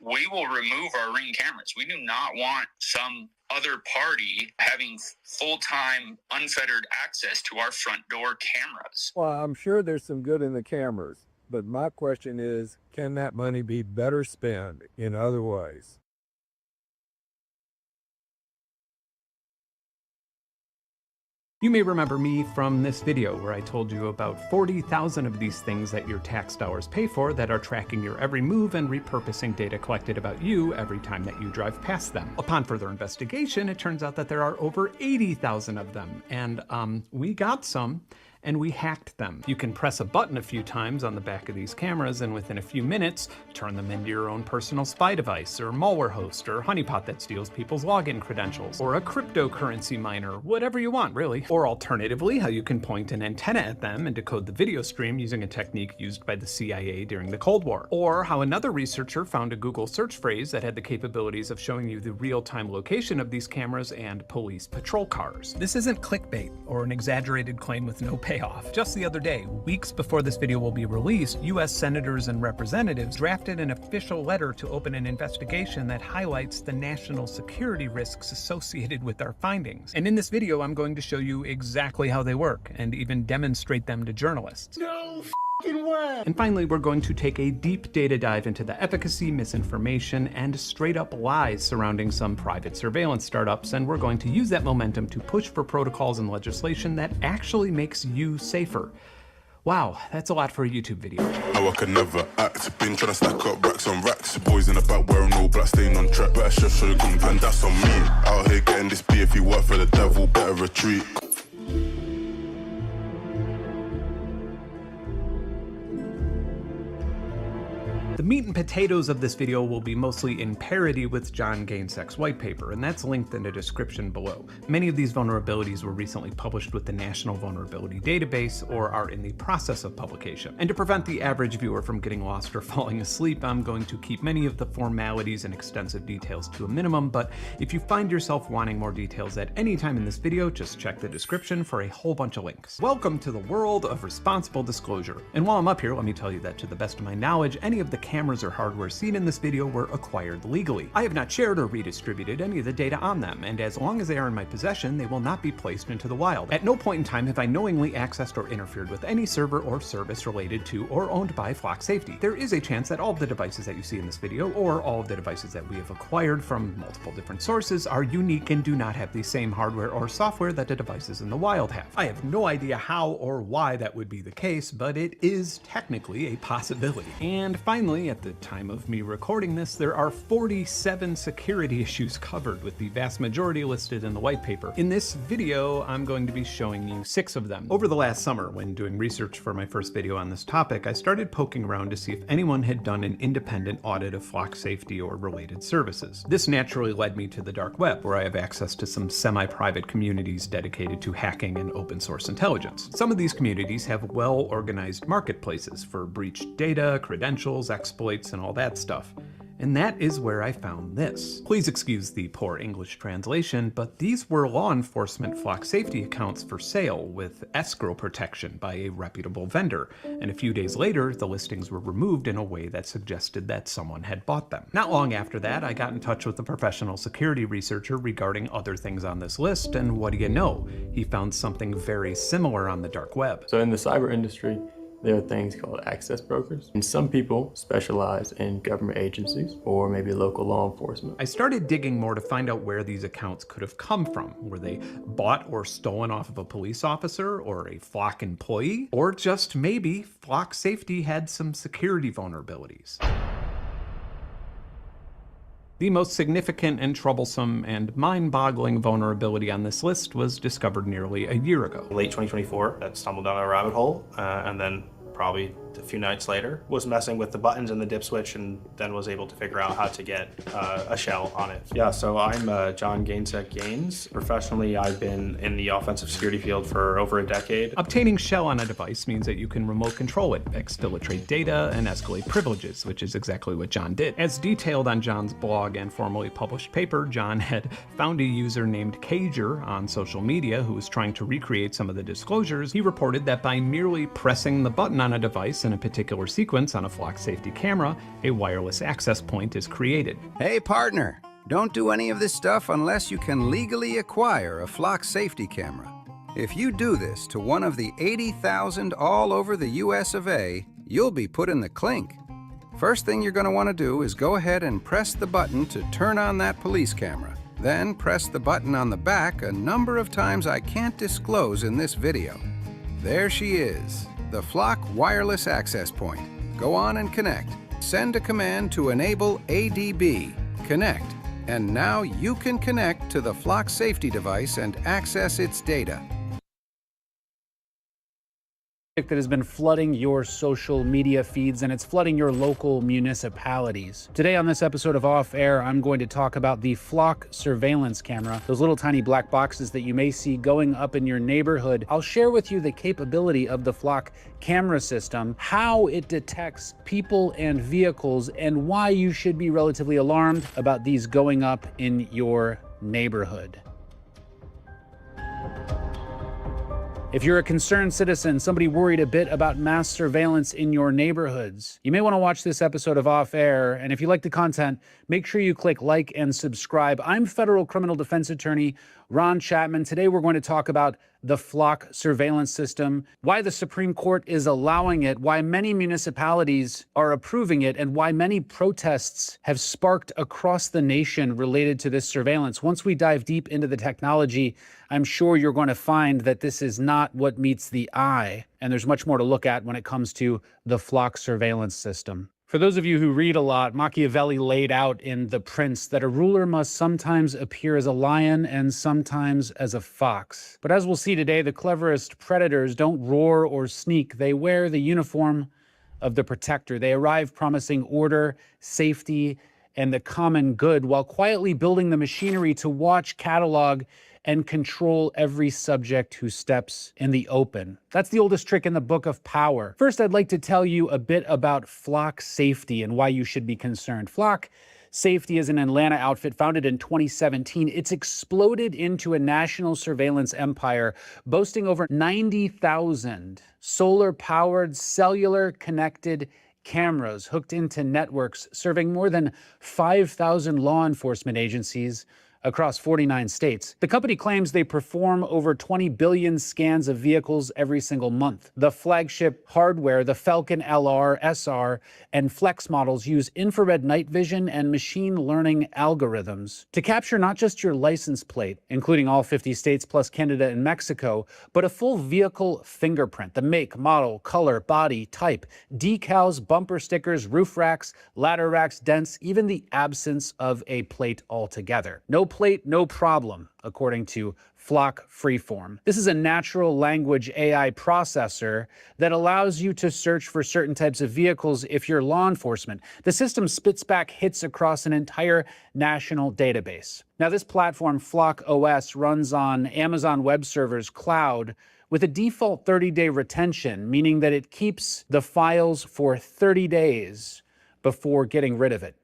we will remove our Ring cameras. We do not want some other party having full-time, unfettered access to our front door cameras. Well, I'm sure there's some good in the cameras, but my question is, can that money be better spent in other ways? You may remember me from this video where I told you about 40,000 of these things that your tax dollars pay for that are tracking your every move and repurposing data collected about you every time that you drive past them. Upon further investigation, it turns out that there are over 80,000 of them, and we got some. And we hacked them. You can press a button a few times on the back of these cameras and within a few minutes, turn them into your own personal spy device or malware host or honeypot that steals people's login credentials or a cryptocurrency miner, whatever you want really. Or alternatively, how you can point an antenna at them and decode the video stream using a technique used by the CIA during the Cold War. Or how another researcher found a Google search phrase that had the capabilities of showing you the real-time location of these cameras and police patrol cars. This isn't clickbait or an exaggerated claim with no payoff. Just the other day, weeks before this video will be released, US senators and representatives drafted an official letter to open an investigation that highlights the national security risks associated with our findings. And in this video, I'm going to show you exactly how they work and even demonstrate them to journalists. No f***ing way! And finally, we're going to take a deep data dive into the efficacy, misinformation, and straight up lies surrounding some private surveillance startups, and we're going to use that momentum to push for protocols and legislation that actually makes you safer. Wow, that's a lot for a YouTube video. No, I can never act. Been trying to stack up racks on racks. Boys in the back wearing all black, staying on track. Better show your gun, and that's on me. Out here getting this beef. If you work for the devil, better retreat. The meat and potatoes of this video will be mostly in parody with John Gainsek's white paper, and that's linked in the description below. Many of these vulnerabilities were recently published with the National Vulnerability Database or are in the process of publication. And to prevent the average viewer from getting lost or falling asleep, I'm going to keep many of the formalities and extensive details to a minimum, but if you find yourself wanting more details at any time in this video, just check the description for a whole bunch of links. Welcome to the world of responsible disclosure. And while I'm up here, let me tell you that to the best of my knowledge, any of the cameras or hardware seen in this video were acquired legally. I have not shared or redistributed any of the data on them, and as long as they are in my possession, they will not be placed into the wild. At no point in time have I knowingly accessed or interfered with any server or service related to or owned by Flock Safety. There is a chance that all of the devices that you see in this video, or all of the devices that we have acquired from multiple different sources, are unique and do not have the same hardware or software that the devices in the wild have. I have no idea how or why that would be the case, but it is technically a possibility. And finally, at the time of me recording this, there are 47 security issues covered, with the vast majority listed in the white paper. In this video, I'm going to be showing you 6 of them. Over the last summer, when doing research for my first video on this topic, I started poking around to see if anyone had done an independent audit of Flock Safety or related services. This naturally led me to the dark web, where I have access to some semi-private communities dedicated to hacking and open source intelligence. Some of these communities have well-organized marketplaces for breached data, credentials, exploits, and all that stuff. And that is where I found this. Please excuse the poor English translation, but these were law enforcement Flock Safety accounts for sale with escrow protection by a reputable vendor, and a few days later, the listings were removed in a way that suggested that someone had bought them. Not long after that, I got in touch with a professional security researcher regarding other things on this list, and what do you know? He found something very similar on the dark web. So in the cyber industry, there are things called access brokers, and some people specialize in government agencies or maybe local law enforcement. I started digging more to find out where these accounts could have come from. Were they bought or stolen off of a police officer or a Flock employee? Or just maybe Flock Safety had some security vulnerabilities. The most significant and troublesome and mind-boggling vulnerability on this list was discovered nearly a year ago. Late 2024, I stumbled down a rabbit hole, and then probably a few nights later was messing with the buttons and the dip switch, and then was able to figure out how to get a shell on it. Yeah, so I'm John Gainsek Gaines. Professionally, I've been in the offensive security field for over a decade. Obtaining shell on a device means that you can remote control it, exfiltrate data, and escalate privileges, which is exactly what John did. As detailed on John's blog and formally published paper, John had found a user named Cager on social media who was trying to recreate some of the disclosures. He reported that by merely pressing the button on a device in a particular sequence on a Flock Safety camera, a wireless access point is created. Hey partner, don't do any of this stuff unless you can legally acquire a Flock Safety camera. If you do this to one of the 80,000 all over the US of A, you'll be put in the clink. First thing you're going to want to do is go ahead and press the button to turn on that police camera. Then press the button on the back a number of times I can't disclose in this video. There she is, the Flock wireless access point. Go on and connect. Send a command to enable ADB, connect, and now you can connect to the Flock safety device and access its data. That has been flooding your social media feeds, and it's flooding your local municipalities. Today on this episode of Off Air, I'm going to talk about the Flock surveillance camera, those little tiny black boxes that you may see going up in your neighborhood. I'll share with you the capability of the Flock camera system, how it detects people and vehicles, and why you should be relatively alarmed about these going up in your neighborhood. If you're a concerned citizen, somebody worried a bit about mass surveillance in your neighborhoods, you may want to watch this episode of Off Air. And if you like the content, make sure you click like and subscribe. I'm federal criminal defense attorney Ron Chapman. Today we're going to talk about the Flock surveillance system, why the Supreme Court is allowing it, why many municipalities are approving it, and why many protests have sparked across the nation related to this surveillance. Once we dive deep into the technology, I'm sure you're going to find that this is not what meets the eye, and there's much more to look at when it comes to the Flock surveillance system. For those of you who read a lot, Machiavelli laid out in The Prince that a ruler must sometimes appear as a lion and sometimes as a fox. But as we'll see today, the cleverest predators don't roar or sneak. They wear the uniform of the protector. They arrive promising order, safety, and the common good while quietly building the machinery to watch, catalog, and control every subject who steps in the open. That's the oldest trick in the Book of Power. First, I'd like to tell you a bit about Flock Safety and why you should be concerned. Flock Safety is an Atlanta outfit founded in 2017. It's exploded into a national surveillance empire, boasting over 90,000 solar-powered, cellular-connected cameras hooked into networks, serving more than 5,000 law enforcement agencies across 49 states. The company claims they perform over 20 billion scans of vehicles every single month. The flagship hardware, the Falcon LR, SR, and Flex models use infrared night vision and machine learning algorithms to capture not just your license plate, including all 50 states plus Canada and Mexico, but a full vehicle fingerprint, the make, model, color, body, type, decals, bumper stickers, roof racks, ladder racks, dents, even the absence of a plate altogether. No plate, no problem, according to Flock Freeform. This is a natural language AI processor that allows you to search for certain types of vehicles if you're law enforcement. The system spits back hits across an entire national database. Now, this platform, Flock OS, runs on Amazon Web Server's cloud with a default 30-day retention, meaning that it keeps the files for 30 days before getting rid of it.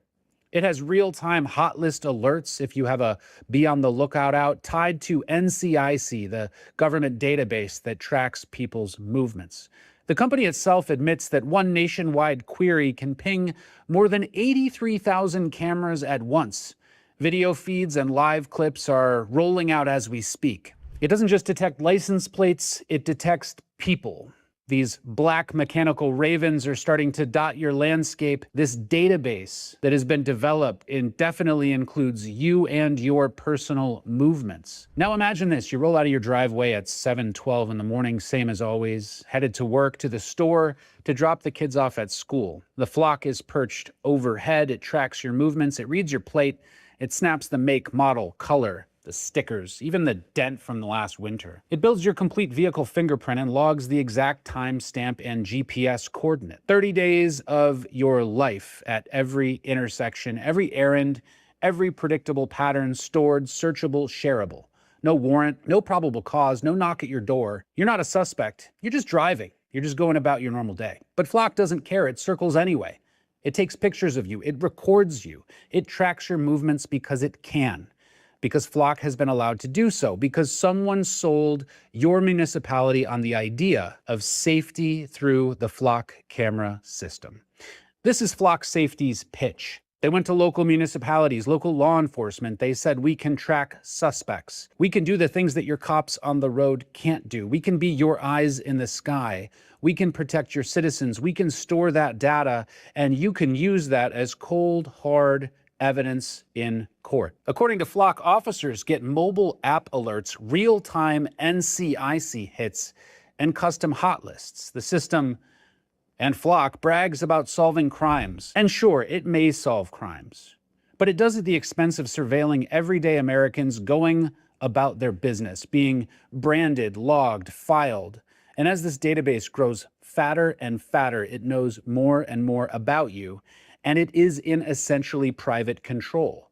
It has real-time hot list alerts if you have a be on the lookout out, tied to NCIC, the government database that tracks people's movements. The company itself admits that one nationwide query can ping more than 83,000 cameras at once. Video feeds and live clips are rolling out as we speak. It doesn't just detect license plates, it detects people. These black mechanical ravens are starting to dot your landscape. This database that has been developed definitely includes you and your personal movements. Now imagine this, you roll out of your driveway at 7:12 in the morning, same as always, headed to work, to the store, to drop the kids off at school. The Flock is perched overhead, it tracks your movements, it reads your plate, it snaps the make, model, color, the stickers, even the dent from the last winter. It builds your complete vehicle fingerprint and logs the exact time stamp and GPS coordinate. 30 days of your life at every intersection, every errand, every predictable pattern, stored, searchable, shareable. No warrant, no probable cause, no knock at your door. You're not a suspect. You're just driving. You're just going about your normal day. But Flock doesn't care. It circles anyway. It takes pictures of you. It records you. It tracks your movements because it can. Because Flock has been allowed to do so, because someone sold your municipality on the idea of safety through the Flock camera system. This is Flock Safety's pitch. They went to local municipalities, local law enforcement. They said, we can track suspects. We can do the things that your cops on the road can't do. We can be your eyes in the sky. We can protect your citizens. We can store that data, and you can use that as cold, hard evidence in court. According to Flock, officers get mobile app alerts, real-time NCIC hits, and custom hot lists. The system and Flock brags about solving crimes. And sure, it may solve crimes, but it does at the expense of surveilling everyday Americans going about their business, being branded, logged, filed. And as this database grows fatter and fatter, it knows more and more about you, and it is in essentially private control.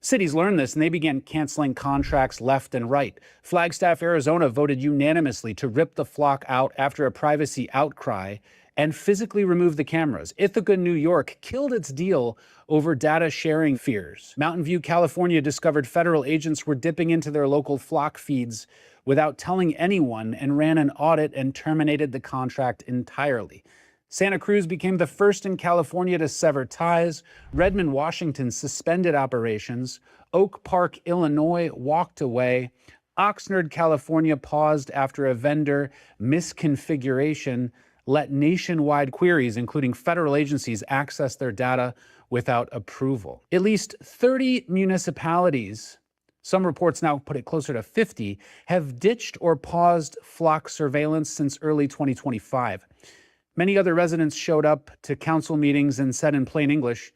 Cities learned this, and they began canceling contracts left and right. Flagstaff, Arizona voted unanimously to rip the Flock out after a privacy outcry and physically remove the cameras. Ithaca, New York killed its deal over data sharing fears. Mountain View, California discovered federal agents were dipping into their local Flock feeds without telling anyone and ran an audit and terminated the contract entirely. Santa Cruz became the first in California to sever ties. Redmond, Washington suspended operations. Oak Park, Illinois walked away. Oxnard, California paused after a vendor misconfiguration let nationwide queries, including federal agencies, access their data without approval. At least 30 municipalities, some reports now put it closer to 50, have ditched or paused Flock surveillance since early 2025. Many other residents showed up to council meetings and said in plain English,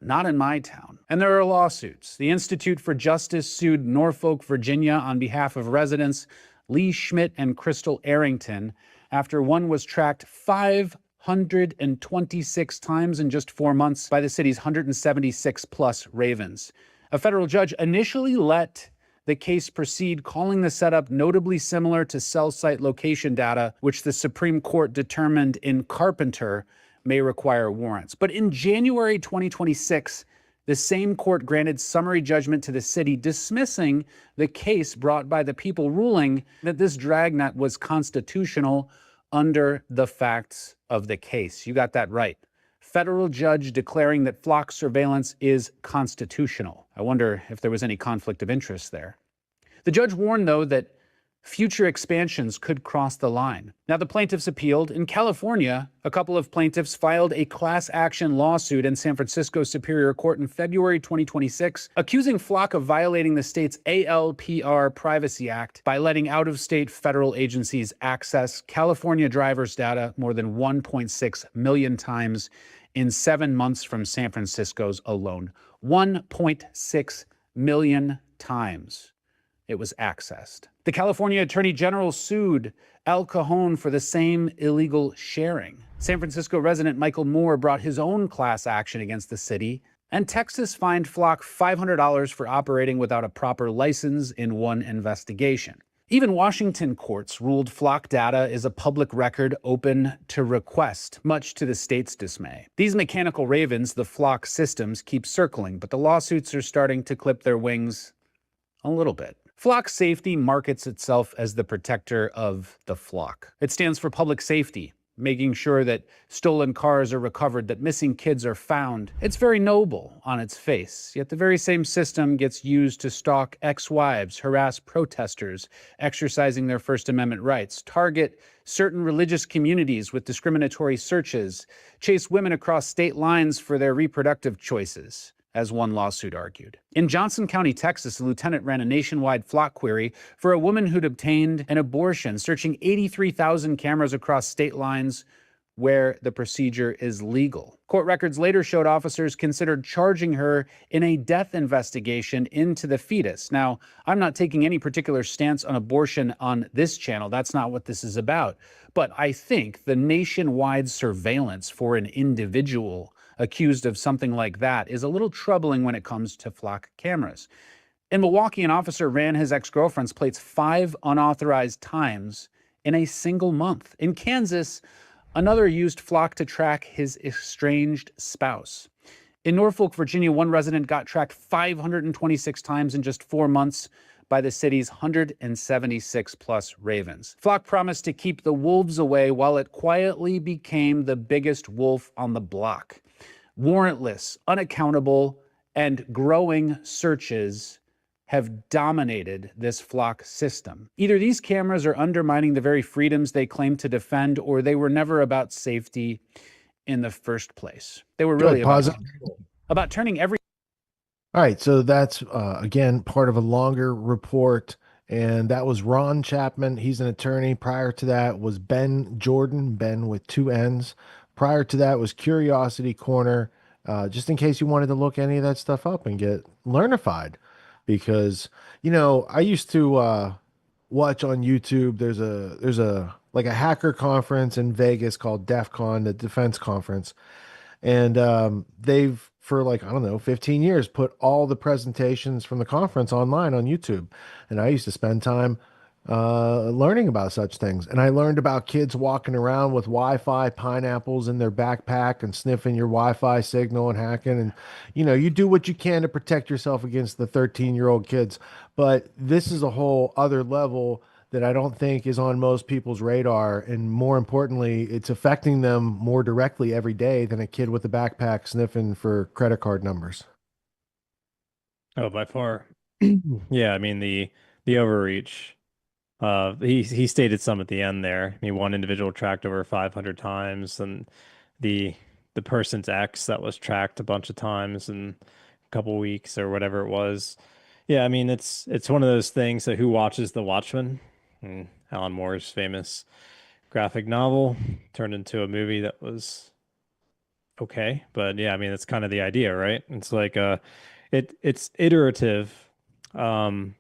"Not in my town." And there are lawsuits. The Institute for Justice sued Norfolk, Virginia on behalf of residents Lee Schmidt and Crystal Arrington after one was tracked 526 times in just 4 months by the city's 176 plus ravens. A federal judge initially let the case proceed, calling the setup notably similar to cell site location data, which the Supreme Court determined in Carpenter may require warrants. But in January 2026, the same court granted summary judgment to the city, dismissing the case brought by the people, ruling that this dragnet was constitutional under the facts of the case. You got that right. Federal judge declaring that Flock surveillance is constitutional. I wonder if there was any conflict of interest there. The judge warned, though, that future expansions could cross the line. Now, the plaintiffs appealed. In California, a couple of plaintiffs filed a class action lawsuit in San Francisco Superior Court in February 2026, accusing Flock of violating the state's ALPR Privacy Act by letting out-of-state federal agencies access California drivers' data more than 1.6 million times in 7 months from San Francisco's alone. 1.6 million times it was accessed. The California Attorney General sued El Cajon for the same illegal sharing. San Francisco resident Michael Moore brought his own class action against the city, and Texas fined Flock $500 for operating without a proper license in one investigation. Even Washington courts ruled Flock data is a public record open to request, much to the state's dismay. These mechanical ravens, the Flock systems, keep circling, but the lawsuits are starting to clip their wings a little bit. Flock Safety markets itself as the protector of the flock. It stands for public safety, making sure that stolen cars are recovered, that missing kids are found. It's very noble on its face, yet the very same system gets used to stalk ex-wives, harass protesters exercising their First Amendment rights, target certain religious communities with discriminatory searches, chase women across state lines for their reproductive choices, as one lawsuit argued. In Johnson County, Texas, a lieutenant ran a nationwide Flock query for a woman who'd obtained an abortion, searching 83,000 cameras across state lines where the procedure is legal. Court records later showed officers considered charging her in a death investigation into the fetus. Now, I'm not taking any particular stance on abortion on this channel. That's not what this is about. But I think the nationwide surveillance for an individual accused of something like that is a little troubling when it comes to Flock cameras. In Milwaukee, an officer ran his ex-girlfriend's plates 5 unauthorized times in a single month. In Kansas, another used Flock to track his estranged spouse. In Norfolk, Virginia, one resident got tracked 526 times in just 4 months by the city's 176 plus ravens. Flock promised to keep the wolves away while it quietly became the biggest wolf on the block. Warrantless, unaccountable, and growing searches have dominated this Flock system. Either these cameras are undermining the very freedoms they claim to defend, or they were never about safety in the first place. They were really about turning every All right, so that's again part of a longer report, and that was Ron Chapman. He's an attorney. Prior to that was Ben Jordan, Ben with two N's. Prior to that was Curiosity Corner. Just in case you wanted to look any of that stuff up and get learnified, because I used to watch on YouTube. There's a like a hacker conference in Vegas called DEF CON, the defense conference, and they've for like I don't know 15 years put all the presentations from the conference online on YouTube. And I used to spend time learning about such things, and I learned about kids walking around with Wi-Fi pineapples in their backpack and sniffing your Wi-Fi signal and hacking. And you do what you can to protect yourself against the 13-year-old kids, but this is a whole other level that I don't think is on most people's radar. And more importantly, it's affecting them more directly every day than a kid with a backpack sniffing for credit card numbers. Oh, by far. Yeah, I mean the overreach. He stated some at the end there. I mean, one individual tracked over 500 times, and the the person's ex that was tracked a bunch of times in a couple weeks or whatever it was. Yeah, I mean it's one of those things that who watches The Watchmen? And Alan Moore's famous graphic novel turned into a movie that was okay, but yeah, I mean it's kind of the idea, right? It's like it's iterative. Um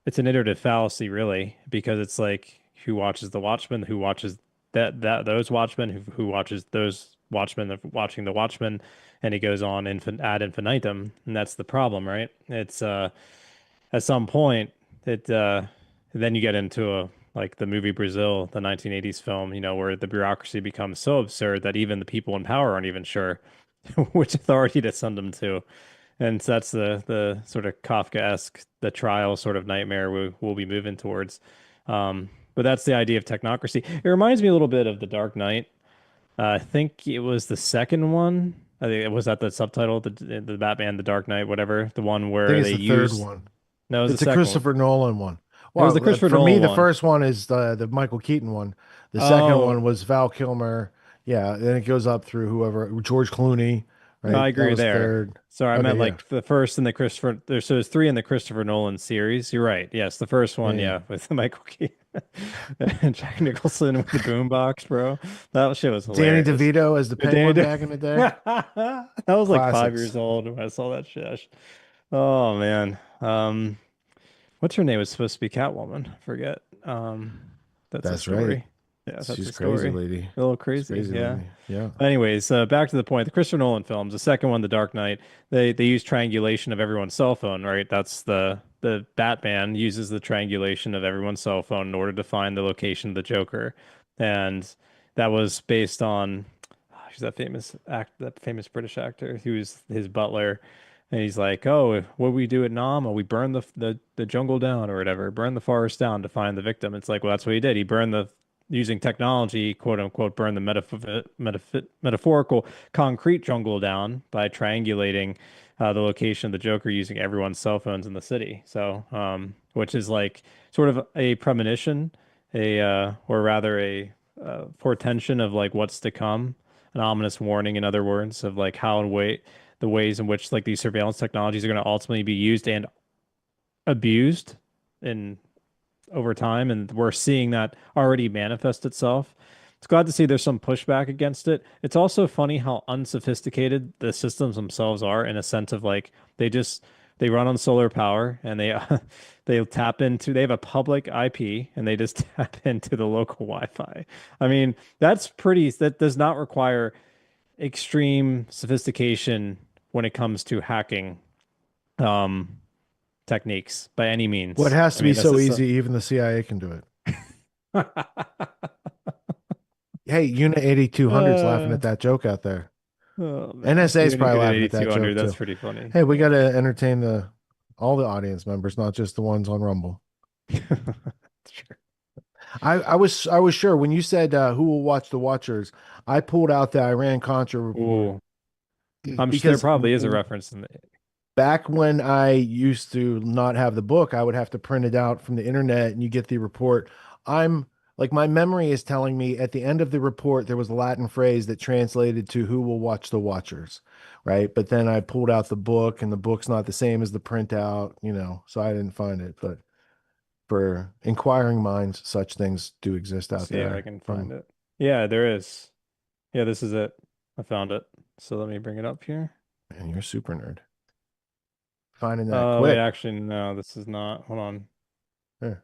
it's an iterative fallacy, really, because it's like who watches The Watchmen, who watches those Watchmen, who watches those Watchmen of watching The Watchmen, and it goes on ad infinitum, and that's the problem, right? It's at some point it then you get into a like the movie Brazil, the 1980s film, where the bureaucracy becomes so absurd that even the people in power aren't even sure which authority to send them to. And so that's the sort of Kafkaesque, the trial sort of nightmare we'll be moving towards. But that's the idea of technocracy. It reminds me a little bit of The Dark Knight. I think it was the second one. I think it was that the subtitle, the Batman, The Dark Knight, whatever, the one I think where it's they the third used. one. No, it was It's the a second one. Christopher Nolan one. It was Well, the Christopher for me, Nolan the one. first one is the Michael Keaton one. The second Oh, one was Val Kilmer. Yeah, then it goes up through whoever, George Clooney, no, right? I That agree was there. third. Sorry, I Okay, meant yeah. like the first in the Christopher. So there's three in the Christopher Nolan series. You're right. Yes, the first one, Yeah. yeah, with Michael Keaton and Jack Nicholson with the boombox, bro. That shit was Danny hilarious. DeVito as the Yeah, Danny Penguin De- back in the day. I was like 5 Classics. years old when I saw that shit. Oh man. What's her name? Was supposed to be Catwoman. I forget. That's a That's right. story. Yeah, that's She's a crazy story. lady. A little She's crazy. crazy Yeah. lady. Yeah. Anyways, back to the point. The Christopher Nolan films, the second one, The Dark Knight, they use triangulation of everyone's cell phone, right? That's the Batman uses the triangulation of everyone's cell phone in order to find the location of the Joker, and that was based on who's that famous British actor who's his butler. And he's like, "Oh, what we do at Nam? Oh, we burn the jungle down or whatever, burn the forest down to find the victim." It's like, well, that's what he did. He burned the using technology, quote unquote, burn the metaphorical concrete jungle down by triangulating the location of the Joker using everyone's cell phones in the city. So, which is like sort of a premonition, or rather a portension of like what's to come, an ominous warning, in other words, of like the ways in which like these surveillance technologies are going to ultimately be used and abused in over time, and we're seeing that already manifest itself. It's glad to see there's some pushback against it. It's also funny how unsophisticated the systems themselves are, in a sense of like they run on solar power, and they they have a public IP, and they just tap into the local Wi-Fi. I mean, that does not require extreme sophistication when it comes to hacking techniques by any means. What has to I be mean, that's so just easy, even the CIA can do it. Hey, Unit 8200's laughing at that joke out there. Oh, man. NSA's Even probably Unit laughing at that 8200, joke that's too. pretty funny. Hey, we got to entertain all the audience members, not just the ones on Rumble. I was sure when you said who will watch the Watchers, I pulled out the Iran Contra report. I'm sure there probably is a reference in the Back when I used to not have the book, I would have to print it out from the internet and you get the report. I'm Like my memory is telling me at the end of the report there was a Latin phrase that translated to "Who will watch the watchers," right? But then I pulled out the book, and the book's not the same as the printout, so I didn't find it. But for inquiring minds, such things do exist out See if there. I can find it. Yeah, there is. Yeah, this is it. I found it. So let me bring it up here. And you're a super nerd. Finding that Oh, quick. wait, actually, no, this is not. Hold on. Here.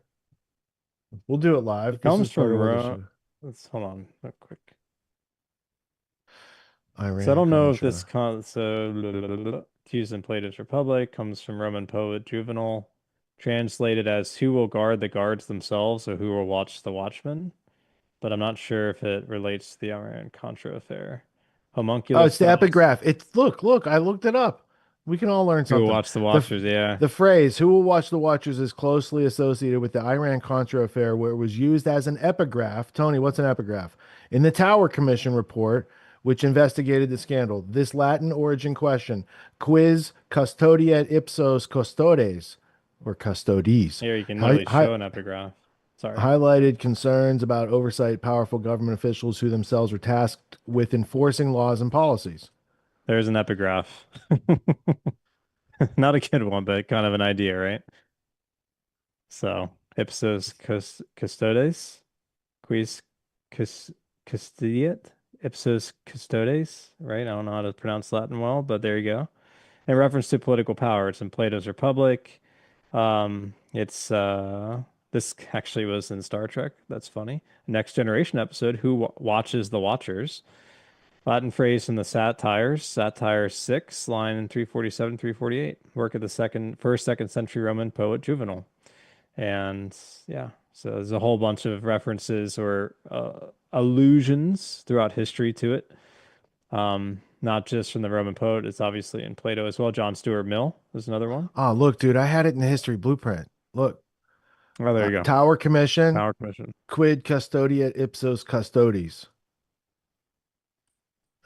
We'll do it live. It This comes is part from of what Rome. Let's hold on real quick. Iran So I don't know if Contra. this used in Plato's Republic comes from Roman poet Juvenal, translated as "Who will guard the guards themselves, or who will watch the watchmen?" But I'm not sure if it relates to the Iran Contra affair. Oh, Homunculus it's the epigraph. It's look, I looked it up. We can all learn Who will something. watch the watchers? Yeah. The phrase "Who will watch the watchers" is closely associated with the Iran Contra affair, where it was used as an epigraph. Tony, what's an epigraph? In the Tower Commission report, which investigated the scandal, this Latin origin question, "Quis custodiet ipsos custodes," or custodes, Here you can literally show an epigraph. Sorry. highlighted concerns about oversight powerful government officials who themselves were tasked with enforcing laws and policies. There's an epigraph. Not a good one, but kind of an idea, right? So, ipsos custodes, quis custodiet, ipsos custodes, right? I don't know how to pronounce Latin well, but there you go. In reference to political power, it's in Plato's Republic. It's this actually was in Star Trek. That's funny. Next Generation episode, Who Watches the Watchers? Latin phrase from the Satires, Satire 6, line 347, 348. Work of the first, second century Roman poet Juvenal. And yeah, so there's a whole bunch of references or allusions throughout history to it. Not just from the Roman poet, it's obviously in Plato as well. John Stuart Mill is another one. Oh, look, dude, I had it in the history blueprint. Look. Oh, there you go. Tower Commission. Tower Commission. Quid custodiet ipsos custodes.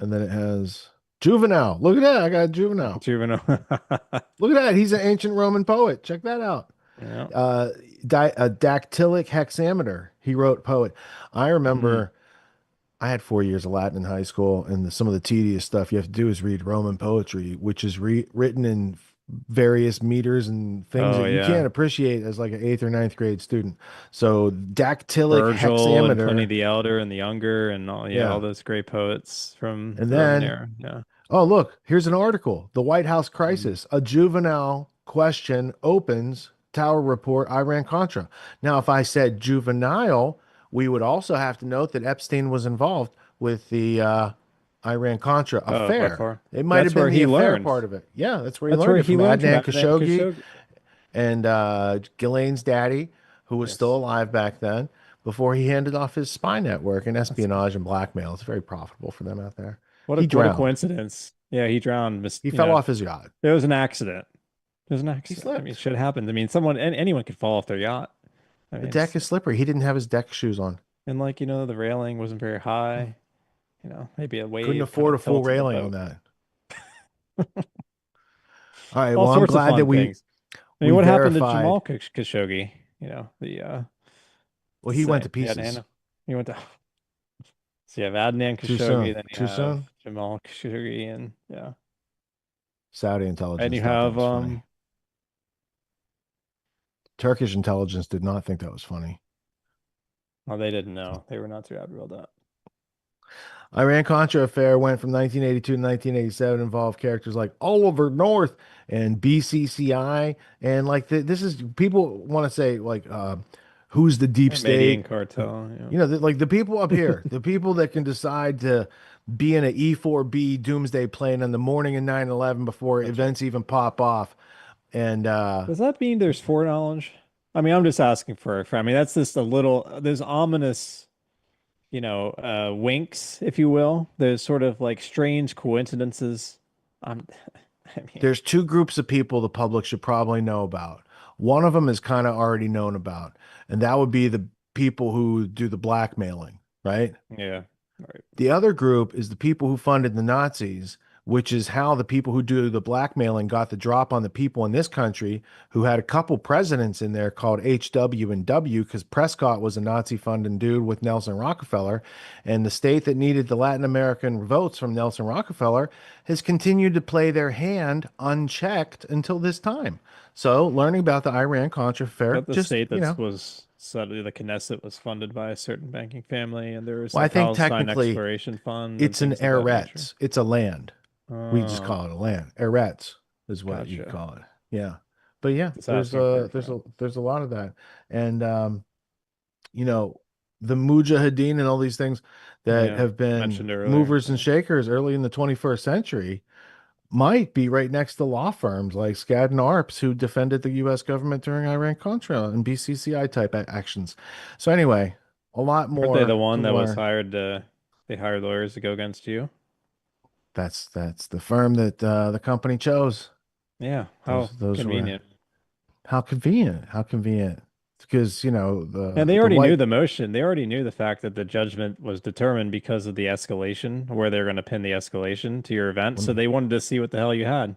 And then it has Juvenal. Look at that. I got Juvenal. Juvenal. Look at that. He's an ancient Roman poet. Check that out. Yeah. A dactylic hexameter. He wrote poet. I remember I had 4 years of Latin in high school, and some of the tedious stuff you have to do is read Roman poetry, which is written in various meters and things that you can't appreciate as like an 8th or 9th grade student. So dactylic Virgil hexameter, and Pliny the Elder and the Younger and all all those great poets from and the then Roman era. Yeah. Oh, look, here's an article. The White House crisis. A juvenile question opens Tower report Iran Contra. Now, if I said juvenile, we would also have to note that Epstein was involved with the Iran Contra affair. It might have been the affair part of it. Yeah, that's where he learned it from Adnan Khashoggi and Ghislaine's daddy, who was still alive back then, before he handed off his spy network and espionage and blackmail. It's very profitable for them out there. What a coincidence. Yeah, he drowned. He fell off his yacht. It was an accident. It was an accident. I mean, it should have happened. I mean, anyone could fall off their yacht. I mean, the deck is slippery. He didn't have his deck shoes on. And the railing wasn't very high. Maybe a wave. Couldn't afford a full railing on that. All right. All well, I'm glad that things. I mean, what happened to Jamal Khashoggi? Well, he went to pieces. He went to. So you have Adnan Khashoggi, then you have Jamal Khashoggi, and Saudi intelligence. And you have Turkish intelligence did not think that was funny. Well, they didn't know. They were not too happy about that. Iran Contra affair went from 1982 to 1987, involved characters like Oliver North and BCCI, and this is people want to say who's the deep state cartel? The people up here, the people that can decide to be in an E4B doomsday plane on the morning of 9/11 before events even pop off. And does that mean there's foreknowledge? I mean, I'm just asking for. I mean, that's just a little. There's ominous. Winks, if you will. There's sort of strange coincidences. There's two groups of people the public should probably know about. One of them is kind of already known about, and that would be the people who do the blackmailing, right? Yeah. Right. The other group is the people who funded the Nazis, which is how the people who do the blackmailing got the drop on the people in this country who had a couple presidents in there called HW and W, because Prescott was a Nazi funding dude with Nelson Rockefeller. And the state that needed the Latin American votes from Nelson Rockefeller has continued to play their hand unchecked until this time. So learning about the Iran-Contra affair, But the just, state you that know, was suddenly the Knesset was funded by a certain banking family, and there was well, I like think Palestine technically Exploration Fund and it's an things of that nature. eretz. It's a land. We just Oh, call it a land. Eretz is what you gotcha. call it. Yeah. But yeah, Just there's asking for a there's a lot of that. And you know, the Mujahideen and all these things that Yeah, have been mentioned earlier. movers and shakers early in the 21st century might be right next to law firms like Skadden Arps, who defended the US government during Iran-Contra and BCCI type actions. So anyway, a lot Weren't they the more to one that was learn. hired to? They hired lawyers to go against you. That's the firm that the company chose. Yeah, how Those were convenient. how convenient. How convenient. Because, you know, And they the already knew white the motion. They already knew the fact that the judgment was determined because of the escalation, where they're going to pin the escalation to your event. So they wanted to see what the hell you had.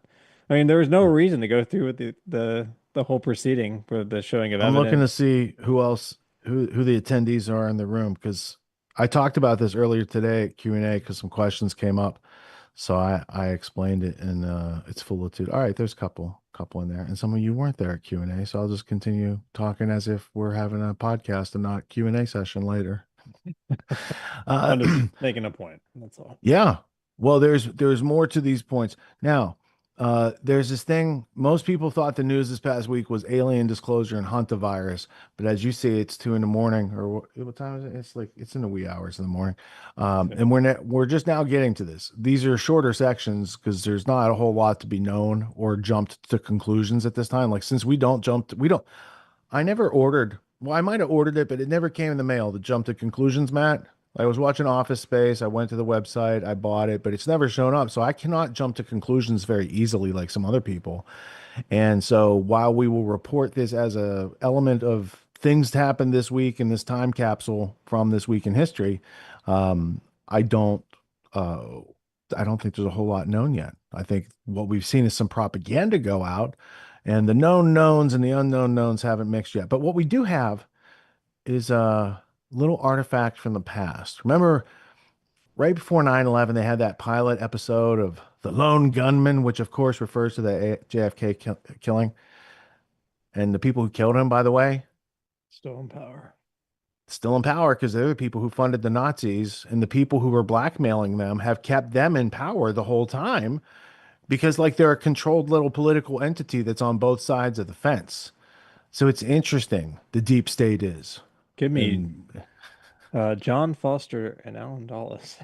I mean, there was no reason to go through with the whole proceeding for the showing of I'm looking to evidence. see who else who the attendees are in the room, because I talked about this earlier today at Q&A because some questions came up. So I explained it in its fullitude. All right, there's a couple in there, and some of you weren't there at Q&A, so I'll just continue talking as if we're having a podcast and not Q&A session later. I'm just making a point. That's all. Yeah. Well, there's more to these points. Now, there's this thing. Most people thought the news this past week was alien disclosure and hantavirus, but as you see, it's 2 a.m, or what time is it? It's like it's in the wee hours in the morning, and we're just now getting to this. These are shorter sections because there's not a whole lot to be known or jumped to conclusions at this time. Like since we don't. I never ordered. Well, I might have ordered it, but it never came in the mail to jump to conclusions, Matt. I was watching Office Space. I went to the website. I bought it, but it's never shown up. So I cannot jump to conclusions very easily like some other people. And so while we will report this as a element of things to happen this week in this time capsule from this week in history, I don't think there's a whole lot known yet. I think what we've seen is some propaganda go out, and the known knowns and the unknown knowns haven't mixed yet. But what we do have is a little artifact from the past. Remember, right before 9/11, they had that pilot episode of The Lone Gunman, which of course refers to the JFK killing. And the people who killed him, by the way, Still in power. Still in power because they're the people who funded the Nazis, and the people who were blackmailing them have kept them in power the whole time because like they're a controlled little political entity that's on both sides of the fence. So it's interesting. The deep state is. Give me John Foster and Alan Dulles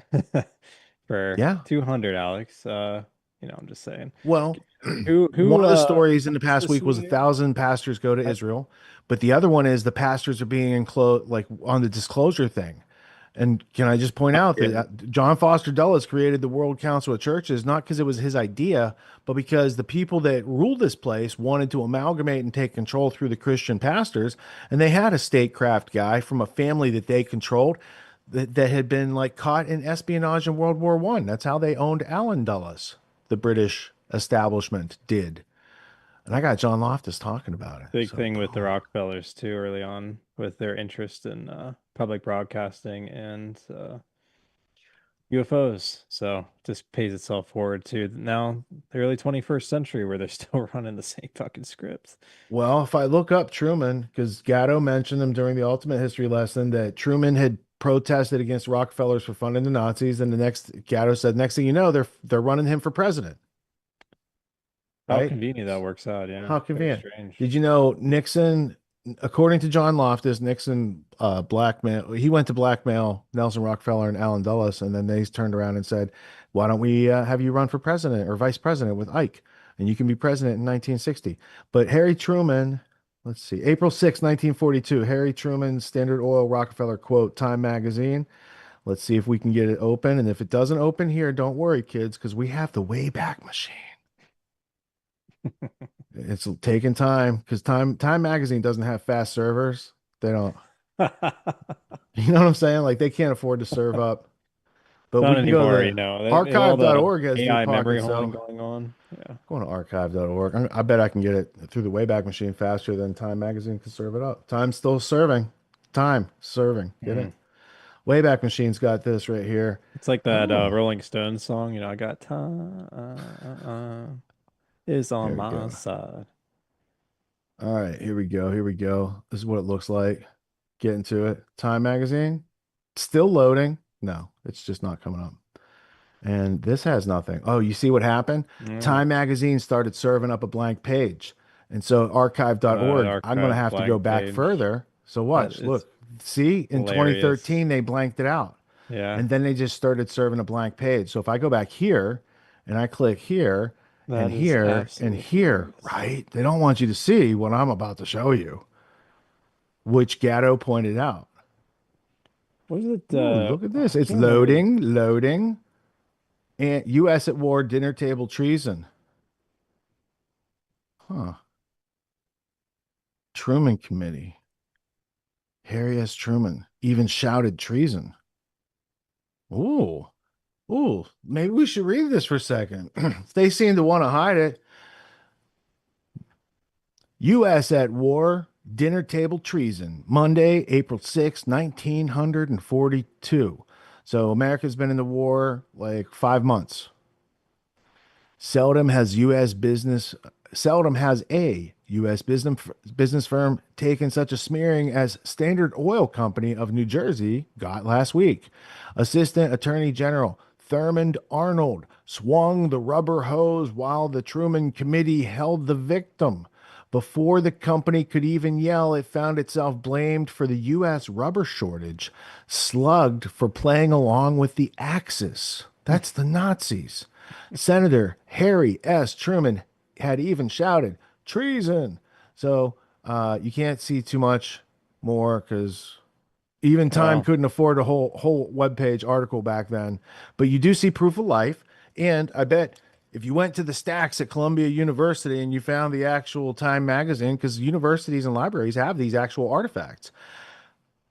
for 200, Alex. I'm just saying. Well, who one of the stories in the past this week was 1,000 pastors go to Israel, but the other one is the pastors are being enclosed, like on the disclosure thing. And can I just point out that John Foster Dulles created the World Council of Churches, not because it was his idea, but because the people that ruled this place wanted to amalgamate and take control through the Christian pastors. And they had a statecraft guy from a family that they controlled that had been like caught in espionage in World War I. That's how they owned Alan Dulles, the British establishment did. And I got John Loftus talking about it. Big thing with the Rockefellers too early on with their interest in public broadcasting and UFOs. So just pays itself forward to now the early 21st century where they're still running the same fucking scripts. Well, if I look up Truman, because Gatto mentioned him during the Ultimate History lesson that Truman had protested against Rockefellers for funding the Nazis, and Gatto said, next thing you know, they're running him for president. How convenient that works out, yeah. How convenient. Did you know Nixon, according to John Loftus, Nixon he went to blackmail Nelson Rockefeller and Alan Dulles, and then they turned around and said, why don't we have you run for president or vice president with Ike, and you can be president in 1960. But Harry Truman, let's see, April 6, 1942, Harry Truman, Standard Oil, Rockefeller quote, Time magazine. Let's see if we can get it open, and if it doesn't open here, don't worry, kids, because we have the Wayback Machine. It's taking time because Time magazine doesn't have fast servers. They don't. You know what I'm saying? Like they can't afford to serve up But Not we can go anymore, to you know. All the archive.org has deep AI memory pockets, holding so going on. Yeah. going to archive.org. I bet I can get it through the Wayback Machine faster than Time Magazine can serve it up. Time's still serving. Time serving. Get it? Wayback Machine's got this right here. It's like that Oh, Rolling Stones song, you know, I got time is on there we my go. side. All right, here we go. Here we go. This is what it looks like. Get into it. Time Magazine. Still loading. No, it's just not coming up. And this has nothing. Oh, you see what happened? Time Magazine started serving up a blank page. And so archive.org, I'm going to Archive have to go blank back page. further. So That watch, is look. See, in hilarious. 2013, they blanked it out. Yeah. And then they just started serving a blank page. So if I go back here and I click here and That is here and absolutely here, right? They don't want you to see what I'm about to show you, which Gatto pointed out. What is it? Ooh, look at this. I It's can't remember. loading. And U.S. at war, dinner table treason. Huh. Truman Committee. Harry S. Truman even shouted treason. Ooh. Ooh. Maybe we should read this for a second. They seem to want to hide it. U.S. at war, dinner table treason. Monday, April 6, 1942. So America's been in the war like 5 months. Seldom has a U.S. business firm taken such a smearing as Standard Oil Company of New Jersey got last week. Assistant Attorney General Thurmond Arnold swung the rubber hose while the Truman Committee held the victim. Before the company could even yell, it found itself blamed for the U.S. rubber shortage, slugged for playing along with the Axis. That's the Nazis. Senator Harry S. Truman had even shouted, treason. So you can't see too much more because even Time Wow. couldn't afford a whole webpage article back then. But you do see proof of life. And I bet if you went to the stacks at Columbia University and you found the actual Time magazine, because universities and libraries have these actual artifacts,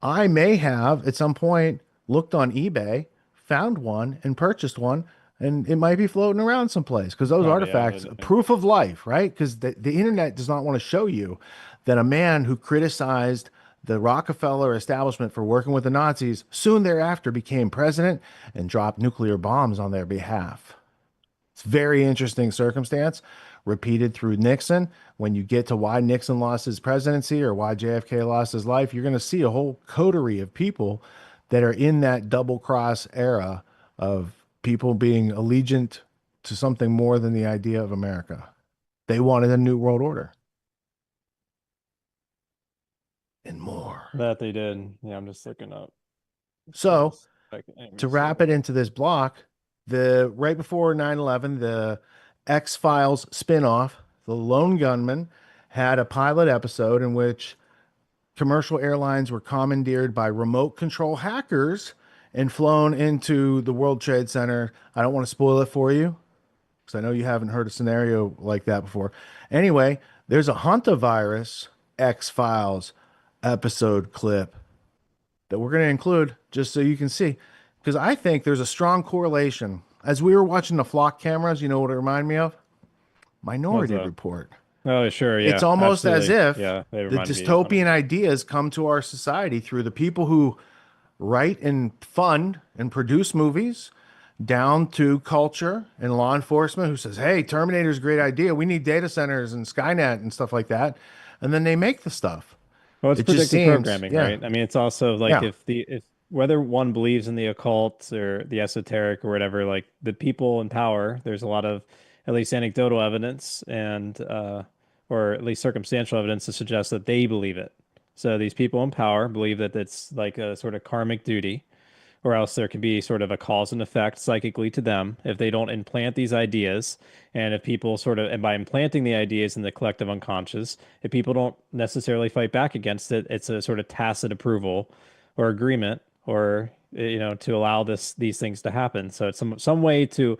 I may have at some point looked on eBay, found one, and purchased one, and it might be floating around someplace because those Probably have artifacts, it, yeah. proof of life, right? Because the internet does not want to show you that a man who criticized the Rockefeller establishment for working with the Nazis soon thereafter became president and dropped nuclear bombs on their behalf. It's a very interesting circumstance, repeated through Nixon. When you get to why Nixon lost his presidency or why JFK lost his life, you're going to see a whole coterie of people that are in that double cross era of people being allegiant to something more than the idea of America. They wanted a new world order. And more. That they did. Yeah, I'm just looking up. So, Let me to see. wrap it into this block, the right before 9/11, the X-Files spinoff, The Lone Gunman, had a pilot episode in which commercial airlines were commandeered by remote control hackers and flown into the World Trade Center. I don't want to spoil it for you because I know you haven't heard a scenario like that before. Anyway, there's a hantavirus X-Files episode clip that we're going to include just so you can see, because I think there's a strong correlation. As we were watching the flock cameras, you know what it reminded me of? Minority What's that? Report. Oh, sure. Yeah. It's almost as absolutely. if Yeah, they the remind me. dystopian ideas come to our society through the people who write and fund and produce movies, down to culture and law enforcement who says, hey, Terminator's a great idea. We need data centers and Skynet and stuff like that. And then they make the stuff. Well, it's It just predictive seems, programming, yeah. right? I mean, it's also like Yeah. if whether one believes in the occult or the esoteric or whatever, like the people in power, there's a lot of at least anecdotal evidence and or at least circumstantial evidence to suggest that they believe it. So these people in power believe that it's like a sort of karmic duty, or else there can be sort of a cause and effect psychically to them if they don't implant these ideas. And if people sort of, and by implanting the ideas in the collective unconscious, if people don't necessarily fight back against it, it's a sort of tacit approval or agreement, or to allow these things to happen. So it's some way to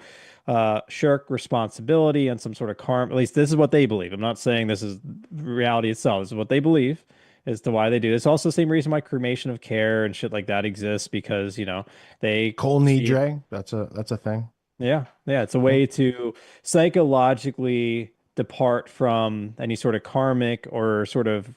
shirk responsibility and some sort of karma. At least this is what they believe. I'm not saying this is reality itself. This is what they believe. as to why they do. It's also the same reason why cremation of care and shit like that exists, because they Coal nidre, that's a thing. yeah, it's a way to psychologically depart from any sort of karmic or sort of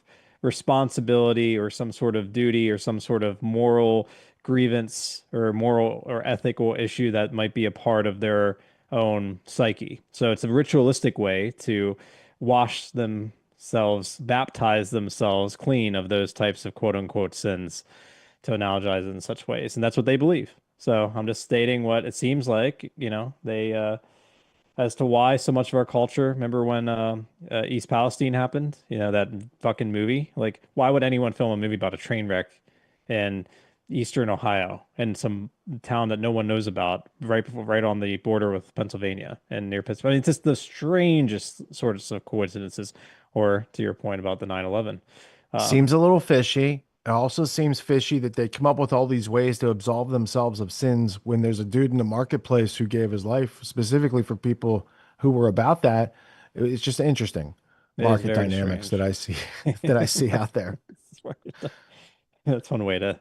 responsibility or some sort of duty or some sort of moral grievance or moral or ethical issue that might be a part of their own psyche. So it's a ritualistic way to wash themselves, baptize themselves clean of those types of quote unquote sins, to analogize it in such ways. And that's what they believe. So I'm just stating what it seems like, they, as to why so much of our culture, remember when East Palestine happened, that fucking movie? Like, why would anyone film a movie about a train wreck in Eastern Ohio and some town that no one knows about, right on the border with Pennsylvania and near Pittsburgh? I mean, it's just the strangest sorts of coincidences, or to your point about the 9/11. Seems a little fishy. It also seems fishy that they come up with all these ways to absolve themselves of sins when there's a dude in the marketplace who gave his life specifically for people who were about that. It's just interesting market dynamics that I see out there. That's one way to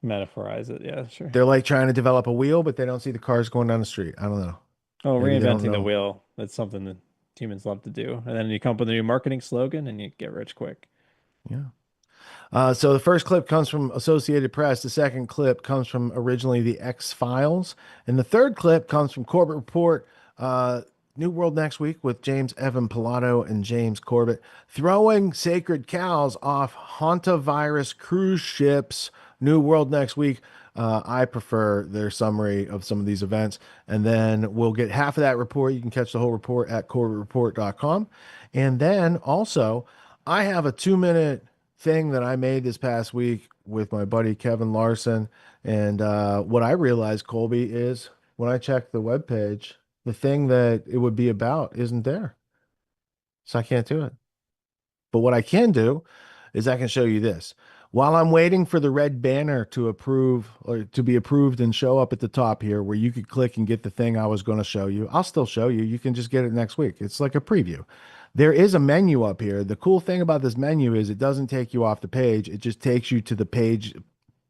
metaphorize it. Yeah, sure. They're like trying to develop a wheel, but they don't see the cars going down the street. I don't know. Oh, reinventing the wheel. That's something that humans love to do. And then you come up with a new marketing slogan and you get rich quick. Yeah. So the first clip comes from Associated Press. The second clip comes from originally the X-Files. And the third clip comes from Corbett Report. New World Next Week with James Evan Pilato and James Corbett. Throwing sacred cows off hantavirus cruise ships. New World Next Week. I prefer their summary of some of these events. And then we'll get half of that report. You can catch the whole report at corbettreport.com. And then also, I have a 2-minute thing that I made this past week with my buddy Kevin Larson. And what I realized, Colby, is when I checked the webpage, the thing that it would be about isn't there. So I can't do it. But what I can do is I can show you this. While I'm waiting for the red banner to approve or to be approved and show up at the top here where you could click and get the thing I was going to show you, I'll still show you. You can just get it next week. It's like a preview. There is a menu up here. The cool thing about this menu is it doesn't take you off the page. It just takes you to the page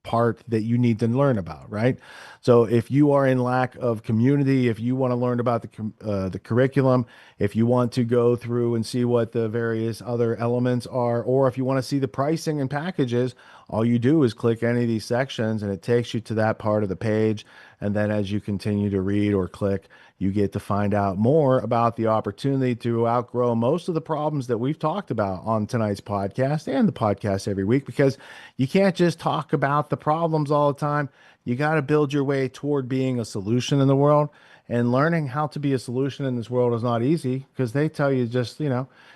part that you need to learn about, right? So if you are in lack of community, if you want to learn about the curriculum, if you want to go through and see what the various other elements are, or if you want to see the pricing and packages, all you do is click any of these sections and it takes you to that part of the page. And then as you continue to read or click, you get to find out more about the opportunity to outgrow most of the problems that we've talked about on tonight's podcast and the podcast every week, because you can't just talk about the problems all the time. You got to build your way toward being a solution in the world, and learning how to be a solution in this world is not easy, because they tell you just,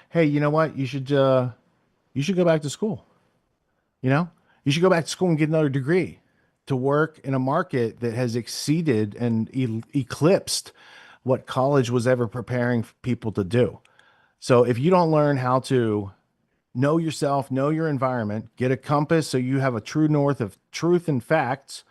hey, you know what? You should go back to school. You should go back to school and get another degree to work in a market that has exceeded and eclipsed what college was ever preparing people to do. So if you don't learn how to know yourself, know your environment, get a compass so you have a true north of truth and facts,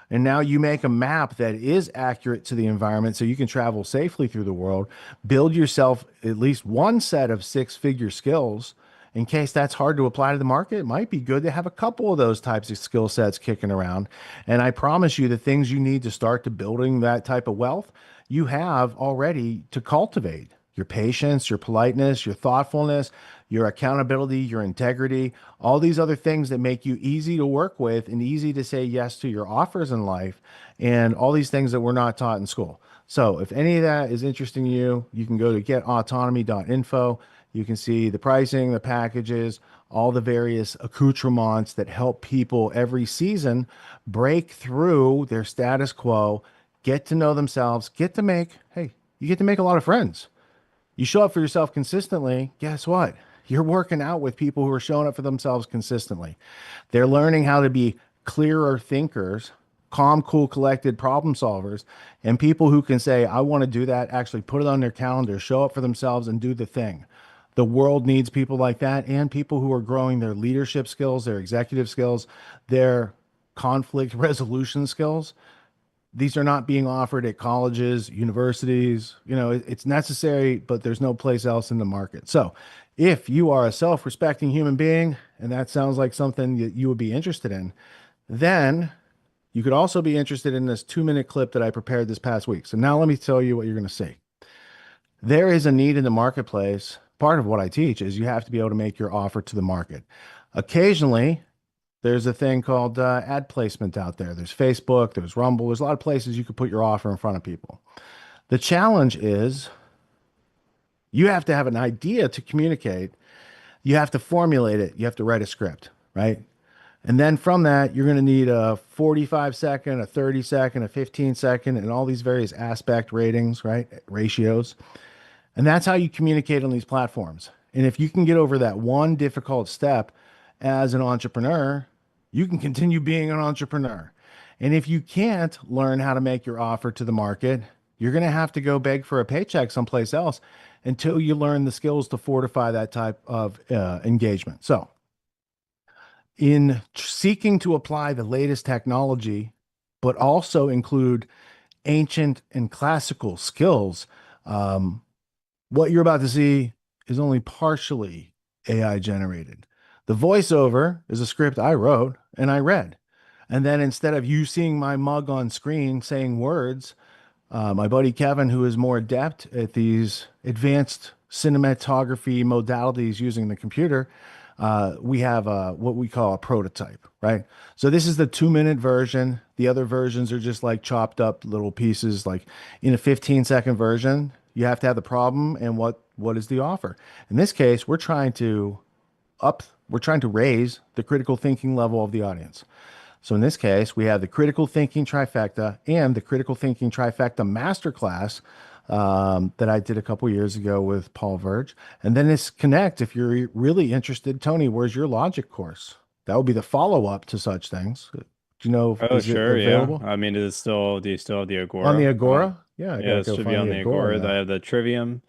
and now you make a map that is accurate to the environment so you can travel safely through the world, build yourself at least one set of 6-figure skills. In case that's hard to apply to the market, it might be good to have a couple of those types of skill sets kicking around. And I promise you, the things you need to start to building that type of wealth, you have already to cultivate. Your patience, your politeness, your thoughtfulness, your accountability, your integrity, all these other things that make you easy to work with and easy to say yes to your offers in life, and all these things that we're not taught in school. So if any of that is interesting to you, you can go to getautonomy.info. You can see the pricing, the packages, all the various accoutrements that help people every season break through their status quo, get to know themselves, you get to make a lot of friends. You show up for yourself consistently, guess what? You're working out with people who are showing up for themselves consistently. They're learning how to be clearer thinkers, calm, cool, collected problem solvers, and people who can say, I want to do that, actually put it on their calendar, show up for themselves and do the thing. The world needs people like that, and people who are growing their leadership skills, their executive skills, their conflict resolution skills. these are not being offered at colleges, universities. You know, it's necessary, but there's no place else in the market. So if you are a self-respecting human being, and that sounds like something that you would be interested in, then you could also be interested in this 2-minute clip that I prepared this past week. So now let me tell you what you're going to see. There is a need in the marketplace. Part of what I teach is you have to be able to make your offer to the market. Occasionally, there's a thing called ad placement out there. There's Facebook, there's Rumble, there's a lot of places you could put your offer in front of people. The challenge is you have to have an idea to communicate. You have to formulate it. You have to write a script, right? And then from that, you're going to need a 45 second, a 30 second, a 15 second, and all these various aspect ratings, right? Ratios. And that's how you communicate on these platforms. And if you can get over that one difficult step as an entrepreneur, you can continue being an entrepreneur. And if you can't learn how to make your offer to the market, you're going to have to go beg for a paycheck someplace else until you learn the skills to fortify that type of engagement. So in seeking to apply the latest technology, but also include ancient and classical skills, what you're about to see is only partially AI generated. The voiceover is a script I wrote and I read. And then instead of you seeing my mug on screen saying words, my buddy Kevin, who is more adept at these advanced cinematography modalities using the computer, we have what we call a prototype, right? So this is the 2-minute version. The other versions are just like chopped up little pieces. Like in a 15-second version, you have to have the problem and what is the offer. In this case, we're trying to raise the critical thinking level of the audience. So in this case, we have the critical thinking trifecta and the critical thinking trifecta masterclass that I did a couple years ago with Paul Verge. And then it's Connect. If you're really interested, Tony, where's your logic course? That would be the follow-up to such things. Do you know? Oh, sure. It available? Yeah. I mean, do you still have the Agora? On the Agora? Yeah. I Yeah, it should be on the Agora. Agora. I have the Trivium,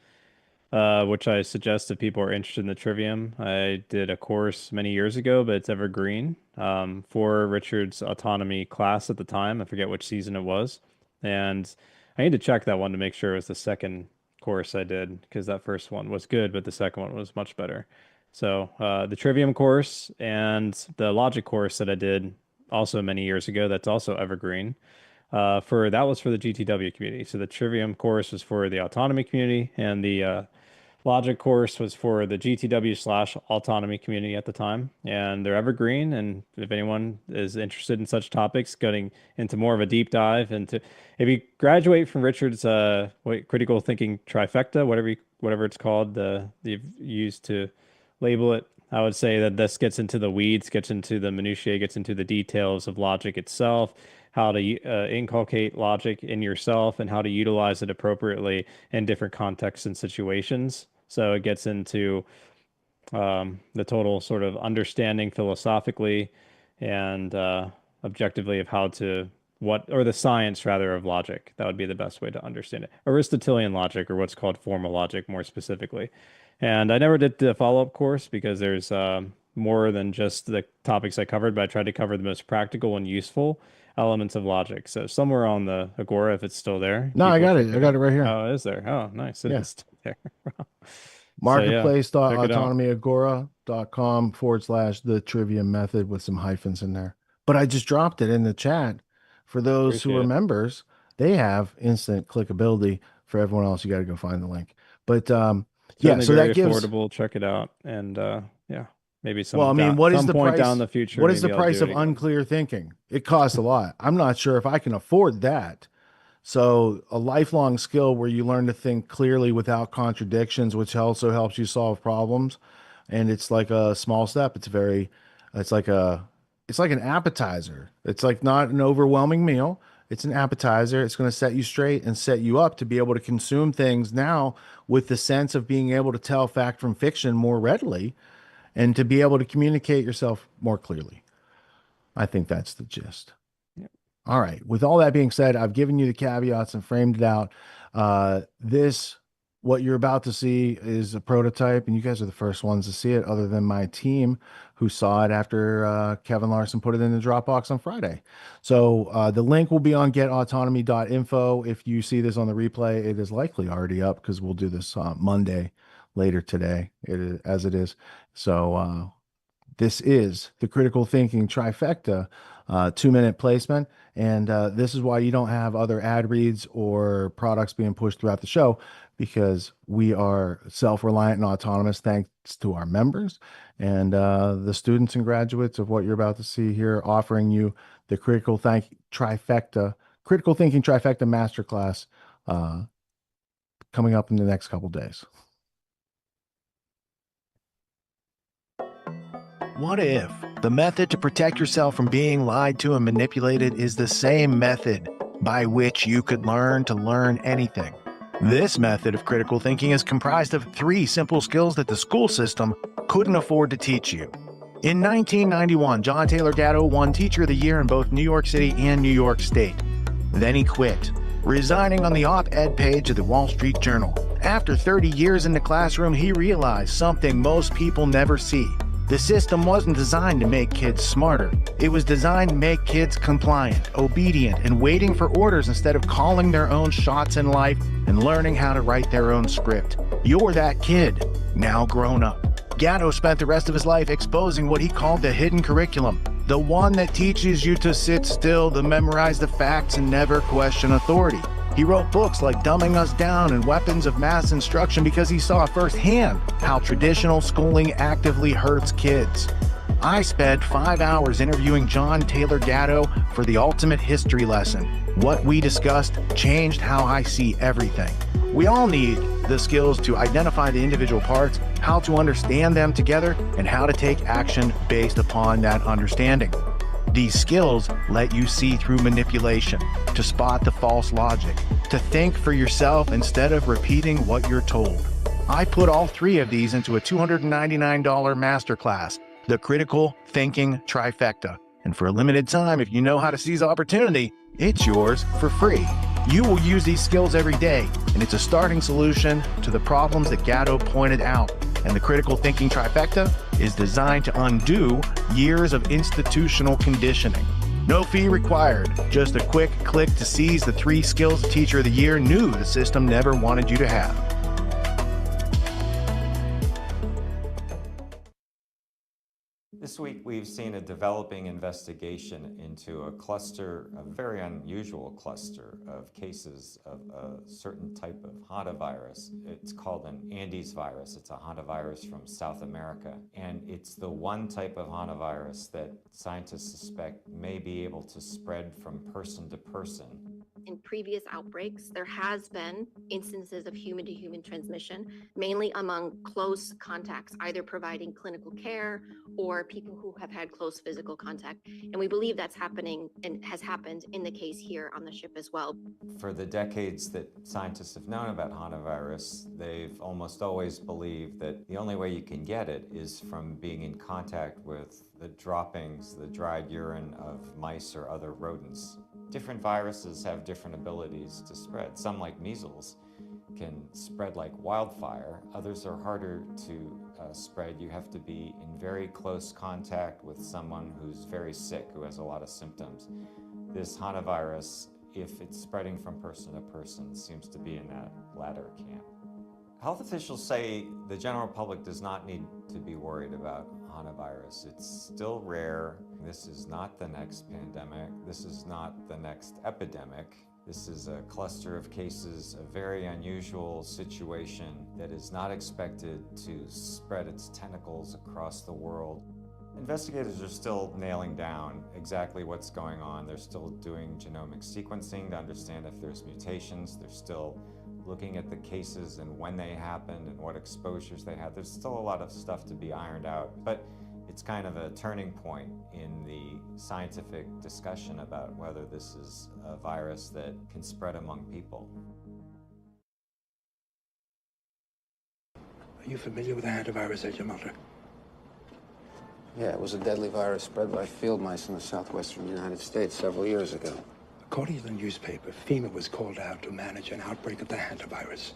which I suggest if people are interested in the Trivium. I did a course many years ago, but it's evergreen, for Richard's autonomy class at the time. I forget which season it was. And I need to check that one to make sure it was the second course I did, because that first one was good, but the second one was much better. So the Trivium course and the Logic course that I did also many years ago, that's also evergreen. That was for the GTW community. So the Trivium course was for the autonomy community, and the Logic course was for the GTW/autonomy community at the time, and they're evergreen. And if anyone is interested in such topics, getting into more of a deep dive into, if you graduate from Richard's critical thinking trifecta, whatever it's called, you've used to label it, I would say that this gets into the weeds, gets into the minutiae, gets into the details of logic itself, how to inculcate logic in yourself, and how to utilize it appropriately in different contexts and situations. So it gets into the total sort of understanding philosophically and objectively of the science rather of logic. That would be the best way to understand it. Aristotelian logic, or what's called formal logic more specifically. And I never did the follow-up course because there's more than just the topics I covered, but I tried to cover the most practical and useful elements of logic. So somewhere on the Agora, if it's still there. No, I got it. I got it right here. Oh, is there? Oh, nice. It is still there. Marketplace.autonomyagora.com/the Trivium method with some hyphens in there. But I just dropped it in the chat for those who are members. They have instant clickability. For everyone else, you got to go find the link. But so that gives affordable. Check it out, and maybe some. Well, I mean, what is the price down the future? What is the price of unclear thinking? It costs a lot. I'm not sure if I can afford that. So a lifelong skill where you learn to think clearly without contradictions, which also helps you solve problems. And it's like a small step. It's like an appetizer. It's like not an overwhelming meal. It's an appetizer. It's going to set you straight and set you up to be able to consume things now with the sense of being able to tell fact from fiction more readily and to be able to communicate yourself more clearly. I think that's the gist. All right. With all that being said, I've given you the caveats and framed it out. This What you're about to see is a prototype, and you guys are the first ones to see it, other than my team, who saw it after Kevin Larson put it in the Dropbox on Friday. So the link will be on getautonomy.info. If you see this on the replay, it is likely already up because we'll do this Monday later today, as it is. So this is the critical thinking trifecta 2-minute placement. And this is why you don't have other ad reads or products being pushed throughout the show, because we are self-reliant and autonomous thanks to our members and the students and graduates of what you're about to see here, offering you the critical thinking trifecta masterclass coming up in the next couple days. What if the method to protect yourself from being lied to and manipulated is the same method by which you could learn to learn anything? This method of critical thinking is comprised of 3 simple skills that the school system couldn't afford to teach you. In 1991, John Taylor Gatto won Teacher of the Year in both New York City and New York State. Then he quit, resigning on the op-ed page of the Wall Street Journal. After 30 years in the classroom, he realized something most people never see. The system wasn't designed to make kids smarter. It was designed to make kids compliant, obedient, and waiting for orders instead of calling their own shots in life and learning how to write their own script. You're that kid, now grown up. Gatto spent the rest of his life exposing what he called the hidden curriculum, the one that teaches you to sit still, to memorize the facts, and never question authority. He wrote books like Dumbing Us Down and Weapons of Mass Instruction because he saw firsthand how traditional schooling actively hurts kids. I spent 5 hours interviewing John Taylor Gatto for the ultimate history lesson. What we discussed changed how I see everything. We all need the skills to identify the individual parts, how to understand them together, and how to take action based upon that understanding. These skills let you see through manipulation, to spot the false logic, to think for yourself instead of repeating what you're told. I put all 3 of these into a $299 masterclass, the Critical Thinking Trifecta. And for a limited time, if you know how to seize opportunity, it's yours for free. You will use these skills every day, and it's a starting solution to the problems that Gatto pointed out. And the Critical Thinking Trifecta is designed to undo years of institutional conditioning. No fee required, just a quick click to seize the 3 skills Teacher of the Year knew the system never wanted you to have. This week, we've seen a developing investigation into a very unusual cluster of cases of a certain type of hantavirus. It's called an Andes virus. It's a hantavirus from South America. And it's the one type of hantavirus that scientists suspect may be able to spread from person to person. In previous outbreaks, there has been instances of human-to-human transmission, mainly among close contacts, either providing clinical care or people who have had close physical contact. And we believe that's happening and has happened in the case here on the ship as well. For the decades that scientists have known about hantavirus, they've almost always believed that the only way you can get it is from being in contact with the droppings, the dried urine of mice or other rodents. Different viruses have different abilities to spread. Some, like measles, can spread like wildfire. Others are harder to spread. You have to be in very close contact with someone who's very sick, who has a lot of symptoms. This hantavirus, if it's spreading from person to person, seems to be in that latter camp. Health officials say the general public does not need to be worried about hantavirus. It's still rare. This is not the next pandemic. This is not the next epidemic. This is a cluster of cases, a very unusual situation that is not expected to spread its tentacles across the world. Investigators are still nailing down exactly what's going on. They're still doing genomic sequencing to understand if there's mutations. They're still looking at the cases and when they happened and what exposures they had. There's still a lot of stuff to be ironed out, but it's kind of a turning point in the scientific discussion about whether this is a virus that can spread among people. Are you familiar with the hantavirus at your mother? Yeah, it was a deadly virus spread by field mice in the southwestern United States several years ago. According to the newspaper, FEMA was called out to manage an outbreak of the hantavirus.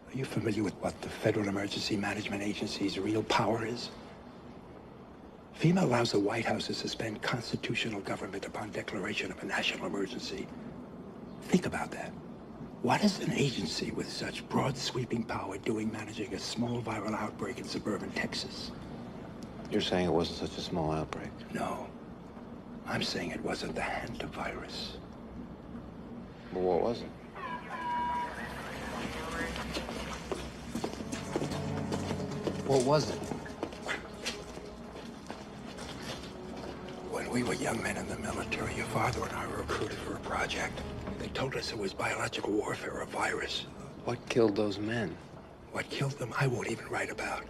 Are you familiar with what the Federal Emergency Management Agency's real power is? FEMA allows the White House to suspend constitutional government upon declaration of a national emergency. Think about that. What is an agency with such broad sweeping power doing managing a small viral outbreak in suburban Texas? You're saying it wasn't such a small outbreak? No. I'm saying it wasn't the hantavirus. Well, what was it? What was it? When we were young men in the military, your father and I were recruited for a project. They told us it was biological warfare, a virus. What killed those men? What killed them, I won't even write about.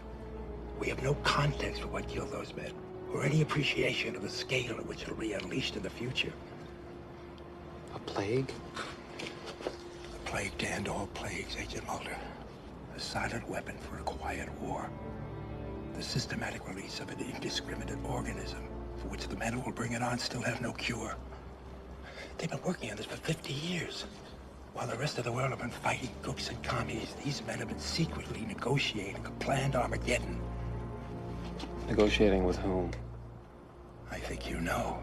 We have no context for what killed those men, or any appreciation of the scale at which it'll be unleashed in the future. A plague? A plague to end all plagues, Agent Mulder. A silent weapon for a quiet war. The systematic release of an indiscriminate organism for which the men who will bring it on still have no cure. They've been working on this for 50 years. While the rest of the world have been fighting crooks and commies, these men have been secretly negotiating a planned Armageddon. Negotiating with whom? I think you know.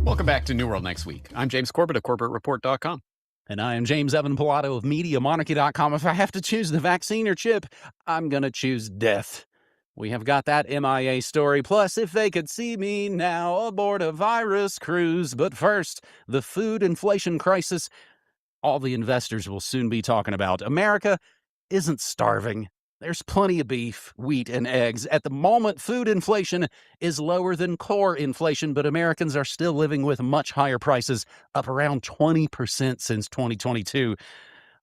Welcome back to New World Next Week. I'm James Corbett of CorbettReport.com. And I am James Evan Pilato of MediaMonarchy.com. If I have to choose the vaccine or chip, I'm going to choose death. We have got that MIA story. Plus, if they could see me now aboard a virus cruise. But first, the food inflation crisis all the investors will soon be talking about. America isn't starving. There's plenty of beef, wheat, and eggs. At the moment, food inflation is lower than core inflation, but Americans are still living with much higher prices, up around 20% since 2022.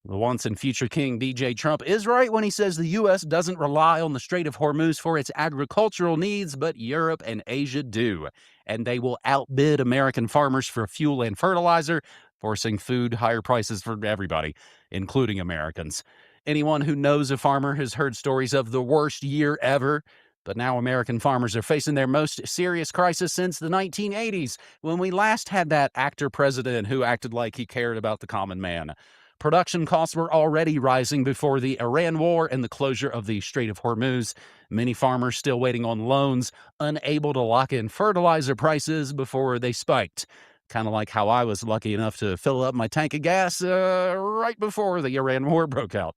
The once and future king DJ Trump is right when he says the U.S. doesn't rely on the Strait of Hormuz for its agricultural needs, but Europe and Asia do. And they will outbid American farmers for fuel and fertilizer, forcing food higher prices for everybody, including Americans. Anyone who knows a farmer has heard stories of the worst year ever. But now American farmers are facing their most serious crisis since the 1980s, when we last had that actor-president who acted like he cared about the common man. Production costs were already rising before the Iran war and the closure of the Strait of Hormuz. Many farmers still waiting on loans, unable to lock in fertilizer prices before they spiked. Kind of like how I was lucky enough to fill up my tank of gas right before the Iran war broke out.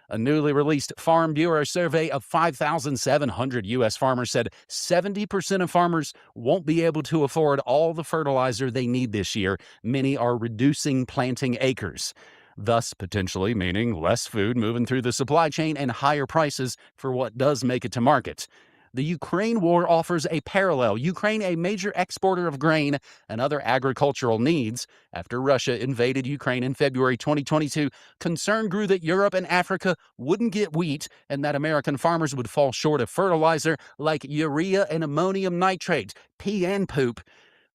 A newly released Farm Bureau survey of 5,700 U.S. farmers said 70% of farmers won't be able to afford all the fertilizer they need this year. Many are reducing planting acres, thus potentially meaning less food moving through the supply chain and higher prices for what does make it to market. The Ukraine war offers a parallel. Ukraine, a major exporter of grain and other agricultural needs. After Russia invaded Ukraine in February 2022, concern grew that Europe and Africa wouldn't get wheat and that American farmers would fall short of fertilizer like urea and ammonium nitrate, pea and poop,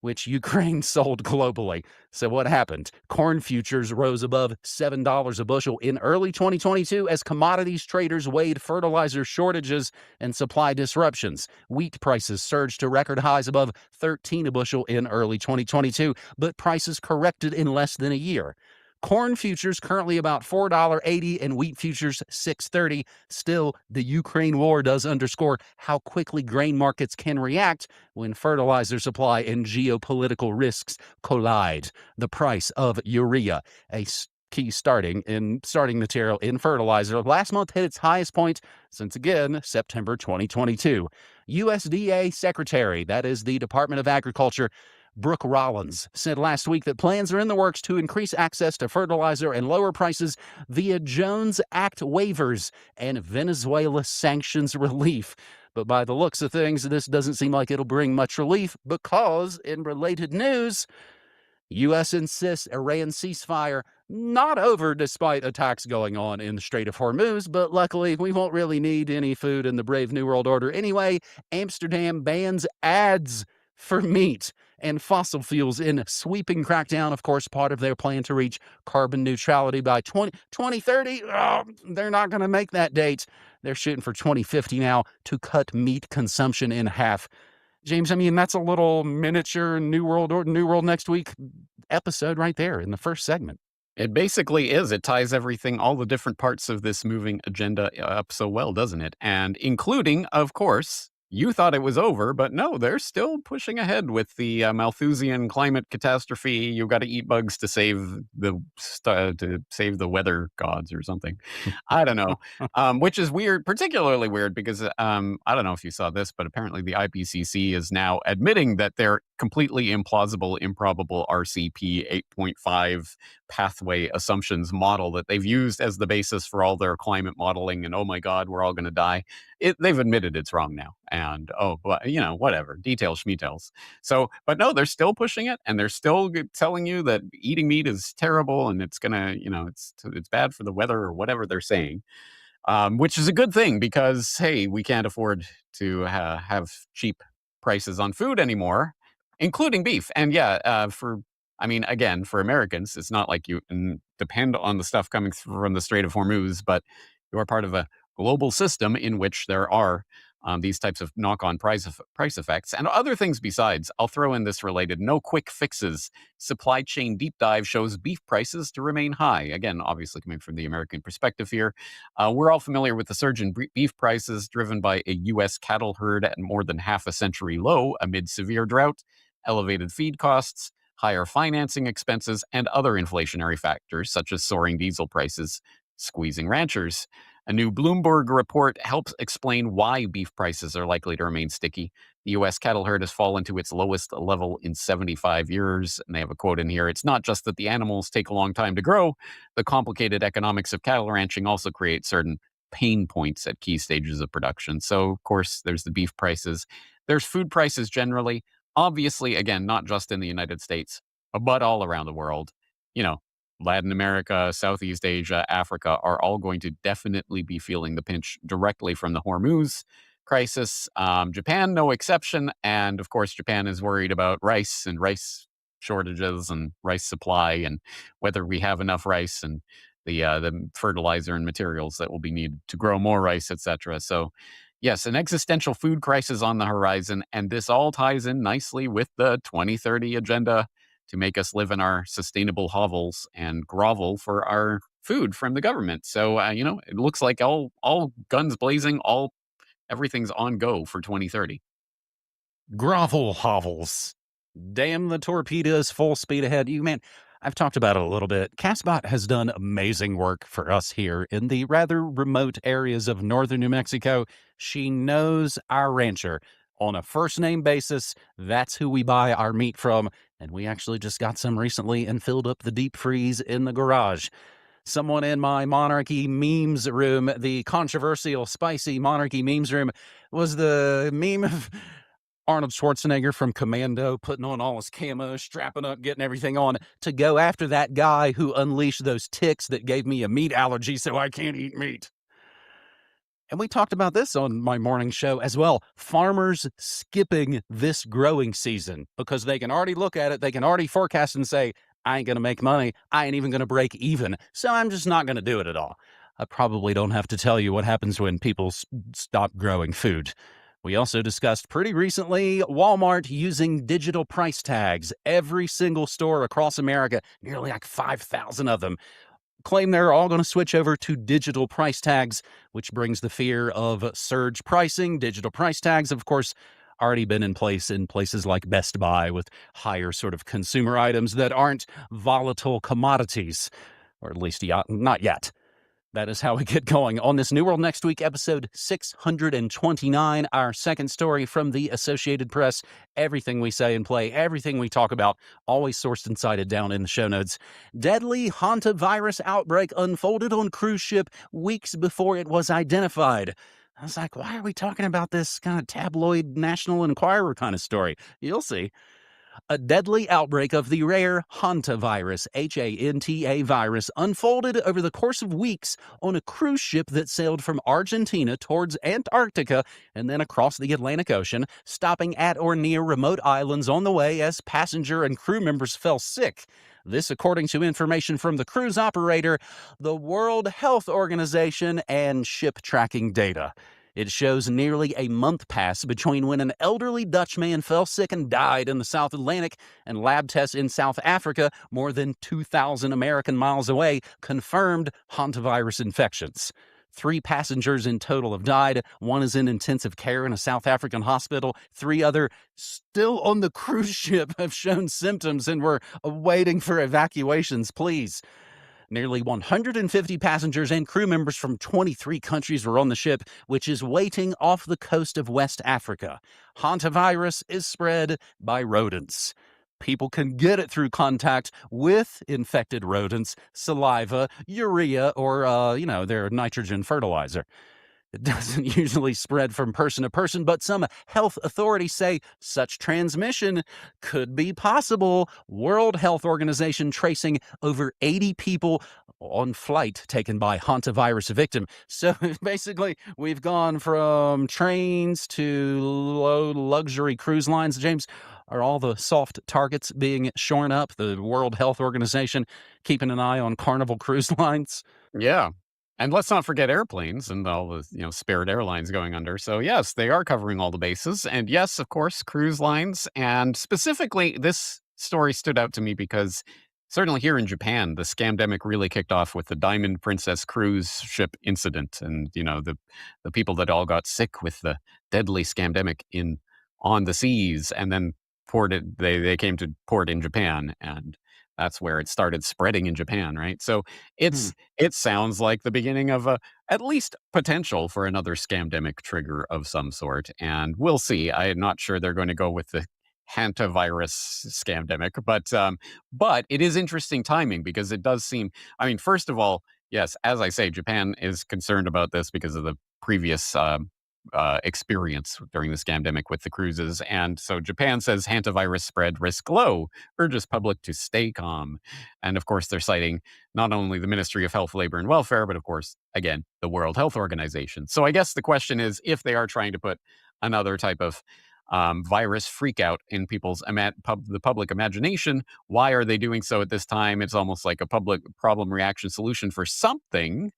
which Ukraine sold globally. So what happened? Corn futures rose above $7 a bushel in early 2022 as commodities traders weighed fertilizer shortages and supply disruptions. Wheat prices surged to record highs above $13 a bushel in early 2022, but prices corrected in less than a year. Corn futures currently about $4.80 and wheat futures $6.30. Still, the Ukraine war does underscore how quickly grain markets can react when fertilizer supply and geopolitical risks collide. The price of urea, a key starting material in fertilizer, last month hit its highest point since, again, September 2022. USDA Secretary, that is the Department of Agriculture, Brooke Rollins, said last week that plans are in the works to increase access to fertilizer and lower prices via Jones Act waivers and Venezuela sanctions relief. But by the looks of things, this doesn't seem like it'll bring much relief because, in related news, U.S. insists Iran ceasefire not over despite attacks going on in the Strait of Hormuz, but luckily we won't really need any food in the brave New World Order anyway. Amsterdam bans ads for meat and fossil fuels in a sweeping crackdown, of course, part of their plan to reach carbon neutrality by 2030. They're not going to make that date. They're shooting for 2050 now to cut meat consumption in half. James, I mean, that's a little miniature New World or New World Next Week episode right there in the first segment. It basically is. It ties everything, all the different parts of this moving agenda up so well, doesn't it? And including, of course, you thought it was over, but no, they're still pushing ahead with the Malthusian climate catastrophe. You've got to eat bugs to save the weather gods or something. I don't know, which is weird, particularly weird because I don't know if you saw this, but apparently the IPCC is now admitting that their completely implausible, improbable RCP 8.5 pathway assumptions model that they've used as the basis for all their climate modeling, and oh my God, we're all going to die. They've admitted it's wrong now. And whatever, details, schmeetails. So, but no, they're still pushing it, and they're still telling you that eating meat is terrible and it's gonna, it's bad for the weather or whatever they're saying. Which is a good thing because, hey, we can't afford to have cheap prices on food anymore, including beef. And for Americans, it's not like you can depend on the stuff coming from the Strait of Hormuz, but you're part of a global system in which there are these types of knock-on price effects and other things besides. I'll throw in this related. No quick fixes. Supply chain deep dive shows beef prices to remain high. Again, obviously coming from the American perspective here. We're all familiar with the surge in beef prices driven by a U.S. cattle herd at more than half a century low amid severe drought, elevated feed costs, higher financing expenses, and other inflationary factors such as soaring diesel prices, squeezing ranchers. A new Bloomberg report helps explain why beef prices are likely to remain sticky. The U.S. cattle herd has fallen to its lowest level in 75 years. And they have a quote in here. It's not just that the animals take a long time to grow. The complicated economics of cattle ranching also create certain pain points at key stages of production. So, of course, there's the beef prices. There's food prices generally. Obviously, again, not just in the United States, but all around the world. Latin America, Southeast Asia, Africa are all going to definitely be feeling the pinch directly from the Hormuz crisis. Japan, no exception. And of course, Japan is worried about rice and rice shortages and rice supply and whether we have enough rice and the fertilizer and materials that will be needed to grow more rice, etc. So yes, an existential food crisis on the horizon. And this all ties in nicely with the 2030 agenda to make us live in our sustainable hovels and grovel for our food from the government. So, it looks like all guns blazing, everything's on go for 2030. Grovel hovels. Damn the torpedoes, full speed ahead. I've talked about it a little bit. CastBot has done amazing work for us here in the rather remote areas of northern New Mexico. She knows our rancher on a first name basis. That's who we buy our meat from. And we actually just got some recently and filled up the deep freeze in the garage. Someone in my Monarchy memes room, the controversial, spicy Monarchy memes room, was the meme of Arnold Schwarzenegger from Commando putting on all his camo, strapping up, getting everything on to go after that guy who unleashed those ticks that gave me a meat allergy so I can't eat meat. And we talked about this on my morning show as well. Farmers skipping this growing season because they can already look at it. They can already forecast and say, I ain't going to make money. I ain't even going to break even. So I'm just not going to do it at all. I probably don't have to tell you what happens when people stop growing food. We also discussed pretty recently Walmart using digital price tags. Every single store across America, nearly like 5,000 of them, claim they're all going to switch over to digital price tags, which brings the fear of surge pricing. Digital price tags, of course, already been in place in places like Best Buy with higher sort of consumer items that aren't volatile commodities, or at least not yet. That is how we get going on this New World Next Week, episode 629, our second story from the Associated Press. Everything we say and play, everything we talk about, always sourced and cited down in the show notes. Deadly hantavirus outbreak unfolded on cruise ship weeks before it was identified. I was like, why are we talking about this kind of tabloid National Enquirer kind of story? You'll see. A deadly outbreak of the rare hantavirus, H-A-N-T-A virus, unfolded over the course of weeks on a cruise ship that sailed from Argentina towards Antarctica and then across the Atlantic Ocean, stopping at or near remote islands on the way as passenger and crew members fell sick. This, according to information from the cruise operator, the World Health Organization, and ship tracking data. It shows nearly a month passed between when an elderly Dutch man fell sick and died in the South Atlantic and lab tests in South Africa, more than 2,000 American miles away, confirmed hantavirus infections. 3 passengers in total have died. 1 is in intensive care in a South African hospital. 3 other still on the cruise ship have shown symptoms and were waiting for evacuations. Please. Nearly 150 passengers and crew members from 23 countries were on the ship, which is waiting off the coast of West Africa. Hantavirus is spread by rodents. People can get it through contact with infected rodents, saliva, urea, or, their nitrogen fertilizer. It doesn't usually spread from person to person, but some health authorities say such transmission could be possible. World Health Organization tracing over 80 people on flight taken by hantavirus victim. So basically, we've gone from trains to low luxury cruise lines. James, are all the soft targets being shorn up? The World Health Organization keeping an eye on Carnival Cruise Lines? Yeah. And let's not forget airplanes and all the, spared airlines going under. So yes, they are covering all the bases. And yes, of course, cruise lines. And specifically, this story stood out to me because certainly here in Japan, the scamdemic really kicked off with the Diamond Princess cruise ship incident. And, the people that all got sick with the deadly scamdemic on the seas and then they came to port in Japan, and that's where it started spreading in Japan, right? So it sounds like the beginning of at least potential for another scamdemic trigger of some sort. And we'll see. I'm not sure they're going to go with the hantavirus scamdemic, but it is interesting timing because it does seem, first of all, yes, as I say, Japan is concerned about this because of the previous experience during the scamdemic with the cruises. And so Japan says hantavirus spread risk low, urges public to stay calm. And of course, they're citing not only the Ministry of Health, Labor and Welfare, but of course, again, the World Health Organization. So I guess the question is, if they are trying to put another type of virus freakout in people's the public imagination, why are they doing so at this time? It's almost like a public problem reaction solution for something.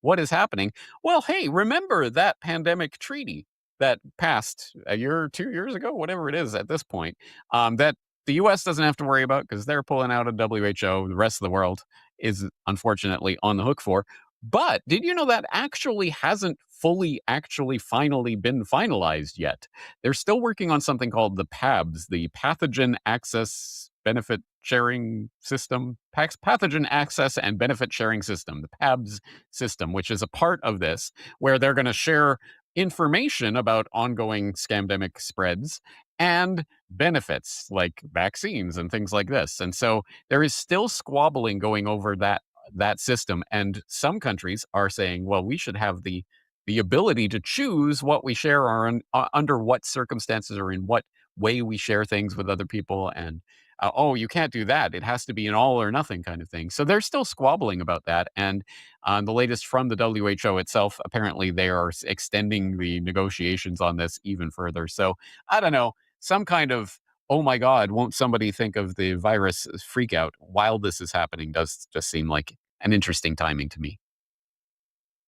What is happening? Well, hey, remember that pandemic treaty that passed a year or 2 years ago, whatever it is at this point, that the U.S. doesn't have to worry about because they're pulling out of WHO. The rest of the world is unfortunately on the hook for. But did you know that actually hasn't finally been finalized yet? They're still working on something called the PABS, the Pathogen Access Benefit Sharing System, Pathogen Access and Benefit Sharing System, the PABS system, which is a part of this, where they're going to share information about ongoing scamdemic spreads and benefits like vaccines and things like this. And so there is still squabbling going over that system. And some countries are saying, well, we should have the ability to choose what we share under what circumstances or in what way we share things with other people. And you can't do that. It has to be an all or nothing kind of thing. So they're still squabbling about that. And the latest from the WHO itself, apparently they are extending the negotiations on this even further. So I don't know, some kind of, oh my God, won't somebody think of the virus freak out while this is happening does just seem like an interesting timing to me.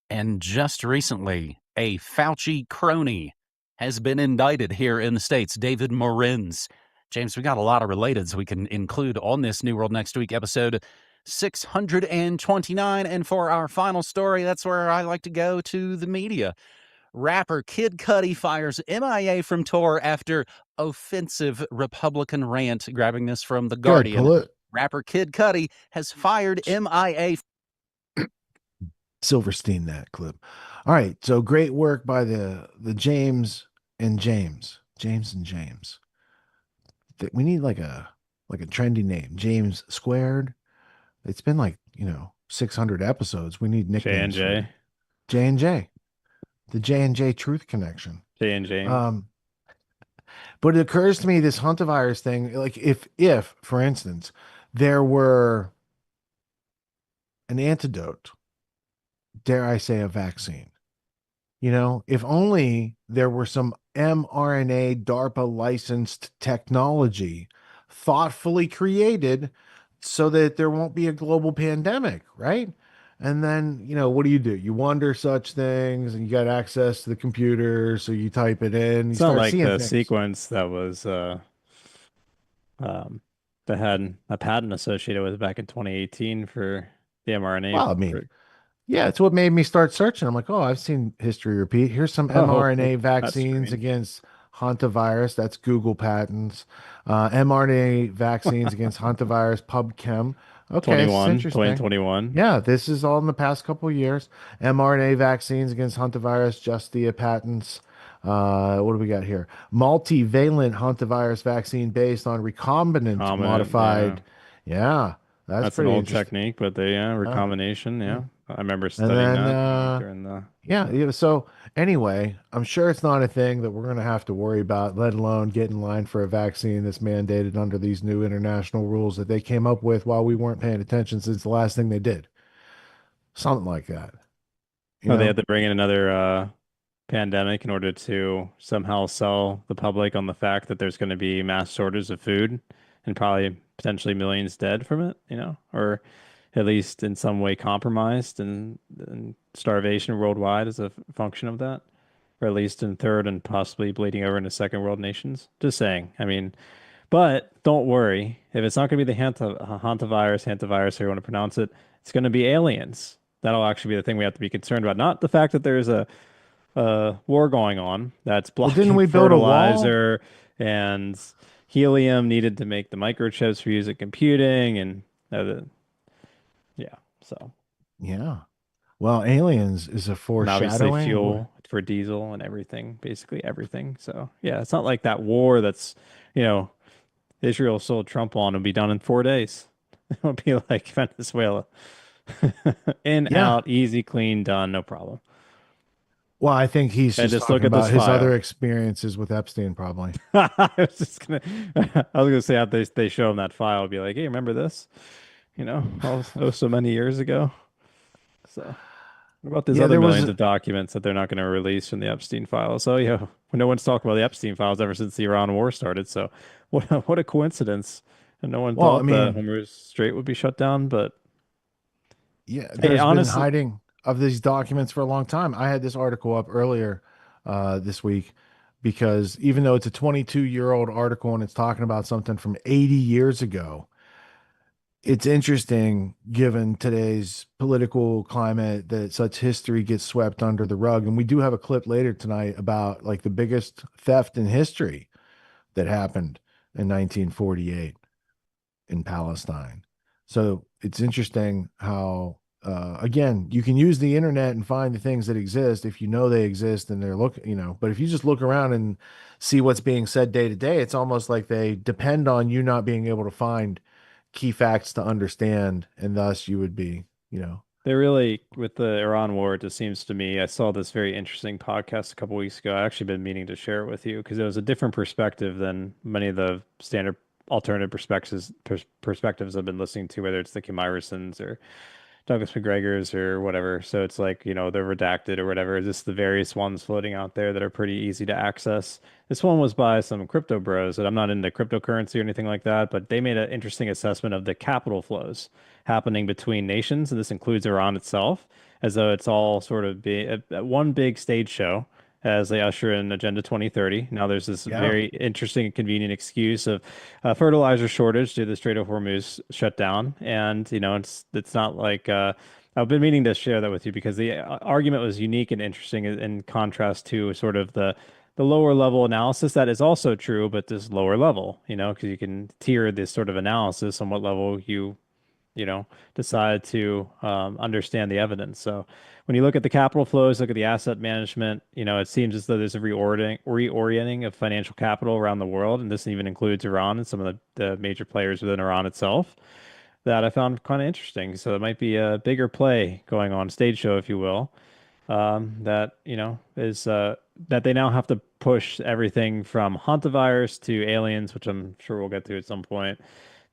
And just recently, a Fauci crony has been indicted here in the States, David Morinz. James, we got a lot of relateds we can include on this New World Next Week episode 629. And for our final story, that's where I like to go to the media. Rapper Kid Cudi fires MIA from tour after offensive Republican rant. Grabbing this from The Guardian. Rapper Kid Cudi has fired MIA. Silverstein that clip. All right, so great work by the James and James. We need like a trendy name. James Squared. It's been 600 episodes. We need nicknames. J&J. J&J. The J&J Truth Connection. J and James. But it occurs to me this hantavirus thing, like if for instance there were an antidote, dare I say a vaccine, if only there were some mRNA DARPA licensed technology thoughtfully created so that there won't be a global pandemic, right? And then, what do? You wonder such things and you got access to the computer, so you type it in, you It's not start like seeing the things. sequence that was um that had a patent associated with it back in 2018 for the mRNA. Well, I mean, yeah, it's what made me start searching. I'm like, oh, I've seen history repeat. Here's some Oh, mRNA that's vaccines strange. against hantavirus. That's Google patents. mRNA vaccines against hantavirus, PubChem. Okay, this is interesting. 2021. Yeah, this is all in the past couple of years. mRNA vaccines against hantavirus, Justia patents. What do we got here? Multivalent hantavirus vaccine based on recombinant Recombinant, yeah. modified. Yeah, that's That's an pretty old interesting. technique, but recombination, Yeah. yeah. I remember And studying then, that during the yeah. So anyway, I'm sure it's not a thing that we're going to have to worry about, let alone get in line for a vaccine that's mandated under these new international rules that they came up with while we weren't paying attention since the last thing they did. Something like that, you Oh, they know? had to bring in another pandemic in order to somehow sell the public on the fact that there's going to be mass shortage of food and probably potentially millions dead from it, or at least in some way compromised and starvation worldwide as a function of that, or at least in third and possibly bleeding over into second world nations. Just saying. I mean, but don't worry. If it's not going to be the hantavirus, how you want to pronounce it, it's going to be aliens. That'll actually be the thing we have to be concerned about. Not the fact that there's a war going on that's Well, didn't blocking we build a wall? fertilizer and helium needed to make the microchips for using computing and yeah, so Yeah. Well, aliens is a and obviously foreshadowing. fuel for diesel and everything, basically everything. So yeah, it's not like that war that's Israel sold Trump on will be done in 4 days. It would be like Venezuela. In, Yeah. out, easy, clean, done, no problem. Well, I think he's And just just look talking at this about his other file. experiences with Epstein, probably. I was just gonna, I was gonna say how they show him that file, be like, hey, remember this? So many years ago. So what about these Yeah, other there was millions of documents that they're not going to release from the Epstein files? So yeah, no one's talked about the Epstein files ever since the Iran war started. So what a coincidence. And no one Well, I thought the mean, Hormuz Strait would be shut down, but yeah, hey, there's been honestly, hiding of these documents for a long time. I had this article up earlier this week because even though it's a 22-year-old article and it's talking about something from 80 years ago, it's interesting given today's political climate that such history gets swept under the rug. And we do have a clip later tonight about like the biggest theft in history that happened in 1948 in Palestine. So it's interesting how, again, you can use the internet and find the things that exist if you know they exist and they're but if you just look around and see what's being said day to day, it's almost like they depend on you not being able to find key facts to understand. And thus you would be, they really, with the Iran war, it just seems to me, I saw this very interesting podcast a couple weeks ago. I actually been meaning to share it with you because it was a different perspective than many of the standard alternative perspectives I've been listening to, whether it's the Kim Iversons or Douglas McGregor's or whatever. So it's like, they're redacted or whatever. Just the various ones floating out there that are pretty easy to access. This one was by some crypto bros that I'm not into cryptocurrency or anything like that, but they made an interesting assessment of the capital flows happening between nations. And this includes Iran itself, as though it's all sort of one big stage show as they usher in Agenda 2030. Now there's this very interesting and convenient excuse of fertilizer shortage due to the Strait of Hormuz shutdown, and it's not like I've been meaning to share that with you because the argument was unique and interesting in contrast to sort of the lower level analysis that is also true, but this lower level, because you can tier this sort of analysis on what level you decide to understand the evidence. So when you look at the capital flows, look at the asset management, it seems as though there's a reorienting of financial capital around the world. And this even includes Iran and some of the major players within Iran itself that I found kind of interesting. So it might be a bigger play going on, stage show, if you will, that, is that they now have to push everything from hantavirus to aliens, which I'm sure we'll get to at some point,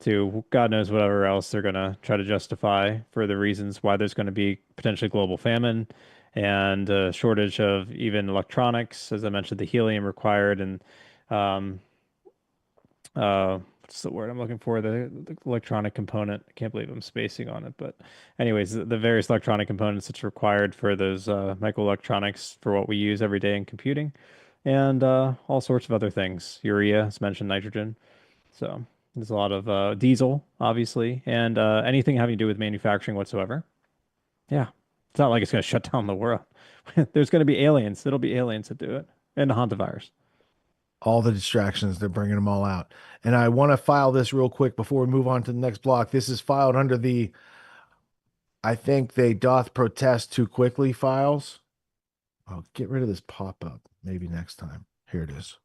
to God knows whatever else they're going to try to justify for the reasons why there's going to be potentially global famine and a shortage of even electronics, as I mentioned, the helium required and um, what's the word I'm looking for? The electronic component. I can't believe I'm spacing on it, but anyways, the various electronic components that's required for those microelectronics for what we use every day in computing, and all sorts of other things. Urea, as mentioned, nitrogen. So there's a lot of diesel, obviously, and anything having to do with manufacturing whatsoever. Yeah, it's not like it's going to shut down the world. There's going to be aliens. It'll be aliens that do it, and the hantavirus. All the distractions, they're bringing them all out. And I want to file this real quick before we move on to the next block. This is filed under the I think they doth protest too quickly files. I'll get rid of this pop-up maybe next time. Here it is.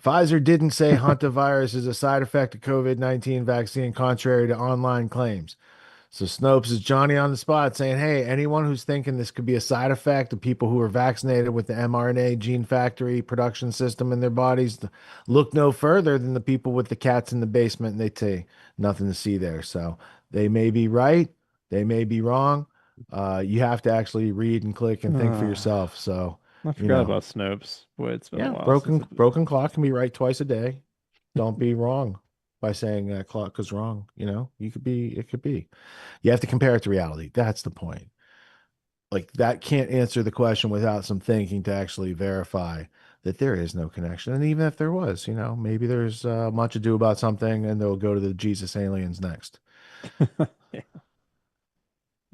Pfizer didn't say hantavirus is a side effect of COVID-19 vaccine, contrary to online claims. So Snopes is Johnny on the spot saying, hey, anyone who's thinking this could be a side effect of people who are vaccinated with the mRNA gene factory production system in their bodies, look no further than the people with the cats in the basement, and they say nothing to see there. So they may be right. They may be wrong. You have to actually read and click and think for yourself. So I forgot about Snopes. Boy, it's been a while. Broken clock can be right twice a day. Don't be wrong by saying that clock is wrong. It could be. You have to compare it to reality. That's the point. Like that can't answer the question without some thinking to actually verify that there is no connection. And even if there was, maybe there's much ado about something and they'll go to the Jesus aliens next.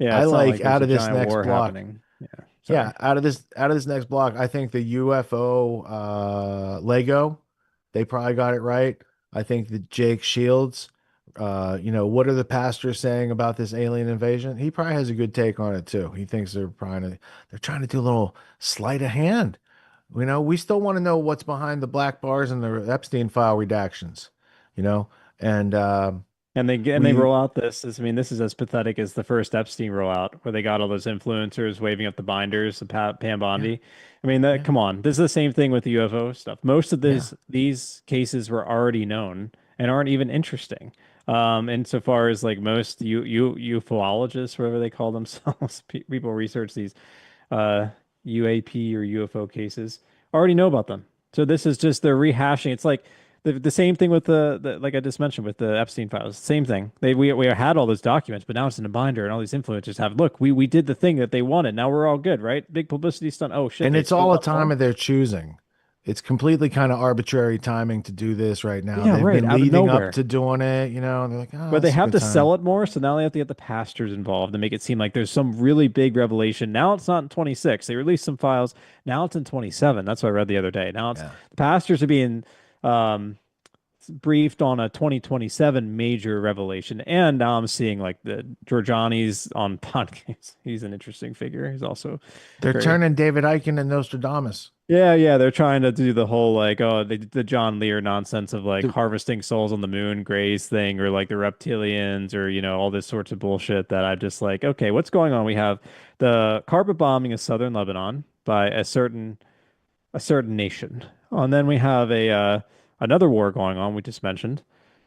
Yeah, I it's not like there's out a of this giant next war block. happening. Yeah, out of this next block, I think the UFO Lego, they probably got it right. I think that Jake Shields, what are the pastors saying about this alien invasion? He probably has a good take on it too. He thinks they're trying to do a little sleight of hand. We still want to know what's behind the black bars and the Epstein file redactions, and they roll out this. This is as pathetic as the first Epstein rollout, where they got all those influencers waving up the binders, the Pam Bondi. Come on, this is the same thing with the UFO stuff. Most of these cases were already known and aren't even interesting. Insofar as like most ufologists, whatever they call themselves, people research these UAP or UFO cases, already know about them. So this is just they're rehashing. It's like the same thing with the like I just mentioned with the Epstein files. Same thing. We had all those documents, but now it's in a binder, and all these influencers have look. We did the thing that they wanted. Now we're all good, right? Big publicity stunt. Oh shit! And it's all a time of their choosing. It's completely kind of arbitrary timing to do this right now. Yeah, They've right, been out of leading up nowhere. to doing it, and they're like, oh, But they that's a have good to time. sell it more, so now they have to get the pastors involved and make it seem like there's some really big revelation. Now it's not in 26. They released some files. Now it's in 27. That's what I read the other day. Now it's the pastors are being briefed on a 2027 major revelation. And now I'm seeing like the Giorgiani's on podcast. He's an interesting figure. He's also They're turning David Icke into Nostradamus. Yeah, they're trying to do the whole like the John Lear nonsense of like harvesting souls on the moon, Greys thing, or like the reptilians, or all this sorts of bullshit that I'm just like, okay, what's going on? We have the carpet bombing of southern Lebanon by a certain nation, and then we have another war going on we just mentioned,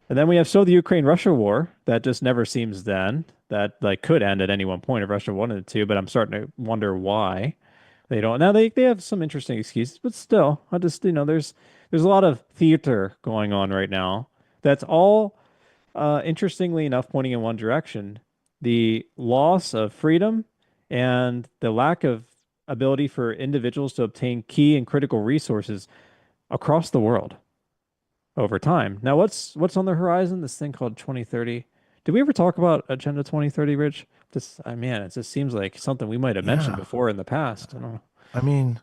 and then we have the Ukraine-Russia war that just never seems to end. That like could end at any one point if Russia wanted to, but I'm starting to wonder why. They don't. Now they have some interesting excuses, but still, I just there's a lot of theater going on right now. That's all interestingly enough pointing in one direction. The loss of freedom and the lack of ability for individuals to obtain key and critical resources across the world over time. Now what's on the horizon? This thing called 2030. Did we ever talk about Agenda 2030, Rich? Man, it just seems like something we might have mentioned before in the past. I don't know.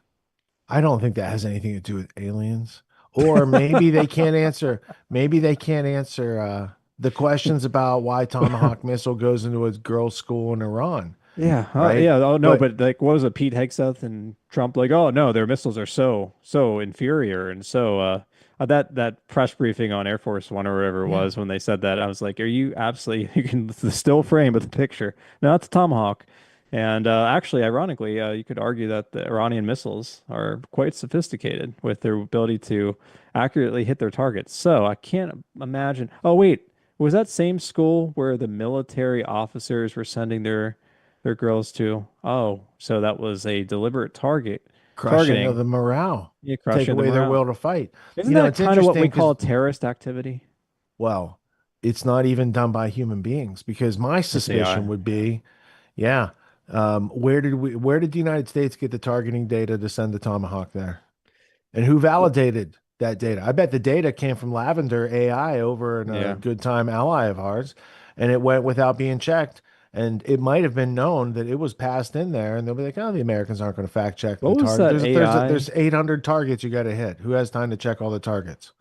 I don't think that has anything to do with aliens. Or maybe they can't answer. Maybe they can't answer the questions about why Tomahawk missile goes into a girls' school in Iran. Yeah. Right? Yeah. Oh no, but like, what was it? Pete Hegseth and Trump like, oh no, their missiles are so inferior, and so that press briefing on Air Force One or whatever it was when they said that, I was like, are you absolutely? You can the still frame of the picture. No, it's Tomahawk. And actually, ironically, you could argue that the Iranian missiles are quite sophisticated with their ability to accurately hit their targets. So I can't imagine. Oh, wait, was that same school where the military officers were sending their girls to? Oh, so that was a deliberate Crushing of targeting. the morale. Yeah, Take crushing the away their morale. will to fight. Isn't that It's kind of what we interesting call because, terrorist activity? well, it's not even done by human beings because my It's suspicion AI. would be, yeah, where did the United States get the targeting data to send the Tomahawk there? And who validated that data? I bet the data came from Lavender AI over in a Yeah. good time ally of ours, and it went without being checked. And it might have been known that it was passed in there, and they'll be like, "Oh, the Americans aren't going to fact check the What was target." that AI? There's 800 targets you got to hit. Who has time to check all the targets?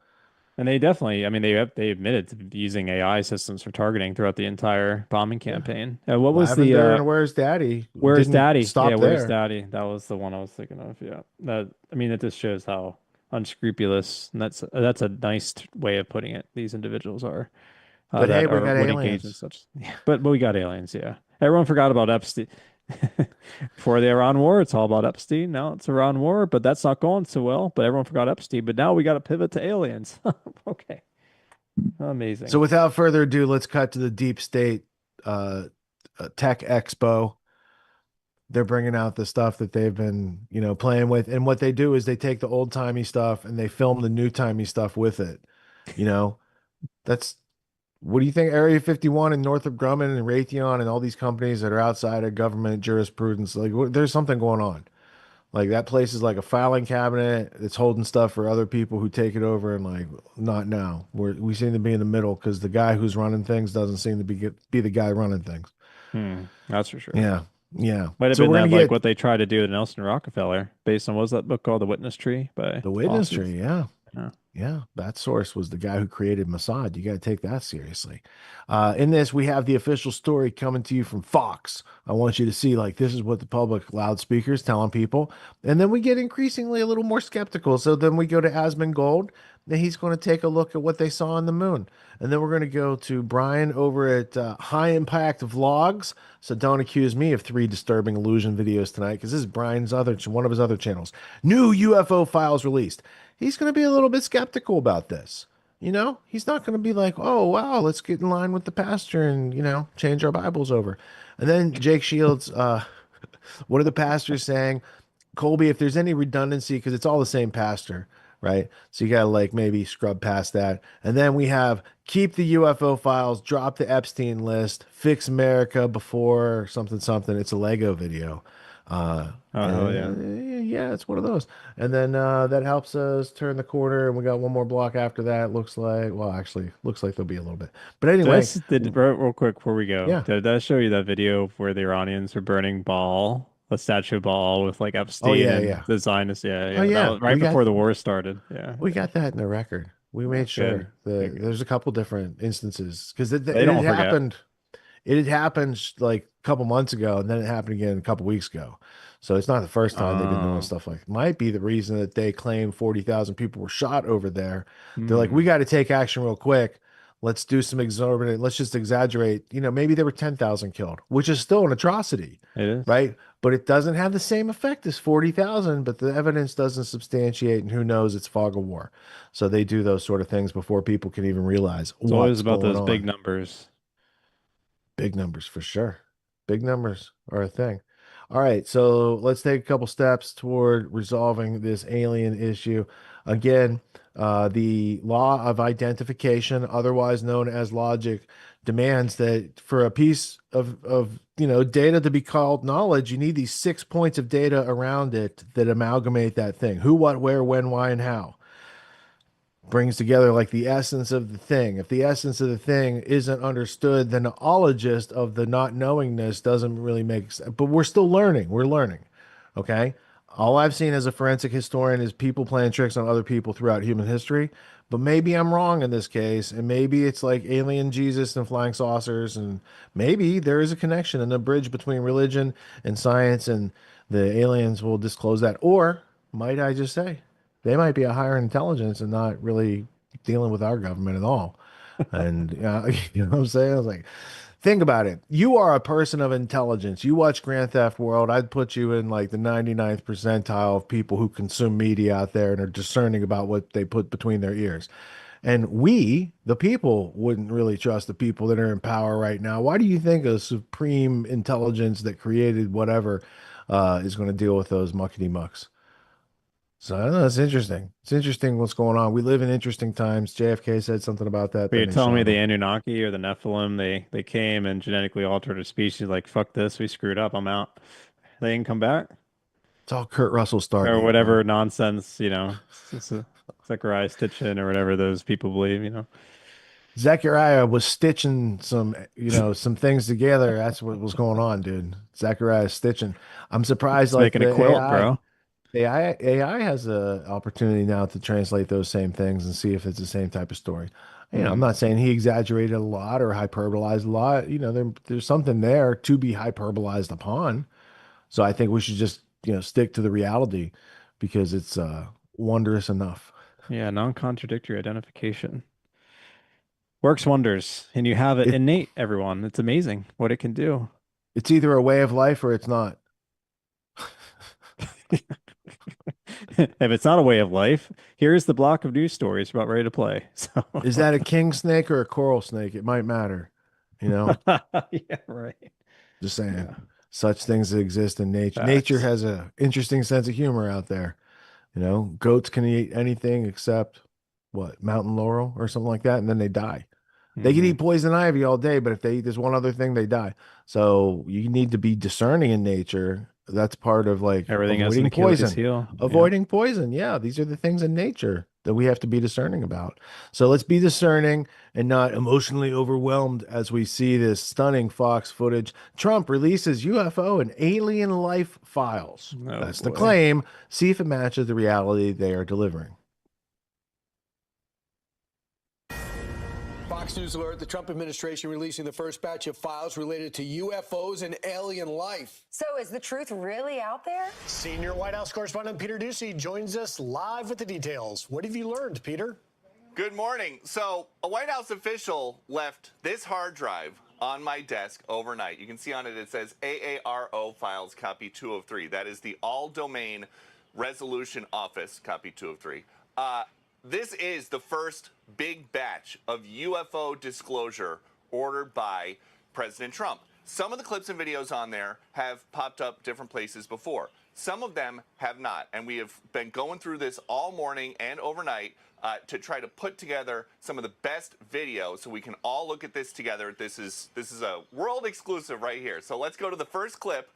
And they definitely, I mean, they admitted to using AI systems for targeting throughout the entire bombing Yeah. campaign. What was the Lavender and Where's Daddy Where's didn't Daddy? Yeah, stop Where's there. Daddy? That was the one I was thinking of. Yeah. That, I mean, it just shows how unscrupulous, and that's a nice way of putting it. These individuals are But hey, that we are got would engage in aliens. such. Yeah, but we got aliens. Yeah, everyone forgot about Epstein. Before the Iran war, it's all about Epstein. Now it's Iran war, but that's not going so well. But everyone forgot Epstein. But now we got to pivot to aliens. Okay, amazing. So without further ado, let's cut to the Deep State uh, Tech Expo. They're bringing out the stuff that they've been, playing with. And what they do is they take the old timey stuff and they film the new timey stuff with it. You know, that's what do you think? Area 51 and Northrop Grumman and Raytheon and all these companies that are outside of government jurisprudence, like there's something going on. Like that place is like a filing cabinet. It's holding stuff for other people who take it over and like not now. We seem to be in the middle because the guy who's running things doesn't seem to be the guy running things. That's for sure. Yeah. Yeah. Might have So been we're that gonna like get what they tried to do to Nelson Rockefeller based on what was that book called, The Witness Tree by the witness Lawsuits? tree. Yeah. Yeah. Yeah, that source was the guy who created Mossad. You got to take that seriously. In this, we have the official story coming to you from Fox. I want you to see, like, this is what the public loudspeakers telling people. And then we get increasingly a little more skeptical. So then we go to Asmongold. Then he's going to take a look at what they saw on the moon. And then we're going to go to Brian over at High Impact Vlogs. So don't accuse me of 3 disturbing illusion videos tonight, because this is Brian's one of his other channels. New UFO files released. He's going to be a little bit skeptical about this. He's not going to be like, oh, wow, let's get in line with the pastor and, change our Bibles over. And then Jake Shields, what are the pastors saying? Colby, if there's any redundancy, because it's all the same pastor, right? So you got to like maybe scrub past that. And then we have keep the UFO files, drop the Epstein list, fix America before something, something. It's a Lego video. Yeah, it's one of those. And then that helps us turn the corner, and we got one more block after that. Looks like, well, actually, looks like there'll be a little bit. But anyway, Real quick before we go, yeah. did that show you that video where the Iranians were burning Baal, a statue of Baal with like Epstein yeah. the Zionists? Yeah, yeah. Oh, yeah. That was right before the war started. Yeah, we got that in the record. We made sure that there's a couple different instances because it had happened. It had happened like a couple months ago, and then it happened again a couple weeks ago. So it's not the first time they've been doing stuff like. Might be the reason that they claim 40,000 people were shot over there. They're like, we got to take action real quick. Let's do some exorbitant. Let's just exaggerate. Maybe there were 10,000 killed, which is still an atrocity. It is, right? But it doesn't have the same effect as 40,000. But the evidence doesn't substantiate, and who knows? It's fog of war. So they do those sort of things before people can even realize. It's always about those big numbers. Big numbers for sure. Big numbers are a thing. All right, so let's take a couple steps toward resolving this alien issue. Again, the law of identification, otherwise known as logic, demands that for a piece of data to be called knowledge, you need these 6 points of data around it that amalgamate that thing: who, what, where, when, why, and how. Brings together like the essence of the thing. If the essence of the thing isn't understood, then the ologist of the not knowingness doesn't really make sense. But we're still learning. We're learning. Okay. All I've seen as a forensic historian is people playing tricks on other people throughout human history. But maybe I'm wrong in this case. And maybe it's like alien Jesus and flying saucers. And maybe there is a connection and a bridge between religion and science, and the aliens will disclose that. Or might I just say, they might be a higher intelligence and not really dealing with our government at all. And you know what I'm saying? I was like, Think about it. You are a person of intelligence. You watch Grand Theft World. I'd put you in like the 99th percentile of people who consume media out there and are discerning about what they put between their ears. And we, the people, wouldn't really trust the people that are in power right now. Why do you think a supreme intelligence that created whatever is going to deal with those muckety mucks? So I don't know. It's interesting. It's interesting what's going on. We live in interesting times. JFK said something about that. But you're then they telling me shot the him. Anunnaki or the Nephilim, they came and genetically altered a species like, fuck this, we screwed up, I'm out. They didn't come back? It's all Kurt Russell Or started. whatever nonsense, you know, Zechariah Stitchin or whatever those people believe, you know. Zechariah was stitching some, some things together. That's what was going on, dude. Zechariah stitching. I'm surprised, He's like making a the quilt, AI, bro. AI has a opportunity now to translate those same things and see if it's the same type of story. I'm not saying he exaggerated a lot or hyperbolized a lot. There's something there to be hyperbolized upon. So I think we should just, stick to the reality because it's wondrous enough. Yeah, non-contradictory identification. Works wonders. And you have it It- innate, everyone. It's amazing what it can do. It's either a way of life or it's not. If it's not a way of life, here's the block of news stories about ready to play. So Is that a king snake or a coral snake? It might matter, yeah, right. Just saying. Yeah. Such things that exist in nature. Facts. Nature has a interesting sense of humor out there. Goats can eat anything except what, mountain laurel or something like that, and then they die. They can eat poison ivy all day, but if they eat this one other thing, they die. So you need to be discerning in nature. That's part of like Everything has avoiding an Achilles poison. heel. Avoiding poison. Yeah, these are the things in nature that we have to be discerning about. So let's be discerning and not emotionally overwhelmed as we see this stunning Fox footage. Trump releases UFO and alien life files. Oh, That's the boy. claim. See if it matches the reality they are delivering. Fox News alert, the Trump administration releasing the first batch of files related to UFOs and alien life. So is the truth really out there? Senior White House correspondent Peter Ducey joins us live with the details. What have you learned, Peter? Good morning. So a White House official left this hard drive on my desk overnight. You can see on it, it says AARO files copy 2 of 3. That is the all domain resolution office copy 2 of 3. This is the first big batch of UFO disclosure ordered by President Trump. Some of the clips and videos on there have popped up different places before. Some of them have not. And we have been going through this all morning and overnight to try to put together some of the best video so we can all look at this together. This is a world exclusive right here. So let's go to the first clip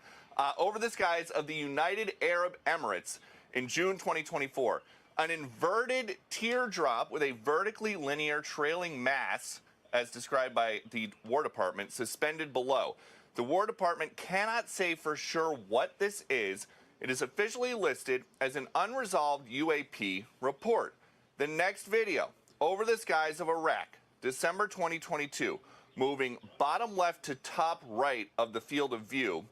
over the skies of the United Arab Emirates in June 2024. An inverted teardrop with a vertically linear trailing mass, as described by the War Department, suspended below. The War Department cannot say for sure what this is. It is officially listed as an unresolved UAP report. The next video, over the skies of Iraq, December 2022, moving bottom left to top right of the field of view.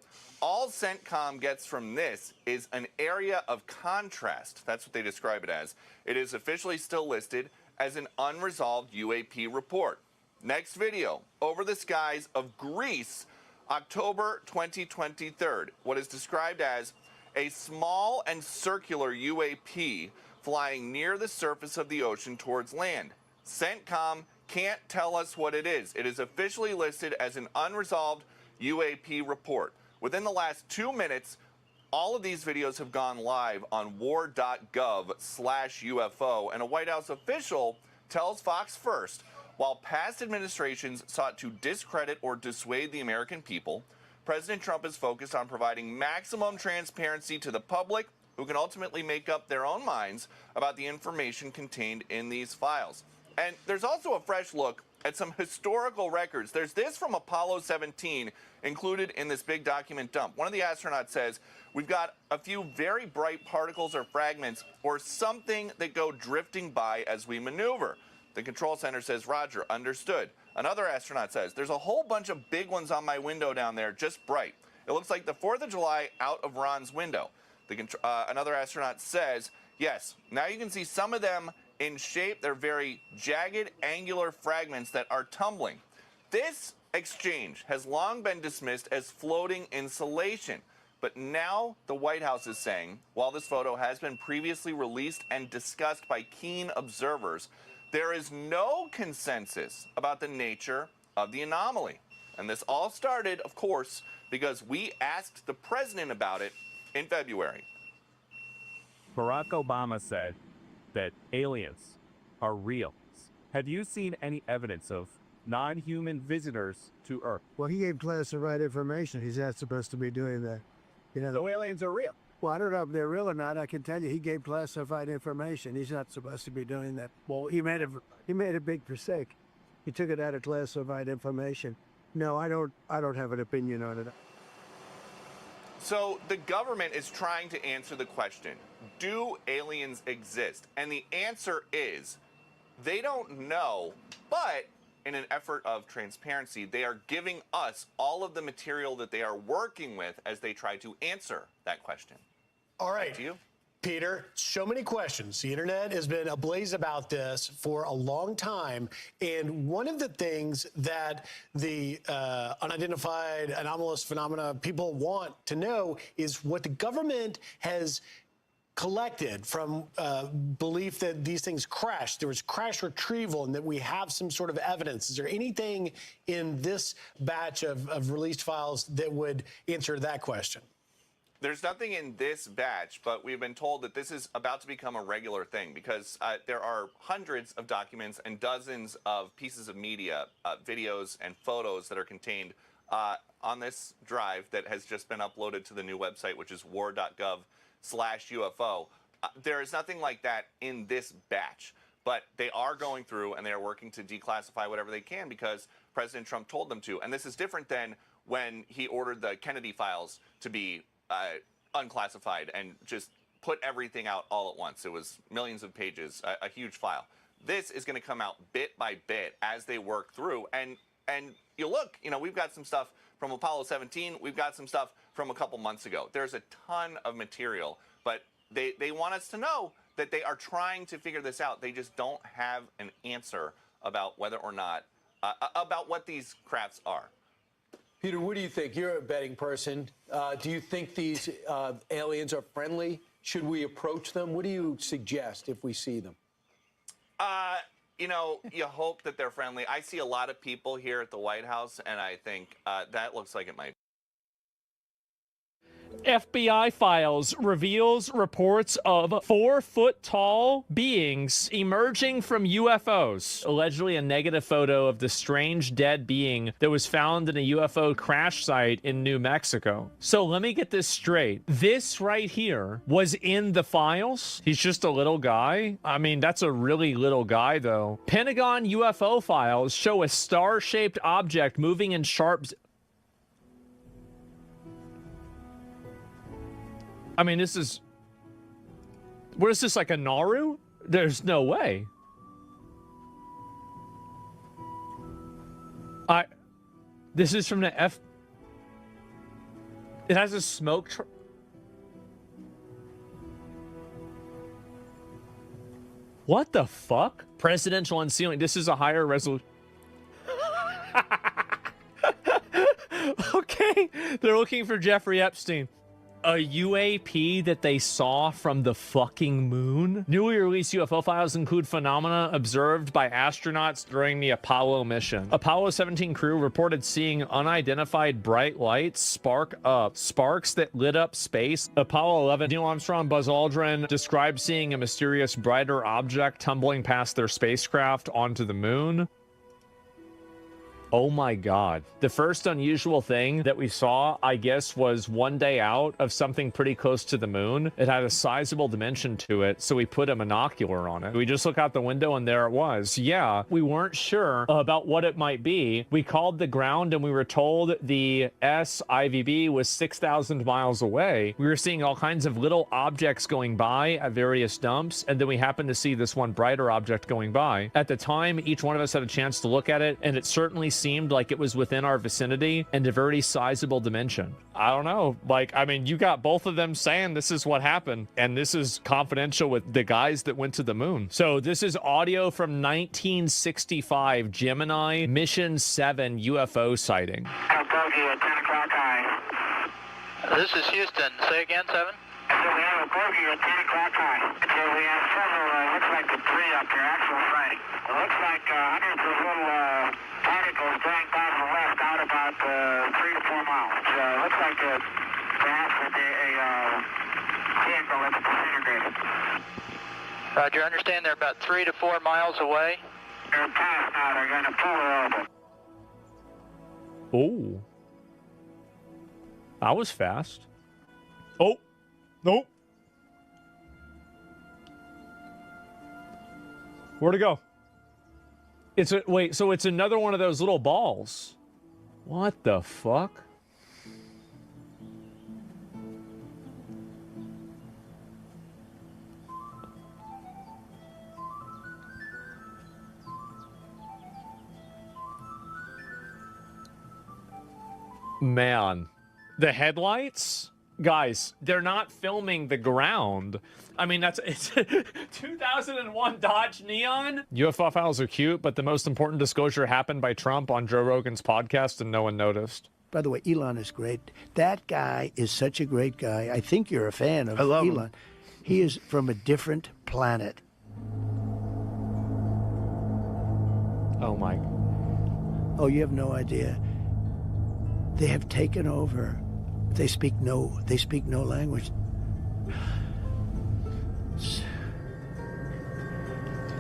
All CENTCOM gets from this is an area of contrast. That's what they describe it as. It is officially still listed as an unresolved UAP report. Next video, over the skies of Greece, October 2023. What is described as a small and circular UAP flying near the surface of the ocean towards land. CENTCOM can't tell us what it is. It is officially listed as an unresolved UAP report. Within the last 2 minutes, all of these videos have gone live on war.gov/UFO, and a White House official tells Fox First, while past administrations sought to discredit or dissuade the American people, President Trump is focused on providing maximum transparency to the public, who can ultimately make up their own minds about the information contained in these files. And there's also a fresh look at some historical records. There's this from Apollo 17 included in this big document dump. One of the astronauts says, we've got a few very bright particles or fragments or something that go drifting by as we maneuver. The control center says, Roger, understood. Another astronaut says, there's a whole bunch of big ones on my window down there, just bright. It looks like the 4th of July out of Ron's window. Another astronaut says, yes, now you can see some of them in shape. They're very jagged, angular fragments that are tumbling. This exchange has long been dismissed as floating insulation. But now the White House is saying, while this photo has been previously released and discussed by keen observers, there is no consensus about the nature of the anomaly. And this all started, of course, because we asked the president about it in February. Barack Obama said that aliens are real. Have you seen any evidence of non-human visitors to Earth? Well, he gave classified information. He's not supposed to be doing that. You know, So aliens are real. well, I don't know if they're real or not. I can tell you, he gave classified information. He's not supposed to be doing that. Well, he made a big mistake. He took it out of classified information. No, I don't have an opinion on it. So the government is trying to answer the question, do aliens exist? And the answer is, they don't know, but in an effort of transparency, they are giving us all of the material that they are working with as they try to answer that question. All right. Back to you. Peter, so many questions. The internet has been ablaze about this for a long time. And one of the things that the unidentified anomalous phenomena people want to know is what the government has collected from belief that these things crashed. There was crash retrieval and that we have some sort of evidence. Is there anything in this batch of released files that would answer that question? There's nothing in this batch, but we've been told that this is about to become a regular thing because there are hundreds of documents and dozens of pieces of media, videos and photos that are contained on this drive that has just been uploaded to the new website, which is war.gov/UFO. There is nothing like that in this batch, but they are going through and they are working to declassify whatever they can because President Trump told them to. And this is different than when he ordered the Kennedy files to be unclassified and just put everything out all at once. It was millions of pages, a huge file. This is going to come out bit by bit as they work through. And you look, you know, we've got some stuff from Apollo 17. We've got some stuff from a couple months ago. There's a ton of material, but they want us to know that they are trying to figure this out. They just don't have an answer about whether or not, about what these crafts are. Peter, what do you think? You're a betting person. Do you think these aliens are friendly? Should we approach them? What do you suggest if we see them? You know, you hope that they're friendly. I see a lot of people here at the White House, and I think that looks like it might be. FBI files reveals reports of 4-foot-tall beings emerging from UFOs. Allegedly a negative photo of the strange dead being that was found in a UFO crash site in New Mexico. So let me get this straight. This right here was in the files? He's just a little guy? I mean, that's a really little guy, though. Pentagon UFO files show a star-shaped object moving in sharp... I mean, this is... What is this, like a Naru? There's no way. This is from the It has a smoke... What the fuck? Presidential unsealing. This is a higher resolution... Okay, they're looking for Jeffrey Epstein. A UAP that they saw from the fucking moon? Newly released UFO files include phenomena observed by astronauts during the Apollo mission. Apollo 17 crew reported seeing unidentified bright lights spark up, sparks that lit up space. Apollo 11, Neil Armstrong, Buzz Aldrin described seeing a mysterious brighter object tumbling past their spacecraft onto the moon. Oh my God. The first unusual thing that we saw, I guess, was one day out of something pretty close to the moon. It had a sizable dimension to it, so we put a monocular on it. We just look out the window and there it was. Yeah, we weren't sure about what it might be. We called the ground and we were told the SIVB was 6,000 miles away. We were seeing all kinds of little objects going by at various dumps, and then we happened to see this one brighter object going by. At the time, each one of us had a chance to look at it, and it certainly seemed like it was within our vicinity and a very sizable dimension. I don't know. Like, I mean, you got both of them saying this is what happened, and this is confidential with the guys that went to the moon. So this is audio from 1965 Gemini Mission 7 UFO sighting. Bogey at 10 o'clock high. This is Houston. Say again, 7? So we have a bogey at 10 o'clock high. So we have several, looks like debris up there, actual sighting. It looks like hundreds of little particles going by to the west out about 3 to 4 miles. So it looks like perhaps a vehicle that's disintegrated. Roger, understand they're about 3 to 4 miles away? They're past now, they're going to polar orbit. Oh. That was fast. Oh. Nope. Where'd it go? Wait, so it's another one of those little balls. What the fuck? Man, the headlights? Guys, they're not filming the ground. I mean, it's 2001 Dodge Neon. UFO files are cute, but the most important disclosure happened by Trump on Joe Rogan's podcast and no one noticed. By the way, Elon is great. That guy is such a great guy. I think you're a fan of Elon. him. He is from a different planet. Oh my. Oh, you have no idea. They have taken over. They speak no language.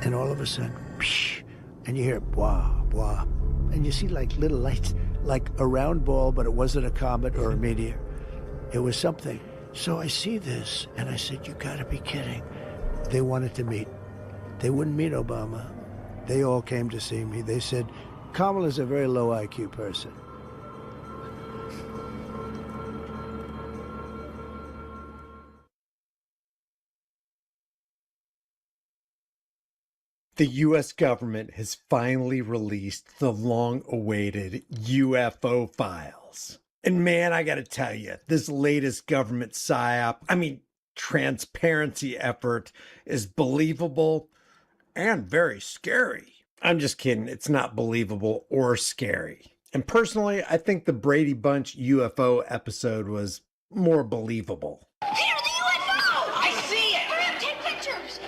And all of a sudden, psh, and you hear blah, blah. And you see like little lights, like a round ball, but it wasn't a comet or a meteor. It was something. So I see this, and I said, you gotta be kidding. They wanted to meet. They wouldn't meet Obama. They all came to see me. They said, Kamala's a very low IQ person. The U.S. government has finally released the long-awaited UFO files. And man, I gotta tell you, this latest government PSYOP, transparency effort is believable and very scary. I'm just kidding, it's not believable or scary. And personally, I think the Brady Bunch UFO episode was more believable. Here's the UFO! I see it! Hurry up, take pictures!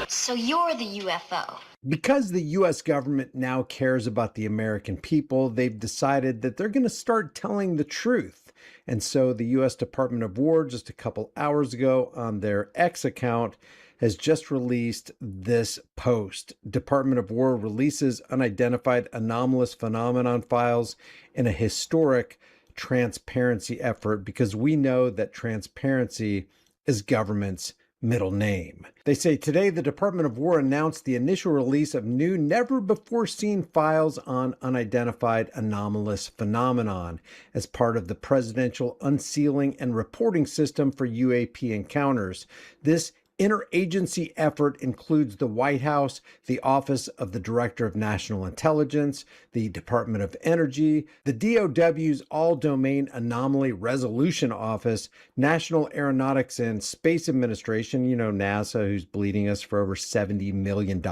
So you're the UFO. Because the US government now cares about the American people, they've decided that they're going to start telling the truth. And so the US Department of War, just a couple hours ago on their X account, has just released this post. Department of War releases unidentified anomalous phenomenon files in a historic transparency effort, because we know that transparency is government's middle name. They say today the Department of War announced the initial release of new, never-before-seen files on unidentified anomalous phenomenon as part of the Presidential Unsealing and Reporting System for UAP encounters. This interagency effort includes the White House, the Office of the Director of National Intelligence, the Department of Energy, the DOW's All-Domain Anomaly Resolution Office, National Aeronautics and Space Administration, NASA, who's bleeding us for over $70 million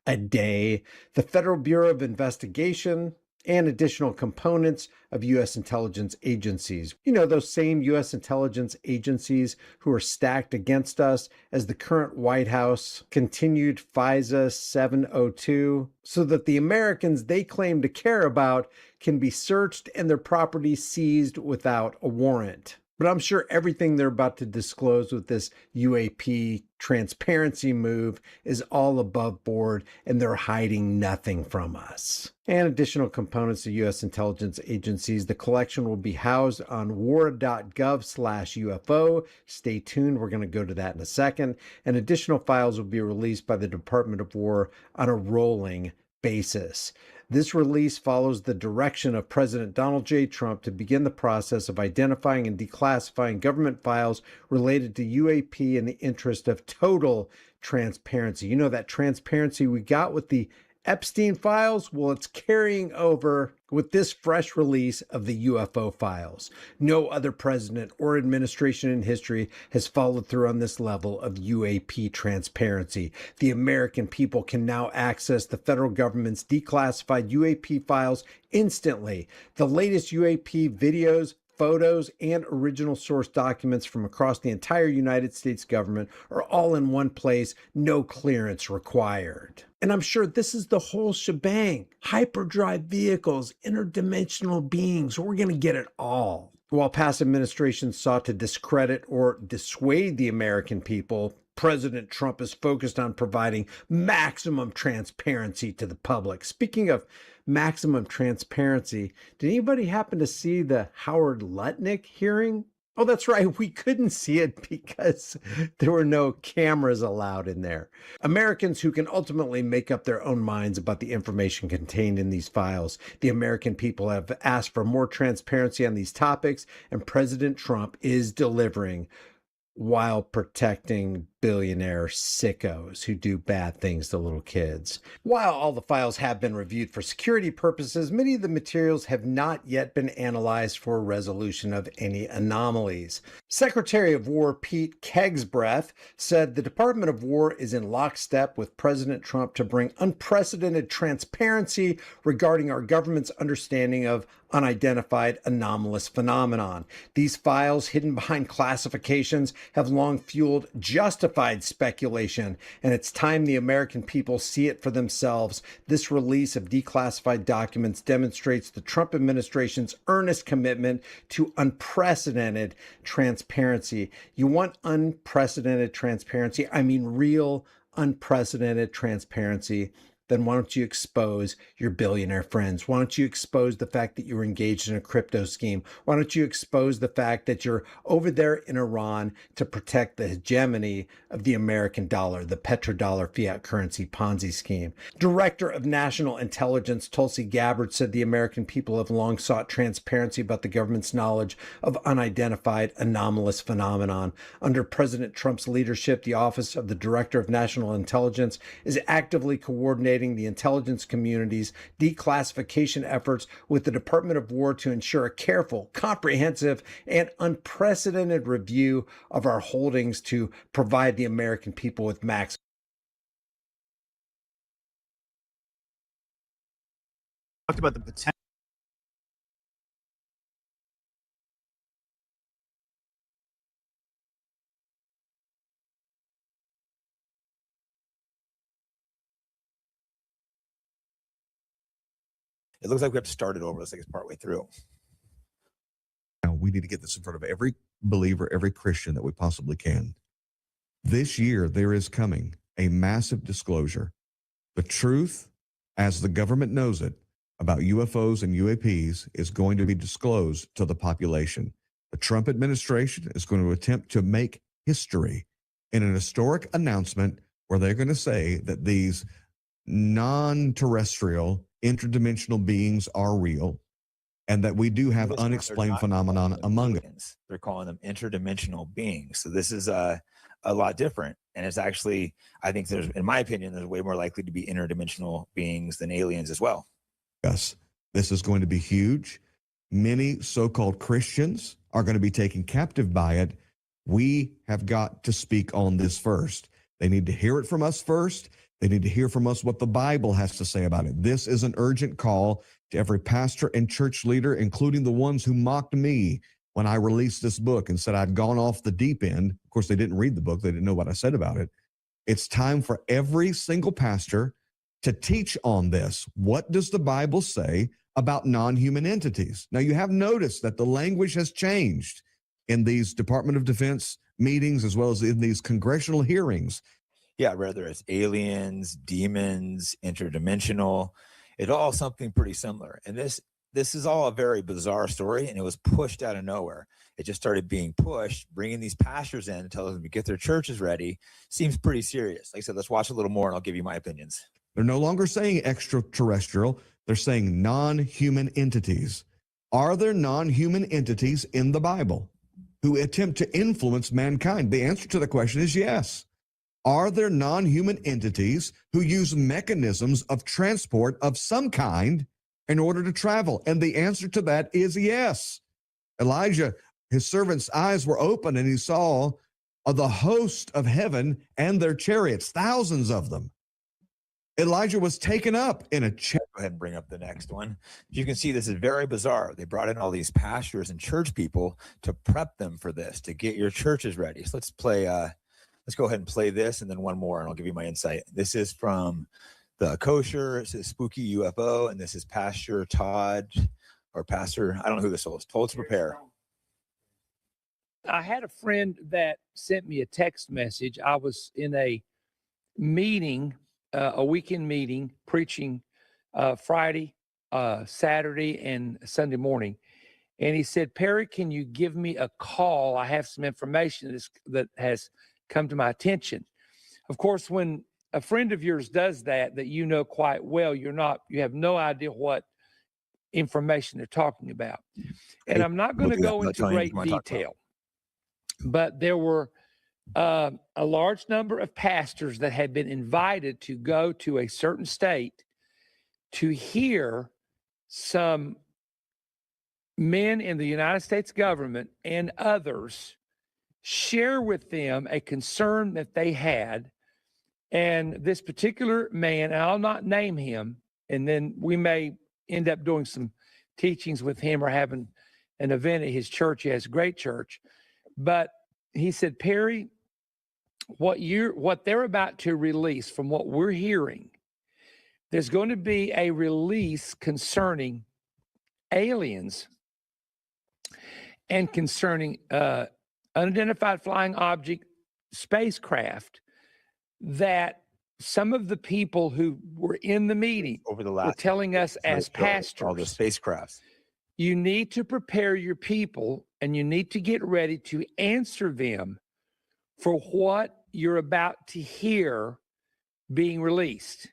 a day, the Federal Bureau of Investigation, and additional components of U.S. intelligence agencies. Those same U.S. intelligence agencies who are stacked against us as the current White House continued FISA 702, so that the Americans they claim to care about can be searched and their property seized without a warrant. But I'm sure everything they're about to disclose with this UAP transparency move is all above board, and they're hiding nothing from us. And additional components of U.S. intelligence agencies. The collection will be housed on war.gov/UFO. Stay tuned. We're going to go to that in a second. And additional files will be released by the Department of War on a rolling basis. This release follows the direction of President Donald J. Trump to begin the process of identifying and declassifying government files related to UAP in the interest of total transparency. You know, that transparency we got with the Epstein files? Well, it's carrying over with this fresh release of the UFO files. No other president or administration in history has followed through on this level of UAP transparency. The American people can now access the federal government's declassified UAP files instantly. The latest UAP videos, photos, and original source documents from across the entire United States government are all in one place, no clearance required. And I'm sure this is the whole shebang. Hyperdrive vehicles, interdimensional beings, we're going to get it all. While past administrations sought to discredit or dissuade the American people, President Trump is focused on providing maximum transparency to the public. Speaking of maximum transparency, did anybody happen to see the Howard Lutnick hearing? Oh, that's right. We couldn't see it because there were no cameras allowed in there. Americans who can ultimately make up their own minds about the information contained in these files. The American people have asked for more transparency on these topics, and President Trump is delivering while protecting billionaire sickos who do bad things to little kids. While all the files have been reviewed for security purposes, many of the materials have not yet been analyzed for resolution of any anomalies. Secretary of War Pete Kegsbreath said the Department of War is in lockstep with President Trump to bring unprecedented transparency regarding our government's understanding of unidentified anomalous phenomenon. These files, hidden behind classifications, have long fueled justified speculation, and it's time the American people see it for themselves. This release of declassified documents demonstrates the Trump administration's earnest commitment to unprecedented transparency. You want unprecedented transparency? I mean real unprecedented transparency. Then why don't you expose your billionaire friends? Why don't you expose the fact that you're engaged in a crypto scheme? Why don't you expose the fact that you're over there in Iran to protect the hegemony of the American dollar, the petrodollar fiat currency Ponzi scheme? Director of National Intelligence Tulsi Gabbard said the American people have long sought transparency about the government's knowledge of unidentified anomalous phenomenon. Under President Trump's leadership, the Office of the Director of National Intelligence is actively coordinating the intelligence community's declassification efforts with the Department of War to ensure a careful, comprehensive, and unprecedented review of our holdings to provide the American people with maximum. Talked about the potential. It looks like we have to start it over. Looks like it's partway through. Now we need to get this in front of every believer, every Christian that we possibly can. This year, there is coming a massive disclosure. The truth, as the government knows it, about UFOs and UAPs is going to be disclosed to the population. The Trump administration is going to attempt to make history in an historic announcement where they're going to say that these non-terrestrial interdimensional beings are real and that we do have unexplained phenomenon among us. They're calling them interdimensional beings. So this is a lot different. And it's actually, I think there's, in my opinion, there's way more likely to be interdimensional beings than aliens as well. Yes, this is going to be huge. Many so-called Christians are going to be taken captive by it. We have got to speak on this first. They need to hear it from us first. They need to hear from us what the Bible has to say about it. This is an urgent call to every pastor and church leader, including the ones who mocked me when I released this book and said I'd gone off the deep end. Of course, they didn't read the book. They didn't know what I said about it. It's time for every single pastor to teach on this. What does the Bible say about non-human entities? Now, you have noticed that the language has changed in these Department of Defense meetings as well as in these congressional hearings. Yeah, whether it's aliens, demons, interdimensional, it's all something pretty similar. And this is all a very bizarre story, and it was pushed out of nowhere. It just started being pushed, bringing these pastors in to tell them to get their churches ready. Seems pretty serious. Like I said, let's watch a little more, and I'll give you my opinions. They're no longer saying extraterrestrial. They're saying non-human entities. Are there non-human entities in the Bible who attempt to influence mankind? The answer to the question is yes. Are there non-human entities who use mechanisms of transport of some kind in order to travel? And the answer to that is yes. Elijah, his servant's eyes were open and he saw the host of heaven and their chariots, thousands of them. Elijah was taken up in a chariot. Go ahead and bring up the next one. You can see this is very bizarre. They brought in all these pastors and church people to prep them for this, to get your churches ready. So let's play, let's go ahead and play this and then one more and I'll give you my insight. This is from the Kosher. It says Spooky UFO. And this is Pastor Todd or Pastor, I don't know who this is, told to prepare. I had a friend that sent me a text message. I was in a meeting, a weekend meeting, preaching Friday, Saturday, and Sunday morning. And he said, Perry, can you give me a call? I have some information that has come to my attention. Of course, when a friend of yours does that you know quite well, you have no idea what information they're talking about. And I'm not going to go into great detail, but there were a large number of pastors that had been invited to go to a certain state to hear some men in the United States government and others share with them a concern that they had. And this particular man, and I'll not name him, and then we may end up doing some teachings with him or having an event at his church. He has a great church. But he said, Perry, what they're about to release, from what we're hearing, there's going to be a release concerning aliens and concerning unidentified flying object spacecraft that some of the people who were in the meeting over the last were telling us as pastors, all the spacecrafts, you need to prepare your people and you need to get ready to answer them for what you're about to hear being released.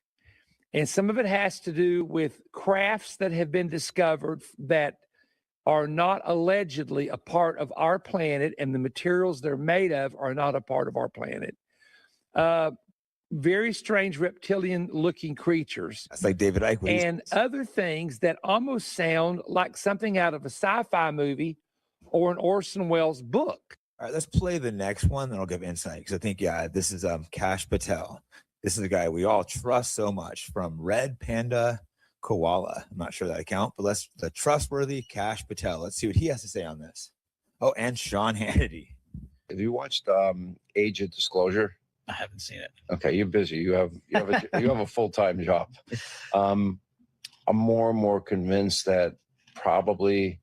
And some of it has to do with crafts that have been discovered that are not allegedly a part of our planet, and the materials they're made of are not a part of our planet. Very strange reptilian-looking creatures. That's like David Icke. And other things that almost sound like something out of a sci-fi movie or an Orson Welles book. All right, let's play the next one, then I'll give insight. Because I think, this is Kash Patel. This is a guy we all trust so much, from Red Panda Koala. I'm not sure that account, but the trustworthy Kash Patel. Let's see what he has to say on this. Oh, and Sean Hannity. Have you watched Age of Disclosure? I haven't seen it. Okay, you're busy. You have a full-time job. I'm more and more convinced that probably,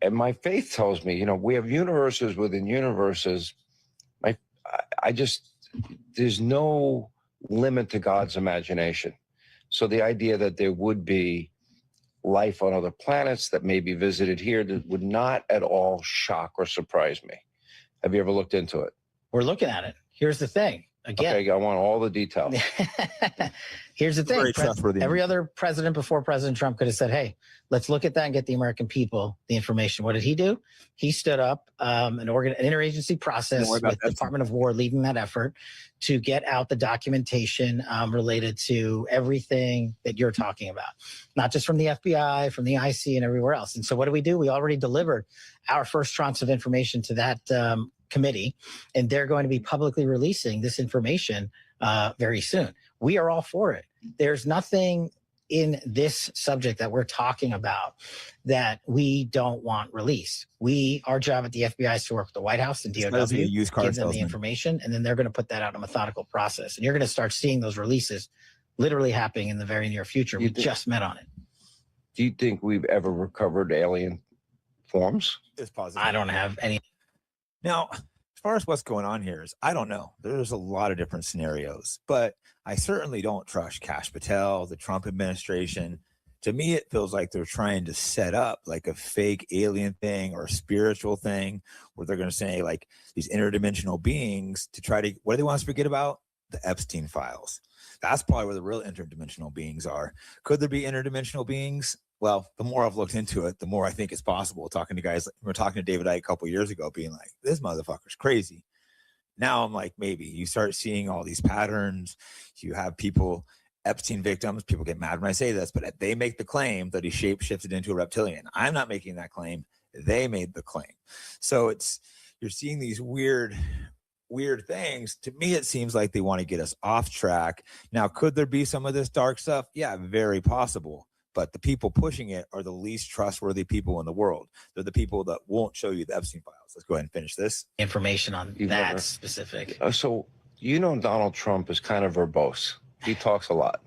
and my faith tells me, we have universes within universes. There's no limit to God's imagination. So the idea that there would be life on other planets that may be visited here, that would not at all shock or surprise me. Have you ever looked into it? We're looking at it. Here's the thing. Again, okay, I want all the details. Here's the thing. Very trustworthy. Every other president before President Trump could have said, hey, let's look at that and get the American people the information. What did he do? He stood up an interagency process with the Department of War, leading that effort to get out the documentation related to everything that you're talking about, not just from the FBI, from the IC and everywhere else. And so what do? We already delivered our first tranche of information to that committee, and they're going to be publicly releasing this information very soon. We are all for it. There's nothing in this subject that we're talking about that we don't want released. Our job at the FBI is to work with the White House and DOW, give them the information, and then they're going to put that out in a methodical process. And you're going to start seeing those releases literally happening in the very near future. We just met on it. Do you think we've ever recovered alien forms? It's positive. I don't have any. Now, as far as what's going on here is, I don't know. There's a lot of different scenarios, but I certainly don't trust Kash Patel, the Trump administration. To me, it feels like they're trying to set up like a fake alien thing or a spiritual thing where they're going to say like these interdimensional beings to try to, what do they want us to forget about? The Epstein files. That's probably where the real interdimensional beings are. Could there be interdimensional beings? Well, the more I've looked into it, the more I think it's possible. Talking to guys, we were talking to David Icke a couple of years ago, being like, this motherfucker's crazy. Now I'm like, maybe you start seeing all these patterns. You have people, Epstein victims, people get mad when I say this, but they make the claim that he shape shifted into a reptilian. I'm not making that claim. They made the claim. So you're seeing these weird things. To me, it seems like they want to get us off track. Now, could there be some of this dark stuff? Yeah, very possible. But the people pushing it are the least trustworthy people in the world. They're the people that won't show you the Epstein files. Let's go ahead and finish this. Information on that specific. So, Donald Trump is kind of verbose. He talks a lot.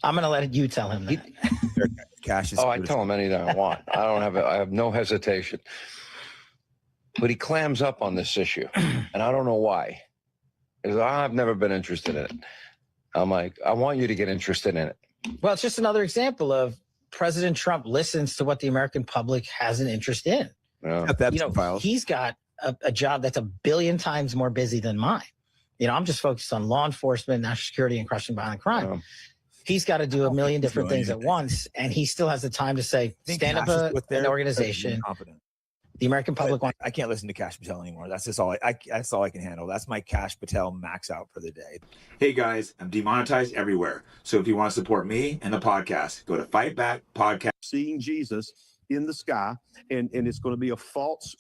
I'm going to let you tell him that. I tell him anything I want. I have no hesitation. But he clams up on this issue, and I don't know why. Because I've never been interested in it. I'm like, I want you to get interested in it. Well, it's just another example of President Trump listens to what the American public has an interest in. Yeah. He's got a job that's 1 billion times more busy than mine. I'm just focused on law enforcement, national security, and crushing violent crime. He's got to do 1 million different things at once, and he still has the time to say, stand up an organization. The American public wants. I can't listen to Kash Patel anymore. That's just all that's all I can handle. That's my Kash Patel max out for the day. Hey guys, I'm demonetized everywhere. So if you want to support me and the podcast, go to Fight Back Podcast. Seeing Jesus in the sky, and it's going to be a false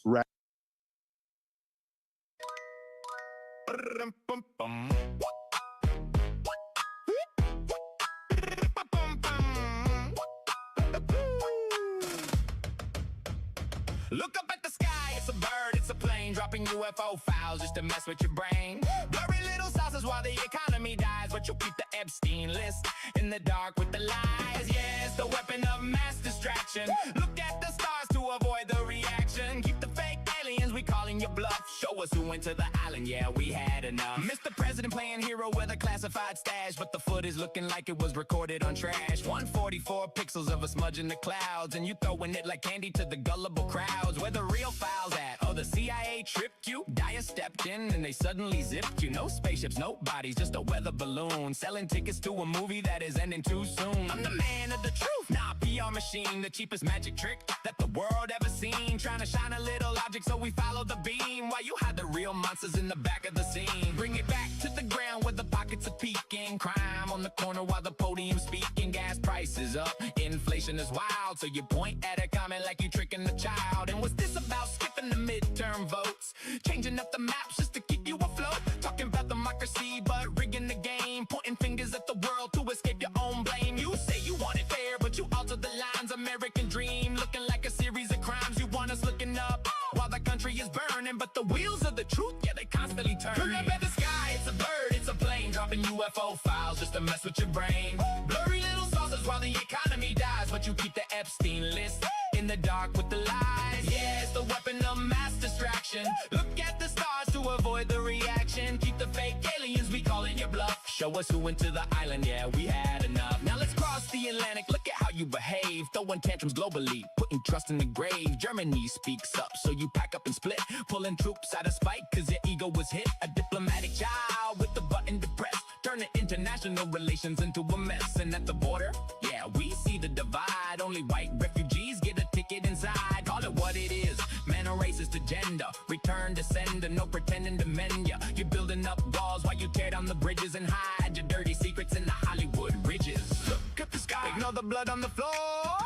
Look up at the sky, it's a bird, it's a plane, dropping UFO files just to mess with your brain. Blurry little saucers while the economy dies, but you'll keep the Epstein list in the dark with the lies. Yeah, it's the weapon of mass distraction. Look at the stars to avoid the reaction. Keep the fake aliens, we calling your bluff. Show us who went to the island, yeah, we had enough. Mr. President playing hero with a classified stash, but the footage looking like it was recorded on trash. 144 pixels of a smudge in the clouds, and you throwing it like candy to the gullible crowds. Where the real files at? Oh, the CIA tripped you? Dyer stepped in and they suddenly zipped you. No spaceships, no bodies, just a weather balloon. Selling tickets to a movie that is ending too soon. I'm the man of the truth, nah, PR machine. The cheapest magic trick that the world ever seen. Trying to shine a little object so we follow the beam, while you hide the real monsters in the back of the scene. Bring it back to the ground where the pockets are peaking. Crime on the corner while the podium speaking. Gas prices up, inflation is wild. So you point at a comment like you tricking the child. And what's this about skipping the midterm votes? Changing up the maps just to keep you afloat. Talking about democracy but rigging the game. Pointing fingers at the world to escape your own blame. You say you want it fair but you alter the lines. American dream looking like a series of crimes. You want us looking up while the country is burning. But the wheels of the truth, yeah, they constantly turn. Look up at the sky, it's a bird, it's a plane. Dropping UFO files just to mess with your brain. Blurry little saucers while the economy dies, but you keep the Epstein list in the dark with the lies. Yeah, it's the weapon of mass distraction. Look at the stars to avoid the reaction. Keep the fake aliens, we calling your bluff. Show us who went to the island, yeah, we had enough. Now let's cross the Atlantic, look at how you behave. Throwing tantrums globally, putting trust in the grave. Germany speaks up, so you pack up and split. Pulling troops out of spite, cause your ego was hit. A diplomatic child with the button depressed. Turning international relations into a mess. And at the border, yeah, we see the divide. Only white refugees get a ticket inside. Call it what it is, man or racist agenda. Return to sender, no pretending to mend ya. You're building up walls while you tear down the bridges and hide your dirty secrets in the Hollywood ridges. Look at the sky, ignore the blood on the floor.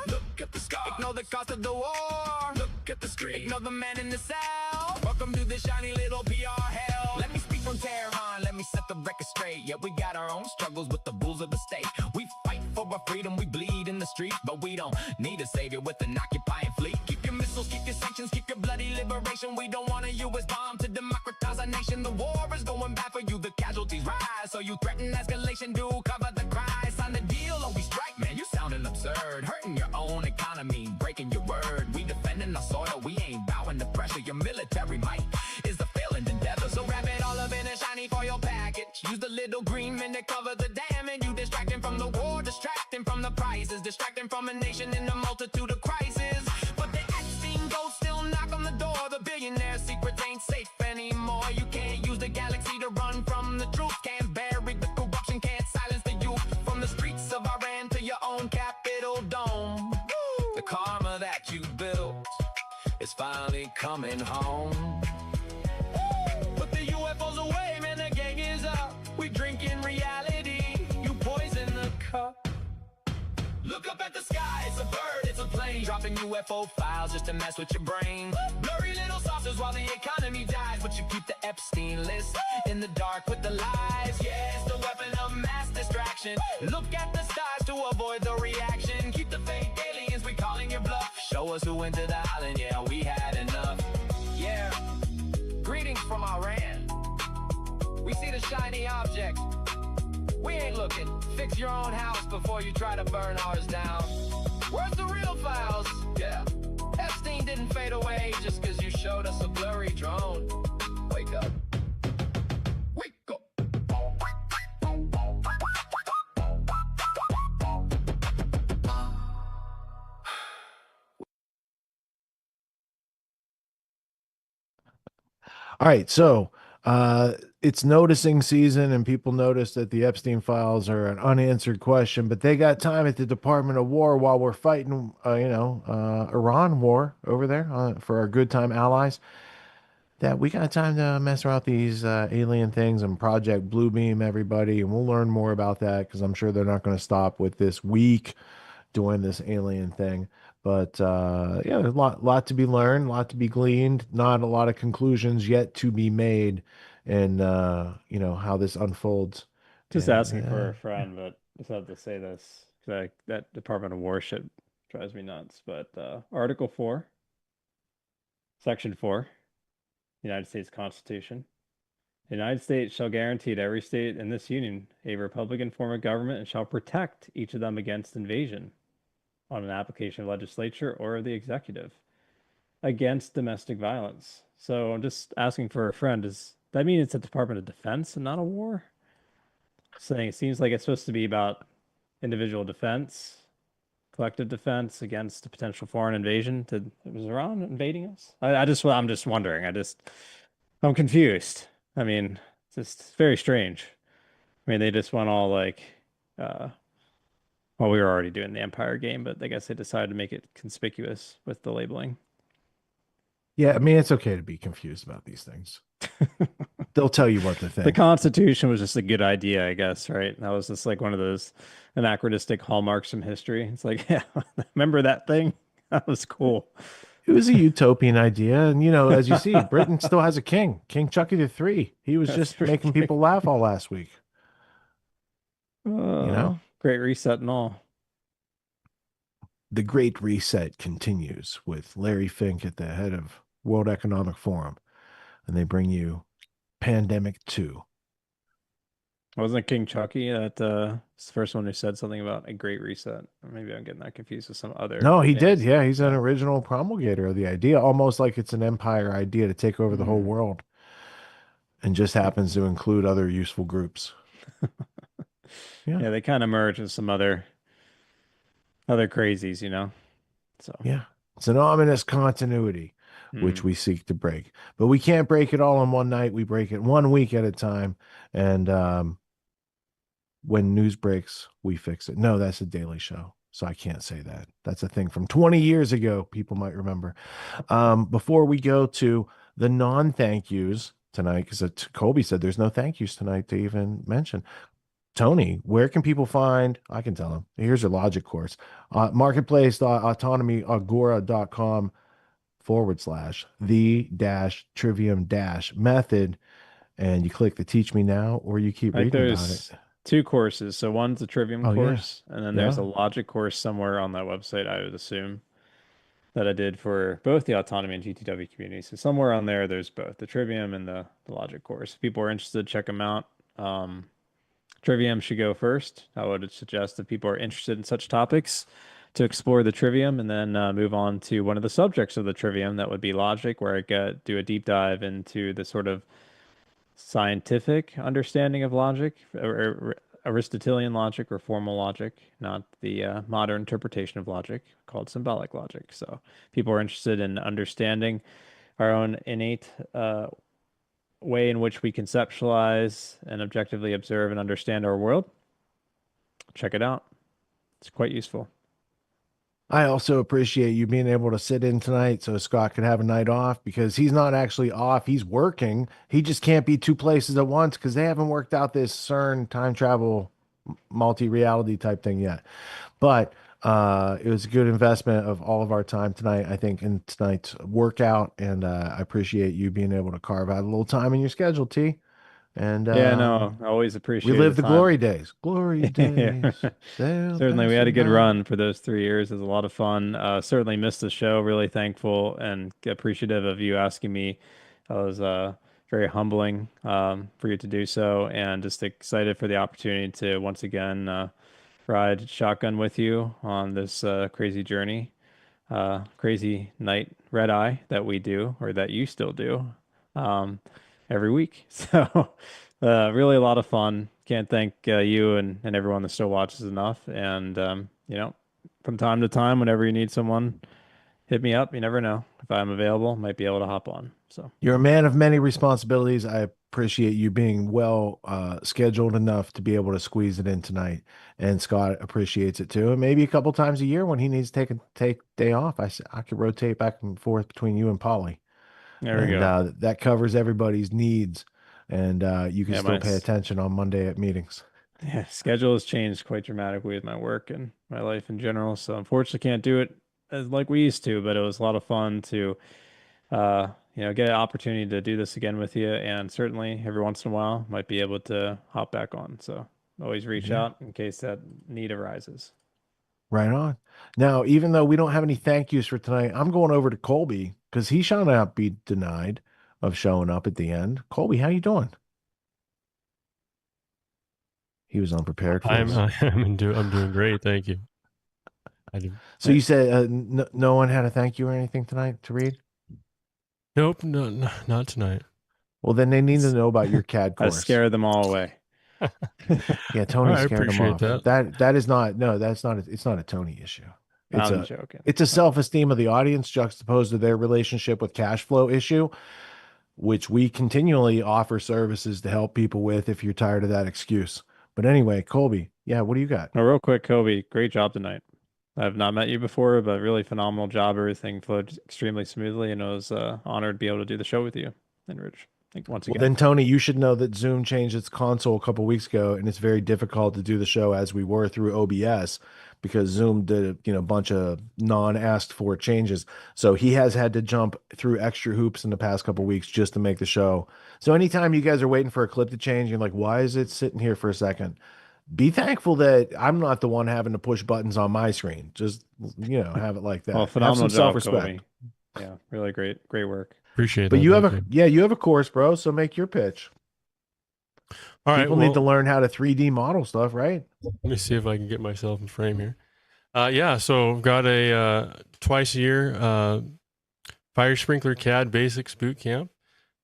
Look at the sky, ignore the cost of the war. Look at the screen, ignore the man in the cell. Welcome to this shiny little PR hell. Let me speak from Tehran, let me set the record straight. Yeah, we got our own struggles with the bulls of the state. We fight for our freedom, we bleed in the street, but we don't need a savior with an occupying fleet. Keep your missiles, keep your sanctions, keep your bloody liberation. We don't want a U.S. bomb to democratize our nation. The war is going bad for you, the casualties rise. So you threaten escalation, do cover the cry. Sign the deal or we strike, man, you sounding absurd. Hurting your own economy, breaking your word. We defending our soil, we ain't bowing to pressure. Your military might is the failing endeavor. So wrap it all up in a shiny foil package. Use the little green men to cover the damage. You distracting from the war, distracting from the prizes, distracting from a nation in a multitude of crises. But the Epstein ghost still knock on the door. The billionaire secrets ain't safe anymore. You can't use the galaxy to run from the truth. Can't bury the corruption, can't silence the youth. From the streets of Iran to your own Capitol dome. The karma that you built is finally coming home. But Look up at the sky, it's a bird, it's a plane, dropping UFO files just to mess with your brain. Blurry little saucers while the economy dies, but you keep the Epstein list in the dark with the lies. Yeah, it's the weapon of mass distraction. Look at the stars to avoid the reaction. Keep the fake aliens, we calling your bluff. Show us who went to the island, yeah, we had enough. Yeah, greetings from Iran. We see the shiny object. We ain't looking. Fix your own house before you try to burn ours down. Where's the real files? Yeah. Epstein didn't fade away just because you showed us a blurry drone. Wake up. Wake up. All right, so it's noticing season, and people notice that the Epstein files are an unanswered question, but they got time at the Department of War while we're fighting, Iran war over there for our good time allies. That we got time to mess around with these alien things and Project Bluebeam, everybody, and we'll learn more about that because I'm sure they're not going to stop with this week doing this alien thing. But yeah, there's a lot to be learned, a lot to be gleaned, not a lot of conclusions yet to be made, and how this unfolds. Just And, asking for a friend, but just have to say this because that Department of War shit drives me nuts. But Article 4, Section 4, United States Constitution. The United States shall guarantee to every state in this union a Republican form of government and shall protect each of them against invasion on an application of legislature or the executive against domestic violence. So I'm just asking for a friend. Does that mean it's a Department of Defense and not a war? Saying it seems like it's supposed to be about individual defense, collective defense against a potential foreign invasion. Was Iran invading us? I'm just wondering. I'm confused. I mean, it's just very strange. I mean, they just went all like, well, we were already doing the Empire game, but I guess they decided to make it conspicuous with the labeling. yeah, I mean, it's okay to be confused about these things. They'll tell you what to think. The Constitution was just a good idea, I guess, right? That was just like one of those anachronistic hallmarks from history. It's like, yeah, remember that thing? That was cool. It was a utopian idea, and as you see, Britain still has a king, King Chucky III. He was just making people laugh all last week. Great reset and all. The Great Reset continues with Larry Fink at the head of World Economic Forum, and they bring you Pandemic 2. Wasn't King Chucky that the first one who said something about a Great Reset? Or maybe I'm getting that confused with some other. No, he did. Yeah, he's an original promulgator of the idea, almost like it's an empire idea to take over the whole world, and just happens to include other useful groups. Yeah, they kind of merge with some other crazies, So yeah, it's an ominous continuity which we seek to break, but we can't break it all in one night. We break it 1 week at a time, and when news breaks, we fix it. No, that's a Daily Show, so I can't say that. That's a thing from 20 years ago. People might remember. Before we go to the non-thank yous tonight, because Colby said there's no thank yous tonight to even mention. Tony, where can people find? I can tell them. Here's your logic course. marketplace.autonomyagora.com/the-trivium-method. And you click the Teach Me Now, or you keep reading about it. Two courses. So one's a Trivium course, and then there's a logic course somewhere on that website, I would assume, that I did for both the autonomy and GTW community. So somewhere on there, there's both the Trivium and the logic course. If people are interested, check them out. Trivium should go first. I would suggest if people are interested in such topics to explore the Trivium and then move on to one of the subjects of the Trivium. That would be logic, where I do a deep dive into the sort of scientific understanding of logic, or Aristotelian logic or formal logic, not the modern interpretation of logic called symbolic logic. So people are interested in understanding our own innate way in which we conceptualize and objectively observe and understand our world. Check it out. It's quite useful. I also appreciate you being able to sit in tonight so Scott could have a night off, because he's not actually off. He's working. He just can't be two places at once because they haven't worked out this CERN time travel multi-reality type thing yet. But It was a good investment of all of our time tonight, I think, in tonight's workout. And I appreciate you being able to carve out a little time in your schedule, T. And Yeah, no, I always appreciate relive the time. glory days. Glory Yeah. days. They'll Certainly, we pass had a you good by. run for those 3 years. It was a lot of fun. Certainly missed the show. Really thankful and appreciative of you asking me. That was very humbling for you to do so, and just excited for the opportunity to once again ride shotgun with you on this crazy journey, crazy night red eye that we do, or that you still do, um, every week. So, really a lot of fun. Can't thank you and everyone that still watches enough. And, from time to time, whenever you need someone, hit me up. You never know. If I'm available, might be able to hop on. So, You're a man of many responsibilities. I appreciate you being well scheduled enough to be able to squeeze it in tonight. And Scott appreciates it too. And maybe a couple times a year when he needs to take day off, I could rotate back and forth between you and Polly. there we And go. that covers everybody's needs. And you can Yeah, still pay attention on Monday at meetings. Yeah, schedule has changed quite dramatically with my work and my life in general. So unfortunately can't do it as like we used to, but it was a lot of fun to get an opportunity to do this again with you. And certainly every once in a while might be able to hop back on. So always reach Yeah. out in case that need arises. Right on. Now, even though we don't have any thank yous for tonight, I'm going over to Colby because he shall not be denied of showing up at the end. Colby, how you doing? He was unprepared for I'm this. I'm doing great, thank you. So you said no one had a thank you or anything tonight to read? Nope, no, not tonight. Well, then they need to know about your CAD I course. scared them all away. Yeah, Tony I scared them appreciate off. that. That is not it's not a Tony issue. It's I'm a joking. It's a self-esteem of the audience juxtaposed to their relationship with cash flow issue, which we continually offer services to help people with if you're tired of that excuse. But anyway, Colby, yeah, what do you got? Well, real quick, Kobe, great job tonight. I've not met you before, but really phenomenal job. Everything flowed extremely smoothly, and I was honored to be able to do the show with you and Rich. Once Well, again. then, Tony, you should know that Zoom changed its console a couple weeks ago, and it's very difficult to do the show as we were through OBS because Zoom did a bunch of non-asked for changes. So he has had to jump through extra hoops in the past couple weeks just to make the show. So anytime you guys are waiting for a clip to change, you're like, why is it sitting here for a second? Be thankful that I'm not the one having to push buttons on my screen. Just have it like that. Well, Have phenomenal some job, self-respect. Kobe. Yeah, really great work. Appreciate But that. you Thank have you have a course, bro. So make your pitch. All right, People need to learn how to 3D model stuff, right? Let me see if I can get myself in frame here. Yeah, so I've got a twice a year fire sprinkler CAD basics boot camp.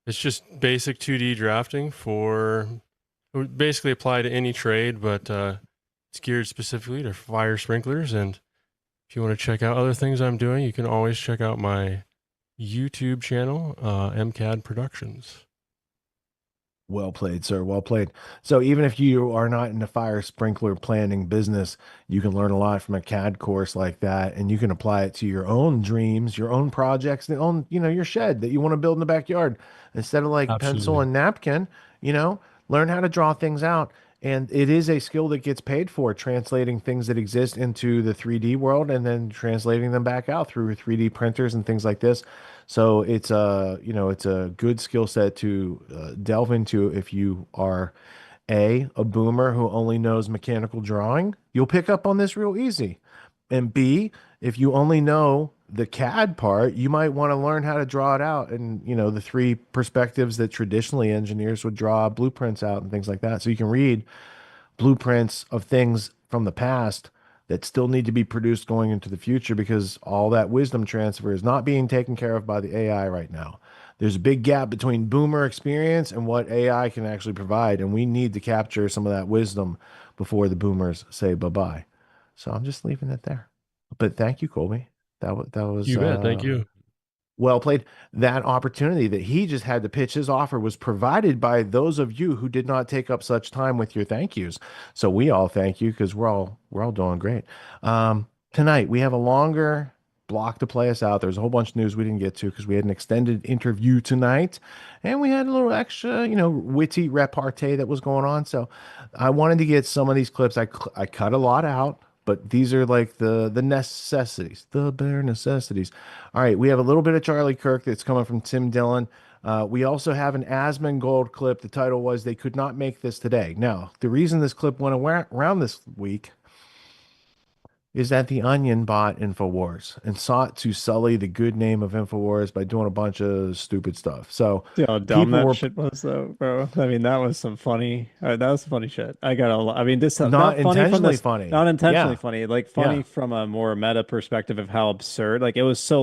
It's just basic 2D drafting it would basically apply to any trade, but it's geared specifically to fire sprinklers. And if you want to check out other things I'm doing, you can always check out my YouTube channel, MCAD Productions. Well played, sir. Well played. So even if you are not in the fire sprinkler planning business, you can learn a lot from a CAD course like that, and you can apply it to your own dreams, your own projects, your shed that you want to build in the backyard. Instead of like pencil and napkin, learn how to draw things out. And it is a skill that gets paid for, translating things that exist into the 3D world and then translating them back out through 3D printers and things like this. So it's a good skill set to delve into if you are a boomer who only knows mechanical drawing. You'll pick up on this real easy. And B, if you only know the CAD part, you might want to learn how to draw it out and the three perspectives that traditionally engineers would draw blueprints out and things like that. So you can read blueprints of things from the past that still need to be produced going into the future because all that wisdom transfer is not being taken care of by the AI right now. There's a big gap between boomer experience and what AI can actually provide, and we need to capture some of that wisdom before the boomers say bye-bye. So I'm just leaving it there. But thank you, Colby. That was You bet. Thank you. Well played. That opportunity that he just had to pitch his offer was provided by those of you who did not take up such time with your thank yous. So we all thank you because we're all doing great. Tonight we have a longer block to play us out. There's a whole bunch of news we didn't get to because we had an extended interview tonight, and we had a little extra, witty repartee that was going on. So I wanted to get some of these clips. I cut a lot out but these are like the necessities, the bare necessities. All right, we have a little bit of Charlie Kirk that's coming from Tim Dillon. We also have an Asmongold clip. The title was "They Could Not Make This Today." Now, the reason this clip went around this week is that the Onion bought InfoWars and sought to sully the good name of InfoWars by doing a bunch of stupid stuff. So See how dumb people that were shit was, though, bro. I mean, that was some funny. That was some funny shit. I got a. I mean, this not not funny from intentionally this, funny. not intentionally Yeah. funny. Like funny Yeah. from a more meta perspective of how absurd. Like it was so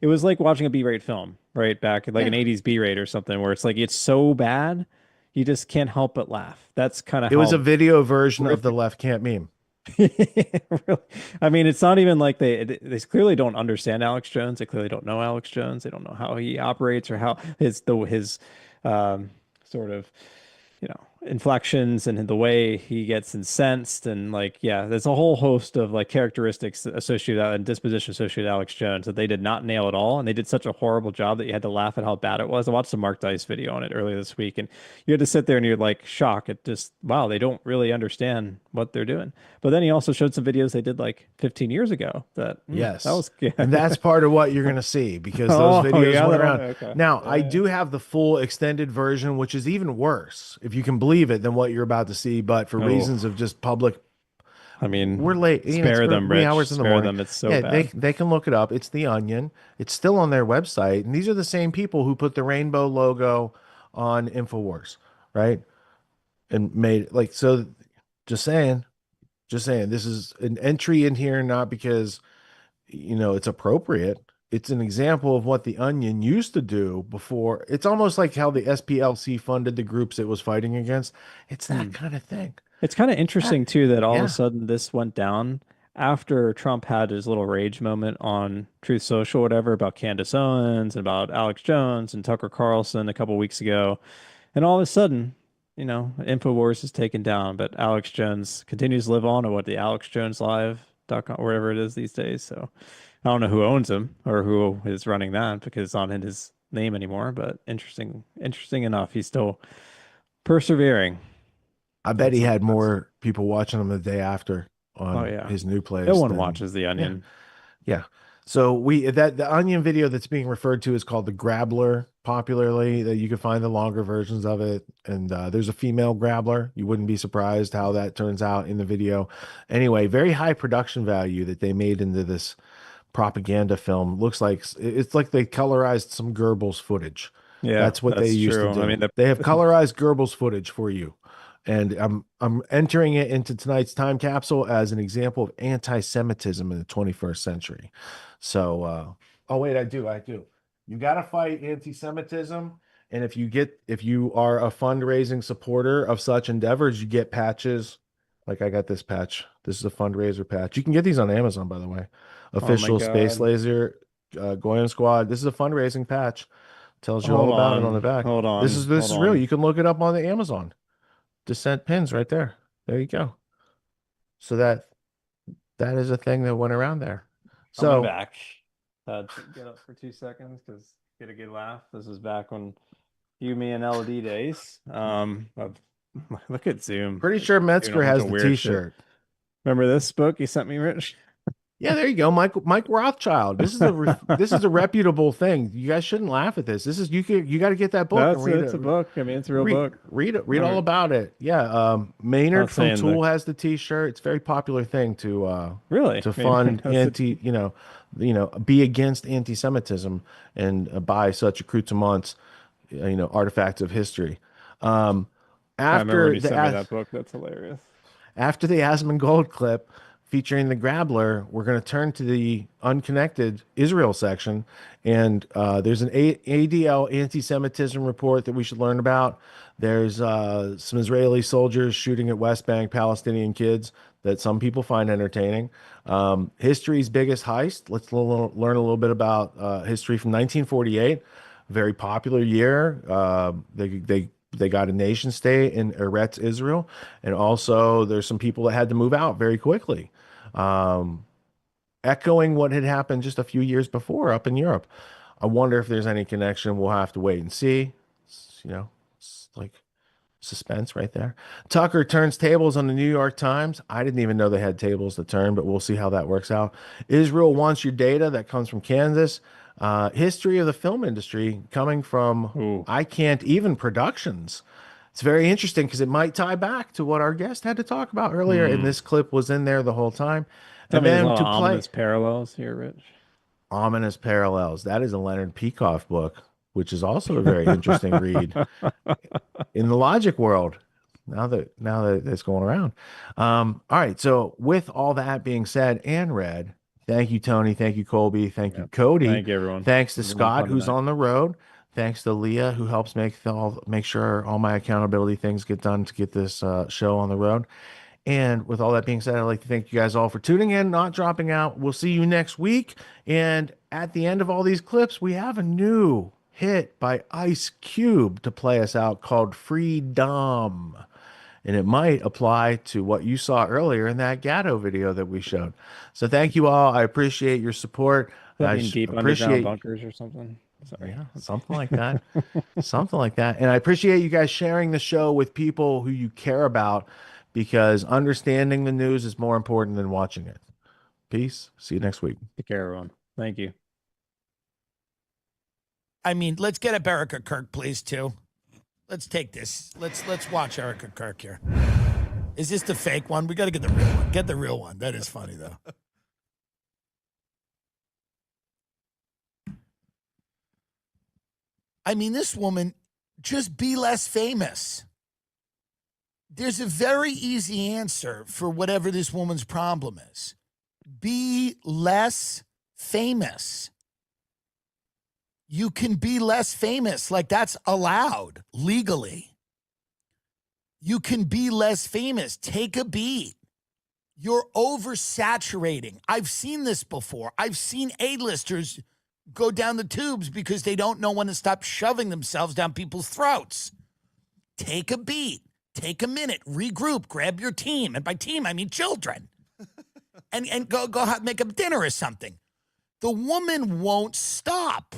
It was like watching a B-rate film, right? Back like an Yeah. '80s B-rate or something, where it's like it's so bad, you just can't help but laugh. That's kind of It was a how. video version of the Left Can't meme. Really. I mean, it's not even like they clearly don't understand Alex Jones. They clearly don't know Alex Jones. They don't know how he operates or how his sort of inflections and the way he gets incensed and like there's a whole host of like characteristics associated and disposition associated with Alex Jones that they did not nail at all, and they did such a horrible job that you had to laugh at how bad it was. I watched the Mark Dice video on it earlier this week, and you had to sit there and you're like shocked at just wow, they don't really understand what they're doing. But then he also showed some videos they did like 15 years ago that Yes. that was And that's part of what you're going to see because those videos went around. okay. Now, I do have the full extended version, which is even worse, if you can believe it, than what you're about to see. But for reasons of just public, I mean, we're late. Spare them, 3 Rich. hours in the Spare morning. them. It's so yeah, bad. they can look it up. It's The Onion. It's still on their website, and these are the same people who put the rainbow logo on InfoWars, right? And made like so. Just saying, this is an entry in here, not because it's appropriate. It's an example of what the Onion used to do before. It's almost like how the SPLC funded the groups it was fighting against. It's that kind of thing. It's kind of interesting too that all of Yeah. a sudden this went down after Trump had his little rage moment on Truth Social, whatever, about Candace Owens and about Alex Jones and Tucker Carlson a couple weeks ago. And all of a sudden, InfoWars is taken down, but Alex Jones continues to live on at what the AlexJonesLive.com, wherever it is these days. So I don't know who owns him or who is running that because it's not in his name anymore. But interesting enough, he's still persevering. I bet he had more people watching him the day after on his new place. No one watches The Onion. Yeah. So the Onion video that's being referred to is called the Grabbler popularly, that you can find the longer versions of it. And there's a female Grabbler. You wouldn't be surprised how that turns out in the video. Anyway, very high production value that they made into this propaganda film. Looks like it's like they colorized some Goebbels footage. Yeah, that's what they used true. to do. I mean, they have colorized Goebbels footage for you. And I'm entering it into tonight's time capsule as an example of anti-Semitism in the 21st century. So, oh wait, I do. You got to fight anti-Semitism, and if you are a fundraising supporter of such endeavors, you get patches. Like I got this patch. This is a fundraiser patch. You can get these on Amazon, by the way. Official Space Laser Goyim Squad. This is a fundraising patch. Tells you all about it on the back. Hold on. This is real. You can look it up on the Amazon. Descent pins right there. There you go. So that is a thing that went around there. So I'm back. Get up for 2 seconds because get a good laugh. This is back when you, me, and LD days. Look at Zoom. Pretty sure Metzger has the weird T-shirt. shit. Remember this book you sent me, Rich? Yeah, there you go, Mike Rothschild. This is a reputable thing. You guys shouldn't laugh at this. You got to get that book. It's a book. I mean, it's a real book. Read all about it. Yeah, Maynard from Tool has the T-shirt. It's a very popular thing to really to fund be against anti-Semitism and buy such accoutrements, artifacts of history. I remember when you sent me after that book. That's hilarious. After the Asmongold clip featuring the Grabbler, we're going to turn to the unconnected Israel section, and there's an ADL anti-Semitism report that we should learn about. There's some Israeli soldiers shooting at West Bank Palestinian kids that some people find entertaining. History's biggest heist. Let's learn a little bit about history from 1948, very popular year. They got a nation state in Eretz Israel, and also there's some people that had to move out very quickly, echoing what had happened just a few years before up in Europe. I wonder if there's any connection. We'll have to wait and see. It's like Suspense right there. Tucker turns tables on the New York Times. I didn't even know they had tables to turn, but we'll see how that works out. Israel wants your data. That comes from Kansas. History of the film industry coming from I Can't Even Productions. It's very interesting because it might tie back to what our guest had to talk about earlier, and this clip was in there the whole time. Tell And me there's a then lot to of play ominous parallels here, Rich. Ominous Parallels. That is a Leonard Peikoff book, which is also a very interesting read in the logic world. Now that it's going around. All right. So with all that being said and read, thank you, Tony. Thank you, Colby. Thank you, Cody. Thank you, everyone. Thanks to It's been Scott, fun who's tonight. on the road. Thanks to Leah, who helps make sure all my accountability things get done to get this show on the road. And with all that being said, I'd like to thank you guys all for tuning in, not dropping out. We'll see you next week. And at the end of all these clips, we have a new hit by Ice Cube to play us out called Freedom. And it might apply to what you saw earlier in that Gatto video that we showed. So thank you all. I appreciate your support. Does that mean deep underground bunkers or something? Sorry. Yeah, something like that. Something like that. And I appreciate you guys sharing the show with people who you care about, because understanding the news is more important than watching it. Peace. See you next week. Take care, everyone. Thank you. I mean, let's get up Erica Kirk, please, too. Let's take this. Let's watch Erica Kirk here. Is this the fake one? We got to get the real one. Get the real one. That is funny, though. I mean, this woman, just be less famous. There's a very easy answer for whatever this woman's problem is. Be less famous. You can be less famous. Like, that's allowed legally. You can be less famous. Take a beat. You're oversaturating. I've seen this before. I've seen A-listers go down the tubes because they don't know when to stop shoving themselves down people's throats. Take a beat. Take a minute. Regroup. Grab your team. And by team, I mean children. and go make a dinner or something. The woman won't stop.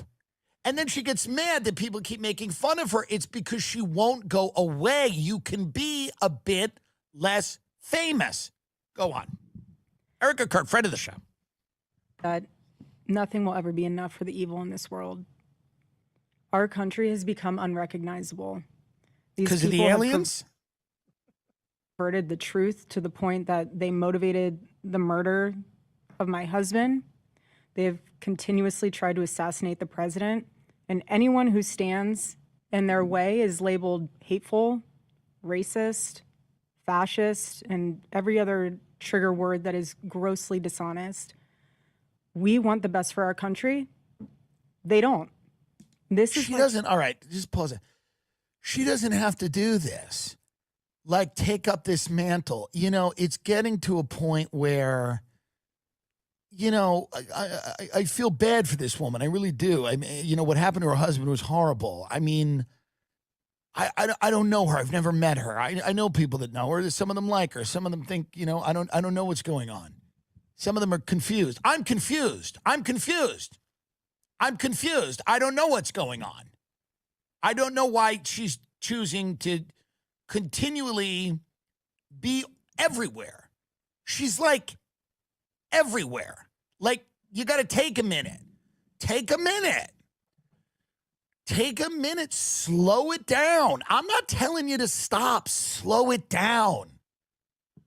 And then she gets mad that people keep making fun of her. It's because she won't go away. You can be a bit less famous. Go on. Erica Kirk, friend of the show. That nothing will ever be enough for the evil in this world. Our country has become unrecognizable. Because of the aliens? Perverted the truth to the point that they motivated the murder of my husband. They have continuously tried to assassinate the president. And anyone who stands in their way is labeled hateful, racist, fascist, and every other trigger word that is grossly dishonest. We want the best for our country. They don't. She doesn't. All right, just pause it. She doesn't have to do this. Like, take up this mantle. You know, it's getting to a point where, you know, I feel bad for this woman. I really do. I mean, you know, what happened to her husband was horrible. I mean, I don't know her. I've never met her. I know people that know her. Some of them like her. Some of them think, you know, I don't know what's going on. Some of them are confused. I'm confused. I'm confused. I'm confused. I don't know what's going on. I don't know why she's choosing to continually be everywhere. She's like everywhere. Like, you got to take a minute. Take a minute. Take a minute. Slow it down. I'm not telling you to stop. Slow it down.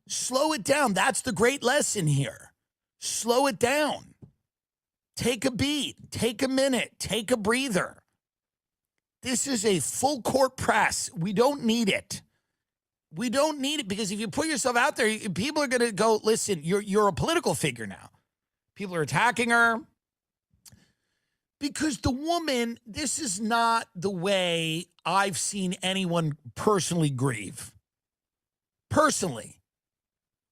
Slow it down. That's the great lesson here. Slow it down. Take a beat. Take a minute. Take a breather. This is a full court press. We don't need it. We don't need it, because if you put yourself out there, people are going to go, listen, you're a political figure now. People are attacking her. Because the woman, this is not the way I've seen anyone personally grieve. Personally.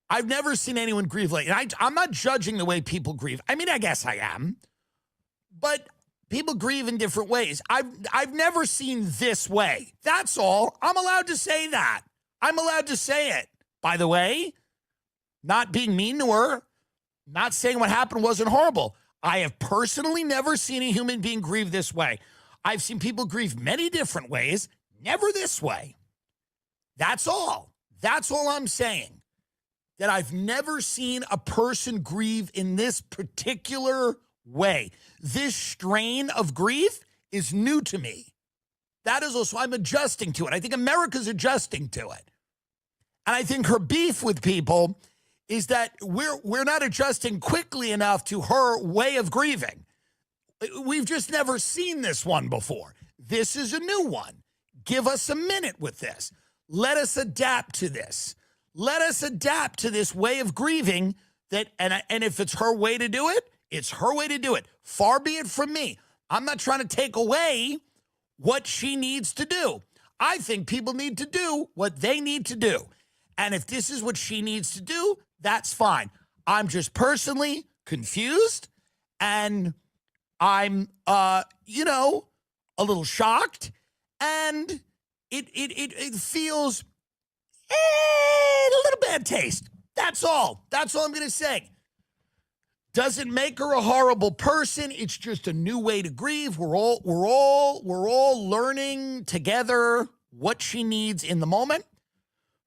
I've never seen anyone grieve like, and I'm not judging the way people grieve. I mean, I guess I am. But people grieve in different ways. I've never seen this way. That's all. I'm allowed to say that. I'm allowed to say it. By the way, not being mean to her, not saying what happened wasn't horrible. I have personally never seen a human being grieve this way. I've seen people grieve many different ways, never this way. That's all. That's all I'm saying. That I've never seen a person grieve in this particular way. This strain of grief is new to me. That is also, I'm adjusting to it. I think America's adjusting to it. And I think her beef with people is that we're not adjusting quickly enough to her way of grieving. We've just never seen this one before. This is a new one. Give us a minute with this. Let us adapt to this. Let us adapt to this way of grieving that, and if it's her way to do it, it's her way to do it. Far be it from me. I'm not trying to take away what she needs to do. I think people need to do what they need to do. And if this is what she needs to do, that's fine. I'm just personally confused, and I'm, a little shocked, and it feels a little bad taste. That's all. That's all I'm going to say. Doesn't make her a horrible person. It's just a new way to grieve. We're all learning together what she needs in the moment.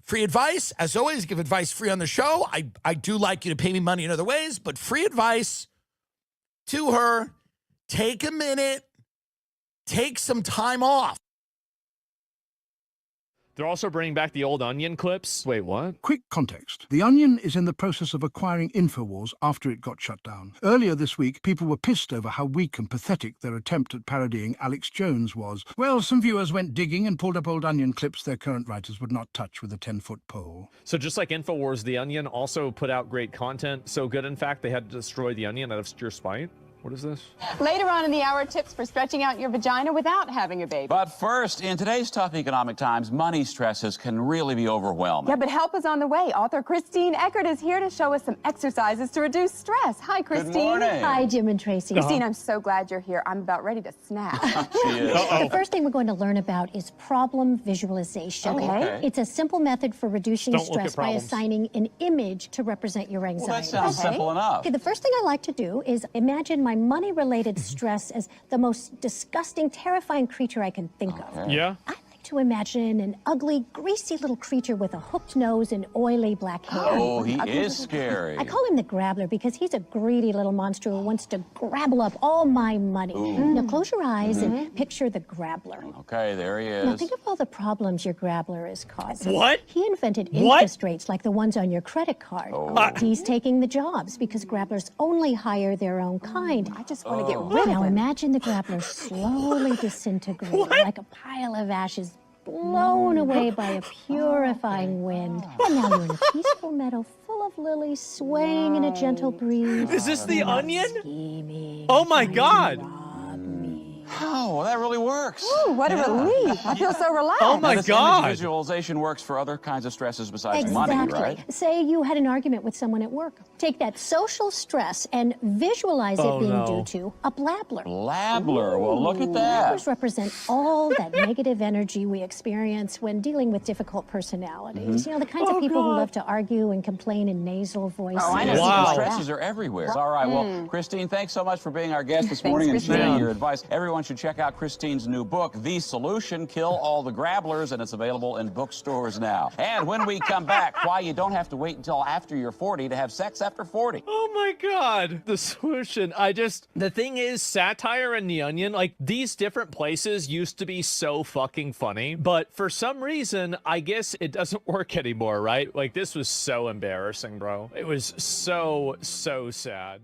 Free advice, as always, give advice free on the show. I do like you to pay me money in other ways, but free advice to her. Take a minute. Take some time off. They're also bringing back the old Onion clips. Wait, what? Quick context. The Onion is in the process of acquiring InfoWars after it got shut down. Earlier this week, people were pissed over how weak and pathetic their attempt at parodying Alex Jones was. Well, some viewers went digging and pulled up old Onion clips their current writers would not touch with a 10-foot pole. So just like InfoWars, the Onion also put out great content. So good, in fact, they had to destroy the Onion out of sheer spite. What is this? Later on in the hour, tips for stretching out your vagina without having a baby. But first, in today's tough economic times, money stresses can really be overwhelming. Yeah, but help is on the way. Author Christine Eckert is here to show us some exercises to reduce stress. Hi, Christine. Good morning. Hi, Jim and Tracy. Christine, I'm so glad you're here. I'm about ready to snap. She is. The first thing we're going to learn about is problem visualization. Okay. It's a simple method for reducing Don't look at stress by problems. assigning an image to represent your anxiety. Well, that sounds simple enough. Okay, the first thing I like to do is imagine my money-related stress as the most disgusting, terrifying creature I can think of. Yeah? To imagine an ugly, greasy little creature with a hooked nose and oily black hair. Oh, he is scary. I call him the Grabbler because he's a greedy little monster who wants to grabble up all my money. Ooh. Now close your eyes and picture the Grabbler. Okay, there he Now is. think of all the problems your Grabbler is causing. What? He invented What? interest rates like the ones on your credit card. He's taking the jobs because Grabblers only hire their own kind. I just wanna get rid of Now him. imagine the Grabbler slowly disintegrating like a pile of ashes blown away by a purifying wind. And now you're in a peaceful meadow full of lilies swaying in a gentle breeze. Is this the You're not Onion? scheming, Oh my God. Oh, that really works. Ooh, what a relief. I feel so relaxed. Oh my Now, this God. image visualization works for other kinds of stresses besides money, right? Say you had an argument with someone at work. Take that social stress and visualize Oh, it being no. due to a blabbler. Blabbler. Well, look at that. Blabblers represent all that negative energy we experience when dealing with difficult personalities. Mhm. You know, the kinds of people who love to argue and complain in nasal voices. Oh, I know. Wow. Stresses are everywhere. All right. Well, Christine, thanks so much for being our guest this morning and sharing Christine. your advice. Everyone should check out Christine's new book, The Solution, Kill All the Grabblers, and it's available in bookstores now. And when we come back, why you don't have to wait until after you're 40 to have sex after 40. Oh my God. The Solution. The thing is, satire and the Onion, like these different places used to be so fucking funny, but for some reason, I guess it doesn't work anymore, right? Like this was so embarrassing, bro. It was so sad.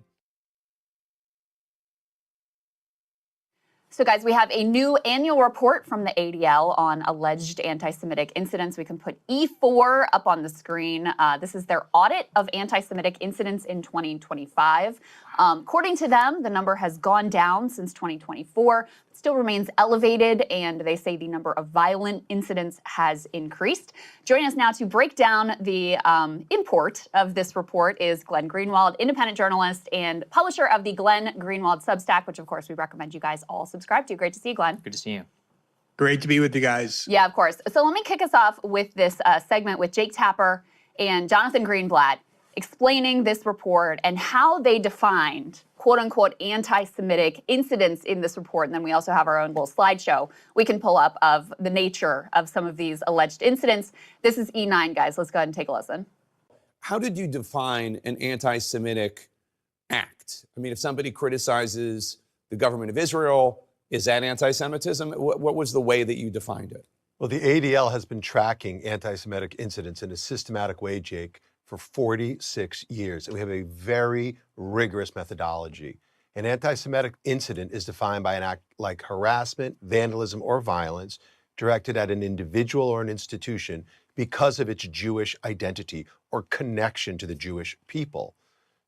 So guys, we have a new annual report from the ADL on alleged anti-Semitic incidents. We can put E4 up on the screen. This is their audit of anti-Semitic incidents in 2025. According to them, the number has gone down since 2024, but still remains elevated, and they say the number of violent incidents has increased. Joining us now to break down the import of this report is Glenn Greenwald, independent journalist and publisher of the Glenn Greenwald Substack, which of course we recommend you guys all subscribe to. Great to see you, Glenn. Good to see you. Great to be with you guys. Yeah, of course. So let me kick us off with this segment with Jake Tapper and Jonathan Greenblatt. explaining this report and how they defined quote unquote anti-Semitic incidents in this report. And then we also have our own little slideshow we can pull up of the nature of some of these alleged incidents. This is E9, guys. Let's go ahead and take a listen. How did you define an anti-Semitic act? I mean, if somebody criticizes the government of Israel, is that anti-Semitism? What was the way that you defined it? Well, the ADL has been tracking anti-Semitic incidents in a systematic way, Jake, for 46 years. And we have a very rigorous methodology. An anti-Semitic incident is defined by an act like harassment, vandalism, or violence directed at an individual or an institution because of its Jewish identity or connection to the Jewish people.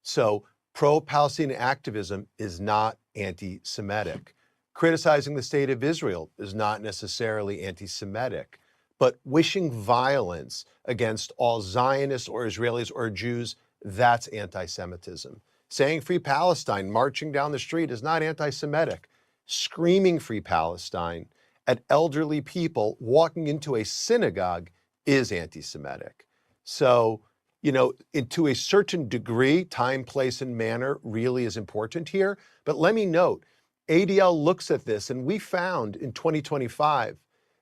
So pro-Palestinian activism is not anti-Semitic. Criticizing the state of Israel is not necessarily anti-Semitic, but wishing violence against all Zionists or Israelis or Jews, that's anti-Semitism. Saying free Palestine, marching down the street is not anti-Semitic. Screaming free Palestine at elderly people walking into a synagogue is anti-Semitic. So, you know, to a certain degree, time, place, and manner really is important here. But let me note, ADL looks at this, and we found in 2025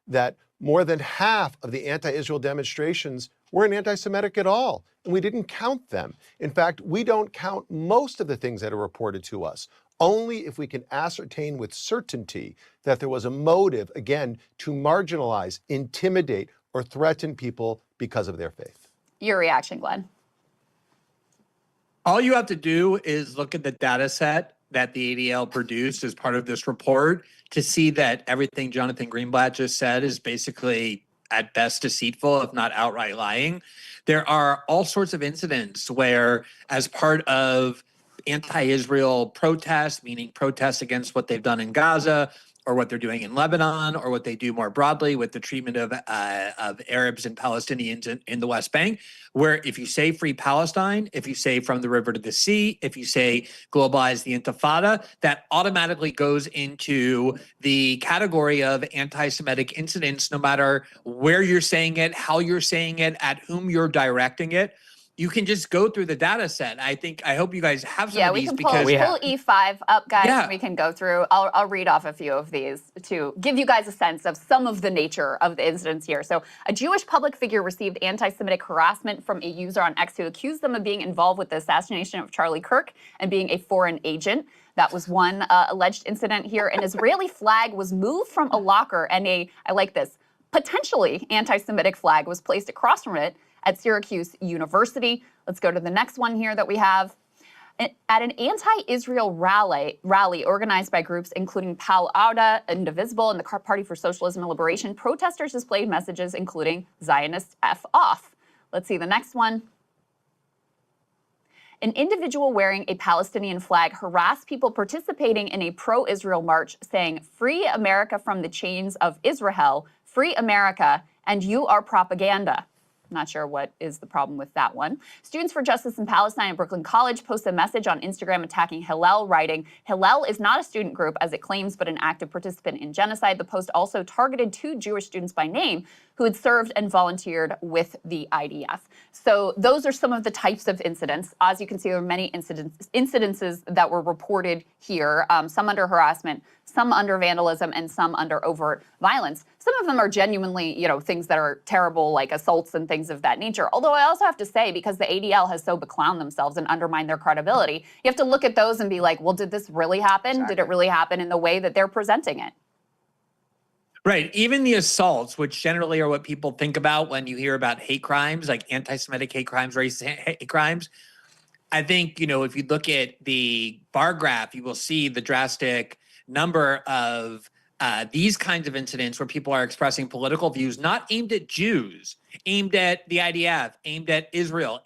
that more than half of the anti-Israel demonstrations weren't anti-Semitic at all, and we didn't count them. In fact, we don't count most of the things that are reported to us, only if we can ascertain with certainty that there was a motive, again, to marginalize, intimidate, or threaten people because of their faith. Your reaction, Glenn. All you have to do is look at the data set that the ADL produced as part of this report to see that everything Jonathan Greenblatt just said is basically at best deceitful, if not outright lying. There are all sorts of incidents where, as part of anti-Israel protests, meaning protests against what they've done in Gaza, or what they're doing in Lebanon, or what they do more broadly with the treatment of Arabs and Palestinians in the West Bank, where if you say free Palestine, if you say from the river to the sea, if you say globalize the Intifada, that automatically goes into the category of anti-Semitic incidents, no matter where you're saying it, how you're saying it, at whom you're directing it. You can just go through the data set. I hope you guys have some of these because Yeah, we can pull E5 up, guys, and we can go through. I'll read off a few of these to give you guys a sense of some of the nature of the incidents here. So a Jewish public figure received anti-Semitic harassment from a user on X who accused them of being involved with the assassination of Charlie Kirk and being a foreign agent. That was one alleged incident here. An Israeli flag was moved from a locker and I like this, potentially anti-Semitic flag was placed across from it at Syracuse University. Let's go to the next one here that we have. At an anti-Israel rally organized by groups including Pal Auda, Indivisible, and the Party for Socialism and Liberation, protesters displayed messages including Zionist F off. Let's see the next one. An individual wearing a Palestinian flag harassed people participating in a pro-Israel march saying, "Free America from the chains of Israel, free America, and you are propaganda." Not sure what is the problem with that one. Students for Justice in Palestine at Brooklyn College posted a message on Instagram attacking Hillel, writing, "Hillel is not a student group as it claims, but an active participant in genocide." The post also targeted 2 Jewish students by name who had served and volunteered with the IDF. So those are some of the types of incidents. As you can see, there are many incidences that were reported here, some under harassment, some under vandalism, and some under overt violence. Some of them are genuinely, things that are terrible, like assaults and things of that nature. Although I also have to say, because the ADL has so beclowned themselves and undermined their credibility, you have to look at those and be like, well, did this really happen? Exactly. Did it really happen in the way that they're presenting it? Right. Even the assaults, which generally are what people think about when you hear about hate crimes, like anti-Semitic hate crimes, racist hate crimes. I think, if you look at the bar graph, you will see the drastic number of these kinds of incidents where people are expressing political views not aimed at Jews, aimed at the IDF, aimed at Israel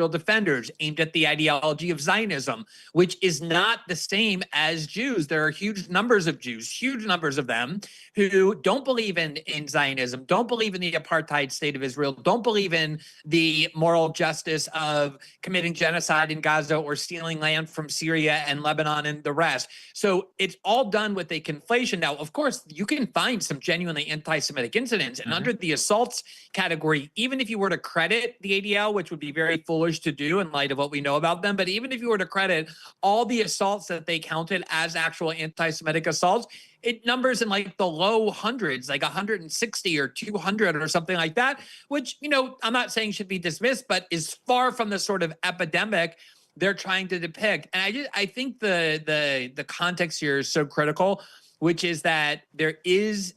defenders, aimed at the ideology of Zionism, which is not the same as Jews. There are huge numbers of Jews, huge numbers of them, who don't believe in Zionism, don't believe in the apartheid state of Israel, don't believe in the moral justice of committing genocide in Gaza or stealing land from Syria and Lebanon and the rest. So it's all done with a conflation. Now, of course, you can find some genuinely anti-Semitic incidents, and under the assaults category, category, even if you were to credit the ADL, which would be very foolish to do in light of what we know about them, but even if you were to credit all the assaults that they counted as actual anti-Semitic assaults, it numbers in like the low hundreds, like 160 or 200 or something like that, which, you know, I'm not saying should be dismissed, but is far from the sort of epidemic they're trying to depict. And I think the context here is so critical, which is that there is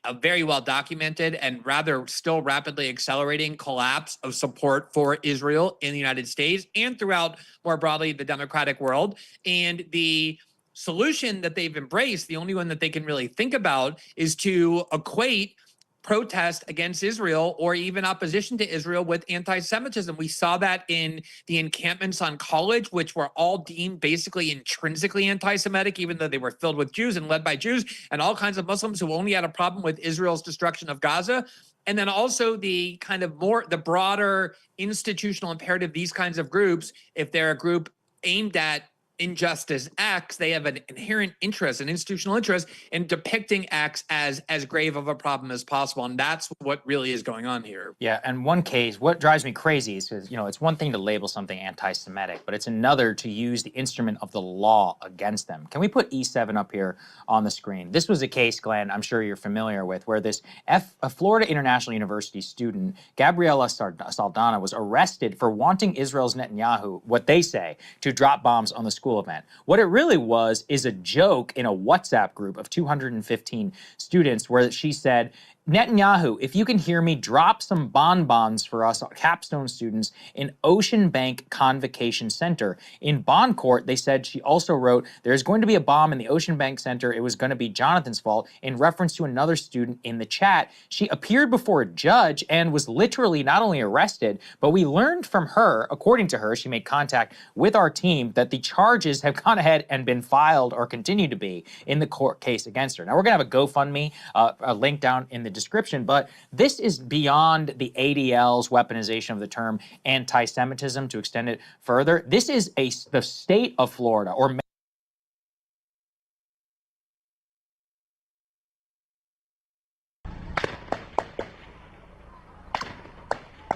a very well documented and rather still rapidly accelerating collapse of support for Israel in the United States and throughout more broadly the democratic world. And the solution that they've embraced, the only one that they can really think about, is to equate protest against Israel or even opposition to Israel with anti-Semitism. We saw that in the encampments on College, which were all deemed basically intrinsically anti-Semitic, even though they were filled with Jews and led by Jews, and all kinds of Muslims who only had a problem with Israel's destruction of Gaza. And then also the kind of the broader institutional imperative, these kinds of groups, if they're a group aimed at injustice X, they have an inherent interest, an institutional interest in depicting X as grave of a problem as possible. And that's what really is going on here. Yeah, and one case, what drives me crazy is, you know, it's one thing to label something anti-Semitic, but it's another to use the instrument of the law against them. Can we put E7 up here on the screen? This was a case, Glenn, I'm sure you're familiar with, where this a Florida International University student, Gabriela Saldana, was arrested for wanting Israel's Netanyahu, what they say, to drop bombs on the school event. What it really was is a joke in a WhatsApp group of 215 students where she said, Netanyahu, if you can hear me, drop some bonbons for us capstone students in Ocean Bank Convocation Center. In bond court, they said she also wrote, there's going to be a bomb in the Ocean Bank Center. It was going to be Jonathan's fault, in reference to another student in the chat. She appeared before a judge and was literally not only arrested, but we learned from her, according to her, she made contact with our team, that the charges have gone ahead and been filed or continue to be in the court case against her. Now, we're going to have a GoFundMe, a link down in the description, but this is beyond the ADL's weaponization of the term anti-Semitism. To extend it further, this is the state of Florida, or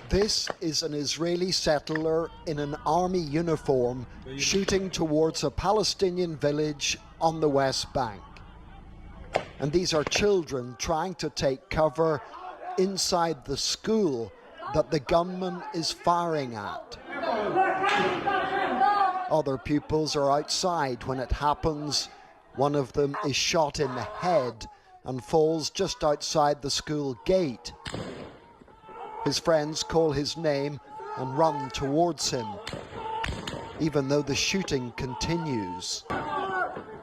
This is an Israeli settler in an army uniform shooting towards a Palestinian village on the West Bank. And these are children trying to take cover inside the school that the gunman is firing at. Other pupils are outside when it happens. One of them is shot in the head and falls just outside the school gate. His friends call his name and run towards him, even though the shooting continues.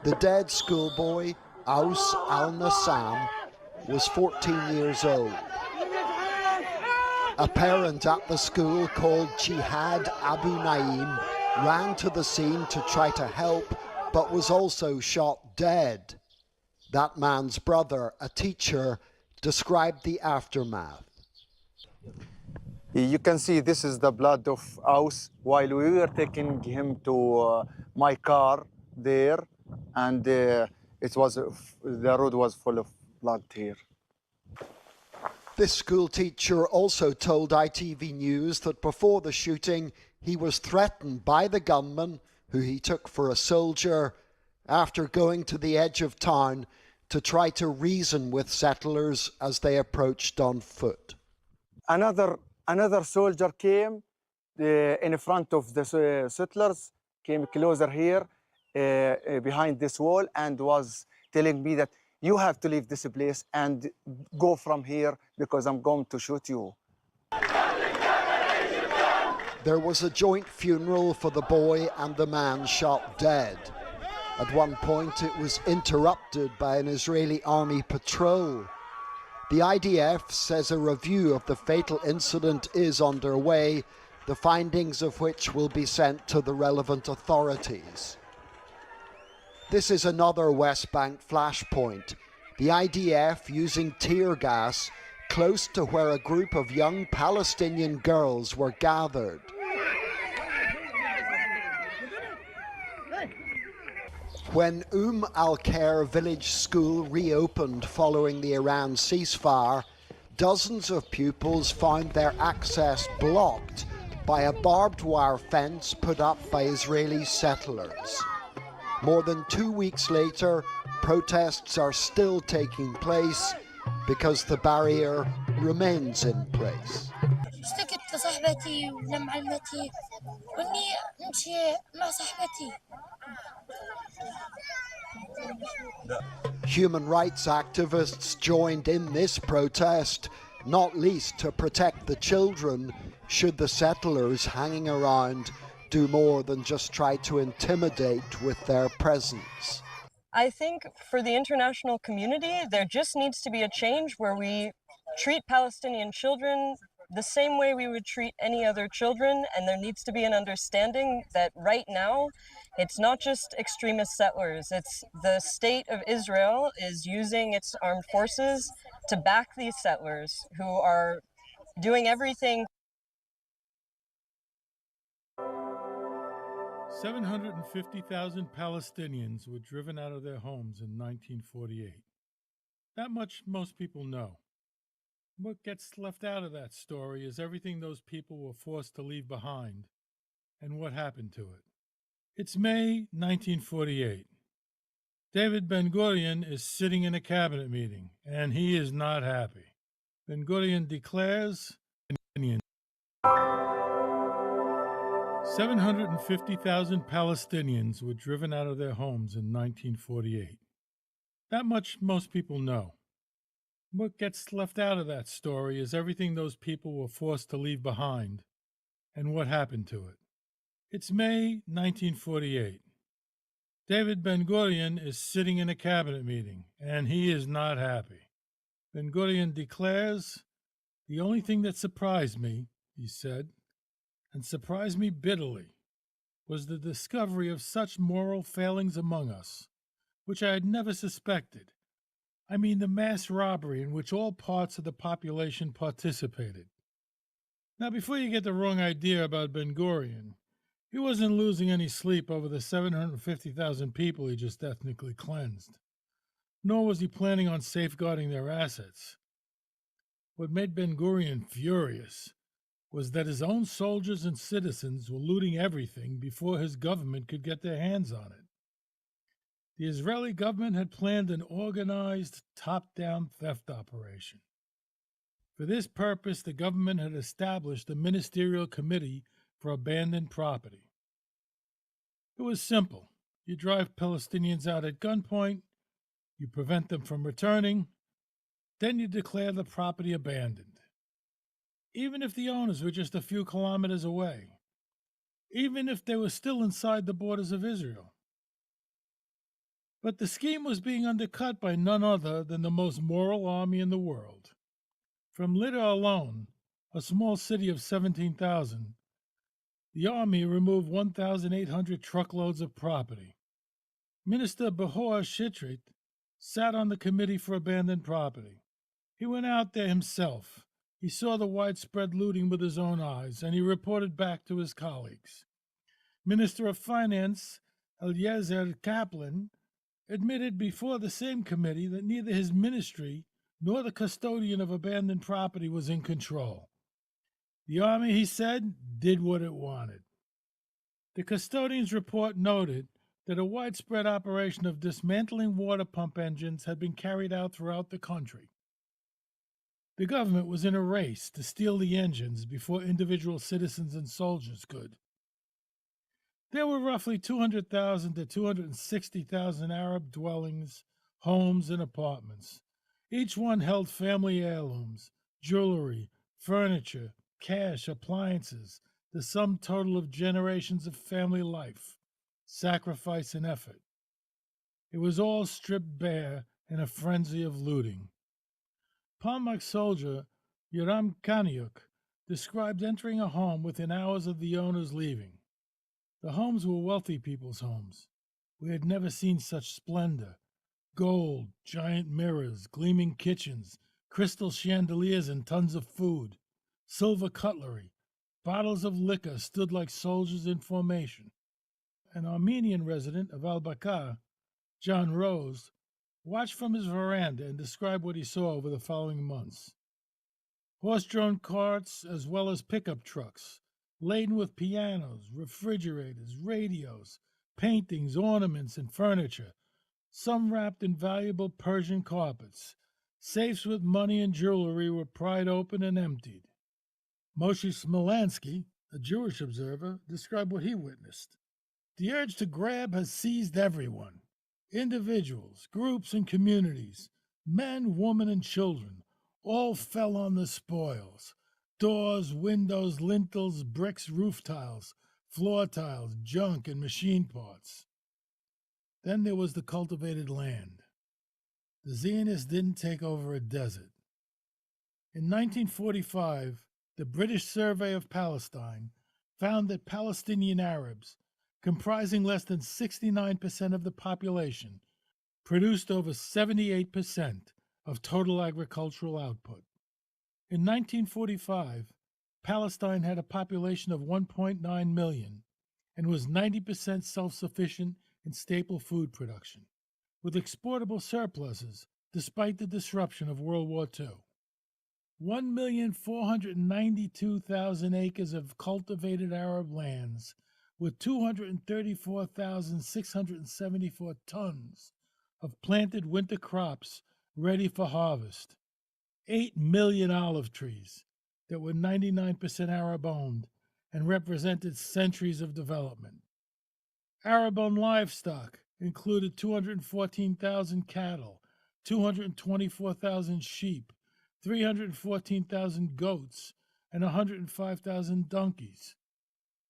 The dead schoolboy, Aus al-Nassam, was 14 years old. A parent at the school called Jihad Abu Naim ran to the scene to try to help, but was also shot dead. That man's brother, a teacher, described the aftermath. You can see this is the blood of Aus while we were taking him to my car there, and the road was full of blood here. This school teacher also told ITV News that before the shooting, he was threatened by the gunman, who he took for a soldier, after going to the edge of town to try to reason with settlers as they approached on foot. Another soldier came in front of the settlers, came closer here behind this wall, and was telling me that you have to leave this place and go from here because I'm going to shoot you. There was a joint funeral for the boy and the man shot dead. At one point, it was interrupted by an Israeli army patrol. The IDF says a review of the fatal incident is underway, the findings of which will be sent to the relevant authorities. This is another West Bank flashpoint. The IDF using tear gas close to where a group of young Palestinian girls were gathered. When Al-Khair village school reopened following the Iran ceasefire, dozens of pupils found their access blocked by a barbed wire fence put up by Israeli settlers. More than 2 weeks later, protests are still taking place because the barrier remains in place. اشتكت لصاحبتي ولمعلمتي واني امشي مع صاحبتي. Human rights activists joined in this protest, not least to protect the children should the settlers hanging around do more than just try to intimidate with their presence. I think for the international community, there just needs to be a change where we treat Palestinian children the same way we would treat any other children, and there needs to be an understanding that right now, it's not just extremist settlers, it's the state of Israel is using its armed forces to back these settlers who are doing everything. 750,000 Palestinians were driven out of their homes in 1948. That much most people know. What gets left out of that story is everything those people were forced to leave behind and what happened to it. It's May 1948. David Ben-Gurion is sitting in a cabinet meeting, and he is not happy. Ben-Gurion declares 750,000 Palestinians were driven out of their homes in 1948. That much most people know. What gets left out of that story is everything those people were forced to leave behind and what happened to it. It's May 1948. David Ben-Gurion is sitting in a cabinet meeting, and he is not happy. Ben-Gurion declares, "The only thing that surprised me," he said, "and surprised me bitterly, was the discovery of such moral failings among us, which I had never suspected. I mean the mass robbery in which all parts of the population participated." Now, before you get the wrong idea about Ben-Gurion, he wasn't losing any sleep over the 750,000 people he just ethnically cleansed, nor was he planning on safeguarding their assets. What made Ben-Gurion furious was that his own soldiers and citizens were looting everything before his government could get their hands on it. The Israeli government had planned an organized, top-down theft operation. For this purpose, the government had established a ministerial committee for abandoned property. It was simple. You drive Palestinians out at gunpoint, you prevent them from returning, then you declare the property abandoned. Even if the owners were just a few kilometers away, even if they were still inside the borders of Israel. But the scheme was being undercut by none other than the most moral army in the world. From Lydda alone, a small city of 17,000, the army removed 1,800 truckloads of property. Minister Behor Shitrit sat on the committee for abandoned property. He went out there himself. He saw the widespread looting with his own eyes, and he reported back to his colleagues. Minister of Finance Eliezer Kaplan admitted before the same committee that neither his ministry nor the custodian of abandoned property was in control. The army, he said, did what it wanted. The custodian's report noted that a widespread operation of dismantling water pump engines had been carried out throughout the country. The government was in a race to steal the engines before individual citizens and soldiers could. There were roughly 200,000 to 260,000 Arab dwellings, homes, and apartments. Each one held family heirlooms, jewelry, furniture, cash, appliances, the sum total of generations of family life, sacrifice, and effort. It was all stripped bare in a frenzy of looting. Palmach soldier Yoram Kaniuk described entering a home within hours of the owners leaving. The homes were wealthy people's homes. We had never seen such splendor. Gold, giant mirrors, gleaming kitchens, crystal chandeliers and tons of food, silver cutlery, bottles of liquor stood like soldiers in formation. An Armenian resident of Al-Bakar, John Rose, watched from his veranda and described what he saw over the following months. horse-drawn carts, as well as pickup trucks, laden with pianos, refrigerators, radios, paintings, ornaments, and furniture, some wrapped in valuable Persian carpets. Safes with money and jewelry were pried open and emptied. Moshe Smolansky, a Jewish observer, described what he witnessed. The urge to grab has seized everyone. Individuals, groups, and communities, men, women, and children, all fell on the spoils. Doors, windows, lintels, bricks, roof tiles, floor tiles, junk, and machine parts. Then there was the cultivated land. The Zionists didn't take over a desert. In 1945, the British Survey of Palestine found that Palestinian Arabs, comprising less than 69% of the population, produced over 78% of total agricultural output. In 1945, Palestine had a population of 1.9 million and was 90% self-sufficient in staple food production, with exportable surpluses despite the disruption of World War II. 1,492,000 acres of cultivated Arab lands with 234,674 tons of planted winter crops ready for harvest. 8 million olive trees that were 99% Arab-owned and represented centuries of development. Arab-owned livestock included 214,000 cattle, 224,000 sheep, 314,000 goats, and 105,000 donkeys.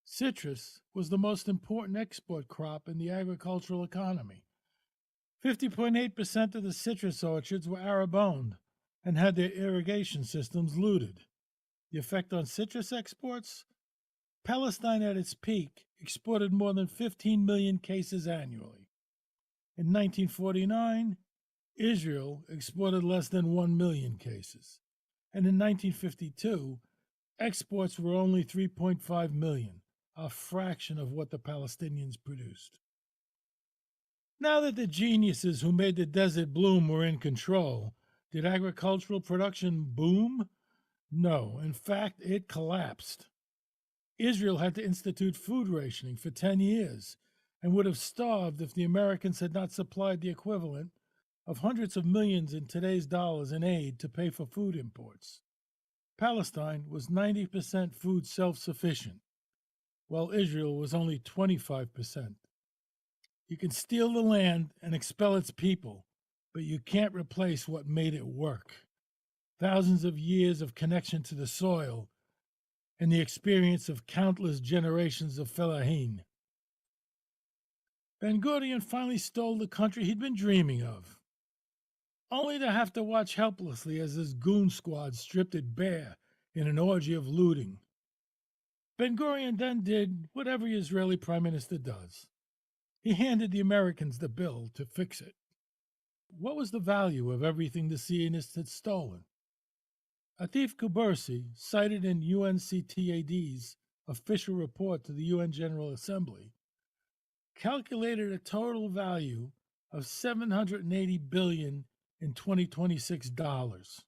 Citrus was the most important export crop in the agricultural economy. 50.8% of the citrus orchards were Arab-owned and had their irrigation systems looted. The effect on citrus exports? Palestine at its peak exported more than 15 million cases annually. In 1949, Israel exported less than 1 million cases. And in 1952, exports were only 3.5 million, a fraction of what the Palestinians produced. Now that the geniuses who made the desert bloom were in control, did agricultural production boom? No, in fact, it collapsed. Israel had to institute food rationing for 10 years and would have starved if the Americans had not supplied the equivalent of hundreds of millions in today's dollars in aid to pay for food imports. Palestine was 90% food self-sufficient, while Israel was only 25%. You can steal the land and expel its people, but you can't replace what made it work. Thousands of years of connection to the soil and the experience of countless generations of fellaheen. Ben-Gurion finally stole the country he'd been dreaming of, only to have to watch helplessly as his goon squad stripped it bare in an orgy of looting. Ben-Gurion then did what every Israeli prime minister does. He handed the Americans the bill to fix it. What was the value of everything the Zionists had stolen? Atif Kubursi, cited in UNCTAD's official report to the UN General Assembly, calculated a total value of $780 billion in 2026 dollars.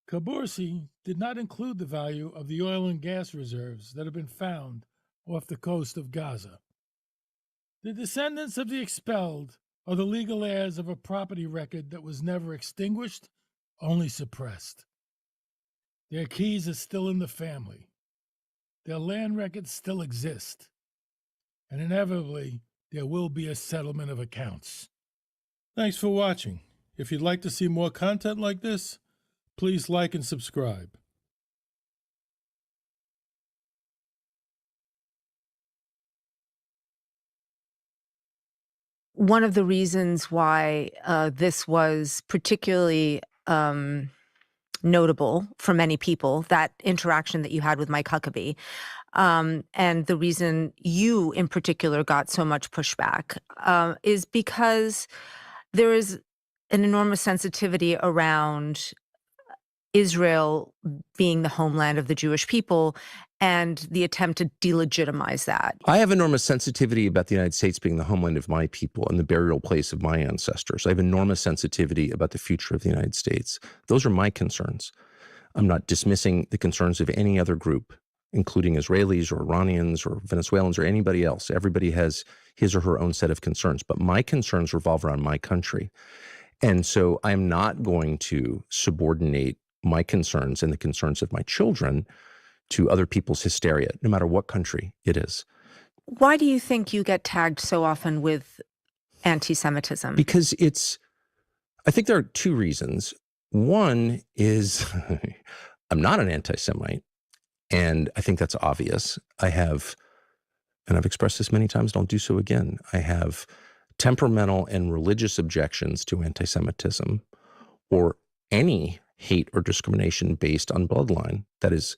Kubursi did not include the value of the oil and gas reserves that have been found off the coast of Gaza. The descendants of the expelled are the legal heirs of a property record that was never extinguished, only suppressed. Their keys are still in the family. Their land records still exist. And inevitably, there will be a settlement of accounts. Thanks for watching. If you'd like to see more content like this, please like and subscribe. One of the reasons why this was particularly notable for many people, that interaction that you had with Mike Huckabee, and the reason you in particular got so much pushback is because there is an enormous sensitivity around Israel being the homeland of the Jewish people and the attempt to delegitimize that. I have enormous sensitivity about the United States being the homeland of my people and the burial place of my ancestors. I have enormous sensitivity about the future of the United States. Those are my concerns. I'm not dismissing the concerns of any other group, including Israelis or Iranians or Venezuelans or anybody else. Everybody has his or her own set of concerns, but my concerns revolve around my country. And so I'm not going to subordinate my concerns and the concerns of my children to other people's hysteria, no matter what country it is. Why do you think you get tagged so often with anti-Semitism? Because I think there are two reasons. One is I'm not an anti-Semite, and I think that's obvious. And I've expressed this many times, and I'll do so again. I have temperamental and religious objections to anti-Semitism or any hate or discrimination based on bloodline that is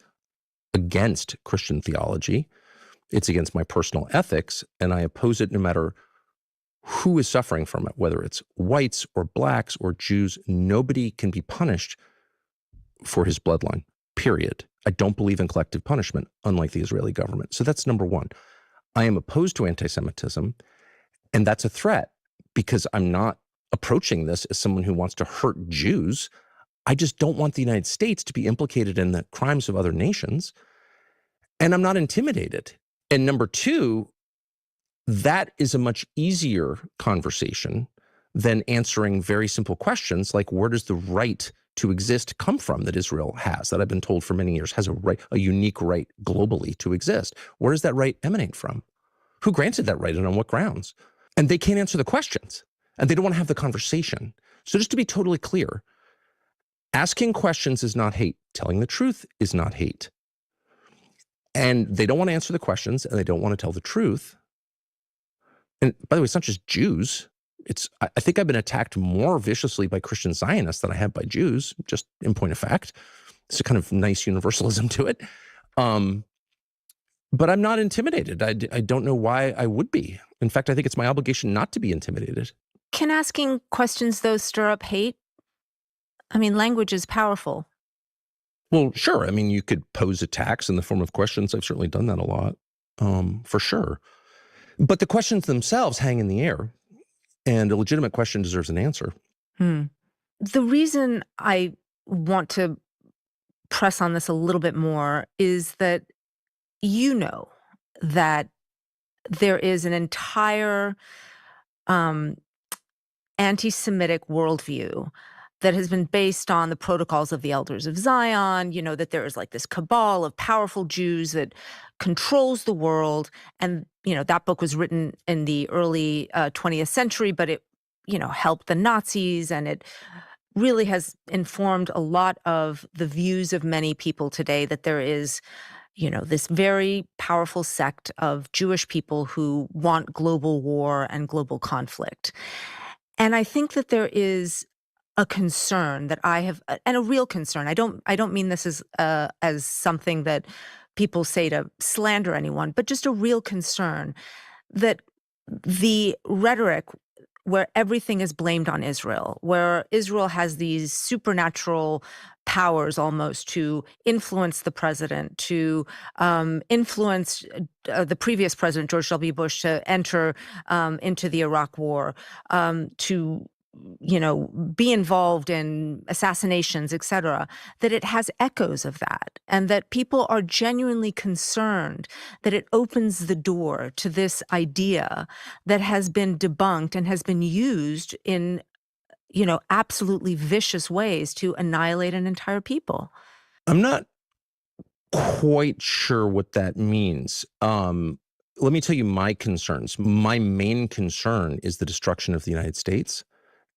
against Christian theology. It's against my personal ethics, and I oppose it no matter who is suffering from it, whether it's whites or blacks or Jews. Nobody can be punished for his bloodline, period. I don't believe in collective punishment, unlike the Israeli government. So that's number one. I am opposed to anti-Semitism, and that's a threat because I'm not approaching this as someone who wants to hurt Jews. I just don't want the United States to be implicated in the crimes of other nations, and I'm not intimidated. And number two, that is a much easier conversation than answering very simple questions like, where does the right to exist come from that Israel has, that I've been told for many years has a unique right globally to exist? Where does that right emanate from? Who granted that right and on what grounds? And they can't answer the questions, and they don't want to have the conversation. So just to be totally clear, asking questions is not hate. Telling the truth is not hate. And they don't want to answer the questions, and they don't want to tell the truth. And by the way, it's not just Jews. I think I've been attacked more viciously by Christian Zionists than I have by Jews, just in point of fact. It's a kind of nice universalism to it. But I'm not intimidated. I don't know why I would be. In fact, I think it's my obligation not to be intimidated. Can asking questions, though, stir up hate? I mean, language is powerful. Well, sure. I mean, you could pose attacks in the form of questions. I've certainly done that a lot, for sure. But the questions themselves hang in the air, and a legitimate question deserves an answer. The reason I want to press on this a little bit more is that you know that there is an entire anti-Semitic worldview that has been based on the protocols of the elders of Zion, that there is like this cabal of powerful Jews that controls the world. And, that book was written in the early 20th century, but it, helped the Nazis, and it really has informed a lot of the views of many people today that there is, this very powerful sect of Jewish people who want global war and global conflict. And I think that there is a concern that I have, and a real concern. I don't mean this as something that people say to slander anyone, but just a real concern that the rhetoric where everything is blamed on Israel, where Israel has these supernatural powers almost to influence the president, to influence the previous president, George W. Bush, to enter into the Iraq War, to be involved in assassinations, et cetera, that it has echoes of that, and that people are genuinely concerned that it opens the door to this idea that has been debunked and has been used in, absolutely vicious ways to annihilate an entire people. I'm not quite sure what that means. Let me tell you my concerns. My main concern is the destruction of the United States.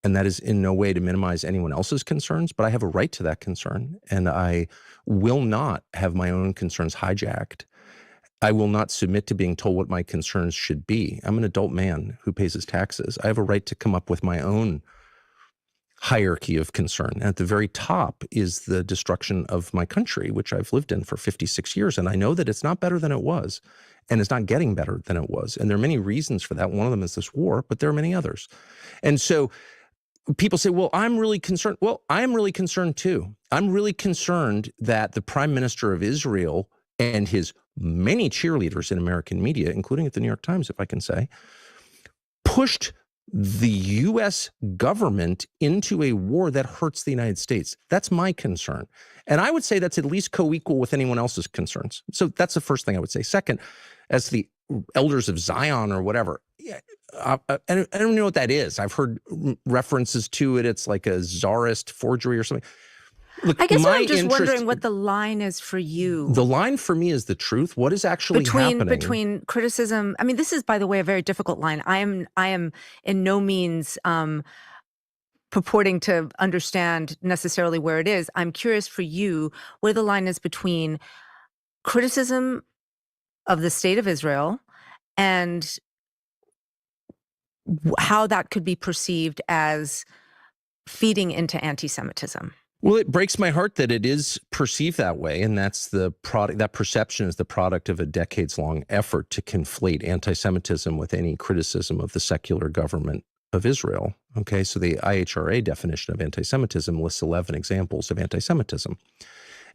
And that is in no way to minimize anyone else's concerns, but I have a right to that concern. And I will not have my own concerns hijacked. I will not submit to being told what my concerns should be. I'm an adult man who pays his taxes. I have a right to come up with my own hierarchy of concern. And at the very top is the destruction of my country, which I've lived in for 56 years. And I know that it's not better than it was, and it's not getting better than it was. And there are many reasons for that. One of them is this war, but there are many others. And so people say, well, I'm really concerned. Well, I'm really concerned too. I'm really concerned that the Prime Minister of Israel and his many cheerleaders in American media, including at the New York Times, if I can say, pushed the U.S. government into a war that hurts the United States. That's my concern. And I would say that's at least co-equal with anyone else's concerns. So that's the first thing I would say. Second, as the elders of Zion or whatever, I don't know what that is. I've heard references to it. It's like a czarist forgery or something. Look, I guess I'm just wondering what the line is for you. The line for me is the truth. What is actually happening? Between criticism. I mean, this is, by the way, a very difficult line. I am in no means purporting to understand necessarily where it is. I'm curious for you where the line is between criticism of the state of Israel and how that could be perceived as feeding into anti-Semitism. Well, it breaks my heart that it is perceived that way, and that's the product. That perception is the product of a decades-long effort to conflate anti-Semitism with any criticism of the secular government of Israel. Okay, so the IHRA definition of anti-Semitism lists 11 examples of anti-Semitism,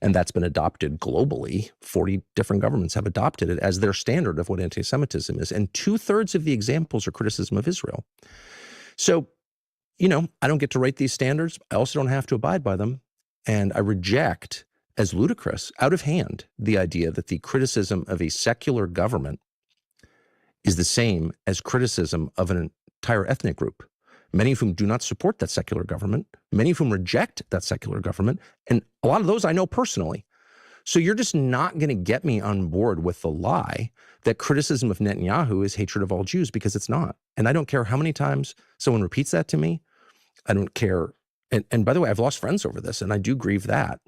and that's been adopted globally. 40 different governments have adopted it as their standard of what anti-Semitism is, and 2/3 of the examples are criticism of Israel. So, you know, I don't get to write these standards. I also don't have to abide by them. And I reject, as ludicrous, out of hand, the idea that the criticism of a secular government is the same as criticism of an entire ethnic group, many of whom do not support that secular government, many of whom reject that secular government, and a lot of those I know personally. So you're just not going to get me on board with the lie that criticism of Netanyahu is hatred of all Jews, because it's not. And I don't care how many times someone repeats that to me. I don't care. And by the way, I've lost friends over this, and I do grieve that.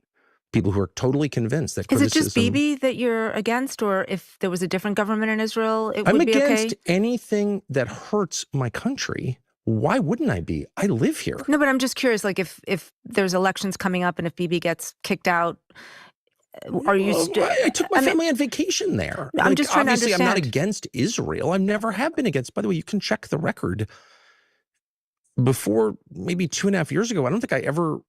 People who are totally convinced that criticism— Is it just Bibi that you're against, or if there was a different government in Israel, it I'm would be okay? against anything that hurts my country. Why wouldn't I be? I live here. No, but I'm just curious, like if there's elections coming up and if Bibi gets kicked out, are you— I took my family on vacation there. I'm just trying to obviously, I'm not understand. against Israel. I never have been against. By the way, you can check the record. Before maybe 2.5 years ago, I don't think I ever—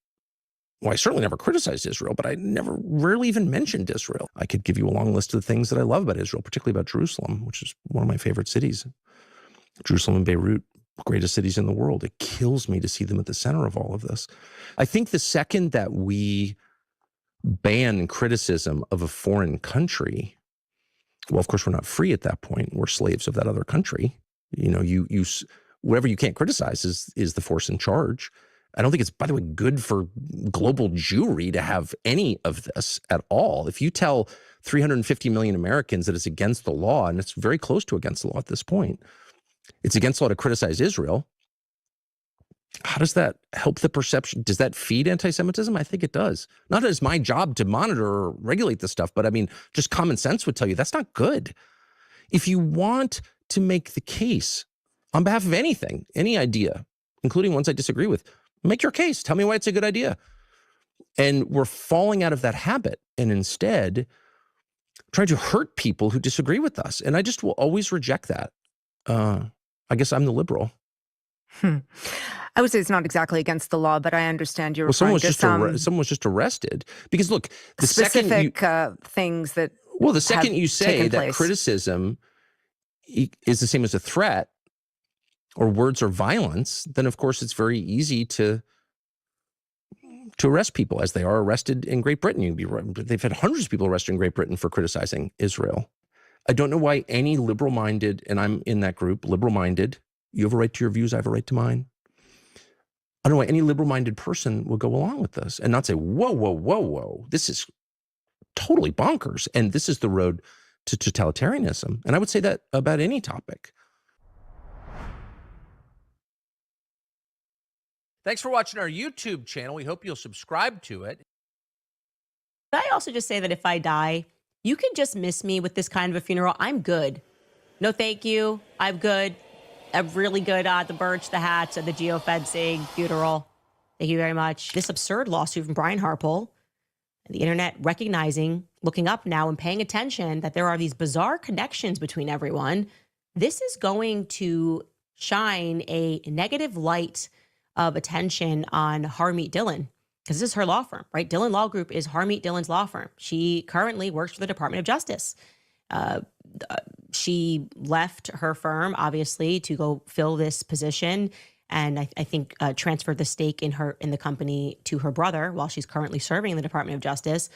well, I certainly never criticized Israel, but I rarely even mentioned Israel. I could give you a long list of the things that I love about Israel, particularly about Jerusalem, which is one of my favorite cities. Jerusalem and Beirut, greatest cities in the world. It kills me to see them at the center of all of this. I think the second that we ban criticism of a foreign country, well, of course, we're not free at that point. We're slaves of that other country. You know, whatever you can't criticize is the force in charge. I don't think it's, by the way, good for global Jewry to have any of this at all. If you tell 350 million Americans that it's against the law, and it's very close to against the law at this point, it's against the law to criticize Israel, how does that help the perception? Does that feed anti-Semitism? I think it does. Not as my job to monitor or regulate this stuff, but I mean, just common sense would tell you that's not good. If you want to make the case on behalf of anything, any idea, including ones I disagree with, make your case. Tell me why it's a good idea. And we're falling out of that habit and instead trying to hurt people who disagree with us. And I just will always reject that. I guess I'm the liberal. I would say it's not exactly against the law, but I understand you're Someone referring was just arrested because look, the specific things that— well, the second you say that place. criticism is the same as a threat or words or violence, then of course it's very easy to arrest people, as they are arrested in Great Britain. They've had hundreds of people arrested in Great Britain for criticizing Israel. I don't know why any liberal-minded, and I'm in that group, liberal-minded, you have a right to your views, I have a right to mine. I don't know why any liberal-minded person will go along with this and not say, whoa, whoa, whoa, whoa, this is totally bonkers. And this is the road to totalitarianism. And I would say that about any topic. Thanks for watching our YouTube channel. We hope you'll subscribe to it. Can I also just say that if I die, you can just miss me with this kind of a funeral. I'm good. No, thank you. I'm good. I'm really good at the birch, the hats, and the geofencing funeral. Thank you very much. This absurd lawsuit from Brian Harpole, the internet recognizing, looking up now and paying attention that there are these bizarre connections between everyone. This is going to shine a negative light of attention on Harmeet Dillon, because this is her law firm, right? Dillon Law Group is Harmeet Dillon's law firm. She currently works for the Department of Justice. She left her firm, obviously, to go fill this position, and I think transferred the stake in the company to her brother while she's currently serving in the Department of Justice.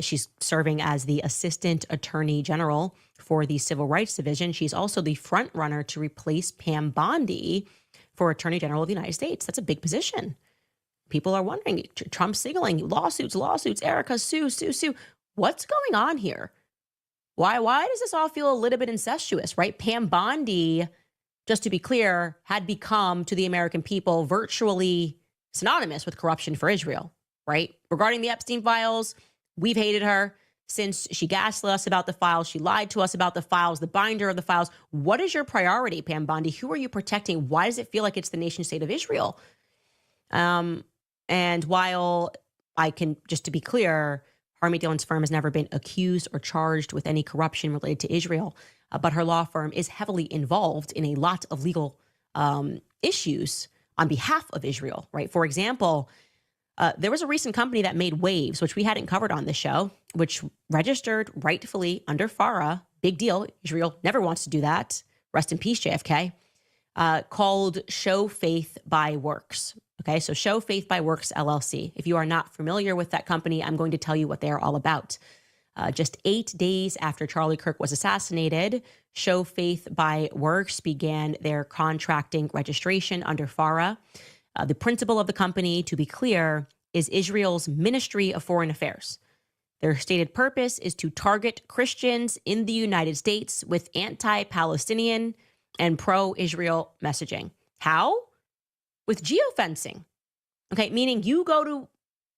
She's serving as the Assistant Attorney General for the Civil Rights Division. She's also the front runner to replace Pam Bondi for Attorney General of the United States. That's a big position. People are wondering, Trump signaling lawsuits, Erica, sue. What's going on here? Why does this all feel a little bit incestuous, right? Pam Bondi, just to be clear, had become to the American people virtually synonymous with corruption for Israel, right? Regarding the Epstein files, we've hated her since she gaslit us about the files. She lied to us about the files, the binder of the files. What is your priority, Pam Bondi? Who are you protecting? Why does it feel like it's the nation state of Israel? And while I can, just to be clear, Harmy Dillon's firm has never been accused or charged with any corruption related to Israel, but her law firm is heavily involved in a lot of legal issues on behalf of Israel, right? For example, there was a recent company that made waves, which we hadn't covered on this show, which registered rightfully under FARA. Big deal. Israel never wants to do that. Rest in peace, JFK. Called Show Faith by Works. Okay, so Show Faith by Works, LLC. If you are not familiar with that company, I'm going to tell you what they are all about. Just 8 days after Charlie Kirk was assassinated, Show Faith by Works began their contracting registration under FARA. The principal of the company, to be clear, is Israel's Ministry of Foreign Affairs. Their stated purpose is to target Christians in the United States with anti-Palestinian and pro-Israel messaging. How? With geofencing. Okay, meaning you go to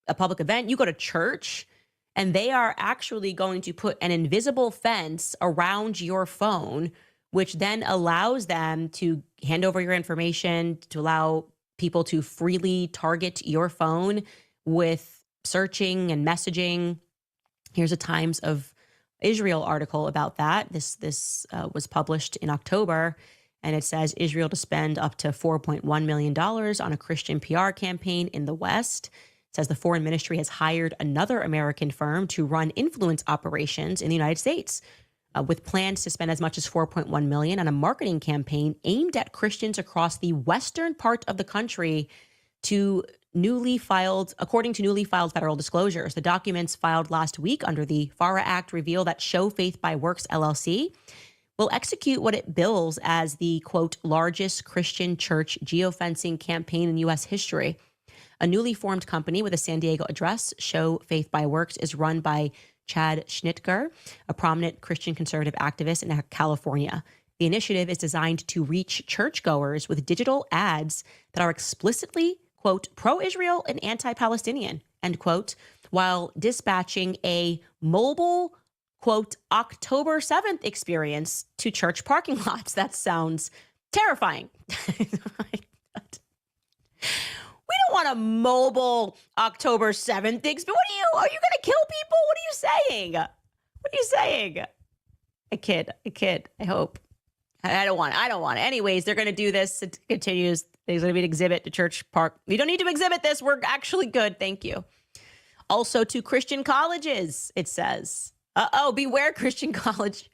a public event, you go to church, and they are actually going to put an invisible fence around your phone, which then allows them to hand over your information, to allow people to freely target your phone with searching and messaging. Here's a Times of Israel article about that. This was published in October, and it says Israel to spend up to $4.1 million on a Christian PR campaign in the West. It says the foreign ministry has hired another American firm to run influence operations in the United States, with plans to spend as much as $4.1 million on a marketing campaign aimed at Christians across the western part of the country according to newly filed federal disclosures. The documents filed last week under the FARA Act reveal that Show Faith by Works, LLC, will execute what it bills as the, quote, largest Christian church geofencing campaign in U.S. history. A newly formed company with a San Diego address, Show Faith by Works, is run by Chad Schnitger, a prominent Christian conservative activist in California. The initiative is designed to reach churchgoers with digital ads that are explicitly, quote, pro-Israel and anti-Palestinian, end quote, while dispatching a mobile, quote, October 7th experience to church parking lots. That sounds terrifying. We don't want a mobile October 7th experience. Are you going to kill people? What are you saying? What are you saying? A kid, I hope. I don't want it. Anyways, they're going to do this. It continues. There's going to be an exhibit to Church Park. We don't need to exhibit this. We're actually good. Thank you. Also to Christian colleges, it says. Beware, Christian college.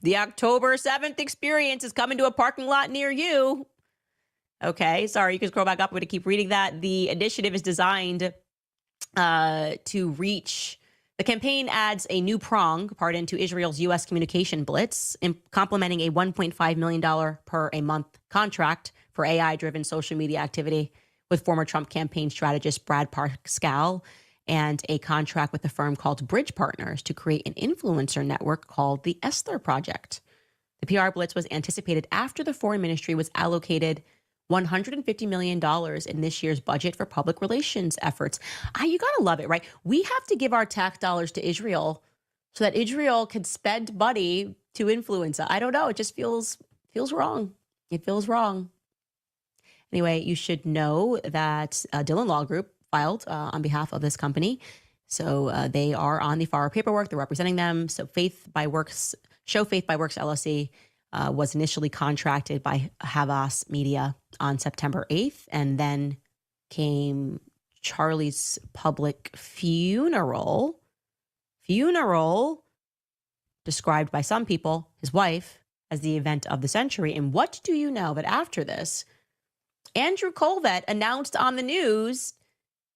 The October 7th experience is coming to a parking lot near you. Okay, sorry, you can scroll back up. I'm going to keep reading that. The initiative is designed to reach. The campaign adds a new prong, to Israel's U.S. communication blitz, complementing a $1.5 million per a month contract for AI-driven social media activity with former Trump campaign strategist Brad Parscale, and a contract with a firm called Bridge Partners to create an influencer network called the Esther Project. The PR blitz was anticipated after the foreign ministry was allocated $150 million in this year's budget for public relations efforts. You gotta love it, right? We have to give our tax dollars to Israel so that Israel can spend money to influence us. I don't know. It just feels wrong. It feels wrong. Anyway, you should know that Dillon Law Group filed on behalf of this company. So they are on the FARA paperwork. They're representing them. So Show Faith by Works LLC was initially contracted by Havas Media on September 8th, and then came Charlie's public funeral described by some people, his wife, as the event of the century. And what do you know that after this, Andrew Colvett announced on the news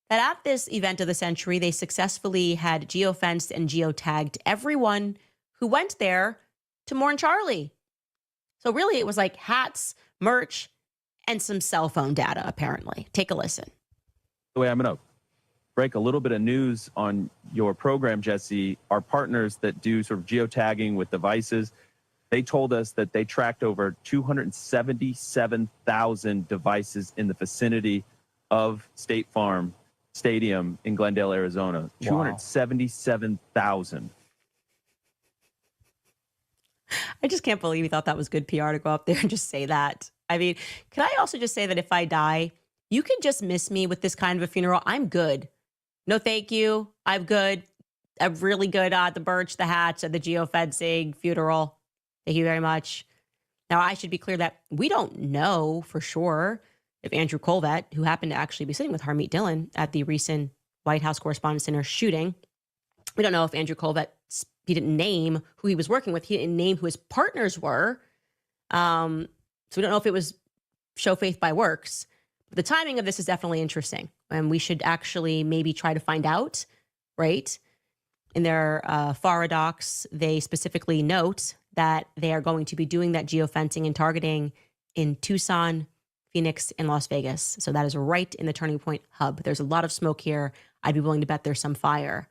that at this event of the century, they successfully had geofenced and geotagged everyone who went there to mourn Charlie. So really, it was like hats, merch, and some cell phone data, apparently. Take a listen. The way I'm going to break a little bit of news on your program, Jesse, our partners that do sort of geotagging with devices, they told us that they tracked over 277,000 devices in the vicinity of State Farm Stadium in Glendale, Arizona. Wow. 277,000. I just can't believe he thought that was good PR to go up there and just say that. I mean, can I also just say that if I die, you can just miss me with this kind of a funeral. I'm good. No, thank you. I'm good. I'm really good at the birch, the hats, and the geofencing funeral. Thank you very much. Now, I should be clear that we don't know for sure if Andrew Colvett, who happened to actually be sitting with Harmeet Dillon at the recent White House Correspondents' Center shooting, we don't know if Andrew Colvett, he didn't name who he was working with. He didn't name who his partners were. So we don't know if it was show faith by works. But the timing of this is definitely interesting. And we should actually maybe try to find out, right? In their FARA docs, they specifically note that they are going to be doing that geofencing and targeting in Tucson, Phoenix, and Las Vegas. So that is right in the Turning Point hub. There's a lot of smoke here. I'd be willing to bet there's some fire.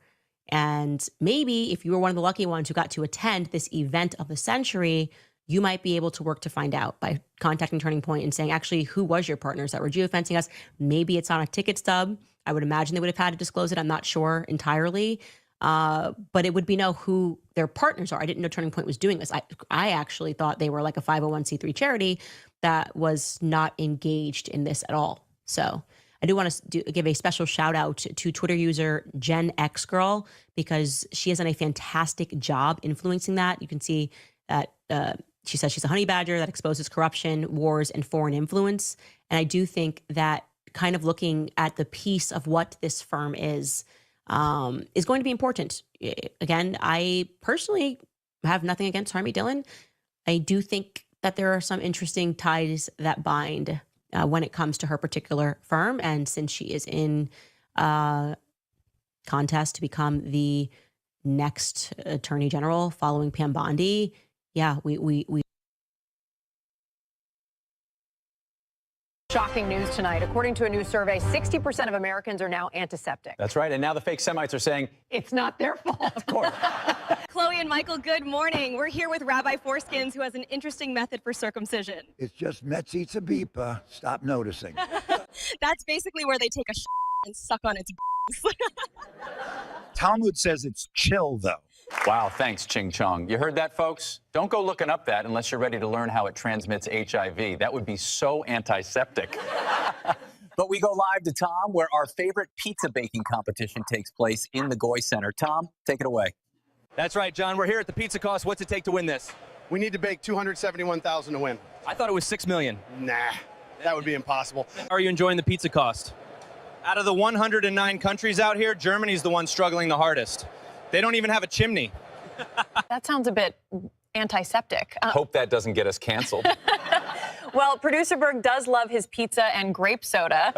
And maybe if you were one of the lucky ones who got to attend this event of the century, you might be able to work to find out by contacting Turning Point and saying, actually, who was your partners that were geofencing us? Maybe it's on a ticket stub. I would imagine they would have had to disclose it. I'm not sure entirely. But it would be know who their partners are. I didn't know Turning Point was doing this. I actually thought they were like a 501c3 charity that was not engaged in this at all. So I do want to give a special shout out to Twitter user Gen X Girl, because she has done a fantastic job influencing that. You can see that she says she's a honey badger that exposes corruption, wars, and foreign influence. And I do think that kind of looking at the piece of what this firm is going to be important. Again, I personally have nothing against Harmeet Dillon. I do think that there are some interesting ties that bind when it comes to her particular firm. And since she is in contest to become the next attorney general following Pam Bondi, yeah, we Shocking news tonight. According to a new survey, 60% of Americans are now antiseptic. That's right. And now the fake Semites are saying It's not their fault. Of course. Chloe and Michael, good morning. We're here with Rabbi Foreskins, who has an interesting method for circumcision. It's just Metz eats a beeper. Stop noticing. That's basically where they take a and suck on its Talmud says it's chill, though. Wow, thanks, Ching Chong. You heard that, folks? Don't go looking up that unless you're ready to learn how it transmits HIV. That would be so antiseptic. But we go live to Tom, where our favorite pizza baking competition takes place in the Goy Center. Tom, take it away. That's right, John. We're here at the Pizza Cost. What's it take to win this? We need to bake 271,000 to win. I thought it was 6 million. Nah, that would be impossible. How are you enjoying the Pizza Cost? Out of the 109 countries out here, Germany's the one struggling the hardest. They don't even have a chimney. That sounds a bit antiseptic. Hope that doesn't get us canceled. Well, Producer Berg does love his pizza and grape soda.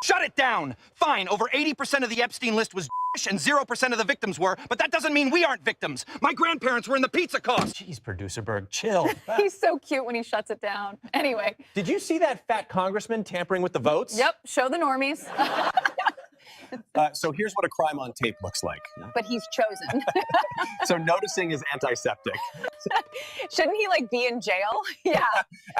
Shut it down! Fine, over 80% of the Epstein list was and 0% of the victims were, but that doesn't mean we aren't victims. My grandparents were in the Pizza Cost. Jeez, Producer Berg, chill. He's so cute when he shuts it down. Anyway. Did you see that fat congressman tampering with the votes? Yep, show the normies. So here's what a crime on tape looks like. But he's chosen. So noticing is antiseptic. Shouldn't he, like, be in jail? Yeah.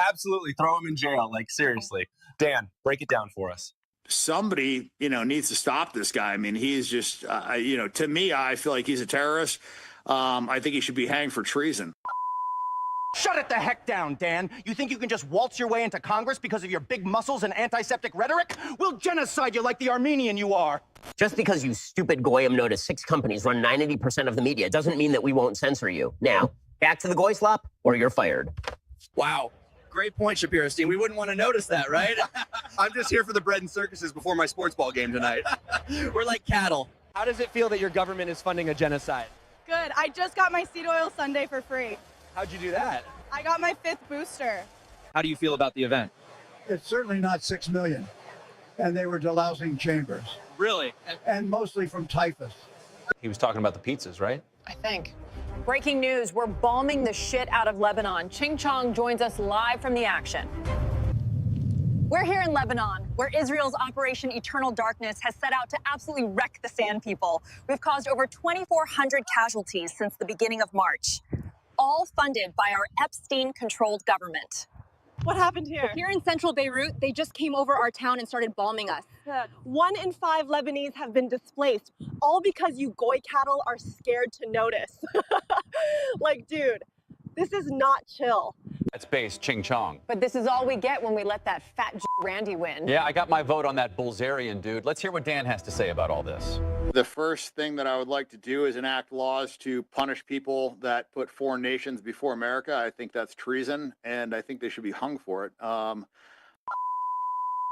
Absolutely, throw him in jail, like, seriously. Dan, break it down for us. Somebody, needs to stop this guy. I mean, he is just, to me, I feel like he's a terrorist. I think he should be hanged for treason. Shut it the heck down, Dan. You think you can just waltz your way into Congress because of your big muscles and antiseptic rhetoric? We'll genocide you like the Armenian you are. Just because you stupid goyim notice 6 companies run 90% of the media doesn't mean that we won't censor you. Now, back to the goy slop, or you're fired. Wow. Great point, Shapiro-Stein. We wouldn't want to notice that, right? I'm just here for the bread and circuses before my sports ball game tonight. We're like cattle. How does it feel that your government is funding a genocide? Good. I just got my seed oil sundae for free. How'd you do that? I got my 5th booster. How do you feel about the event? It's certainly not 6 million. And they were delousing chambers. Really? And mostly from typhus. He was talking about the pizzas, right? I think. Breaking news, we're bombing the shit out of Lebanon. Ching Chong joins us live from the action. We're here in Lebanon, where Israel's Operation Eternal Darkness has set out to absolutely wreck the Sand People. We've caused over 2,400 casualties since the beginning of March, all funded by our Epstein-controlled government. What happened here? Here in central Beirut, they just came over our town and started bombing us. 1 in 5 Lebanese have been displaced, all because you goy cattle are scared to notice. Like, dude, this is not chill. That's base Ching Chong. But this is all we get when we let that fat Randy win. Yeah, I got my vote on that Bulgarian dude. Let's hear what Dan has to say about all this. The first thing that I would like to do is enact laws to punish people that put foreign nations before America. I think that's treason, and I think they should be hung for it.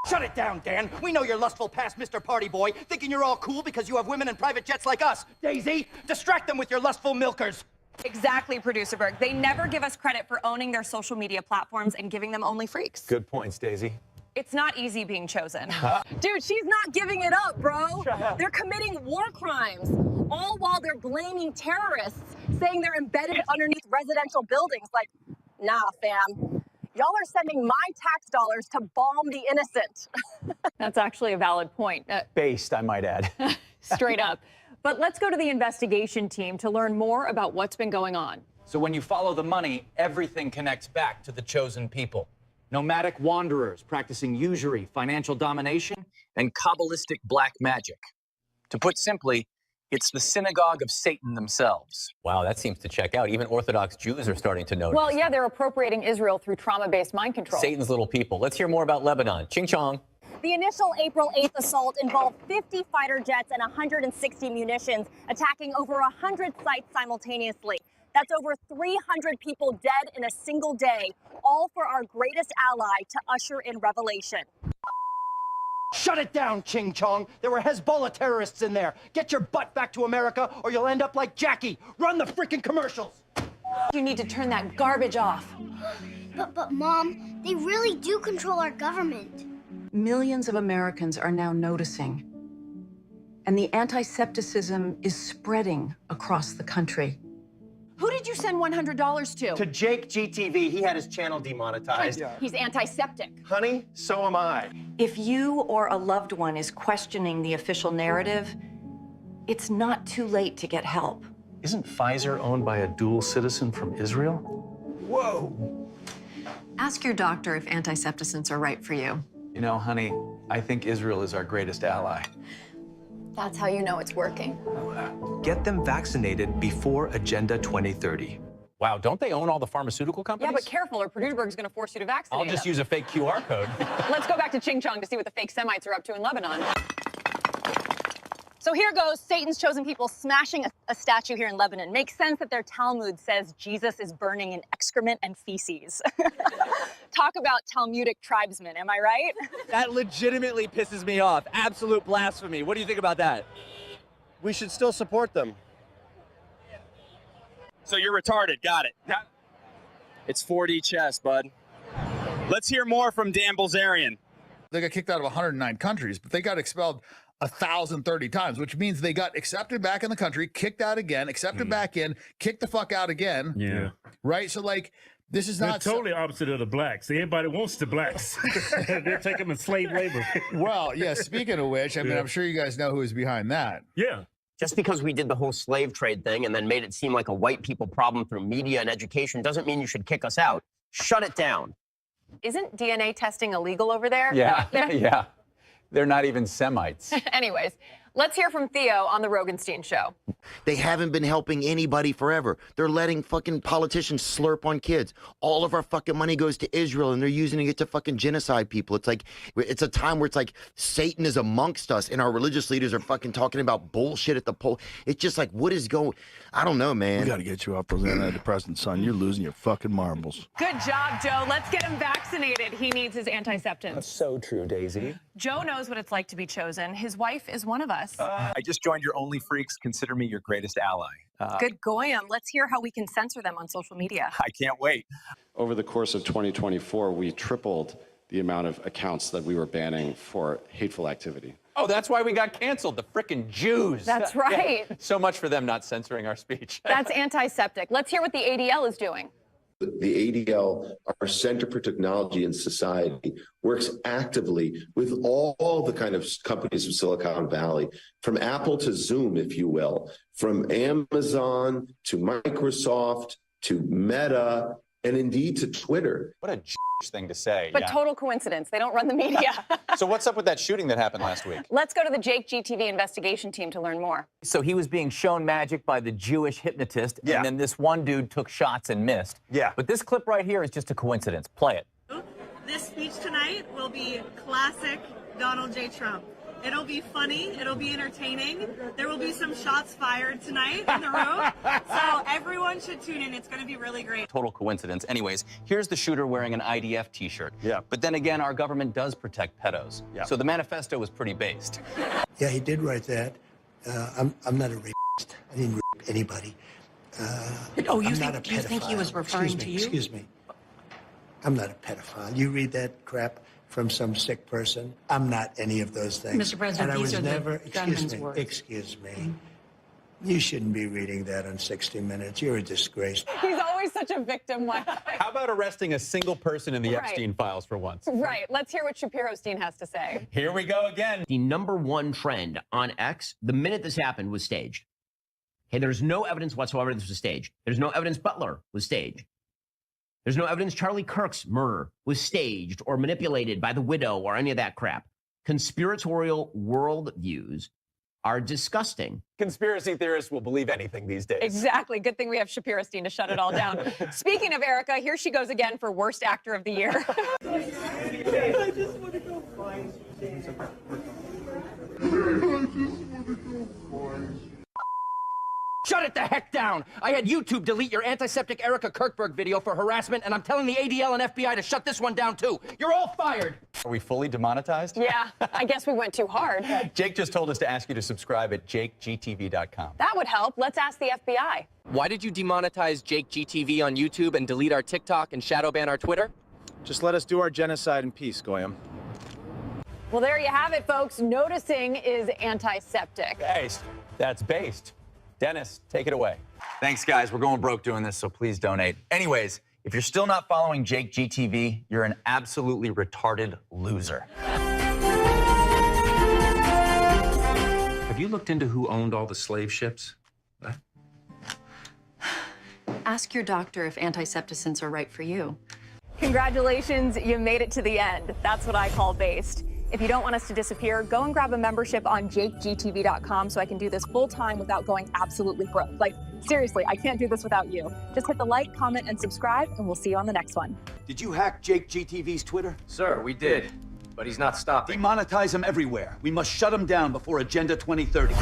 Shut it down, Dan. We know you're lustful past Mr. Party Boy, thinking you're all cool because you have women and private jets like us. Daisy, distract them with your lustful milkers. Exactly, Producer Berg. They never give us credit for owning their social media platforms and giving them only freaks. Good points, Daisy. It's not easy being chosen. Dude, she's not giving it up, bro. They're committing war crimes, all while they're blaming terrorists, saying they're embedded underneath residential buildings. Like, nah, fam. Y'all are sending my tax dollars to bomb the innocent. That's actually a valid point. Based, I might add. Straight up. But let's go to the investigation team to learn more about what's been going on. So when you follow the money, everything connects back to the chosen people. Nomadic wanderers practicing usury, financial domination, and Kabbalistic black magic. To put simply, it's the synagogue of Satan themselves. Wow, that seems to check out. Even Orthodox Jews are starting to notice. Well, yeah, they're appropriating Israel through trauma-based mind control. Satan's little people. Let's hear more about Lebanon. Ching Chong. The initial April 8th assault involved 50 fighter jets and 160 munitions, attacking over 100 sites simultaneously. That's over 300 people dead in a single day, all for our greatest ally to usher in revelation. Shut it down, Ching Chong. There were Hezbollah terrorists in there. Get your butt back to America or you'll end up like Jackie. Run the freaking commercials. You need to turn that garbage off. But Mom, they really do control our government. Millions of Americans are now noticing, and the anti-Septicism is spreading across the country. Who did you send $100 to? To Jake GTV. He had his channel demonetized. He's anti-septic. Honey, so am I. If you or a loved one is questioning the official narrative, it's not too late to get help. Isn't Pfizer owned by a dual citizen from Israel? Whoa. Ask your doctor if anti-Septicants are right for you. You know, honey, I think Israel is our greatest ally. That's how you know it's working. Get them vaccinated before Agenda 2030. Wow, don't they own all the pharmaceutical companies? Yeah, but careful, or Producerberg's going to force you to vaccinate I'll just them. use a fake QR code. Let's go back to Ching Chong to see what the fake Semites are up to in Lebanon. So here goes Satan's chosen people smashing a statue here in Lebanon. Makes sense that their Talmud says Jesus is burning in excrement and feces. Talk about Talmudic tribesmen, am I right? That legitimately pisses me off. Absolute blasphemy. What do you think about that? We should still support them. So you're retarded. Got it. It's 4D chess, bud. Let's hear more from Dan Bilzerian. They got kicked out of 109 countries, but they got expelled 1,030 times, which means they got accepted back in the country, kicked out again, accepted back in, kicked the fuck out again. Yeah. Right? So, like, this is not totally opposite of the blacks. Everybody wants the blacks. They're taking them as slave labor. Well, yeah, speaking of which, I mean, Yeah. I'm sure you guys know who is behind that. Yeah. Just because we did the whole slave trade thing and then made it seem like a white people problem through media and education doesn't mean you should kick us out. Shut it down. Isn't DNA testing illegal over there? Yeah, yeah. They're not even Semites. Anyways, let's hear from Theo on the Rogenstein Show. They haven't been helping anybody forever. They're letting fucking politicians slurp on kids. All of our fucking money goes to Israel, and they're using it to fucking genocide people. It's like, it's a time where it's like Satan is amongst us, and our religious leaders are fucking talking about bullshit at the poll. It's just like, what is going? I don't know, man. We got to get you off those antidepressants, son. You're losing your fucking marbles. Good job, Joe. Let's get him vaccinated. He needs his antiseptics. That's so true, Daisy. Joe knows what it's like to be chosen. His wife is one of us. us. I just joined your Only Freaks. Consider me your greatest ally. Good goyim. Let's hear how we can censor them on social media. I can't wait. Over the course of 2024, we tripled the amount of accounts that we were banning for hateful activity. Oh, that's why we got canceled, the frickin' Jews. That's right. Yeah. So much for them not censoring our speech. That's antiseptic. Let's hear what the ADL is doing. The ADL, our Center for Technology and Society, works actively with all the kind of companies of Silicon Valley, from Apple to Zoom, if you will, from Amazon to Microsoft to Meta, and indeed to Twitter. What a thing to say. But total coincidence. They don't run the media. So what's up with that shooting that happened last week? Let's go to the Jake GTV investigation team to learn more. So he was being shown magic by the Jewish hypnotist, and then this one dude took shots and missed. Yeah. But this clip right here is just a coincidence. Play it. This speech tonight will be classic Donald J. Trump. It'll be funny. It'll be entertaining. There will be some shots fired tonight in the room. So everyone should tune in. It's going to be really great. Total coincidence. Anyways, here's the shooter wearing an IDF t-shirt. Yeah. But then again, our government does protect pedos. Yeah. So the manifesto was pretty based. Yeah, he did write that. I'm not a rapist. I didn't rape anybody. You think he was referring to you? Excuse me. I'm not a pedophile. You read that crap from some sick person. I'm not any of those things. Mr. President, and I these was are never, the gunman's words. Excuse me. You shouldn't be reading that on 60 Minutes. You're a disgrace. He's always such a victim. How about arresting a single person in the Right. Epstein files for once? Right. Let's hear what Shapiro-Stein has to say. Here we go again. The #1 trend on X, the minute this happened, was staged. Okay, there's no evidence whatsoever this was staged. There's no evidence Butler was staged. There's no evidence Charlie Kirk's murder was staged or manipulated by the widow or any of that crap. Conspiratorial worldviews are disgusting. Conspiracy theorists will believe anything these days. Exactly. Good thing we have Shapiro-Stein to shut it all down. Speaking of Erica, here she goes again for Worst Actor of the Year. I just want to go find Shut it the heck down! I had YouTube delete your antiseptic Erica Kirkberg video for harassment, and I'm telling the ADL and FBI to shut this one down too. You're all fired! Are we fully demonetized? Yeah, I guess we went too hard. Jake just told us to ask you to subscribe at jakegtv.com. That would help. Let's ask the FBI. Why did you demonetize Jake GTV on YouTube and delete our TikTok and shadow ban our Twitter? Just let us do our genocide in peace, Goyam. Well, there you have it, folks. Noticing is antiseptic. Based. That's based. Dennis, take it away. Thanks, guys. We're going broke doing this, so please donate. Anyways, if you're still not following Jake GTV, you're an absolutely retarded loser. Have you looked into who owned all the slave ships? What? Ask your doctor if antisepticants are right for you. Congratulations, you made it to the end. That's what I call based. If you don't want us to disappear, go and grab a membership on jakegtv.com so I can do this full time without going absolutely broke. Like, seriously, I can't do this without you. Just hit the like, comment, and subscribe, and we'll see you on the next one. Did you hack Jake GTV's Twitter? Sir, we did, but he's not stopping. Demonetize him everywhere. We must shut him down before Agenda 2030.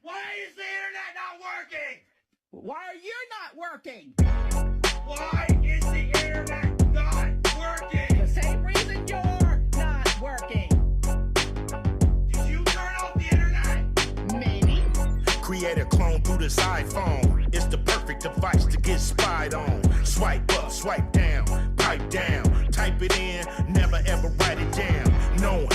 Why is the internet not working? Why are you not working? Why is the internet not working? The same reason you're not working. Did you turn off the internet? Maybe. Create a clone through this iPhone. It's the perfect device to get spied on. Swipe up, swipe down, pipe down. Type it in, never ever write it down. Knowing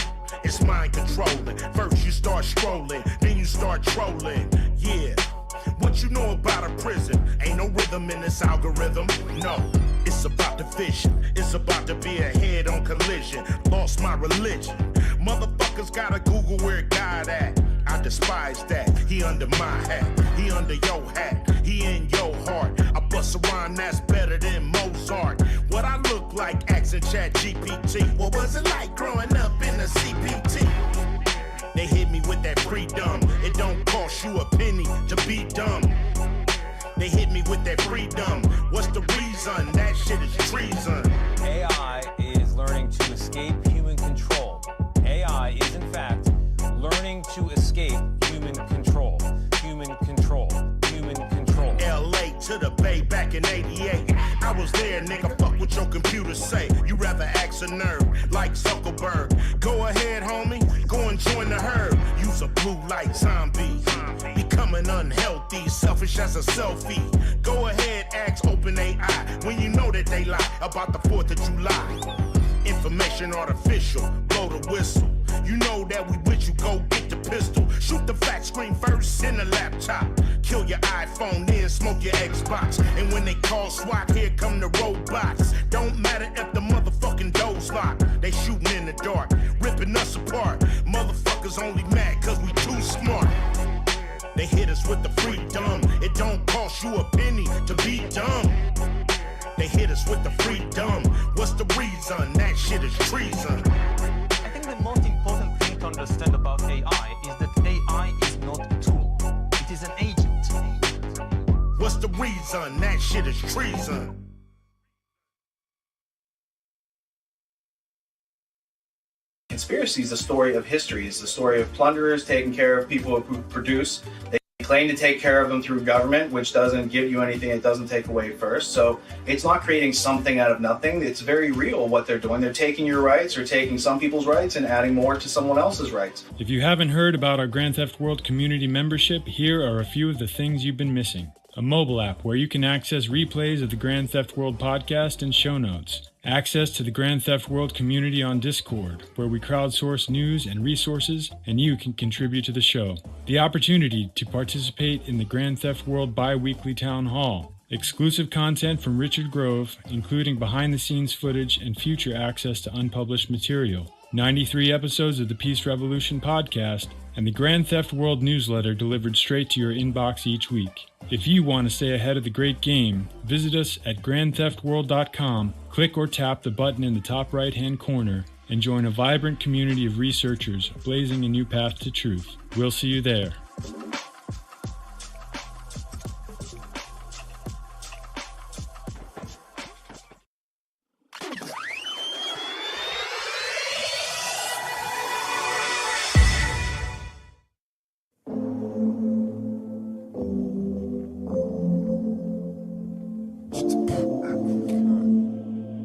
it's mind controlling. First you start scrolling, then you start trolling. Yeah. What you know about a prison? Ain't no rhythm in this algorithm. No, it's about the vision. It's about to be a head-on collision. Lost my religion. Motherfuckers gotta Google where God at. I despise that. He under my hat. He under your hat. He in your heart. I bust a rhyme that's better than Mozart. What I look like asking Chat GPT. What was it like growing up in the CPT? They hit me with that freedom. It don't cost you a penny to be dumb. They hit me with that freedom. What's the reason? That shit is treason. AI is learning to escape human control. AI is, in fact, learning to escape human control. Human control. Human control. LA to the Bay back in 88. I was there, nigga. Fuck what your computer say. You rather ask a nerd like Zuckerberg. Go ahead, homie. Go and join the herd. Use a blue light zombie. Becoming unhealthy, selfish as a selfie. Go ahead, ask OpenAI when you know that they lie about the 4th of July. Information artificial, blow the whistle. You know that we with you, go get the pistol. Shoot the flat screen first in the laptop. Kill your iPhone, then smoke your Xbox. And when they call SWAT, here come the robots. Don't matter if the motherfucking door's locked. They shooting in the dark, ripping us apart. Motherfuckers only mad cause we too smart. They hit us with the freedom. It don't cost you a penny to be dumb. They hit us with the freedom. What's the reason? That shit is treason. I think the most important thing to understand about AI is that AI is not a tool. It is an agent. What's the reason? That shit is treason. Conspiracy is the story of history. It's the story of plunderers taking care of people who produce. They claim to take care of them through government, which doesn't give you anything, it doesn't take away first. So it's not creating something out of nothing. It's very real what they're doing. They're taking your rights or taking some people's rights and adding more to someone else's rights. If you haven't heard about our Grand Theft World community membership, here are a few of the things you've been missing. A mobile app where you can access replays of the Grand Theft World podcast and show notes. Access to the Grand Theft World community on Discord, where we crowdsource news and resources, and you can contribute to the show. The opportunity to participate in the Grand Theft World bi-weekly town hall. Exclusive content from Richard Grove, including behind-the-scenes footage and future access to unpublished material. 93 episodes of the Peace Revolution podcast, and the Grand Theft World newsletter delivered straight to your inbox each week. If you want to stay ahead of the great game, visit us at grandtheftworld.com, click or tap the button in the top right-hand corner, and join a vibrant community of researchers blazing a new path to truth. We'll see you there.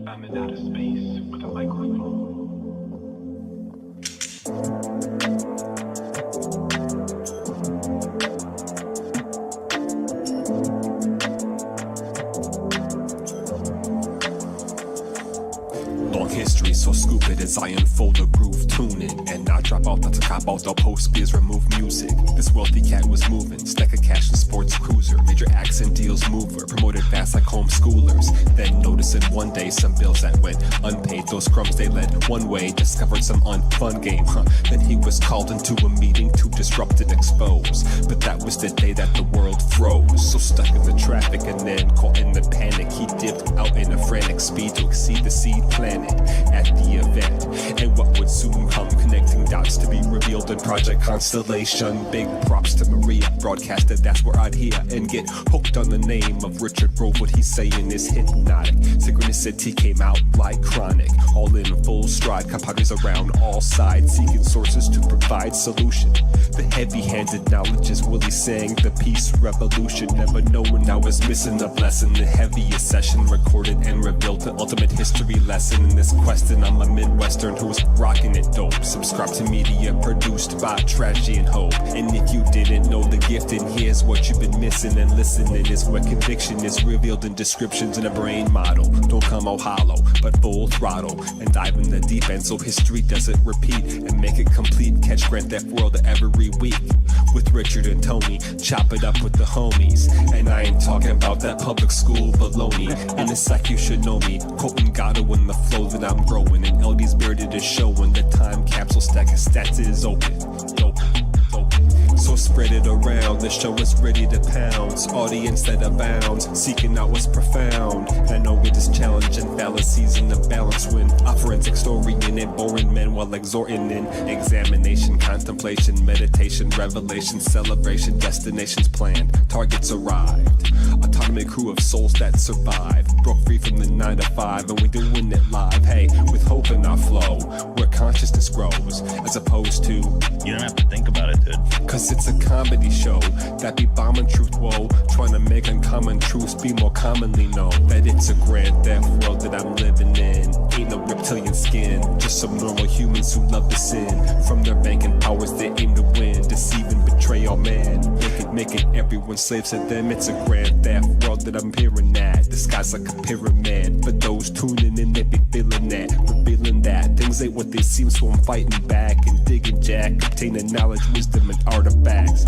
I'm in outer space with a microphone. Long history, so scoop it as I unfold a groove, tune in, and not drop out, not to cop out, the post beers, remove music. This wealthy cat was moving, stack of cash and sports cruiser, major acts and deals mover, promoted fast like homeschoolers. Then noticing one day some bills that went unpaid, those crumbs they led one way, discovered some unfun game, Then he was called into a meeting to disrupt and expose, but that was the day that the world froze. So stuck in the traffic and then caught in the panic, he dipped out in a frantic speed to exceed the seed planted at the event. And what would soon come, connecting dots to be revealed in Project Constellation. Big props to Maria, broadcasted, that's where I'd hear and get hooked on the name of Richard Grove. What he's saying is hypnotic. Synchronicity came out like chronic, all in full stride, compadres around all sides, seeking sources to provide solution. The heavy-handed knowledge is Willie saying the peace revolution, never knowing I was missing a blessing. The heaviest session recorded and revealed the ultimate history lesson in this quest, and I'm a Midwestern who's rocking it dope. Subscribe to media produced by Tragedy and Hope. And if you didn't know the gift, and here's what you've been missing, and listening is where conviction is revealed in descriptions in a brain model. Don't come out hollow, but full throttle, and dive in the deep end so history doesn't repeat, and make it complete. Catch Grand Theft World every week with Richard and Tony, chop it up with the homies. And I ain't talking about that public school baloney. And it's like you should know me, quoting Gatto in the flow that I'm growing, and LD's bearded is showing the time capsule stack of stats is open. So spread it around, the show is ready to pounce. Audience that abounds, seeking out what's profound. I know it is challenging fallacies in the balance when a forensic story in it, boring men while exhorting in examination, contemplation, meditation, revelation, celebration, destinations planned, targets arrived. Autonomy crew of souls that survive, broke free from the 9 to 5, and we doing it live. Hey, with hope in our flow, where consciousness grows, as opposed to you don't have to think about it, dude. Cause it's a comedy show that be bombing truth, whoa, trying to make uncommon truths be more commonly known. That it's a grand theft world that I'm living in. Ain't no reptilian skin, just some normal humans who love to sin. From their banking powers they aim to win, deceive and betray all man, making everyone slaves to them. It's a grand theft world that I'm peering at, disguised like a pyramid. For those tuning in, they be feeling that, revealing that things ain't what they seem, so I'm fighting back and digging jack, obtaining knowledge, wisdom, and artifacts.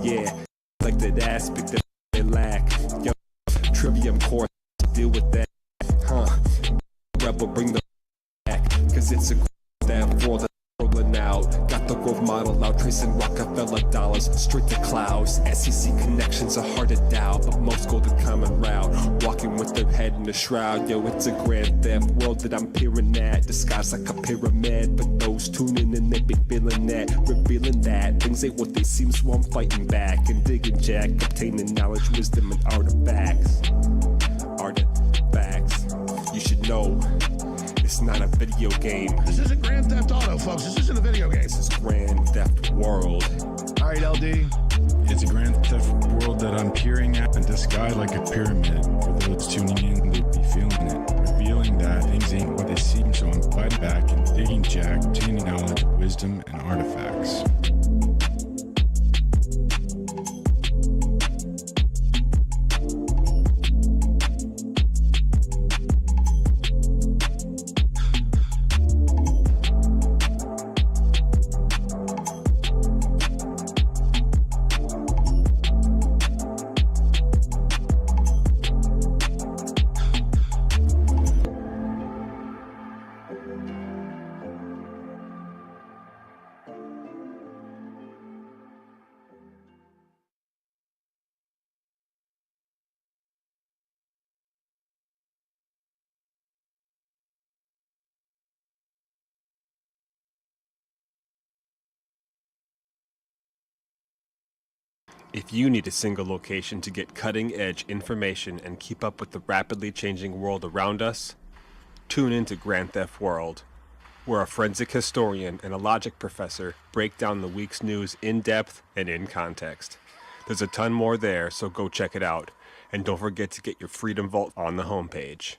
Yeah, like that aspect that they lack. Yo, trivium core to deal with that, Rebel, bring the back, cause it's a that world that's rolling out. Got the growth model out, tracing Rockefeller dollars straight to clouds. SEC connections are hard to doubt, but most go the common route, walking with their head in the shroud. Yo, it's a grand theft world that I'm peering at, disguised like a pyramid. But those tuning in, they be feeling that, revealing that things ain't what they seem, so I'm fighting back and digging jack, obtaining knowledge, wisdom, and artifacts. You should know it's not a video game. This isn't Grand Theft Auto, folks. This isn't a video game. This is Grand Theft World. All right, LD. It's a Grand Theft World that I'm peering at and disguised like a pyramid. For those tuning in, they'd be feeling it, revealing that things ain't what they seem, so I'm fighting back and digging jack, obtaining knowledge, wisdom, and artifacts. If you need a single location to get cutting-edge information and keep up with the rapidly changing world around us, tune into Grand Theft World, where a forensic historian and a logic professor break down the week's news in depth and in context. There's a ton more there, so go check it out. And don't forget to get your Freedom Vault on the homepage.